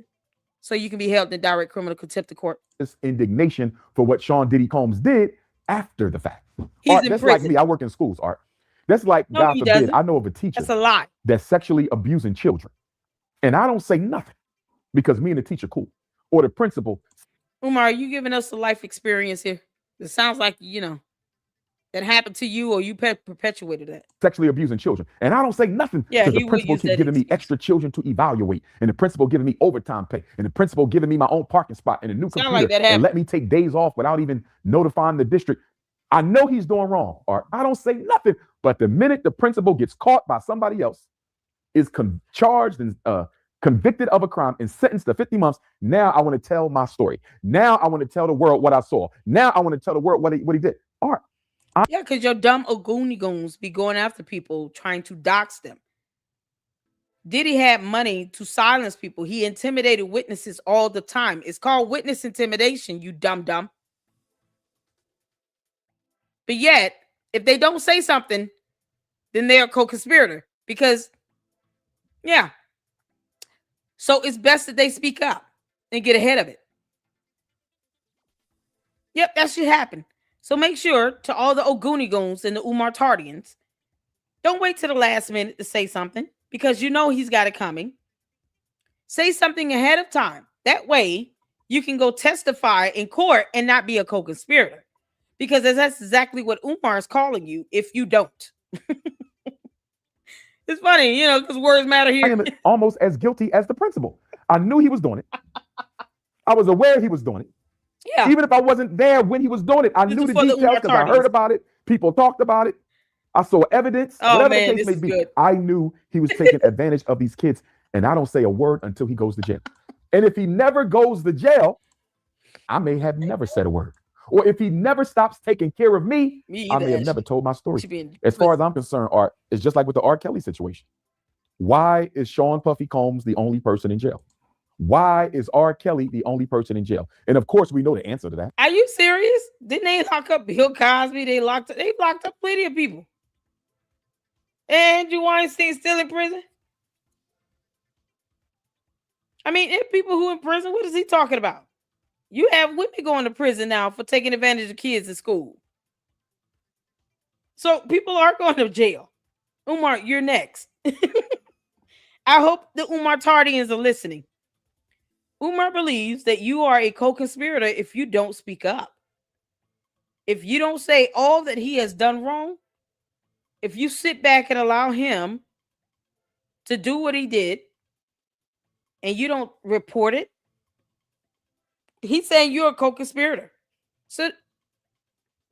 Speaker 1: so you can be held in direct criminal contempt of court.
Speaker 8: This indignation for what Sean Diddy Combs did after the fact.
Speaker 1: He's
Speaker 8: Art,
Speaker 1: in
Speaker 8: that's
Speaker 1: prison.
Speaker 8: like me. I work in schools, Art. That's like,
Speaker 1: No,
Speaker 8: God
Speaker 1: he
Speaker 8: forbid,
Speaker 1: doesn't.
Speaker 8: I know of a teacher
Speaker 1: That's a lie.
Speaker 8: that's sexually abusing children. And I don't say nothing because me and the teacher cool. Or the principal.
Speaker 1: Umar, are you giving us a life experience here? It sounds like, that happened to you or you perpetuated that.
Speaker 8: Sexually abusing children. And I don't say nothing because the principal keep giving me extra children to evaluate. And the principal giving me overtime pay. And the principal giving me my own parking spot and a new computer. And let me take days off without even notifying the district. I know he's doing wrong. Or I don't say nothing. But the minute the principal gets caught by somebody else, is charged and convicted of a crime and sentenced to 50 months, now I want to tell my story. Now I want to tell the world what I saw. Now I want to tell the world what he did. All right.
Speaker 1: Yeah, because your dumb Ogoonigoons be going after people trying to dox them. Diddy had money to silence people. He intimidated witnesses all the time. It's called witness intimidation, you dumb. But yet, if they don't say something, then they're a co-conspirator. Because, yeah. So it's best that they speak up and get ahead of it. Yep, that should happen. So make sure to all the Ogoonigoons and the Umar Tardians, don't wait till the last minute to say something because you know he's got it coming. Say something ahead of time. That way you can go testify in court and not be a co-conspirator. Because that's exactly what Umar is calling you if you don't. It's funny, because words matter here.
Speaker 8: I am almost as guilty as the principal. I knew he was doing it. I was aware he was doing it.
Speaker 1: Yeah.
Speaker 8: Even if I wasn't there when he was doing it, I knew the details because I heard about it. People talked about it. I saw evidence. Whatever the case may be. Good. I knew he was taking advantage of these kids. And I don't say a word until he goes to jail. And if he never goes to jail, I may have never said a word. Or if he never stops taking care of me, I may have never told my story. As far as I'm concerned, Art, it's just like with the R. Kelly situation. Why is Sean Puffy Combs the only person in jail? Why is R. Kelly the only person in jail? And of course, we know the answer to that.
Speaker 1: Are you serious? Didn't they lock up Bill Cosby? They locked up plenty of people. Andrew Weinstein still in prison? I mean, if people who in prison, what is he talking about? You have women going to prison now for taking advantage of kids at school. So people are going to jail. Umar, you're next. I hope the Umar Tardians are listening. Umar believes that you are a co-conspirator if you don't speak up. If you don't say all that he has done wrong, if you sit back and allow him to do what he did, and you don't report it, he's saying you're a co-conspirator. So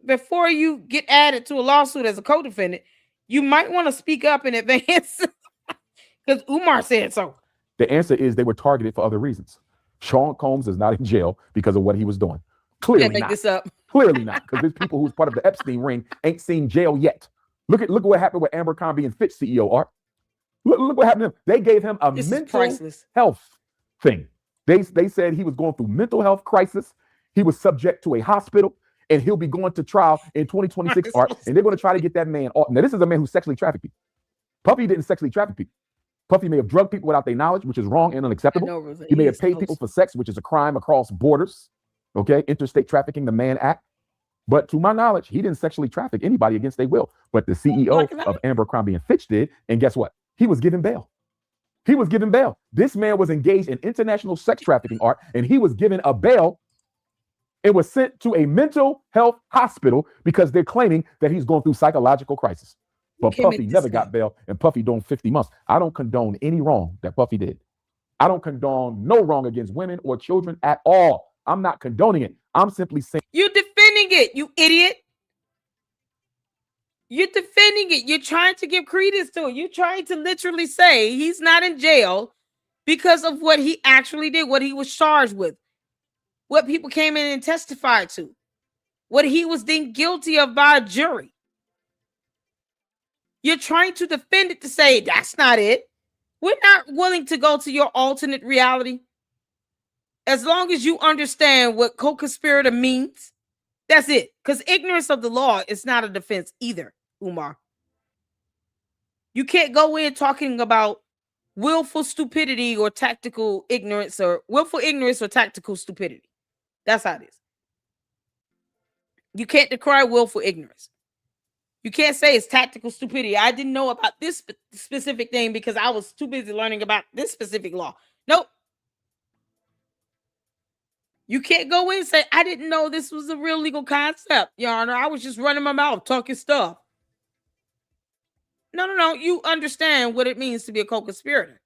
Speaker 1: before you get added to a lawsuit as a co-defendant, you might want to speak up in advance because Umar said so.
Speaker 8: The answer is they were targeted for other reasons. Sean Combs is not in jail because of what he was doing. Clearly not.
Speaker 1: This up.
Speaker 8: Clearly not, because there's people who's part of the Epstein ring ain't seen jail yet. Look at what happened with Abercrombie and Fitch CEO, Art. Look what happened to him. They gave him a mental health thing. They said he was going through mental health crisis. He was subject to a hospital, and he'll be going to trial in 2026, Art, and they're going to try to get that man off. Now, this is a man who sexually trafficked people. Puffy didn't sexually traffic people. Puffy may have drugged people without their knowledge, which is wrong and unacceptable. He may have paid people for sex, which is a crime across borders. Okay, interstate trafficking, the Mann Act. But to my knowledge, he didn't sexually traffic anybody against their will. But the CEO of Abercrombie and Fitch did, and guess what? He was given bail. He was given bail. This man was engaged in international sex trafficking, Art, and he was given a bail and was sent to a mental health hospital because they're claiming that he's going through psychological crisis. But Puffy never got bail, and Puffy doing 50 months. I don't condone any wrong that Puffy did. I don't condone no wrong against women or children at all. I'm not condoning it. I'm simply saying.
Speaker 1: You're defending it, you idiot. You're defending it. You're trying to give credence to it. You're trying to literally say he's not in jail because of what he actually did, what he was charged with, what people came in and testified to, what he was deemed guilty of by a jury. You're trying to defend it to say that's not it. We're not willing to go to your alternate reality. As long as you understand what co-conspirator means, that's it. Because ignorance of the law is not a defense either, Umar. You can't go in talking about willful stupidity or tactical ignorance or willful ignorance or tactical stupidity. That's how it is. You can't decry willful ignorance. You can't say it's tactical stupidity. I didn't know about this specific thing because I was too busy learning about this specific law. Nope. You can't go in and say, I didn't know this was a real legal concept, Your Honor. I was just running my mouth, talking stuff. No. You understand what it means to be a co-conspirator.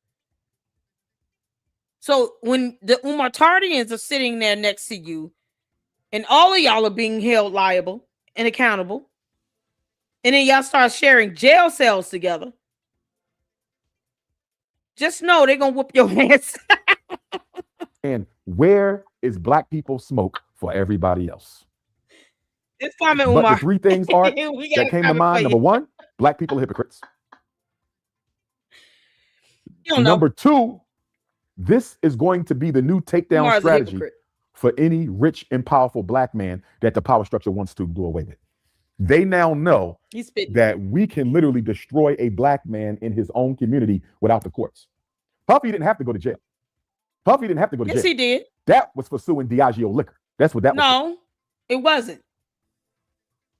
Speaker 1: So when the Umar Tardians are sitting there next to you, and all of y'all are being held liable and accountable, and then y'all start sharing jail cells together, just know they're going to whoop your ass.
Speaker 8: And where is black people smoke for everybody else?
Speaker 1: It's coming,
Speaker 8: But
Speaker 1: Umar.
Speaker 8: the three things are that came to mind. Number one, black people are hypocrites. Number two, this is going to be the new takedown strategy for any rich and powerful black man that the power structure wants to do away with. They now know that we can literally destroy a black man in his own community without the courts. Puffy didn't have to go to jail. Puffy didn't have to go to jail.
Speaker 1: Yes, he did.
Speaker 8: That was for suing Diageo liquor. That's what that was.
Speaker 1: No, it wasn't.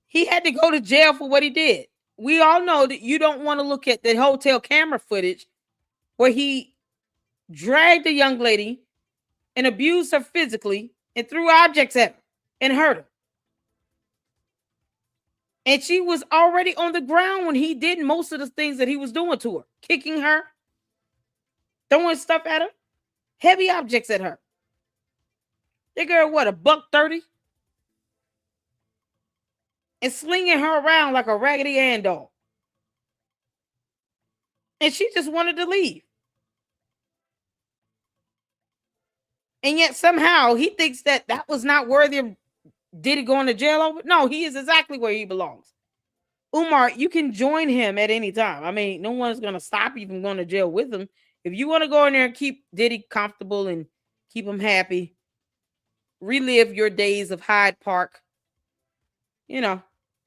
Speaker 1: He had to go to jail for what he did. We all know that you don't want to look at the hotel camera footage where he dragged a young lady and abused her physically and threw objects at her and hurt her. And she was already on the ground when he did most of the things that he was doing to her. Kicking her, throwing stuff at her, heavy objects at her. They girl, what, $130? And slinging her around like a Raggedy Ann doll. And she just wanted to leave. And yet somehow he thinks that that was not worthy of Diddy going to jail over. No, he is exactly where he belongs. Umar, you can join him at any time. I mean, no one's going to stop you from going to jail with him. If you want to go in there and keep Diddy comfortable and keep him happy, relive your days of Hyde Park,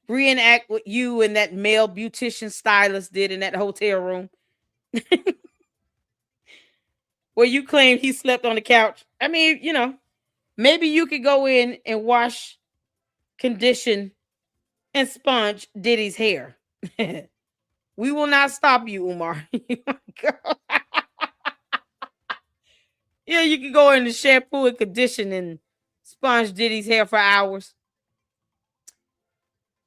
Speaker 1: reenact what you and that male beautician stylist did in that hotel room where you claim he slept on the couch. I mean, maybe you could go in and wash, condition, and sponge Diddy's hair. We will not stop you, Umar. Yeah, you can go in and shampoo and condition and sponge Diddy's hair for hours.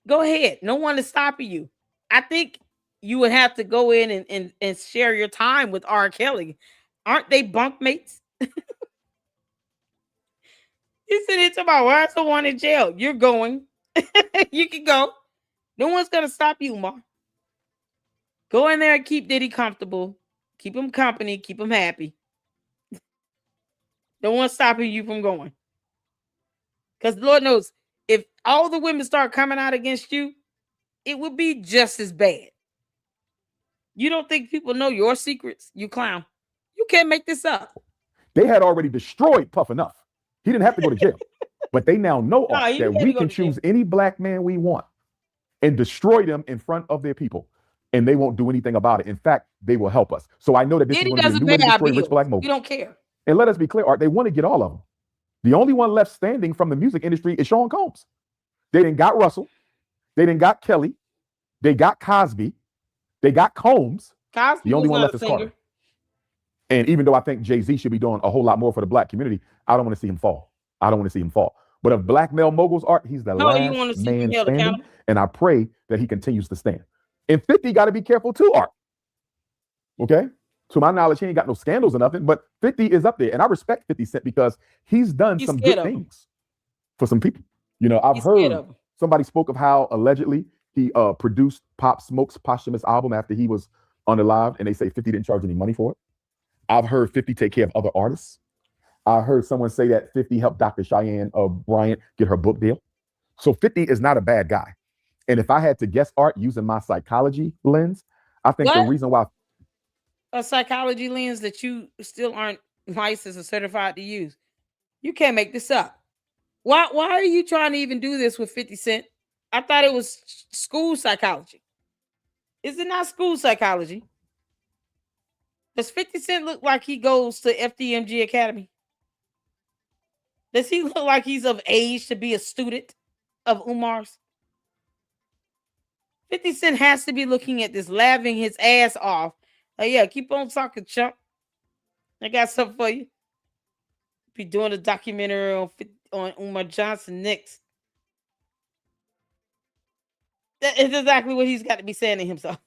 Speaker 1: Go ahead. No one is stopping you. I think you would have to go in and share your time with R. Kelly. Aren't they bunkmates? You said it's about why is the one in jail? You're going. You can go. No one's going to stop you, Umar. Go in there and keep Diddy comfortable. Keep him company. Keep him happy. No one's stopping you from going. Because Lord knows, if all the women start coming out against you, it would be just as bad. You don't think people know your secrets? You clown. You can't make this up.
Speaker 8: They had already destroyed Puff Enough. He didn't have to go to jail. But they now know that we can choose any black man we want and destroy them in front of their people. And they won't do anything about it. In fact, they will help us. So I know that this is going to be a new way to destroy rich black moguls.
Speaker 1: We don't care.
Speaker 8: And let us be clear, Art, they want to get all of them. The only one left standing from the music industry is Sean Combs. They didn't got Russell. They didn't got Kelly. They got Cosby. They got Combs.
Speaker 1: Cosby,
Speaker 8: the only one left is Carter. And even though I think Jay-Z should be doing a whole lot more for the black community, I don't want to see him fall. I don't want to see him fall. But of black male moguls, Art, he's the last man standing. And I pray that he continues to stand. And 50 got to be careful too, Art. Okay? To my knowledge, he ain't got no scandals or nothing, but 50 is up there. And I respect 50 Cent because he's done some good things for some people. You know, I've heard somebody spoke of how allegedly he produced Pop Smoke's posthumous album after he was unalive, and they say 50 didn't charge any money for it. I've heard 50 take care of other artists. I heard someone say that 50 helped Dr. Cheyenne Bryant get her book deal. So 50 is not a bad guy. And if I had to guess, Art, using my psychology lens, I think the reason why
Speaker 1: a psychology lens that you still aren't licensed or certified to use. You can't make this up. Why are you trying to even do this with 50 Cent? I thought it was school psychology. Is it not school psychology? Does 50 Cent look like he goes to FDMG Academy? Does he look like he's of age to be a student of Umar's? 50 Cent has to be looking at this, laughing his ass off. Yeah, keep on talking, chump. I got something for you. Be doing a documentary on Umar Johnson next. That is exactly what he's got to be saying to himself.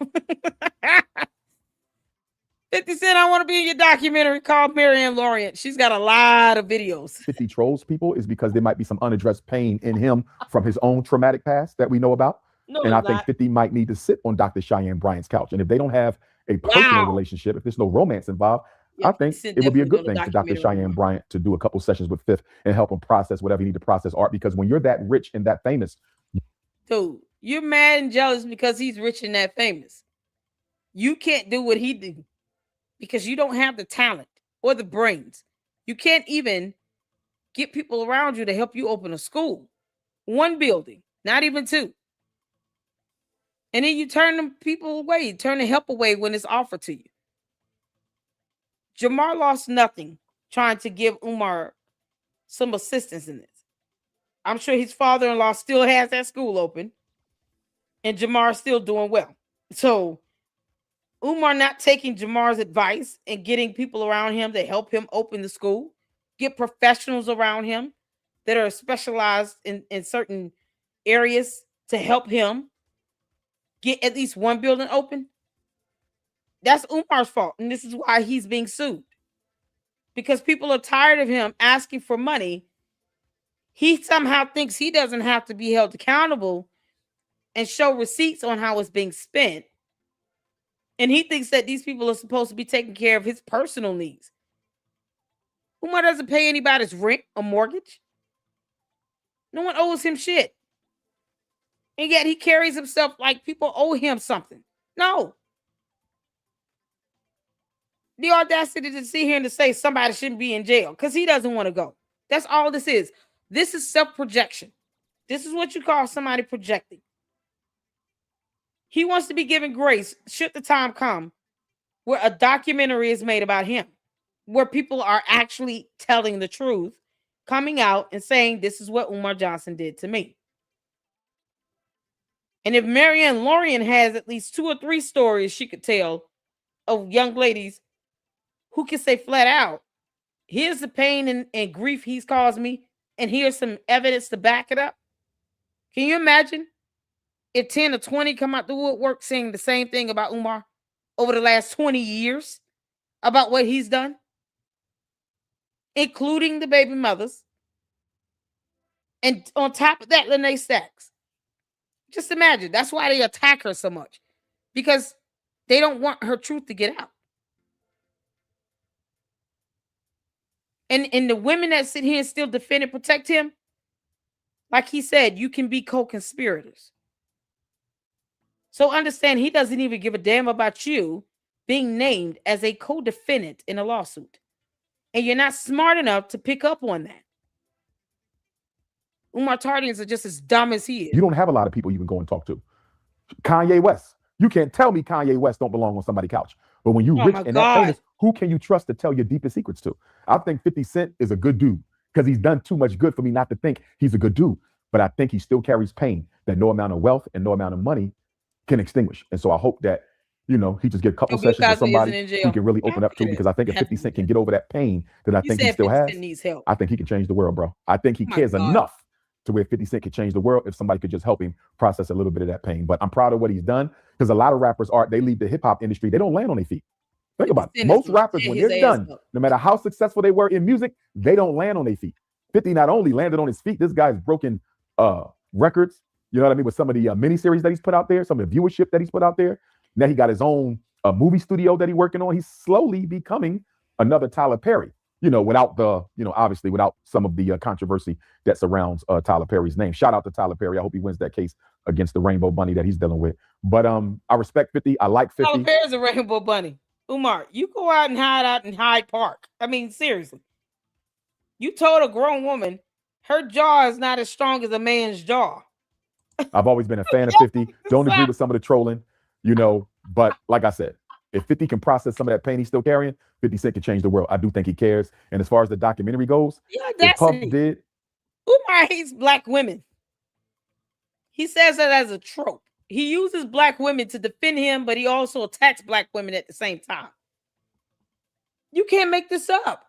Speaker 1: 50 Cent, I want to be in your documentary called Marianne Lorient. She's got a lot of videos.
Speaker 8: 50 trolls people is because there might be some unaddressed pain in him from his own traumatic past that we know about.
Speaker 1: No,
Speaker 8: and I think 50 might need to sit on Dr. Cheyenne Bryant's couch. And if they don't have a personal relationship, if there's no romance involved, I think it would be a good thing for Dr. Cheyenne Bryant to do a couple sessions with Fifth and help him process whatever you need to process, Art. Because when you're that rich and that famous,
Speaker 1: dude, you're mad and jealous because he's rich and that famous. You can't do what he do because you don't have the talent or the brains. You can't even get people around you to help you open a school. One building, not even two. And then you turn them people away, turn the help away when it's offered to you. Jamar lost nothing trying to give Umar some assistance in this. I'm sure his father-in-law still has that school open. And Jamar's still doing well. So Umar not taking Jamar's advice and getting people around him to help him open the school, get professionals around him that are specialized in certain areas to help him get at least one building open. That's Umar's fault. And this is why he's being sued. Because people are tired of him asking for money. He somehow thinks he doesn't have to be held accountable and show receipts on how it's being spent. And he thinks that these people are supposed to be taking care of his personal needs. Umar doesn't pay anybody's rent or mortgage. No one owes him shit. And yet he carries himself like people owe him something. No. The audacity to sit here and to say somebody shouldn't be in jail because he doesn't want to go. That's all this is. This is self-projection. This is what you call somebody projecting. He wants to be given grace should the time come where a documentary is made about him, where people are actually telling the truth, coming out and saying, this is what Umar Johnson did to me. And if Marianne Lorient has at least 2 or 3 stories she could tell of young ladies who can say flat out, here's the pain and grief he's caused me, and here's some evidence to back it up. Can you imagine if 10 or 20 come out the woodwork saying the same thing about Umar over the last 20 years about what he's done, including the baby mothers, and on top of that, Lene Stacks? Just imagine. That's why they attack her so much, because they don't want her truth to get out. And the women that sit here and still defend and protect him, like he said, you can be co-conspirators. So understand, he doesn't even give a damn about you being named as a co-defendant in a lawsuit. And you're not smart enough to pick up on that. Umar Tardians are just as dumb as he is.
Speaker 8: You don't have a lot of people you can go and talk to. Kanye West. You can't tell me Kanye West don't belong on somebody's couch. But when you rich and that famous, who can you trust to tell your deepest secrets to? I think 50 Cent is a good dude because he's done too much good for me not to think he's a good dude. But I think he still carries pain that no amount of wealth and no amount of money can extinguish. And so I hope that, you know, he just get a couple sessions with somebody he can really open up to, because I think if 50 Cent can get over that pain that I think he still has, I think he can change the world, bro. I think he cares enough to where 50 Cent could change the world if somebody could just help him process a little bit of that pain. But I'm proud of what he's done, because a lot of rappers they leave the hip hop industry. They don't land on their feet. Think about it. Most rappers, when they're done, no matter how successful they were in music, they don't land on their feet. 50 not only landed on his feet, this guy's broken records, you know what I mean, with some of the miniseries that he's put out there, some of the viewership that he's put out there. Now he got his own movie studio that he's working on. He's slowly becoming another Tyler Perry, you know, without the, you know, obviously without some of the controversy that surrounds Tyler Perry's name. Shout out to Tyler Perry. I hope he wins that case against the Rainbow Bunny that he's dealing with. But I respect 50. I like 50.
Speaker 1: Tyler Perry's a Rainbow Bunny. Umar, you go out and hide out in Hyde Park. I mean, seriously. You told a grown woman her jaw is not as strong as a man's jaw.
Speaker 8: I've always been a fan of 50. Don't agree with some of the trolling, you know, but like I said, if 50 can process some of that pain he's still carrying, 50 Cent can change the world. I do think he cares. And as far as the documentary goes, if Puff did.
Speaker 1: Umar hates black women. He says that as a trope. He uses black women to defend him, but he also attacks black women at the same time. You can't make this up.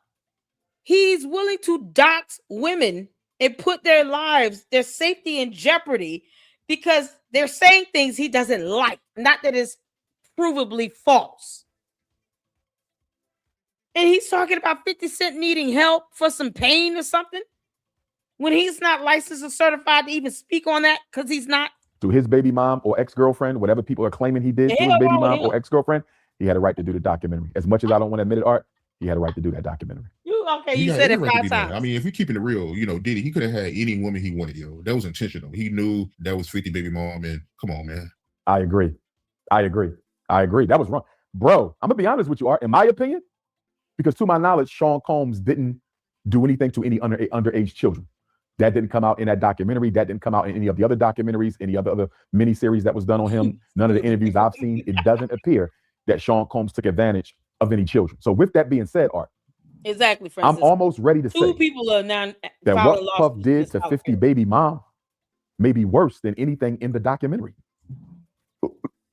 Speaker 1: He's willing to dox women and put their lives, their safety in jeopardy because they're saying things he doesn't like. Not that it's provably false. And he's talking about 50 Cent needing help for some pain or something when he's not licensed or certified to even speak on that, because he's not.
Speaker 8: To his baby mom or ex-girlfriend, whatever people are claiming he did to his baby mom or ex-girlfriend, he had a right to do the documentary. As much as I don't want to admit it, Art, he had a right to do that documentary.
Speaker 1: You said it 5 times.
Speaker 7: I mean, if we're keeping it real, you know, Diddy, he could have had any woman he wanted, yo. That was intentional. He knew that was 50 baby mom, and come on, man.
Speaker 8: I agree. That was wrong. Bro, I'm going to be honest with you, Art. In my opinion, because to my knowledge, Sean Combs didn't do anything to any underage children. That didn't come out in that documentary. That didn't come out in any of the other documentaries, any other miniseries that was done on him. None of the interviews I've seen. It doesn't appear that Sean Combs took advantage of any children. So with that being said, Art,
Speaker 1: exactly.
Speaker 8: I'm almost ready to say
Speaker 1: two people are now
Speaker 8: that what Puff did to 50 baby mom may be worse than anything in the documentary.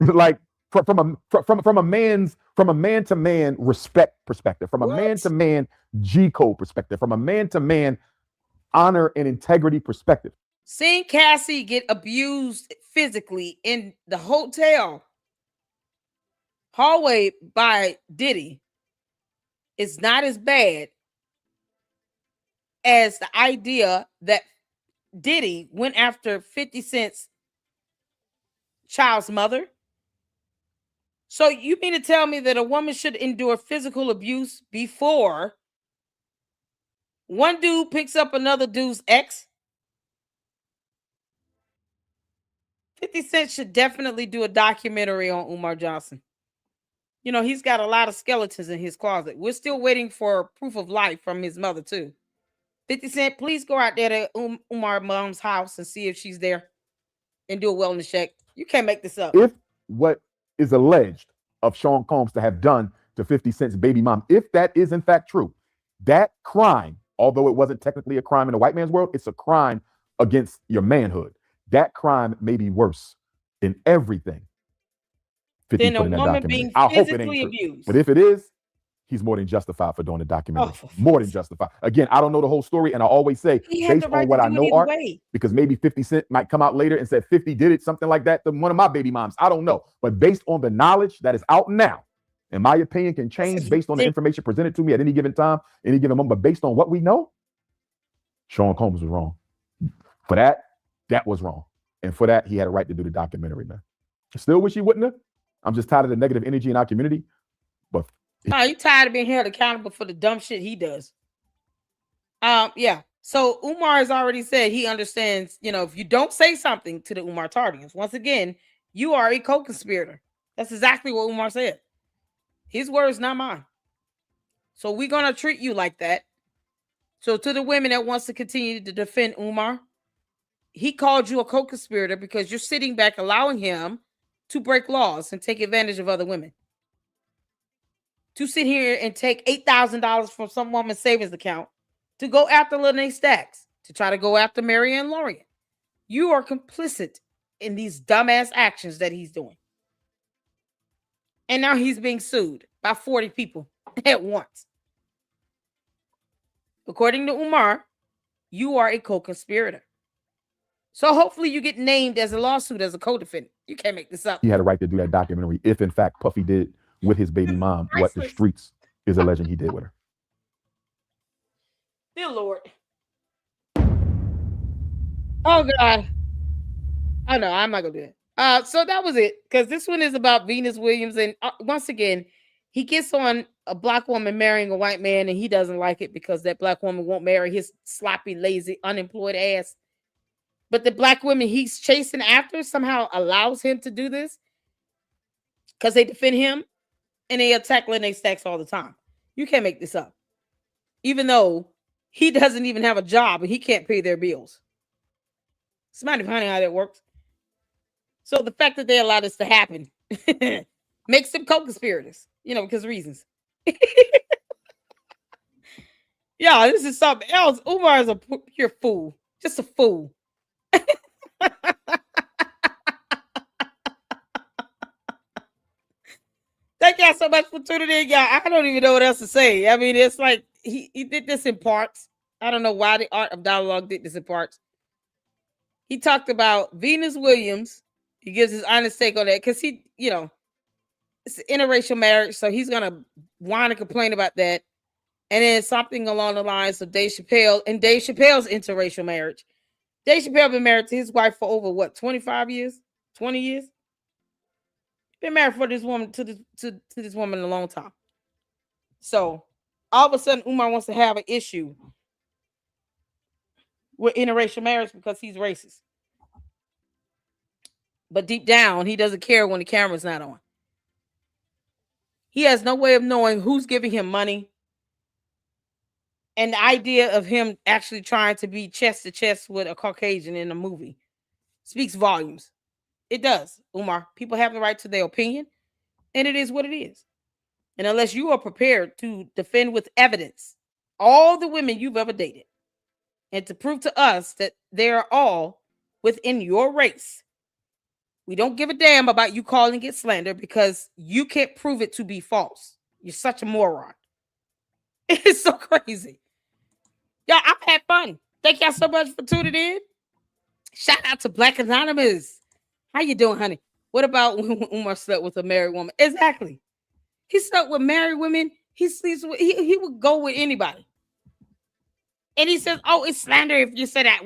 Speaker 8: Like from a man-to-man respect perspective, from a man-to-man G code perspective, from a man-to-man honor and integrity perspective.
Speaker 1: Seeing Cassie get abused physically in the hotel hallway by Diddy is not as bad as the idea that Diddy went after 50 Cent's child's mother. So you mean to tell me that a woman should endure physical abuse before one dude picks up another dude's ex? 50 Cent should definitely do a documentary on Umar Johnson. You know, he's got a lot of skeletons in his closet. We're still waiting for proof of life from his mother, too. 50 Cent, please go out there to Umar's mom's house and see if she's there and do a wellness check. You can't make this up.
Speaker 8: If what is alleged of Sean Combs to have done to 50 Cent's baby mom, if that is in fact true, that crime, although it wasn't technically a crime in the white man's world, it's a crime against your manhood. That crime may be worse than everything 50
Speaker 1: than
Speaker 8: put
Speaker 1: a
Speaker 8: in that
Speaker 1: woman
Speaker 8: documentary.
Speaker 1: being
Speaker 8: I hope it
Speaker 1: physically
Speaker 8: ain't true.
Speaker 1: abused.
Speaker 8: But if it is, he's more than justified for doing the documentary. More than justified. Again, I don't know the whole story, and I always say, based on what I know, Art, because maybe 50 Cent might come out later and say 50 did it, something like that, to one of my baby moms. I don't know. But based on the knowledge that is out now, in my opinion, can change based on the information presented to me at any given time, any given moment. But based on what we know, Sean Combs was wrong. For that was wrong. And for that, he had a right to do the documentary, man. I still wish he wouldn't have. I'm just tired of the negative energy in our community. But
Speaker 1: no, you tired of being held accountable for the dumb shit he does. Yeah. So Umar has already said he understands, you know, if you don't say something to the Umar Tardians, once again, you are a co-conspirator. That's exactly what Umar said. His words, not mine. So we're going to treat you like that. So to the women that wants to continue to defend Umar, he called you a co-conspirator because you're sitting back allowing him to break laws and take advantage of other women. To sit here and take $8,000 from some woman's savings account to go after Lene Stacks, to try to go after Marianne Lorient. You are complicit in these dumbass actions that he's doing. And now he's being sued by 40 people at once. According to Umar, you are a co-conspirator. So hopefully you get named as a lawsuit as a co-defendant. You can't make this up.
Speaker 8: He had a right to do that documentary if, in fact, Puffy did with his baby mom what the streets is alleging he did with her.
Speaker 1: Dear Lord. Oh, God. Oh, no, I'm not going to do it. So that was it. Because this one is about Venus Williams. And once again, he gets on a black woman marrying a white man, and he doesn't like it because that black woman won't marry his sloppy, lazy, unemployed ass. But the black women he's chasing after somehow allows him to do this because they defend him and they attack Lene Stacks all the time. You can't make this up. Even though he doesn't even have a job and he can't pay their bills. Somebody find out how that works. So the fact that they allowed this to happen makes them co-conspirators, because of reasons. Yeah, this is something else. Umar is a pure fool. Just a fool. Thank y'all so much for tuning in, y'all. I don't even know what else to say. I mean, it's like he did this in parts. I don't know why the Art of Dialogue did this in parts. He talked about Venus Williams. He gives his honest take on that because he, it's an interracial marriage, so he's gonna whine and complain about that. And then something along the lines of Dave Chappelle and Dave Chappelle's interracial marriage. Dave Chappelle been married to his wife for over 25 years, 20 years. Been married for this woman to this woman a long time. So all of a sudden, Umar wants to have an issue with interracial marriage because he's racist. But deep down, he doesn't care when the camera's not on. He has no way of knowing who's giving him money. And the idea of him actually trying to be chest to chest with a Caucasian in a movie speaks volumes. It does, Umar. People have the right to their opinion, and it is what it is. And unless you are prepared to defend with evidence all the women you've ever dated and to prove to us that they are all within your race, we don't give a damn about you calling it slander because you can't prove it to be false. You're such a moron. It's so crazy. Y'all, I've had fun. Thank y'all so much for tuning in. Shout out to Black Anonymous. How you doing, honey? What about when Umar slept with a married woman? Exactly. He slept with married women. He sleeps with, he would go with anybody. And he says, oh, it's slander if you say that.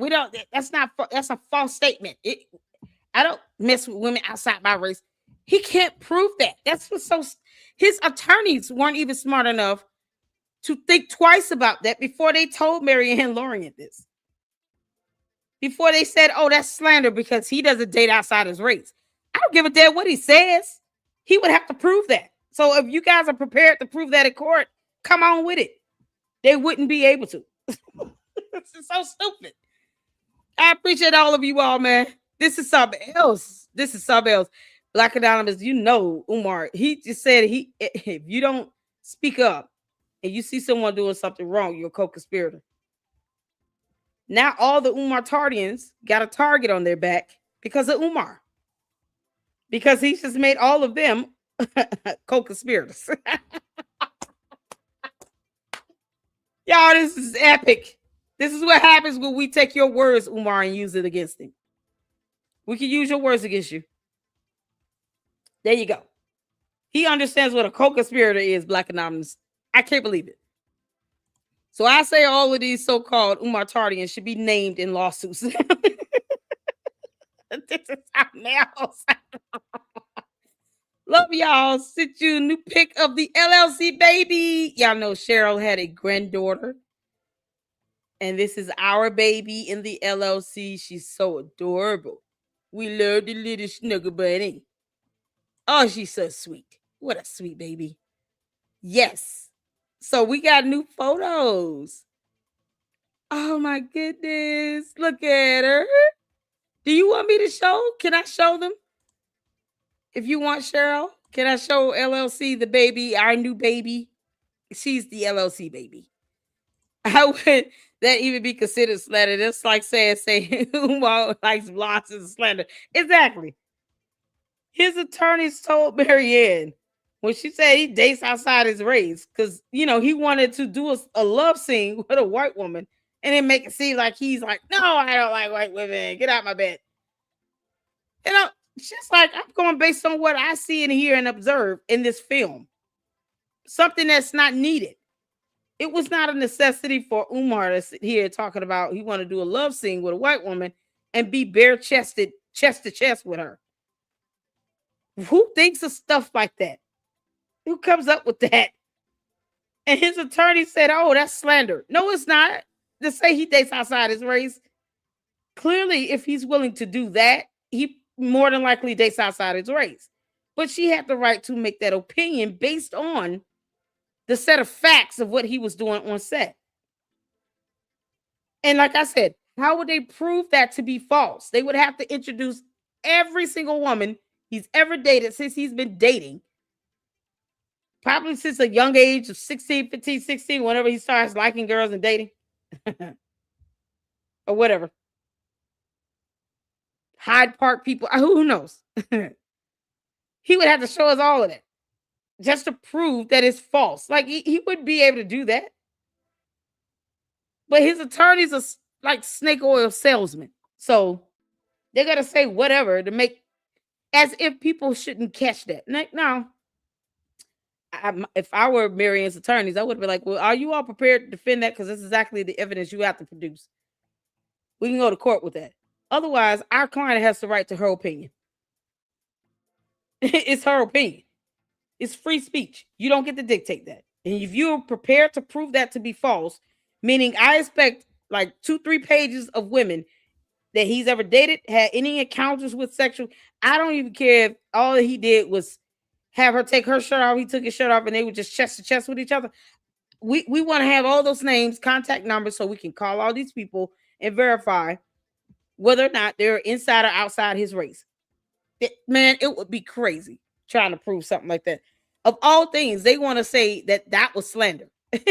Speaker 1: That's a false statement. I don't mess with women outside my race. He can't prove that. That's what's his attorneys weren't even smart enough to think twice about that before they told Marianne Lorient this. Before they said, oh, that's slander because he doesn't date outside his race. I don't give a damn what he says. He would have to prove that. So if you guys are prepared to prove that in court, come on with it. They wouldn't be able to. It's so stupid. I appreciate all of you all, man. This is something else. Black Anonymous, Umar, he just said if you don't speak up and you see someone doing something wrong, you're a co-conspirator. Now all the Umar Tardians got a target on their back because of Umar. Because he just made all of them co-conspirators. Y'all, this is epic. This is what happens when we take your words, Umar, and use it against him. We can use your words against you. There you go. He understands what a co-conspirator is, Black Anonymous. I can't believe it. So I say all of these so-called Umar Tardians should be named in lawsuits. This is something else. Love y'all. Sent you a new pic of the LLC baby. Y'all know Cheryl had a granddaughter. And this is our baby in the LLC. She's so adorable. We love the little snuggle bunny. Oh, she's so sweet. What a sweet baby. Yes. So we got new photos. Oh my goodness. Look at her. Do you want me to show? Can I show them? If you want, Cheryl, can I show LLC the baby, our new baby? She's the LLC baby. How would that even be considered slander? That's like saying Umar likes blondes and slander. Exactly. His attorneys told Marianne when she said he dates outside his race because, you know, he wanted to do a love scene with a white woman and then make it seem like he's like, no, I don't like white women. Get out my bed. You know, she's like, I'm going based on what I see and hear and observe in this film. Something that's not needed. It was not a necessity for Umar to sit here talking about he want to do a love scene with a white woman and be bare-chested, chest to chest with her. Who thinks of stuff like that? Who comes up with that? And his attorney said, oh, that's slander. No, it's not. To say he dates outside his race. Clearly, if he's willing to do that, he more than likely dates outside his race. But she had the right to make that opinion based on the set of facts of what he was doing on set. And like I said, how would they prove that to be false? They would have to introduce every single woman he's ever dated since he's been dating. Probably since a young age of 16, 15, 16, whenever he starts liking girls and dating. Or whatever. Hyde Park people, who knows? He would have to show us all of that just to prove that it's false. Like, he wouldn't be able to do that. But his attorneys are like snake oil salesmen. So they're going to say whatever to make, as if people shouldn't catch that. Now, if I were Marianne's attorneys, I would be like, well, are you all prepared to defend that? Because this is exactly the evidence you have to produce. We can go to court with that. Otherwise, our client has the right to her opinion. It's her opinion. It's free speech. You don't get to dictate that. And if you're prepared to prove that to be false, meaning I expect like 2-3 pages of women that he's ever dated, had any encounters with sexual, I don't even care if all he did was have her take her shirt off, he took his shirt off, and they were just chest to chest with each other. We want to have all those names, contact numbers, so we can call all these people and verify whether or not they're inside or outside his race. Man, it would be crazy trying to prove something like that. Of all things, they want to say that was slander. And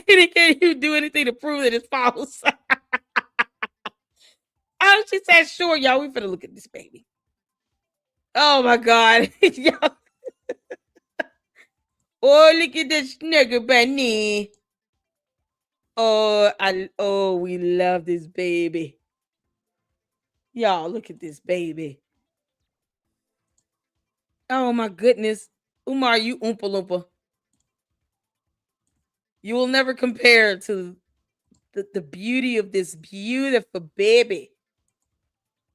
Speaker 1: they can't even do anything to prove that it's false. Oh, she said, sure, y'all, we finna look at this baby. Oh my God. Oh, look at this nigga bunny. Oh, we love this baby. Y'all, look at this baby. Oh my goodness. Umar, you oompa loompa. You will never compare to the beauty of this beautiful baby.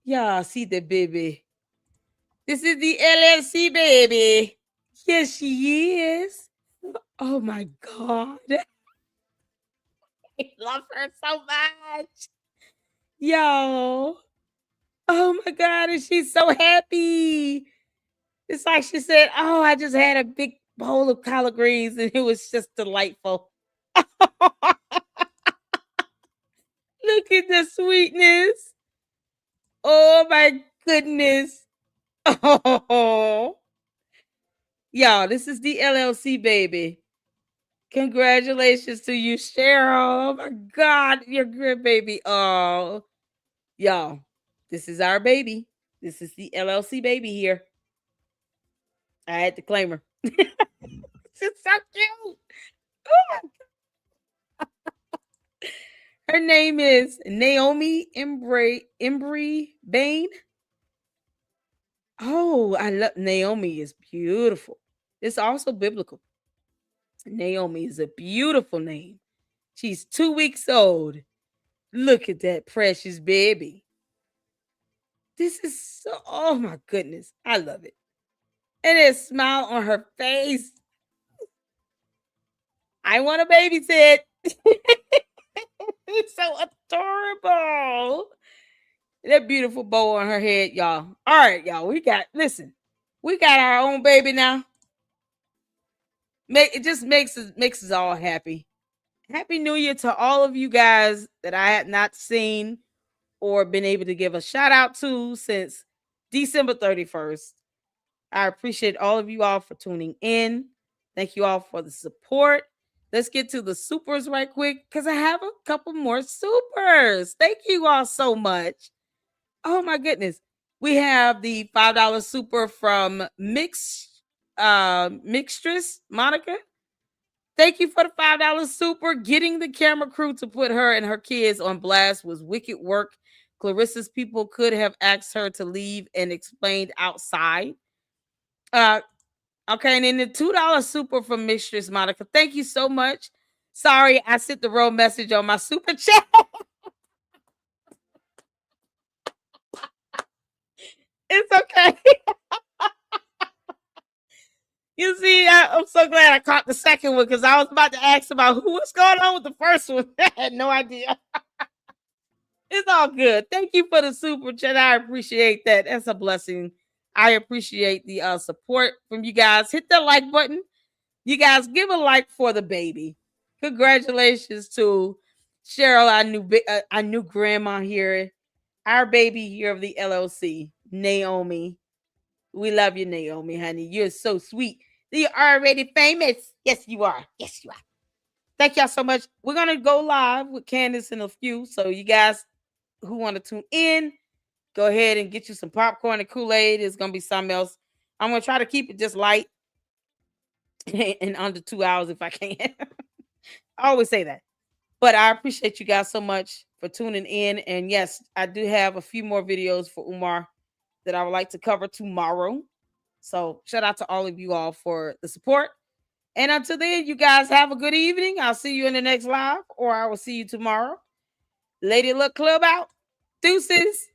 Speaker 1: Yeah, see the baby. This is the LLC baby. Yes, she is. Oh my God. I love her so much. Yo. Oh my God. And she's so happy. It's like she said, oh, I just had a big bowl of collard greens and it was just delightful. Look at the sweetness. Oh my goodness. Oh. Y'all, this is the LLC baby. Congratulations to you, Cheryl. Oh my God, you're good, baby. Oh, y'all, this is our baby. This is the LLC baby here. I had to claim her. She's so cute. Oh my God. Her name is Naomi Embry Bain. Oh, I love Naomi is beautiful. It's also biblical. Naomi is a beautiful name. She's 2 weeks old. Look at that precious baby. This is so, oh my goodness. I love it. And a smile on her face. I want to babysit. It's so adorable. That beautiful bow on her head, y'all. All right, y'all. We got our own baby now. it just makes us all happy. Happy New Year to all of you guys that I had not seen or been able to give a shout out to since December 31st. I appreciate all of you all for tuning in. Thank you all for the support. Let's get to the supers right quick because I have a couple more supers. Thank you all so much. Oh my goodness. We have the $5 super from Mixtress Monica. Thank you for the $5 super. Getting the camera crew to put her and her kids on blast was wicked work. Clarissa's people could have asked her to leave and explained outside. Okay, and then the $2 super from Mistress Monica. Thank you so much. Sorry, I sent the wrong message on my super chat. It's okay. You see, I'm so glad I caught the second one because I was about to ask about what's going on with the first one. I had no idea. It's all good. Thank you for the super chat. I appreciate that. That's a blessing. I appreciate the support from you guys. Hit the like button. You guys give a like for the baby. Congratulations to Cheryl, our new grandma here, our baby here of the LLC, Naomi. We love you, Naomi, honey. You're so sweet. You're already famous. Yes, you are. Yes, you are. Thank y'all so much. We're going to go live with Candace in a few. So you guys who want to tune in, go ahead and get you some popcorn and Kool-Aid. It's going to be something else. I'm going to try to keep it just light in under 2 hours if I can. I always say that. But I appreciate you guys so much for tuning in. And yes, I do have a few more videos for Umar that I would like to cover tomorrow. So shout out to all of you all for the support. And until then, you guys have a good evening. I'll see you in the next live, or I will see you tomorrow. Lady Luck Club out. Deuces.